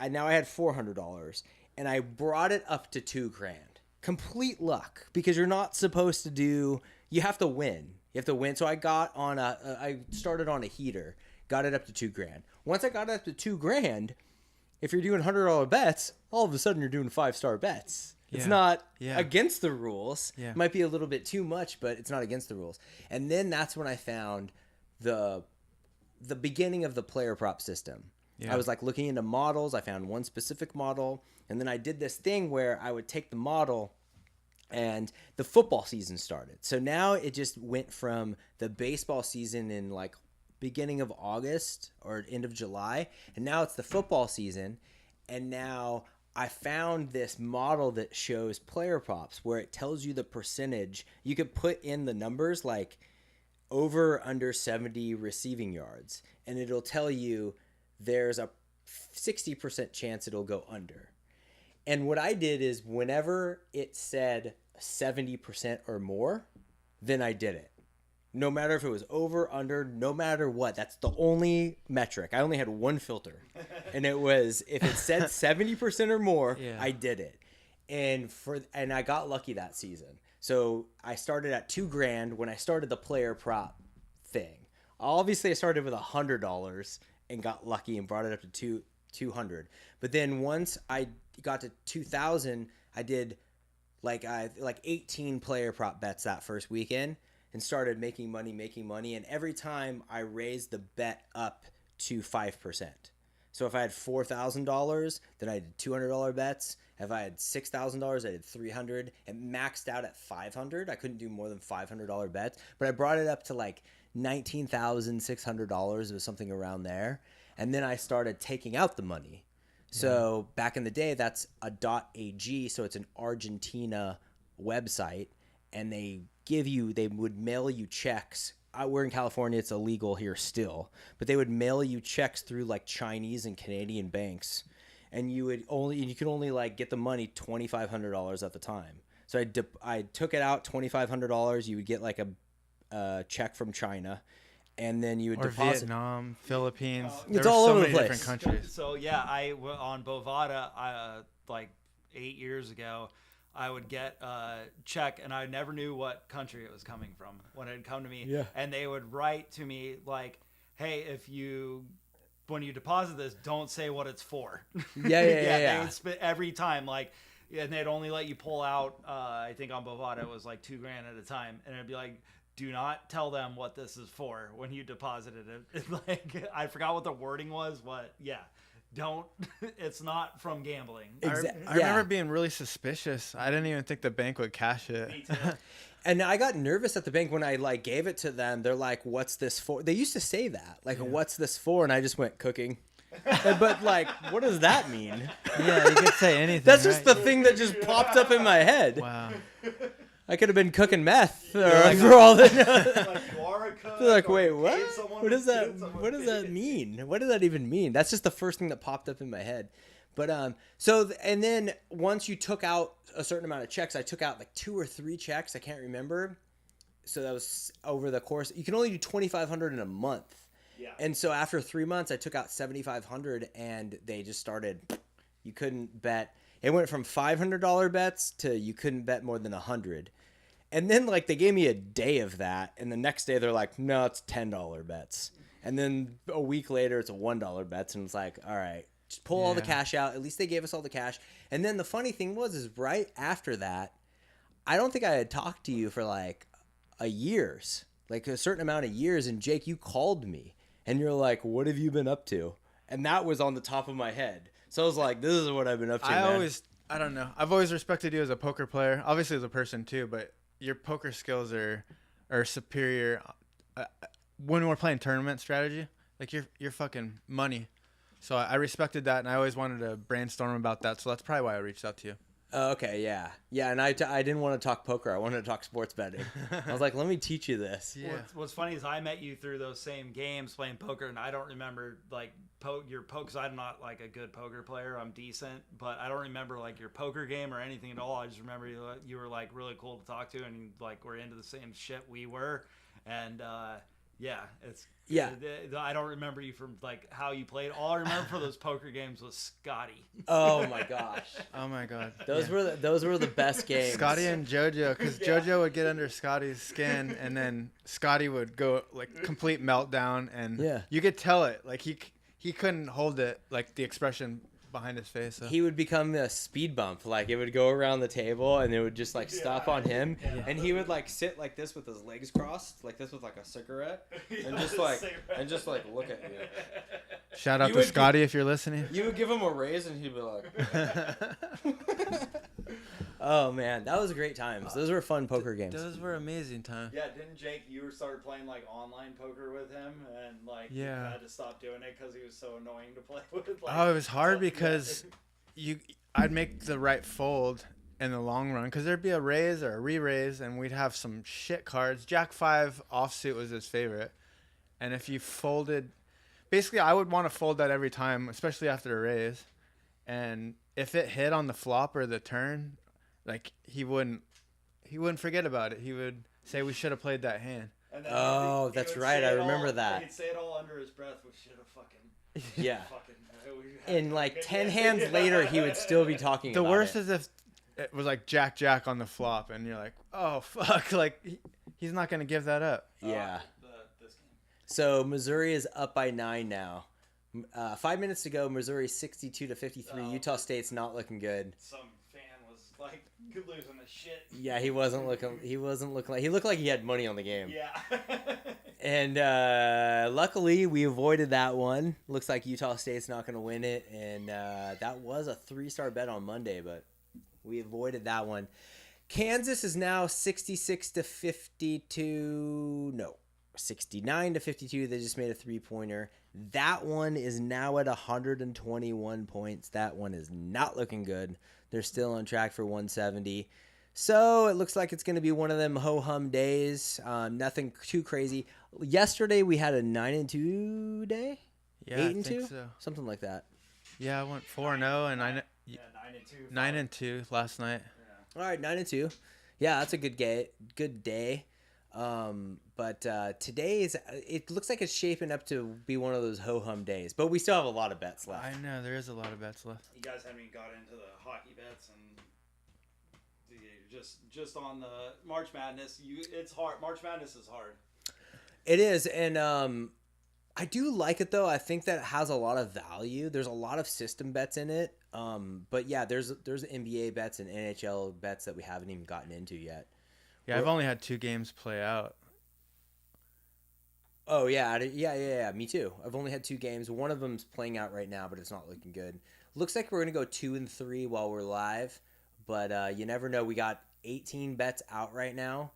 now I had $400. And I brought it up to $2,000. Complete luck. Because you're not supposed to do, you have to win. You have to win. So I got on I started on a heater. Got it up to $2,000. Once I got it up to $2,000, if you're doing $100 bets, all of a sudden you're doing 5-star bets. It's Yeah. not Yeah. against the rules. Yeah. Might be a little bit too much, but it's not against the rules. And then that's when I found the beginning of the player prop system. Yeah. I was like looking into models. I found one specific model, and then I did this thing where I would take the model, and the football season started. So now it just went from the baseball season in like beginning of August or end of July, and now it's the football season, and now I found this model that shows player props where it tells you the percentage. You could put in the numbers like over under 70 receiving yards, and it'll tell you there's a 60% chance it'll go under. And what I did is whenever it said 70% or more, then I did it. No matter if it was over, under, no matter what. That's the only metric. I only had one filter. And it was if it said 70% or more, I did it. And I got lucky that season. So I started at $2,000 when I started the player prop thing. Obviously I started with $100 and got lucky and brought it up to $200. But then once I got to 2,000, I did like 18 player prop bets that first weekend and started making money. And every time I raised the bet up to 5%. So if I had $4,000, then I did $200 bets. If I had $6,000, I did $300. It maxed out at $500. I couldn't do more than $500 bets, but I brought it up to like $19,600. It was something around there. And then I started taking out the money. So back in the day, that's a .ag. So it's an Argentina website, and they would mail you checks. We're in California. It's illegal here still, but they would mail you checks through like Chinese and Canadian banks. And you could only like get the money $2,500 at the time. So I took it out $2,500. You would get like a check from China, and then you would deposit. Vietnam, Philippines. It's There were all so over many the different place. countries. So yeah, on Bovada, like 8 years ago, I would get a check, and I never knew what country it was coming from when it would come to me. Yeah. And they would write to me like, "Hey, when you deposit this, don't say what it's for." Yeah. They would spit every time, like, and they'd only let you pull out. I think on Bovada it was like $2,000 at a time, and it'd be like, "Do not tell them what this is for when you deposited it." Like, I forgot what the wording was, but yeah, don't. It's not from gambling. I remember being really suspicious. I didn't even think the bank would cash it. Me too. And I got nervous at the bank when I like gave it to them. They're like, "What's this for?" They used to say that, like, "What's this for?" And I just went, "Cooking." But like, what does that mean? Yeah, you could say anything. That's just right? the thing that just popped up in my head. Wow. I could have been cooking meth for all the. Like, you are a cook, They're like, or "Wait, you what? paid someone What to does that? feed someone." What does that mean? What does that even mean?" That's just the first thing that popped up in my head. But and then once you took out a certain amount of checks, I took out like 2 or 3 checks. I can't remember. So that was over the course. You can only do $2,500 in a month. Yeah. And so after 3 months, I took out $7,500, and they just started. You couldn't bet. It went from $500 bets to you couldn't bet more than 100. And then like they gave me a day of that, and the next day they're like, "No, it's $10 bets." And then a week later, it's a $1 bets, and it's like, all right, just pull all the cash out. At least they gave us all the cash. And then the funny thing is right after that, I don't think I had talked to you for like a certain amount of years. And Jake, you called me, and you're like, "What have you been up to?" And that was on the top of my head. So I was like, "This is what I've been up to." I don't know. I've always respected you as a poker player, obviously as a person too, but your poker skills are superior when we're playing tournament strategy. Like you're fucking money. So I respected that, and I always wanted to brainstorm about that. So that's probably why I reached out to you. Okay, yeah. And I didn't want to talk poker. I wanted to talk sports betting. I was like, let me teach you this. Yeah. What's funny is I met you through those same games playing poker, and I don't remember like your poker. Cause I'm not like a good poker player. I'm decent, but I don't remember like your poker game or anything at all. I just remember you were like really cool to talk to, and like we're into the same shit we were, and I don't remember you from like how you played. All I remember for those poker games was Scotty. Oh my gosh. Oh my god. Those were the best games. Scotty and JoJo, because JoJo would get under Scotty's skin, and then Scotty would go like complete meltdown, and you could tell it. Like he couldn't hold it, like the expression behind his face. So. He would become a speed bump. Like it would go around the table, and it would just like stop on him, and he would like sit like this with his legs crossed, like this with like a cigarette, and just like look at you. Shout out You to would- Scotty if you're listening. You would give him a raise, and he'd be like, "Oh man, that was great times. Those were fun poker games." Those were amazing times. Yeah, didn't Jake? You started playing like online poker with him, and like you Yeah. had to stop doing it because he was so annoying to play with. Like, Oh, it was hard so- because I'd make the right fold in the long run because there'd be a raise or a re-raise, and we'd have some shit cards. Jack 5 offsuit was his favorite, and if you folded, basically I would want to fold that every time, especially after a raise, and if it hit on the flop or the turn, like he wouldn't forget about it. He would say we should have played that hand. And then Oh, he that's would right, say I it remember all- that. He'd say it all under his breath. We should have fucking. Yeah. Fucking. We had And to like make it- 10 hands later, he would still be talking The about worst it. is if it was like Jack on the flop, and you're like, oh fuck, like he's not gonna give that up. Yeah. This game. So Missouri is up by 9 now. 5 minutes to go. Missouri 62-53. Oh. Utah State's not looking good. Some fan was like losing his shit. Yeah, he wasn't looking like he looked like he had money on the game. Yeah. And luckily we avoided that one. Looks like Utah State's not going to win it, and that was a 3-star bet on Monday, but we avoided that one. Kansas is now 66-52. No, 69-52. They just made a 3-pointer. That one is now at 121 points. That one is not looking good. They're still on track for 170. So it looks like it's going to be one of them ho-hum days. Nothing too crazy. Yesterday we had a 9-2 day. Yeah, 8-2, so. something like that. Yeah, I went 4-0 and Yeah, 9-2. 9-2 last night. All right, 9-2. Yeah, that's a good day. But today's it looks like it's shaping up to be one of those ho-hum days. But we still have a lot of bets left. I know there is a lot of bets left. You guys haven't even got into the hockey bets and just on the March Madness. It's hard. March Madness is hard. It is, and I do like it though. I think that it has a lot of value. There's a lot of system bets in it. But yeah, there's NBA bets and NHL bets that we haven't even gotten into yet. Yeah, I've only had 2 games play out. Oh yeah. Me too. I've only had 2 games. One of them's playing out right now, but it's not looking good. Looks like we're gonna go 2 and 3 while we're live, but you never know. We got 18 bets out right now,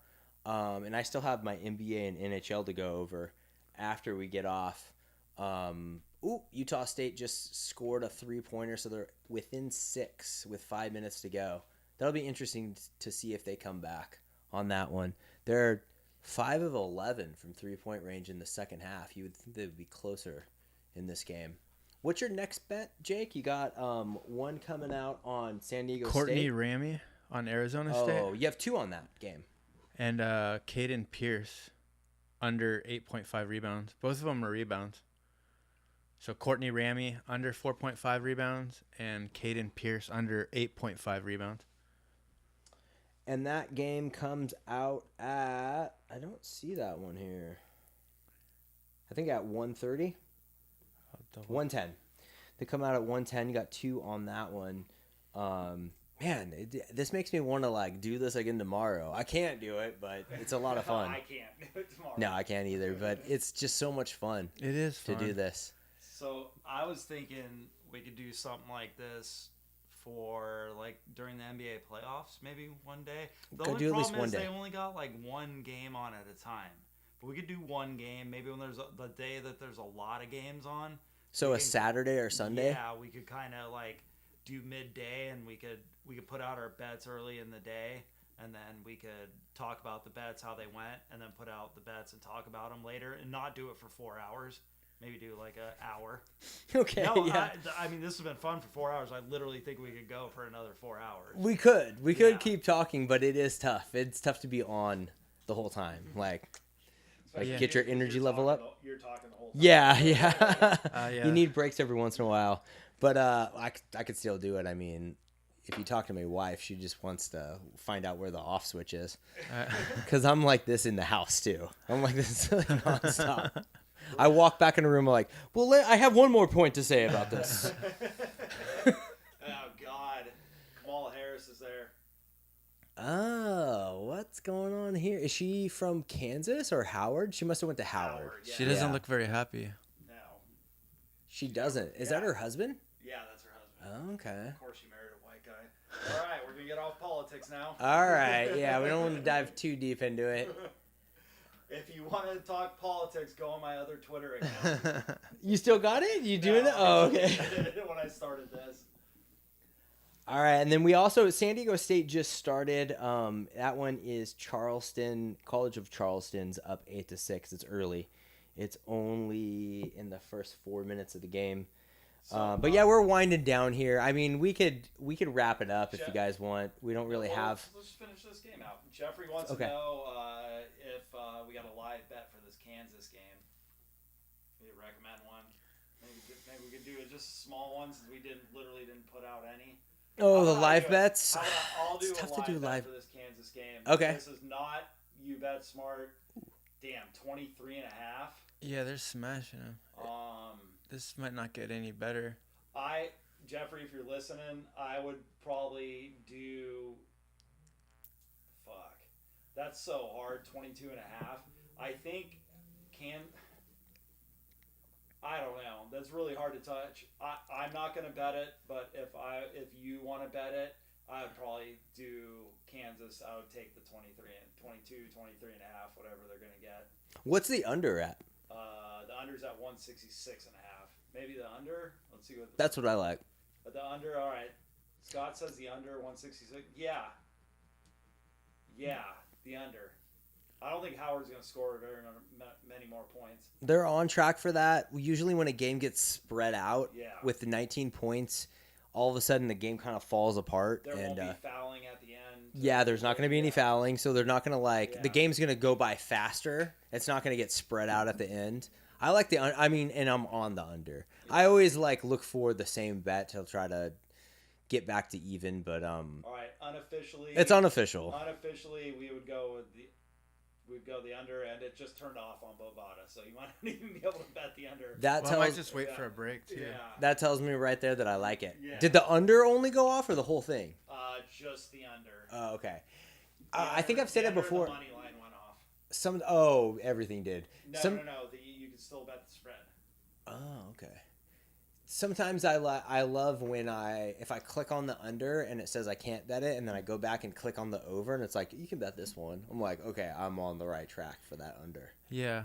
and I still have my NBA and NHL to go over after we get off. Utah State just scored a 3-pointer, so they're within 6 with 5 minutes to go. That'll be interesting to see if they come back on that one. They're 5 of 11 from 3-point range in the second half. You would think they would be closer in this game. What's your next bet, Jake? You got one coming out on San Diego Courtney State. Ramey on Arizona Oh, State. you have 2 on that game. And Caden Pierce under 8.5 rebounds. Both of them are rebounds. So Courtney Ramey under 4.5 rebounds and Caden Pierce under 8.5 rebounds. And that game comes out at, I don't see that one here. I think at 1:30. 1:10. They come out at 1:10. You got 2 on that one. Man, this makes me want to like do this again tomorrow. I can't do it, but it's a lot of fun. I can't do it tomorrow. No, I can't either, but it's just so much fun It is to fun. do this. So I was thinking we could do something like this for like during the NBA playoffs, maybe one day. The Go only do at least problem one is day. they only got like one game on at a time. But we could do one game, maybe when there's the day that there's a lot of games on. So a can- Saturday or Sunday? Yeah, we could kind of like do midday, and we could put out our bets early in the day, and then we could talk about the bets, how they went, and then put out the bets and talk about them later, and not do it for 4 hours. Maybe do like an hour. Okay, No, yeah. I mean, this has been fun for 4 hours. I literally think we could go for another 4 hours. We could Yeah. keep talking, but it is tough. It's tough to be on the whole time. Like Especially get your if energy you're level talking up. You're talking the whole time. Yeah, yeah. Yeah. You need breaks every once in a while. But I could still do it. I mean, if you talk to my wife, she just wants to find out where the off switch is. Because I'm like this in the house, too. I'm like this like, nonstop. I walk back in the room like, well, I have one more point to say about this. Oh, God. Kamala Harris is there. Oh, what's going on here? Is she from Kansas or Howard? She must have went to Howard. Howard, yeah. She doesn't Yeah. look very happy. No. She doesn't. Is that her husband? Yeah, that's her husband. Oh, okay. Of course, she married a white guy. All right, we're gonna get off politics now. All right. Yeah, we don't want to dive too deep into it. If you want to talk politics, go on my other Twitter account. You still got it? You doing it? Oh, okay. I did it when I started this. All right, and then we also San Diego State just started. That one is Charleston College of Charleston's up 8-6. It's early. It's only in the first 4 minutes of the game. But yeah, we're winding down here. I mean, we could wrap it up if you guys want. We don't really have. Let's finish this game out. Jeffrey wants Okay. to know if we got a live bet for this Kansas game. We recommend one. Maybe we could do it just small ones since we literally didn't put out any. Oh, the How about live I do it? bets. How about I'll do It's a tough to do bet live. for this Kansas game. Okay. This is not you bet smart. Damn, 23.5. Yeah, they're smashing them. This might not get any better. Jeffrey, if you're listening, I would probably do. Fuck, that's so hard. 22.5. I think I don't know. That's really hard to touch. I'm not gonna bet it, but if you want to bet it, I would probably do Kansas. I would take the 23 and 22, 23.5, whatever they're gonna get. What's the under at? The under's at 166.5. Maybe the under. Let's see what. That's what I like. The under. All right. Scott says the under 166. Yeah. Yeah, the under. I don't think Howard's going to score very many more points. They're on track for that. Usually when a game gets spread out Yeah. with the 19 points, all of a sudden the game kind of falls apart. There and won't be fouling at the end. yeah, there's not going to be any fouling, so they're not going to the Yeah. game's going to go by faster. It's not going to get spread out at the end. I like and I'm on the under. I always look for the same bet to try to get back to even, but All right, unofficially. it's unofficial. Unofficially, we would go with the under, and it just turned off on Bovada, so you might not even be able to bet the under. That Well, I might tells just wait for a break too. Yeah. that tells me right there that I like it. Yeah. Did the under only go off or the whole thing? Just the under. Oh, okay. The I think under- I've said the it under, before. The money line went off. Everything did. No. You can still bet the spread. Oh, okay. Sometimes I love when if I click on the under and it says I can't bet it, and then I go back and click on the over and it's like you can bet this one. I'm like, okay, I'm on the right track for that under. Yeah.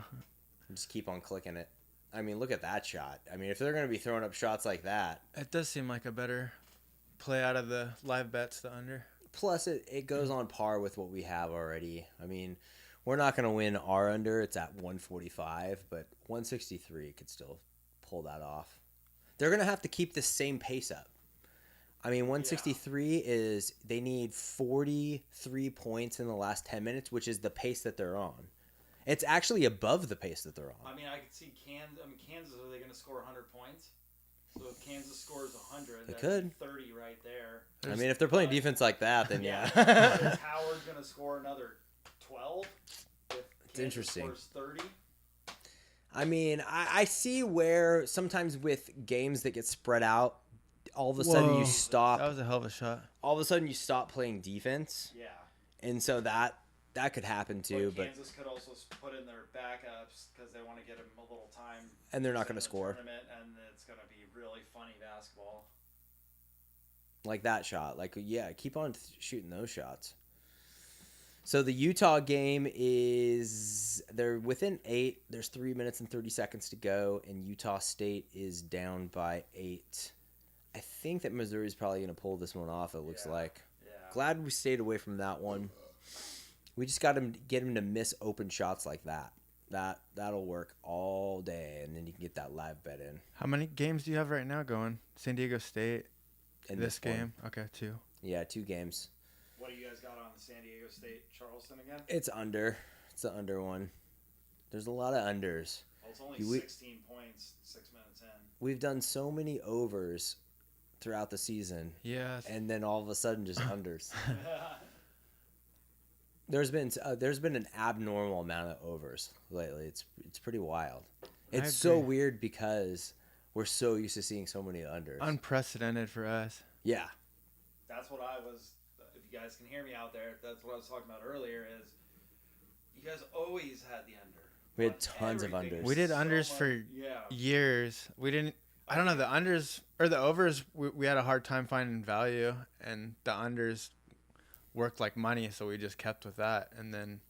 Just keep on clicking it. I mean, look at that shot. I mean, if they're going to be throwing up shots like that, It does seem like a better play out of the live bets, the under. plus it goes on par with what we have already. I mean, we're not going to win our under. It's at 145, but 163 could still pull that off. They're going to have to keep the same pace up. I mean, 163 is they need 43 points in the last 10 minutes, which is the pace that they're on. It's actually above the pace that they're on. I mean, I could see Kansas, are they going to score 100 points? So if Kansas scores 100, that's could. 30 right there. I mean, if they're playing defense like that, then yeah. Is Howard going to score another 12? If Kansas interesting. scores 30? I mean, I see where sometimes with games that get spread out, all of a sudden you Whoa. stop. That was a hell of a shot. All of a sudden you stop playing defense, Yeah. and so that could happen too. But But Kansas could also put in their backups because they want to get them a little time. and they're not in going to the score tournament, and it's going to be really funny basketball. like that shot. Keep on shooting those shots. So the Utah game they're within 8. There's 3 minutes and 30 seconds to go, and Utah State is down by 8. I think that Missouri's probably going to pull this one off. It looks like. Yeah. Glad we stayed away from that one. We just got to get him to miss open shots like that. That'll work all day, and then you can get that live bet in. How many games do you have right now going? San Diego State, In this one. game? Okay, 2. Yeah, 2 games. What do you guys got on the San Diego State Charleston again? It's under. It's the under one. There's a lot of unders. Well, it's only We- 16 points, 6 minutes in. We've done so many overs throughout the season, Yeah. and then all of a sudden just unders. There's been an abnormal amount of overs lately. It's pretty wild. It's so agree. weird because we're so used to seeing so many unders. Unprecedented for us. Yeah. That's what I was. If you guys can hear me out there, that's what I was talking about earlier. Is you guys always had the under. We had on tons of everything. unders. We did So unders much- for yeah. years. We didn't. I don't know, the unders or the overs. We had a hard time finding value, and the unders worked like money, so we just kept with that. And then,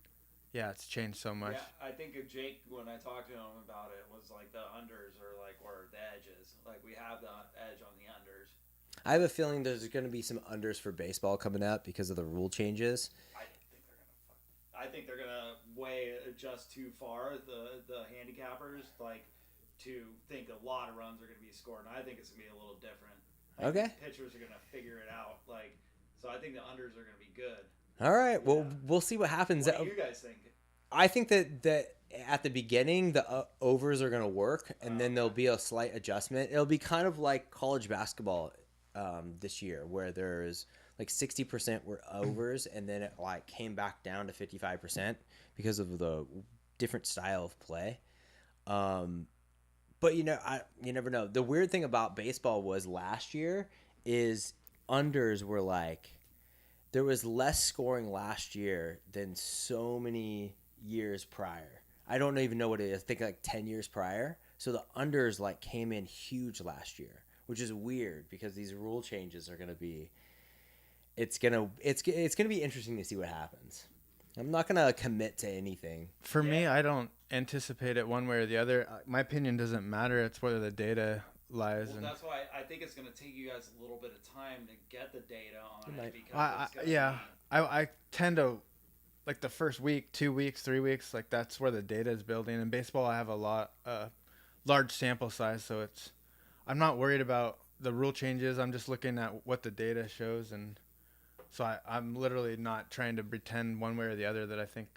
yeah, it's changed so much. Yeah, I think of Jake when I talked to him about it was like the unders are like where the edge is. Like we have the edge on the unders. I have a feeling there's going to be some unders for baseball coming up because of the rule changes. I think they're gonna way adjust too far the handicappers like to think a lot of runs are gonna be scored. And I think it's gonna be a little different. Okay. Pitchers are gonna figure it out. Like so, I think the unders are gonna be good. All right. Well, we'll see what happens. What do you guys think? I think that at the beginning the overs are going to work, and then there'll be a slight adjustment. It'll be kind of like college basketball this year, where there's like 60% were overs, and then it like came back down to 55% because of the different style of play. But you never know. The weird thing about baseball was last year is unders were like, there was less scoring last year than so many years prior. I don't even know what it is. I think like 10 years prior. So the unders like came in huge last year, which is weird because these rule changes are going to be, it's going to be interesting to see what happens. I'm not going to commit to anything. For me, I don't anticipate it one way or the other. My opinion doesn't matter. It's whether the data lies. Well, and that's why I think it's going to take you guys a little bit of time to get the data on it because I tend to, like the first week, 2 weeks, 3 weeks, like that's where the data is building. In baseball, I have a large sample size, so I'm not worried about the rule changes. I'm just looking at what the data shows, and so I'm literally not trying to pretend one way or the other that I think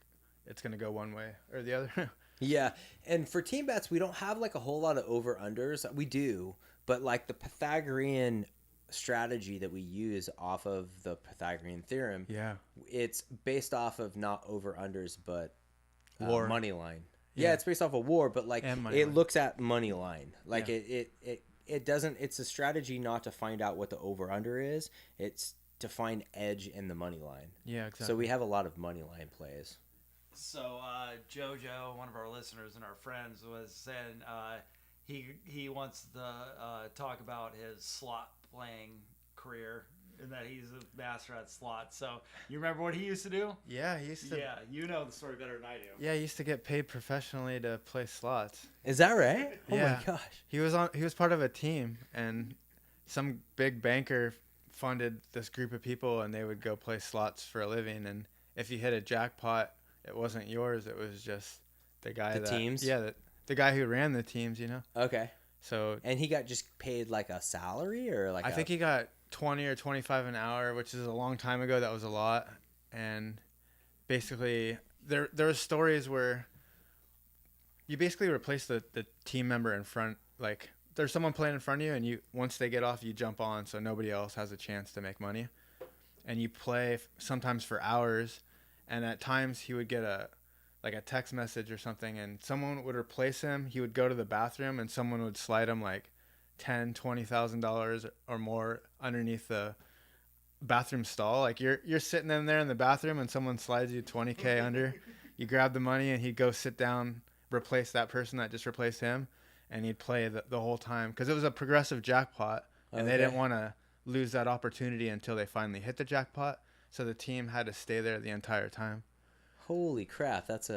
it's going to go one way or the other. Yeah, and for team bets, we don't have like a whole lot of over-unders. We do, but like the Pythagorean strategy that we use off of the Pythagorean theorem, Yeah. it's based off of not over-unders, but War. money line. Yeah. Yeah, it's based off of war, but like And it money line. looks at money line. Like Yeah. it doesn't. It's a strategy not to find out what the over-under is. It's to find edge in the money line. Yeah, exactly. So we have a lot of money line plays. So JoJo, one of our listeners and our friends, was saying he wants to talk about his slot playing career and that he's a master at slots. So you remember what he used to do? Yeah, he used to. Yeah, you know the story better than I do. Yeah, he used to get paid professionally to play slots. Is that right? Oh Yeah. my gosh. He was part of a team, and some big banker funded this group of people, and they would go play slots for a living. And if you hit a jackpot, it wasn't yours. It was just the guy teams? Yeah, the guy who ran the teams. Okay. So And he got just paid like a salary or like I think he got 20 or 25 an hour, which is a long time ago. That was a lot. And basically, there were stories where you basically replace the team member in front. Like, there's someone playing in front of you, and once they get off, you jump on, so nobody else has a chance to make money. And you play sometimes for hours, and at times he would get a text message or something, and someone would replace him. He would go to the bathroom, and someone would slide him like $10,000-$20,000 or more underneath the bathroom stall. Like you're sitting in there in the bathroom, and someone slides you $20K under. You grab the money, and he'd go sit down, replace that person that just replaced him, and he'd play the whole time because it was a progressive jackpot, and they didn't want to lose that opportunity until they finally hit the jackpot. So the team had to stay there the entire time. Holy crap, that's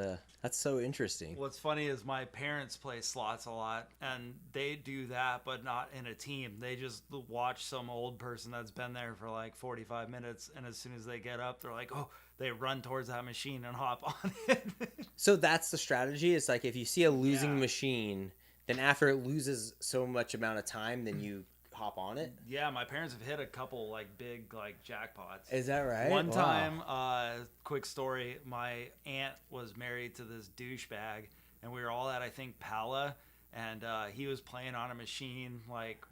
so interesting. What's funny is my parents play slots a lot, and they do that, but not in a team. They just watch some old person that's been there for like 45 minutes, and as soon as they get up, they're like, oh, they run towards that machine and hop on it. So that's the strategy. It's like if you see a losing Yeah. machine, then after it loses so much amount of time, then you hop on it. Yeah, my parents have hit a couple like big like jackpots. Is that right? One Wow. time, quick story, my aunt was married to this douchebag, and we were all at, I think, Pala, and he was playing on a machine, like,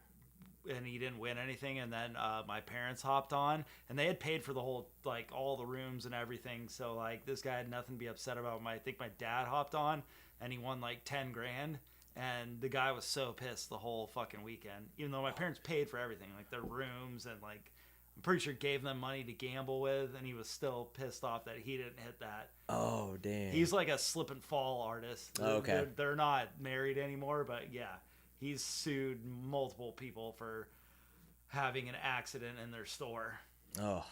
and he didn't win anything, and then my parents hopped on, and they had paid for the whole, like, all the rooms and everything, so, like, this guy had nothing to be upset about. I think my dad hopped on, and he won, like, 10 grand, and the guy was so pissed the whole fucking weekend, even though my parents paid for everything, like their rooms, and like I'm pretty sure gave them money to gamble with, and he was still pissed off that he didn't hit that. Oh damn. He's like a slip and fall artist. Oh, okay. They're not married anymore, but yeah, He's sued multiple people for having an accident in their store. Oh,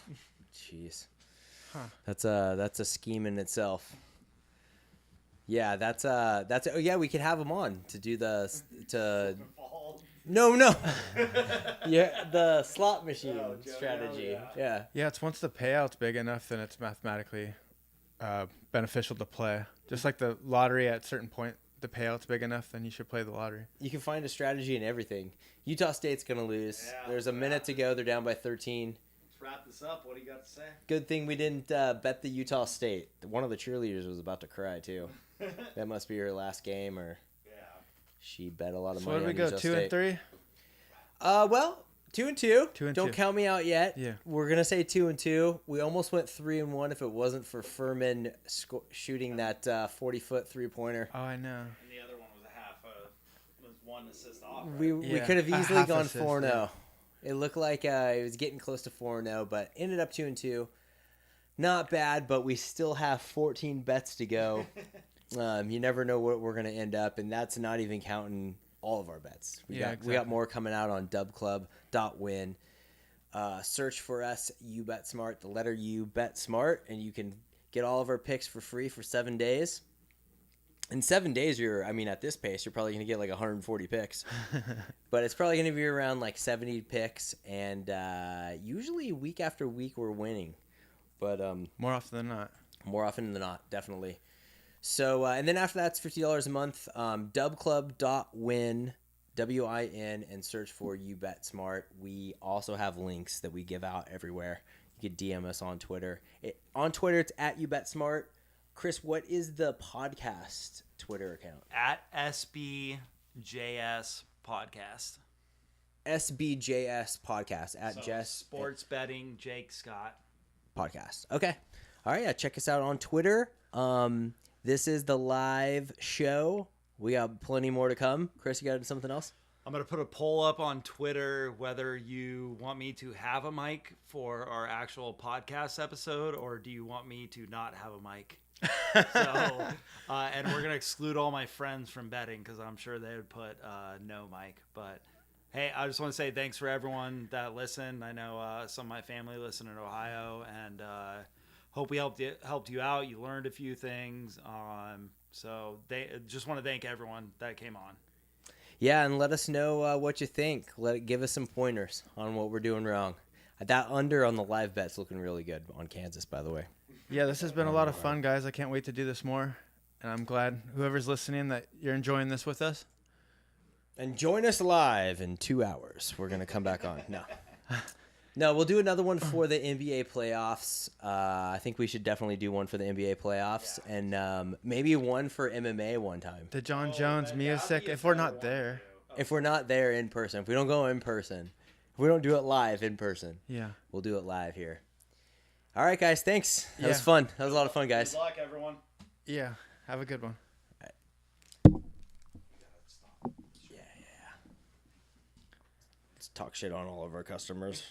jeez. That's a scheme in itself. Yeah, oh yeah, we could have him on to do no. Yeah, the slot machine strategy. Yeah. Yeah, it's once the payout's big enough, then it's mathematically beneficial to play. Just like the lottery, at a certain point, the payout's big enough, then you should play the lottery. You can find a strategy in everything. Utah State's going to lose. Yeah. There's a minute to go. They're down by 13. Let's wrap this up. What do you got to say? Good thing we didn't bet the Utah State. One of the cheerleaders was about to cry, too. That must be her last game, or Yeah. she bet a lot of So money where do we on go, Utah 2 and State. 3? Well, 2 and 2. 2 and Don't 2. count me out yet. Yeah. We're gonna say 2 and 2. We almost went 3 and 1 if it wasn't for Furman shooting that 40-foot 3-pointer. Oh, I know. And the other one was a half. Was one assist off. Right? We Yeah, could have a easily half gone assist, 4-0. yeah. It looked like it was getting close to 4-0, but ended up 2 and 2. Not bad, but we still have 14 bets to go. You never know what we're gonna end up, and that's not even counting all of our bets. We got exactly. more coming out on dubclub.win. Search for us, You Bet Smart, the letter U, Bet Smart, and you can get all of our picks for free for 7 days. In 7 days, at this pace, you're probably going to get like 140 picks. But it's probably going to be around like 70 picks, and usually week after week we're winning. But More often than not. more often than not, definitely. So, and then after that, it's $50 a month. Dubclub.win, WIN, and search for You Bet Smart. We also have links that we give out everywhere. You can DM us on Twitter. On Twitter, it's at You Bet Smart. Chris, what is the podcast Twitter account? At SBJS Podcast. SBJS Podcast at So, Jess Sports Betting, Jake Scott. Podcast. Okay. All right. Yeah. Check us out on Twitter. This is the live show. We got plenty more to come. Chris, you got something else? I'm going to put a poll up on Twitter whether you want me to have a mic for our actual podcast episode, or do you want me to not have a mic? So, and we're going to exclude all my friends from betting because I'm sure they would put no mic. But hey, I just want to say thanks for everyone that listened. I know some of my family listen in Ohio, and hope we helped you out. You learned a few things. So they just want to thank everyone that came on. Yeah, and let us know what you think. Give us some pointers on what we're doing wrong. That under on the live bet's looking really good on Kansas, by the way. Yeah, this has been a lot of fun, guys. I can't wait to do this more. And I'm glad whoever's listening that you're enjoying this with us. And join us live in 2 hours. We're going to come back on. No, we'll do another one for the NBA playoffs. I think we should definitely do one for the NBA playoffs. Yeah. And maybe one for MMA one time. The John Jones music, if we're not there. If we're not there in person. If we don't go in person. If we don't do it live in person. Yeah. We'll do it live here. All right, guys. Thanks. That was Yeah. fun. That was a lot of fun, guys. Good luck, everyone. Yeah. Have a good one. Let's talk shit on all of our customers.